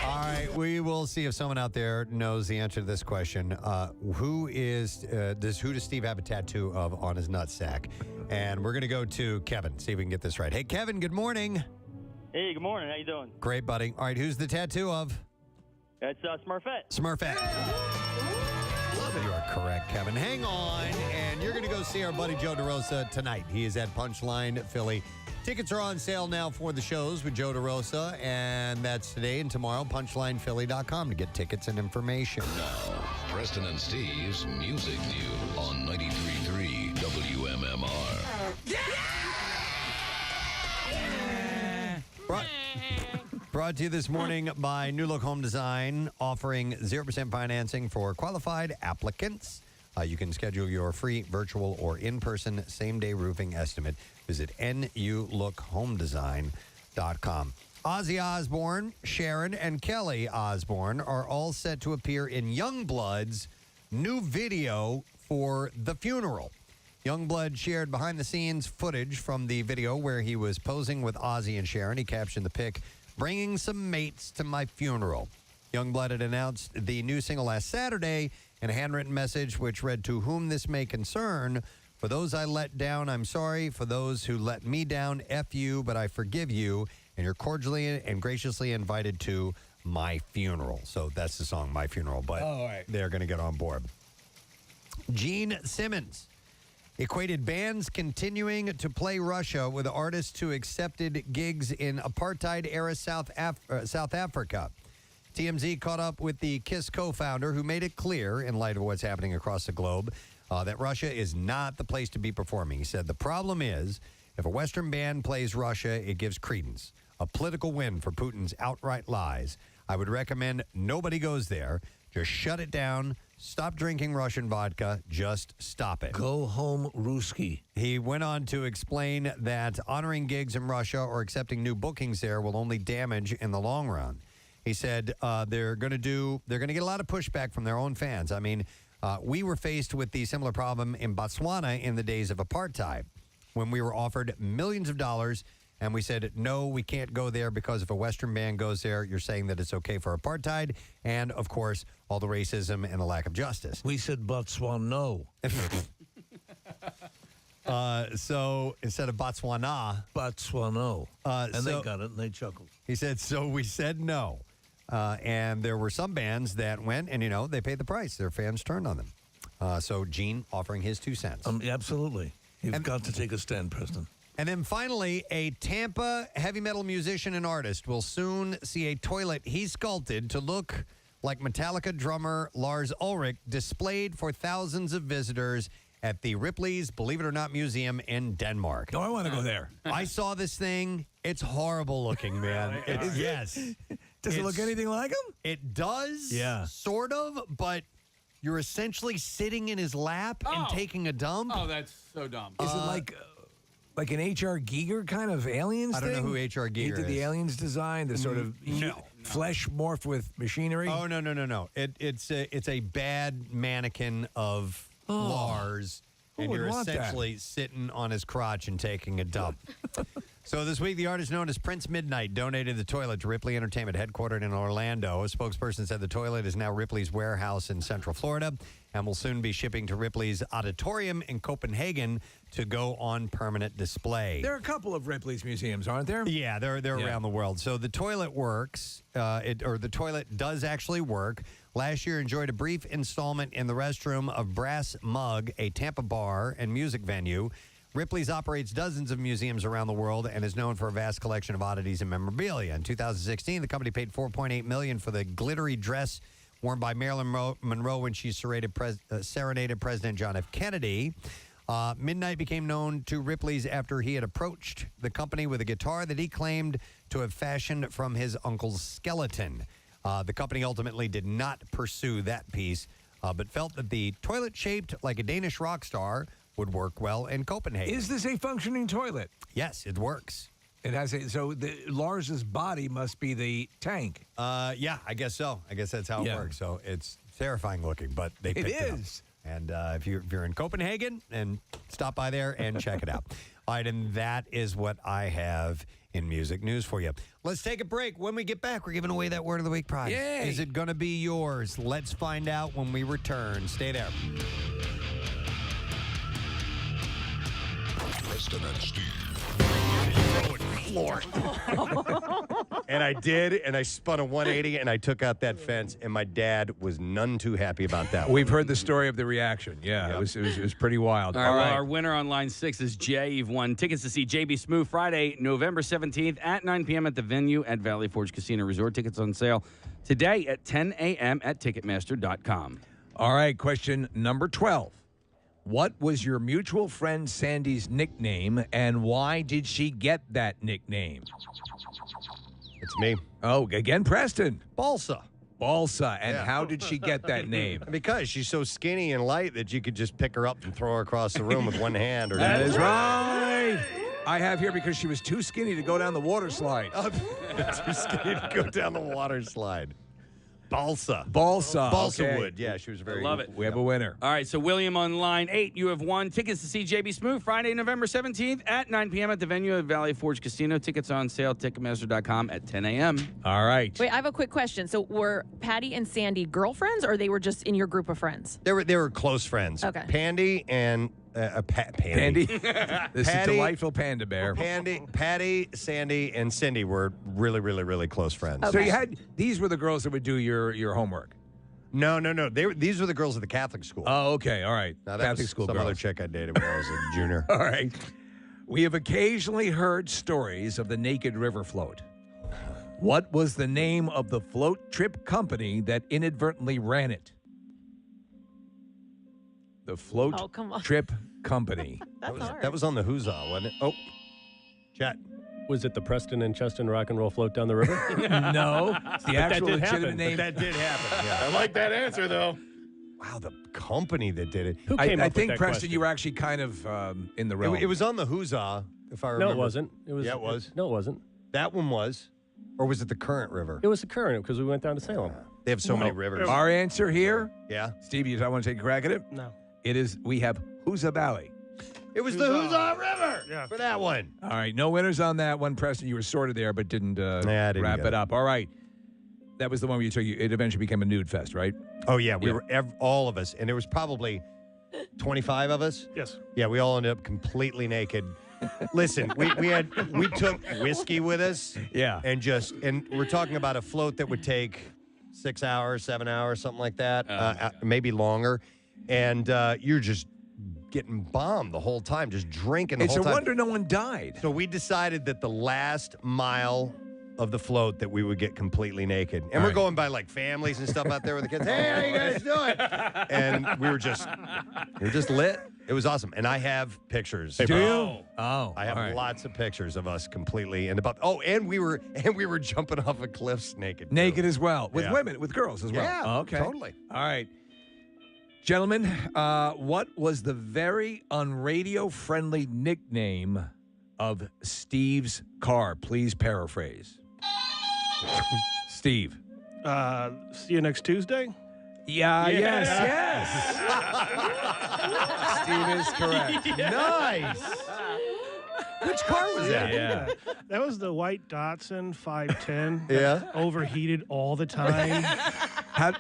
All right, we will see if someone out there knows the answer to this question. Who does Steve have a tattoo of on his nutsack? And we're going to go to Kevin, see if we can get this right. Hey, Kevin, good morning. Hey, good morning. How you doing? Great, buddy. All right, who's the tattoo of? It's Smurfette. Smurfette. You are correct, Kevin. Hang on, and you're going to go see our buddy Joe DeRosa tonight. He is at Punchline Philly. Tickets are on sale now for the shows with Joe DeRosa, and that's today and tomorrow, punchlinephilly.com to get tickets and information. Now, Preston and Steve's Music News on 93.3 WMMR. Brought to you this morning by New Look Home Design, offering 0% financing for qualified applicants. You can schedule your free virtual or in-person same-day roofing estimate. Visit NULookHomeDesign.com. Ozzy Osbourne, Sharon, and Kelly Osbourne are all set to appear in Youngblood's new video for The Funeral. Youngblood shared behind-the-scenes footage from the video where he was posing with Ozzy and Sharon. He captioned the pic, "Bringing some mates to my funeral." Youngblood had announced the new single last Saturday in a handwritten message which read, "To whom this may concern, for those I let down, I'm sorry. For those who let me down, F you, but I forgive you, and you're cordially and graciously invited to My Funeral. So that's the song, My Funeral. But they're going to get on board. Gene Simmons equated bands continuing to play Russia with artists who accepted gigs in apartheid-era South Africa. TMZ caught up with the KISS co-founder who made it clear, in light of what's happening across the globe, that Russia is not the place to be performing. He said, the problem is, if a Western band plays Russia, it gives credence. A political win for Putin's outright lies. I would recommend nobody goes there. Just shut it down. Stop drinking Russian vodka. Just stop it. Go home, Ruski. He went on to explain that honoring gigs in Russia or accepting new bookings there will only damage in the long run. He said they're going to get a lot of pushback from their own fans. I mean, we were faced with the similar problem in Botswana in the days of apartheid when we were offered millions of dollars and we said, no, we can't go there because if a Western band goes there, you're saying that it's okay for apartheid and, of course, all the racism and the lack of justice. We said Botswana, no. So instead of Botswana. Botswana. They got it and they chuckled. He said, so we said no. And there were some bands that went and, they paid the price. Their fans turned on them. So Gene offering his 2 cents. Absolutely. You've got to take a stand, Preston. And then finally, a Tampa heavy metal musician and artist will soon see a toilet he sculpted to look like Metallica drummer Lars Ulrich displayed for thousands of visitors at the Ripley's Believe It or Not Museum in Denmark. Oh, I want to go there. I saw this thing. It's horrible looking, man. Yes. Does it look anything like him? It does. Yeah. Sort of, but you're essentially sitting in his lap and taking a dump. Oh, that's so dumb. Is it like an H.R. Giger kind of aliens I don't know thing? who H.R. Giger He did the is. aliens design, the sort of flesh morphed with machinery? Oh, no. It's a bad mannequin of Lars, and would you're want that? essentially sitting on his crotch and taking a dump. So this week, the artist known as Prince Midnight donated the toilet to Ripley Entertainment, headquartered in Orlando. A spokesperson said the toilet is now Ripley's warehouse in Central Florida and will soon be shipping to Ripley's auditorium in Copenhagen to go on permanent display. There are a couple of Ripley's museums, aren't there? Yeah, they're around the world. So the toilet works, the toilet does actually work. Last year enjoyed a brief installment in the restroom of Brass Mug, a Tampa bar and music venue. Ripley's operates dozens of museums around the world and is known for a vast collection of oddities and memorabilia. In 2016, the company paid $4.8 million for the glittery dress worn by Marilyn Monroe when she serenaded President John F. Kennedy. Midnight became known to Ripley's after he had approached the company with a guitar that he claimed to have fashioned from his uncle's skeleton. The company ultimately did not pursue that piece, but felt that the toilet shaped like a Danish rock star would work well in Copenhagen. Is this a functioning toilet? Yes, it works. It has Lars's body must be the tank. Yeah, I guess so. I guess that's how it works. So it's terrifying looking, but they picked it up. And if you're in Copenhagen, and stop by there and check it out. All right, and that is what I have in music news for you. Let's take a break. When we get back, we're giving away that Word of the Week prize. Yay. Is it going to be yours? Let's find out when we return. Stay there. Preston and Steve. Floor. And I did, and I spun a 180, and I took out that fence, and my dad was none too happy about that. We've heard the story of the reaction. Yeah, it was pretty wild. All right, well, our winner on line 6 is Jay. You've won tickets to see JB Smoove Friday, November 17th at 9 p.m. at the venue at Valley Forge Casino Resort. Tickets on sale today at 10 a.m. at Ticketmaster.com. All right, question number 12. What was your mutual friend Sandy's nickname, and why did she get that nickname? It's me. Oh, again, Preston. Balsa. Balsa. And how did she get that name? Because she's so skinny and light that you could just pick her up and throw her across the room with one hand. That is right. I have here because she was too skinny to go down the water slide. Too skinny to go down the water slide. Balsa. Balsa. Balsa okay. wood. Yeah, she was very. Love it. We have a winner. All right, so William on line 8, you have won tickets to see JB Smoove Friday, November 17th at 9 p.m. at the venue at Valley Forge Casino. Tickets on sale, Ticketmaster.com at 10 a.m. All right. Wait, I have a quick question. So were Patty and Sandy girlfriends, or they were just in your group of friends? They were close friends. Okay. Pandy and Pandy. This is delightful panda bear. Patty, Sandy, and Cindy were really, really, really close friends. So you had these were the girls that would do your homework. No. These were the girls at the Catholic school. Oh, okay, all right. Now, that Catholic was school some girls. other chick I dated when I was a junior. All right. We have occasionally heard stories of the naked river float. What was the name of the float trip company that inadvertently ran it? The float trip company. That was on the Huzzah, wasn't it? Oh, chat. Was it the Preston and Cheston rock and roll float down the river? No. It's the actual legitimate name. But that did happen. Yeah. I like that answer, though. Wow, the company that did it. Who came I up think, with that Preston, question? you were actually kind of in the realm. It was on the Huzzah, if I remember. No, it wasn't. It was. No, it wasn't. That one was. Or was it the current river? It was the current because we went down to Salem. They have so many rivers. Our answer here, Yeah. Steve, you want to take a crack at it? No. We have Huzzah Valley. It was the Huzzah River for that one. All right, no winners on that one, Preston. You were sorted there, but didn't, I didn't wrap get it up. All right. That was the one where you took. It eventually became a nude fest, right? Oh, yeah. We were all of us. And there was probably 25 of us. Yes. Yeah, we all ended up completely naked. Listen, we took whiskey with us. Yeah. And we're talking about a float that would take 6 hours, 7 hours, something like that, maybe longer. And you're just getting bombed the whole time, just drinking the whole time. It's a wonder no one died. So we decided that the last mile of the float that we would get completely naked. And we're going by like families and stuff out there with the kids. Hey, how you guys doing? And we were just lit. It was awesome. And I have pictures. Do you? Oh, I have all right. lots of pictures of us completely and we were jumping off of cliffs naked. Naked as well. With Yeah. women, with girls as well. Yeah, Oh, okay. totally. All right. Gentlemen, what was the very unradio-friendly nickname of Steve's car? Please paraphrase. Steve. See you next Tuesday. Yeah, yes. Steve is correct. Nice. Which car was that? Yeah. That was the white Datsun 510. Yeah. Overheated all the time.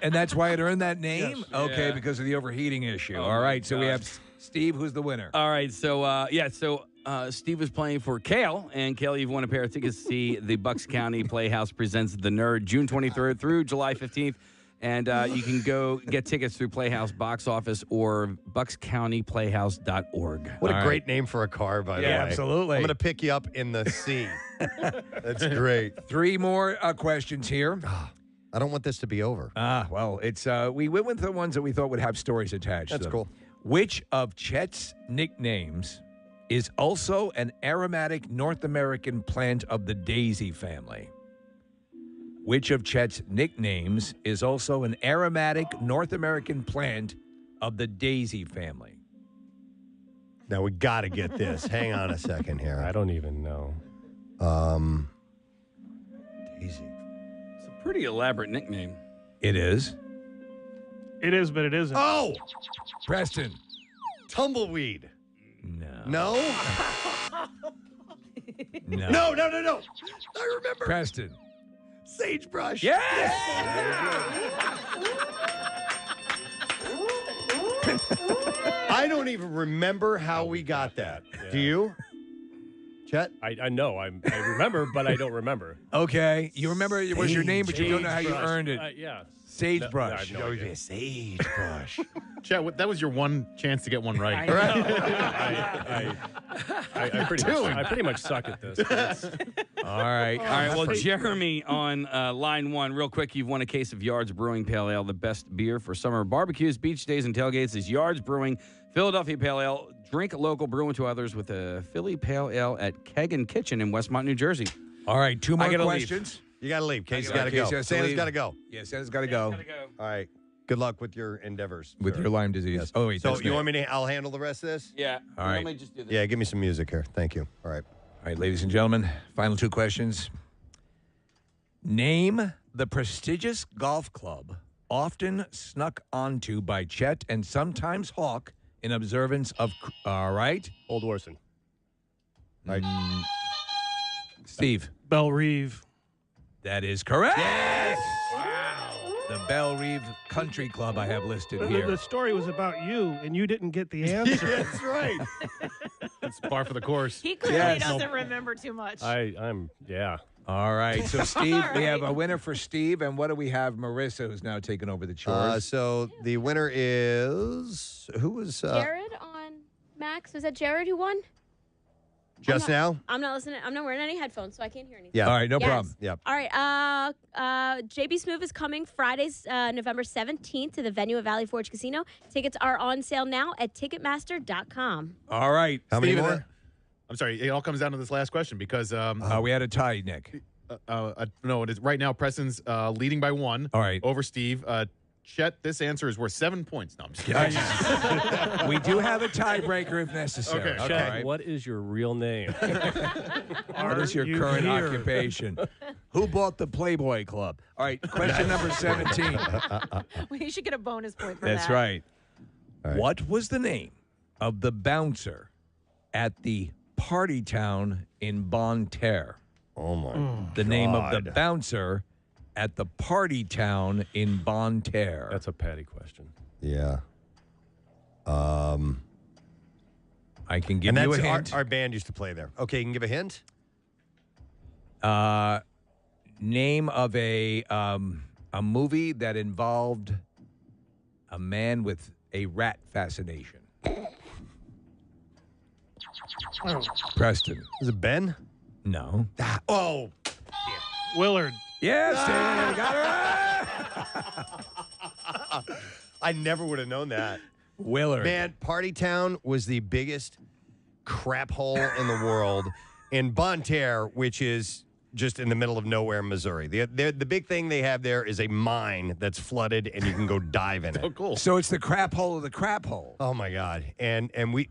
And that's why it earned that name? Yes. Okay, Yeah. because of the overheating issue. Oh, All my right, so we gosh. have Steve, who's the winner. All right, so Steve was playing for Kale, and Kale, you've won a pair of tickets to see the Bucks County Playhouse presents The Nerd, June 23rd through July 15th. And you can go get tickets through Playhouse box office or buckscountyplayhouse.org. What a great name for a car, by the way. Yeah, absolutely. I'm going to pick you up in the sea. That's great. 3 more questions here. I don't want this to be over. Well, it's we went with the ones that we thought would have stories attached That's to them. cool. Which of Chet's nicknames is also an aromatic North American plant of the daisy family? Which of Chet's nicknames is also an aromatic North American plant of the daisy family? Now, we got to get this. Hang on a second here. I don't even know. Daisy. It's a pretty elaborate nickname. It is. It is, but it isn't. Oh! Preston. Tumbleweed. No. No? No. No. I remember. Preston. Sagebrush. Yes! I don't even remember how we got that. Do you? Chet? I know. I remember, but I don't remember. Okay. You remember it was your name, but you don't know how you Sagebrush. earned it. Yeah. Sagebrush. No, I have no idea. Sagebrush. Chet, that was your one chance to get one right. I pretty much suck at this. All right. All right, well, Jeremy on line one, real quick, you've won a case of Yards Brewing Pale Ale, the best beer for summer barbecues, beach days, and tailgates is Yards Brewing Philadelphia Pale Ale. Drink local, brew into others with a Philly Pale Ale at Keg and Kitchen in Westmont, New Jersey. All right, 2 more I gotta questions. You got to leave. Casey's gotta got to go. Casey has to Santa's leave. got to go. Yeah, Santa's got to go. All right. Good luck with your endeavors. With sir. your Lyme disease. Yes. Oh, wait. So that's you me. want me to? I'll handle the rest of this. Yeah. All right. Let me just do this. Yeah. Give me some music here. Thank you. All right. All right, ladies and gentlemen, final 2 questions. Name the prestigious golf club often snuck onto by Chet and sometimes Hawk in observance of. All right. Old Orson. Right. Steve. Belle Reve. That is correct. Yes. The Belle Reve Country Club I have listed The here. story was about you, and you didn't get the answer. That's right. It's par for the course. He clearly doesn't remember too much. I'm All right, so Steve, All we have right. a winner for Steve, and what do we have? Marissa, who's now taking over the chores. So the winner is who was Jared on Max. Was that Jared who won? just now? I'm not listening. I'm not wearing any headphones, so I can't hear anything. Yeah. All right, no Yes. problem. Yep. All right. JB Smoove is coming Fridays, November 17th to the venue at Valley Forge Casino. Tickets are on sale now at Ticketmaster.com. All right. How many Steven, more? I'm sorry. It all comes down to this last question because we had a tie, Nick. no, it is right now. Preston's leading by 1. All right. Over Steve. Chet, this answer is worth 7 points. No, I'm just kidding. We do have a tiebreaker if necessary. Okay. Chet, right. what is your real name? What is your you current here? occupation? Who bought the Playboy Club? All right, question number 17. We should get a bonus point for That's that. right. All right. What was the name of the bouncer at the party town in Bonne Terre? Oh my! The name of the God. bouncer at the party town in Bonne Terre. That's a Patty question. Yeah. I can give And you a that's hint. our band used to play there. Okay, you can give a hint. Name of a movie that involved a man with a rat fascination. Preston. Is it Ben? No. Oh, Willard. Yes, got it. I never would have known that. Willard. Man, Party Town was the biggest crap hole in the world in Bonne Terre, which is just in the middle of nowhere, Missouri. The big thing they have there is a mine that's flooded, and you can go dive in it. Oh, cool. So it's the crap hole of the crap hole. Oh my God!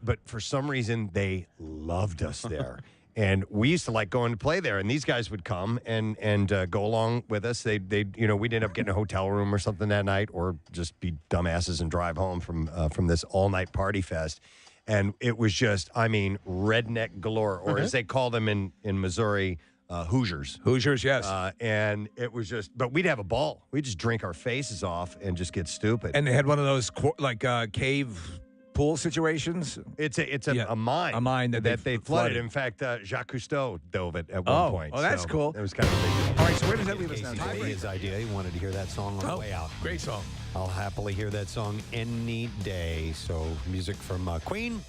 But for some reason they loved us there, and we used to like going to play there. And these guys would come and go along with us. They we'd end up getting a hotel room or something that night, or just be dumbasses and drive home from this all night party fest. And it was just, I mean, redneck galore, or as they call them in Missouri. Hoosiers. Hoosiers, yes. And it was just, but we'd have a ball. We'd just drink our faces off and just get stupid. And they had one of those cave pool situations. It's a mine. A mine that they flooded. In fact, Jacques Cousteau dove it at one point. Oh, that's so cool. It was kind of a big deal. All right, so where does that leave us now? Casey made his idea. He wanted to hear that song on the way out. Great song. I'll happily hear that song any day. So music from Queen.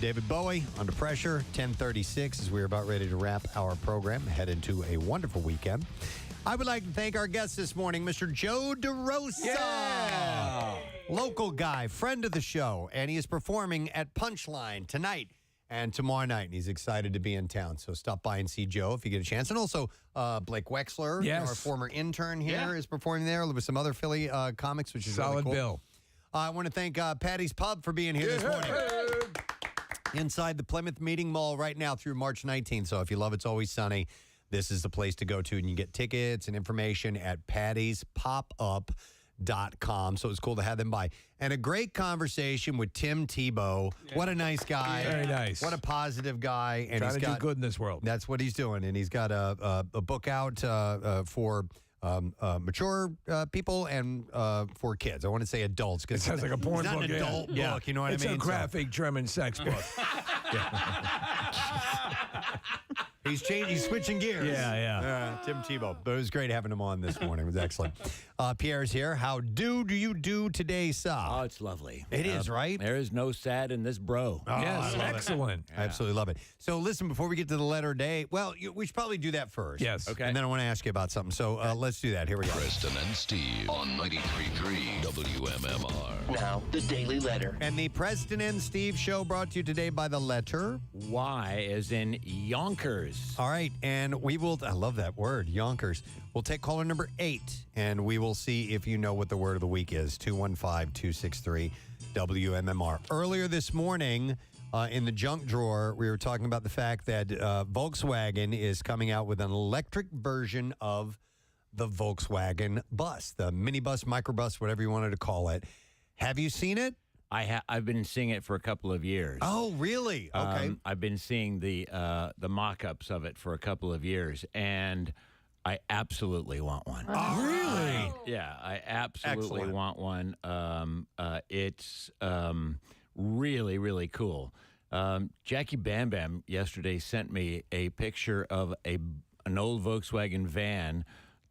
David Bowie, Under Pressure, 10:36 as we're about ready to wrap our program, head into a wonderful weekend. I would like to thank our guest this morning, Mr. Joe DeRosa. Yeah. Local guy, friend of the show, and he is performing at Punchline tonight and tomorrow night, and he's excited to be in town. So stop by and see Joe if you get a chance. And also, Blake Wexler, Yes. our former intern here, is performing there with some other Philly comics, which is really Solid cool. bill. I want to thank Patty's Pub for being here this morning. Inside the Plymouth Meeting Mall right now through March 19th. So if you love It's Always Sunny, this is the place to go to. And you get tickets and information at pattyspopup.com. So it's cool to have them by. And a great conversation with Tim Tebow. Yeah. What a nice guy. Very nice. What a positive guy. And Trying he's to got do good in this world. That's what he's doing. And he's got a book out for mature people and for kids. I want to say adults. It sounds like a porn it's book. Not an adult book, you know what it's I mean? It's a graphic German sex book. He's switching gears. Yeah. Tim Tebow. But it was great having him on this morning. It was excellent. Pierre's here. How do you do today, sir? Oh, it's lovely. It is, right? There is no sad in this bro. Oh, Yes, excellent. I absolutely love it. So listen, before we get to the letter day, well, we should probably do that first. Yes. Okay. And then I want to ask you about something. So let's do that. Here we go. Preston and Steve on 93.3 WMMR. Now, the Daily Letter. And the Preston and Steve show brought to you today by the letter Y as in Yonkers. All right, and we will, I love that word, Yonkers. We'll take caller number 8, and we will see if you know what the word of the week is, 215-263-WMMR. Earlier this morning, in the junk drawer, we were talking about the fact that Volkswagen is coming out with an electric version of the Volkswagen bus, the minibus, microbus, whatever you wanted to call it. Have you seen it? I've been seeing it for a couple of years. Oh, really? Okay. I've been seeing the mock-ups of it for a couple of years, and I absolutely want one. Really? Yeah, I absolutely Excellent. want one. It's really, really cool. Jackie Bam Bam yesterday sent me a picture of an old Volkswagen van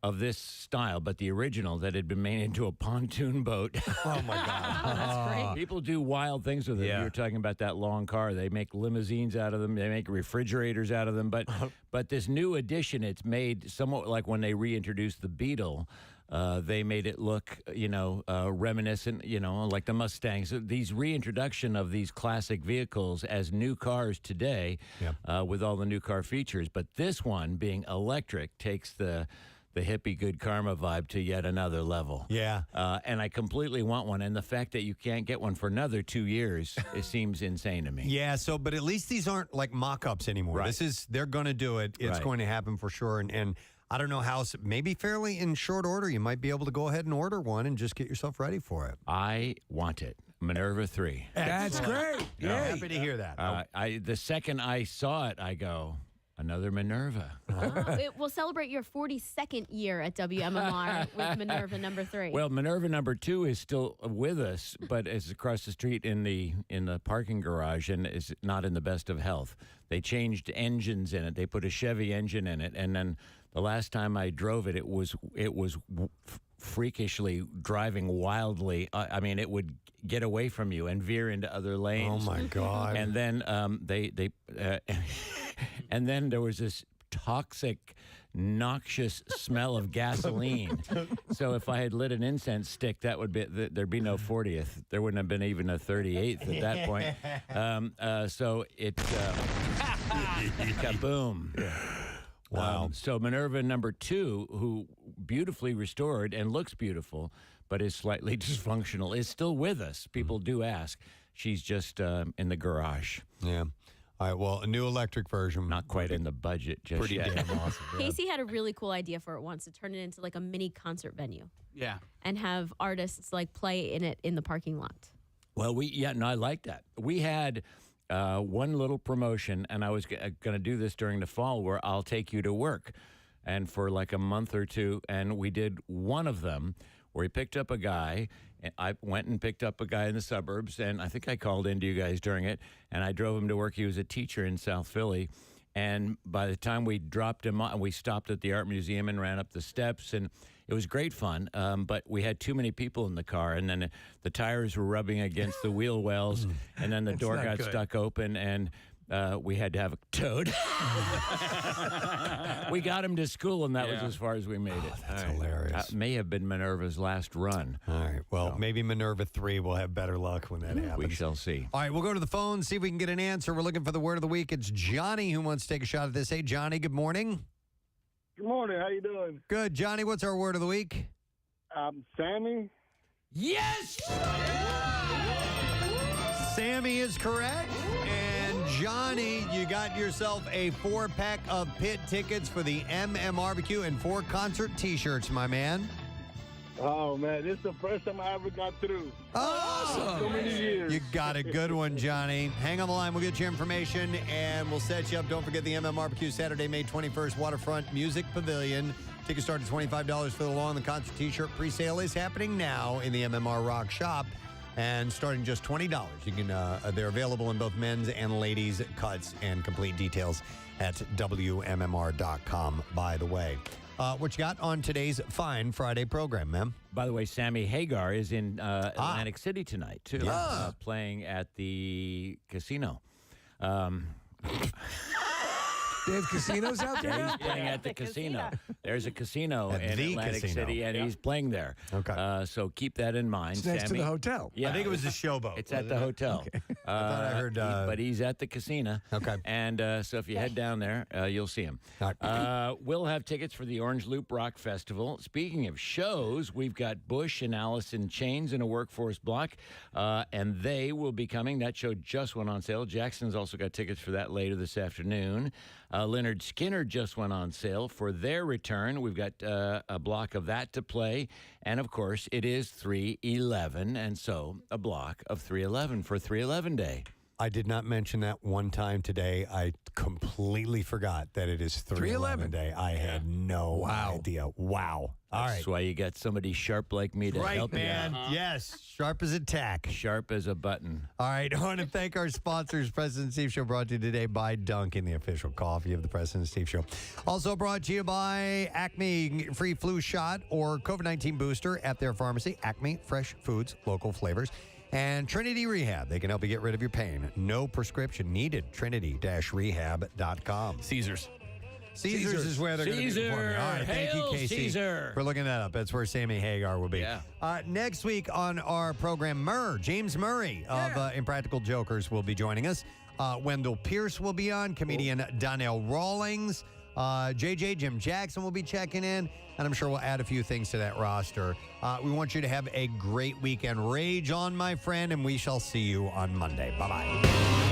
of this style, but the original that had been made into a pontoon boat. Oh, my God. That's great. People do wild things with it. Yeah. You were talking about that long car. They make limousines out of them. They make refrigerators out of them. But this new edition, it's made somewhat like when they reintroduced the Beetle. They made it look, reminiscent, like the Mustangs. So these reintroduction of these classic vehicles as new cars today, with all the new car features. But this one, being electric, takes the hippie good karma vibe to yet another level. Yeah. And I completely want one. And the fact that you can't get one for another 2 years, it seems insane to me. Yeah, but at least these aren't like mock-ups anymore. Right. They're going to do it. It's Right. going to happen for sure. And I don't know how, maybe fairly in short order, you might be able to go ahead and order one and just get yourself ready for it. I want it. Minerva 3. That's great. Yeah. Happy to hear that. The second I saw it, I go, another Minerva. It will celebrate your 42nd year at WMMR with Minerva number 3. Well, Minerva number 2 is still with us, but is across the street in the parking garage and is not in the best of health. They changed engines in it. They put a Chevy engine in it, and then the last time I drove it, it was freakishly driving wildly. I mean, it would get away from you and veer into other lanes. Oh my God! And then and then there was this toxic, noxious smell of gasoline. So if I had lit an incense stick, that would be there'd be no 40th. There wouldn't have been even a 38th at that point. So it kaboom. Wow. So Minerva number 2, who beautifully restored and looks beautiful, but is slightly dysfunctional, is still with us. People do ask. She's just in the garage. Yeah. All right, well, a new electric version. Not quite in the budget just Pretty yet. damn awesome. Yeah. Casey had a really cool idea for it once to turn it into like a mini concert venue Yeah. and have artists like play in it in the parking lot. Well, I like that. We had one little promotion, and I was going to do this during the fall, where I'll take you to work, and for like a month or two, and we did one of them where he picked up a guy. And I went and picked up a guy in the suburbs, and I think I called into you guys during it, and I drove him to work. He was a teacher in South Philly. And by the time we dropped him off, we stopped at the art museum and ran up the steps, and it was great fun. But we had too many people in the car, and then the tires were rubbing against the wheel wells, and then the door got stuck open, and we had to have it towed. We got him to school, and that was as far as we made it. That's hilarious. That may have been Minerva's last run. All right. Well, maybe Minerva 3 will have better luck when that happens. We shall see. All right, we'll go to the phone, see if we can get an answer. We're looking for the word of the week. It's Johnny who wants to take a shot at this. Hey, Johnny, good morning. Good morning. How you doing? Good. Johnny, what's our word of the week? Sammy. Yes! Sammy is correct. And Johnny, you got yourself a 4-pack of pit tickets for the MMRBQ and 4 concert T-shirts, my man. Oh, man. This is the first time I ever got through. Awesome. So many years. You got a good one, Johnny. Hang on the line. We'll get your information, and we'll set you up. Don't forget the MMRBQ Saturday, May 21st, Waterfront Music Pavilion. Tickets start at $25 for the lawn. The concert T-shirt presale is happening now in the MMR Rock Shop, and starting just $20. You can. They're available in both men's and ladies' cuts, and complete details at WMMR.com, by the way. What you got on today's Fine Friday program, ma'am? By the way, Sammy Hagar is in Atlantic City tonight, too, playing at the casino. They have casinos out there? He's playing at the casino. There's a casino At in the Atlantic casino. City, and he's playing there. Okay. So keep that in mind. It's next to Sammy. the hotel. Yeah, I think it was the Showboat. It's at the hotel. I thought I heard. But he's at the casino. Okay. And so if you head down there, you'll see him. We'll have tickets for the Orange Loop Rock Festival. Speaking of shows, we've got Bush and Alice in Chains in a workforce block, and they will be coming. That show just went on sale. Jackson's also got tickets for that later this afternoon. Leonard Skinner just went on sale for their return. We've got a block of that to play. And, of course, it is 3/11, and so a block of 3/11 for 3/11 Day. I did not mention that one time today. I completely forgot that it is 3/11 day. I had no idea. Wow. All That's right. why you got somebody sharp like me to Right, help man. you. Yes. Sharp as a tack. Sharp as a button. All right. I want to thank our sponsors. Preston and Steve Show brought to you today by Dunkin', the official coffee of the Preston and Steve Show. Also brought to you by Acme, free flu shot or COVID-19 booster at their pharmacy. Acme, fresh foods, local flavors. And Trinity Rehab. They can help you get rid of your pain. No prescription needed. Trinity-rehab.com. Caesars is where they're going to be for me. All right, thank you, Hail Casey, Caesar. for looking that up. That's where Sammy Hagar will be. Yeah. Next week on our program, James Murray of Impractical Jokers will be joining us. Wendell Pierce will be on. Comedian Donnell Rawlings. Jim Jackson will be checking in. And I'm sure we'll add a few things to that roster. We want you to have a great weekend. Rage on, my friend, and we shall see you on Monday. Bye-bye.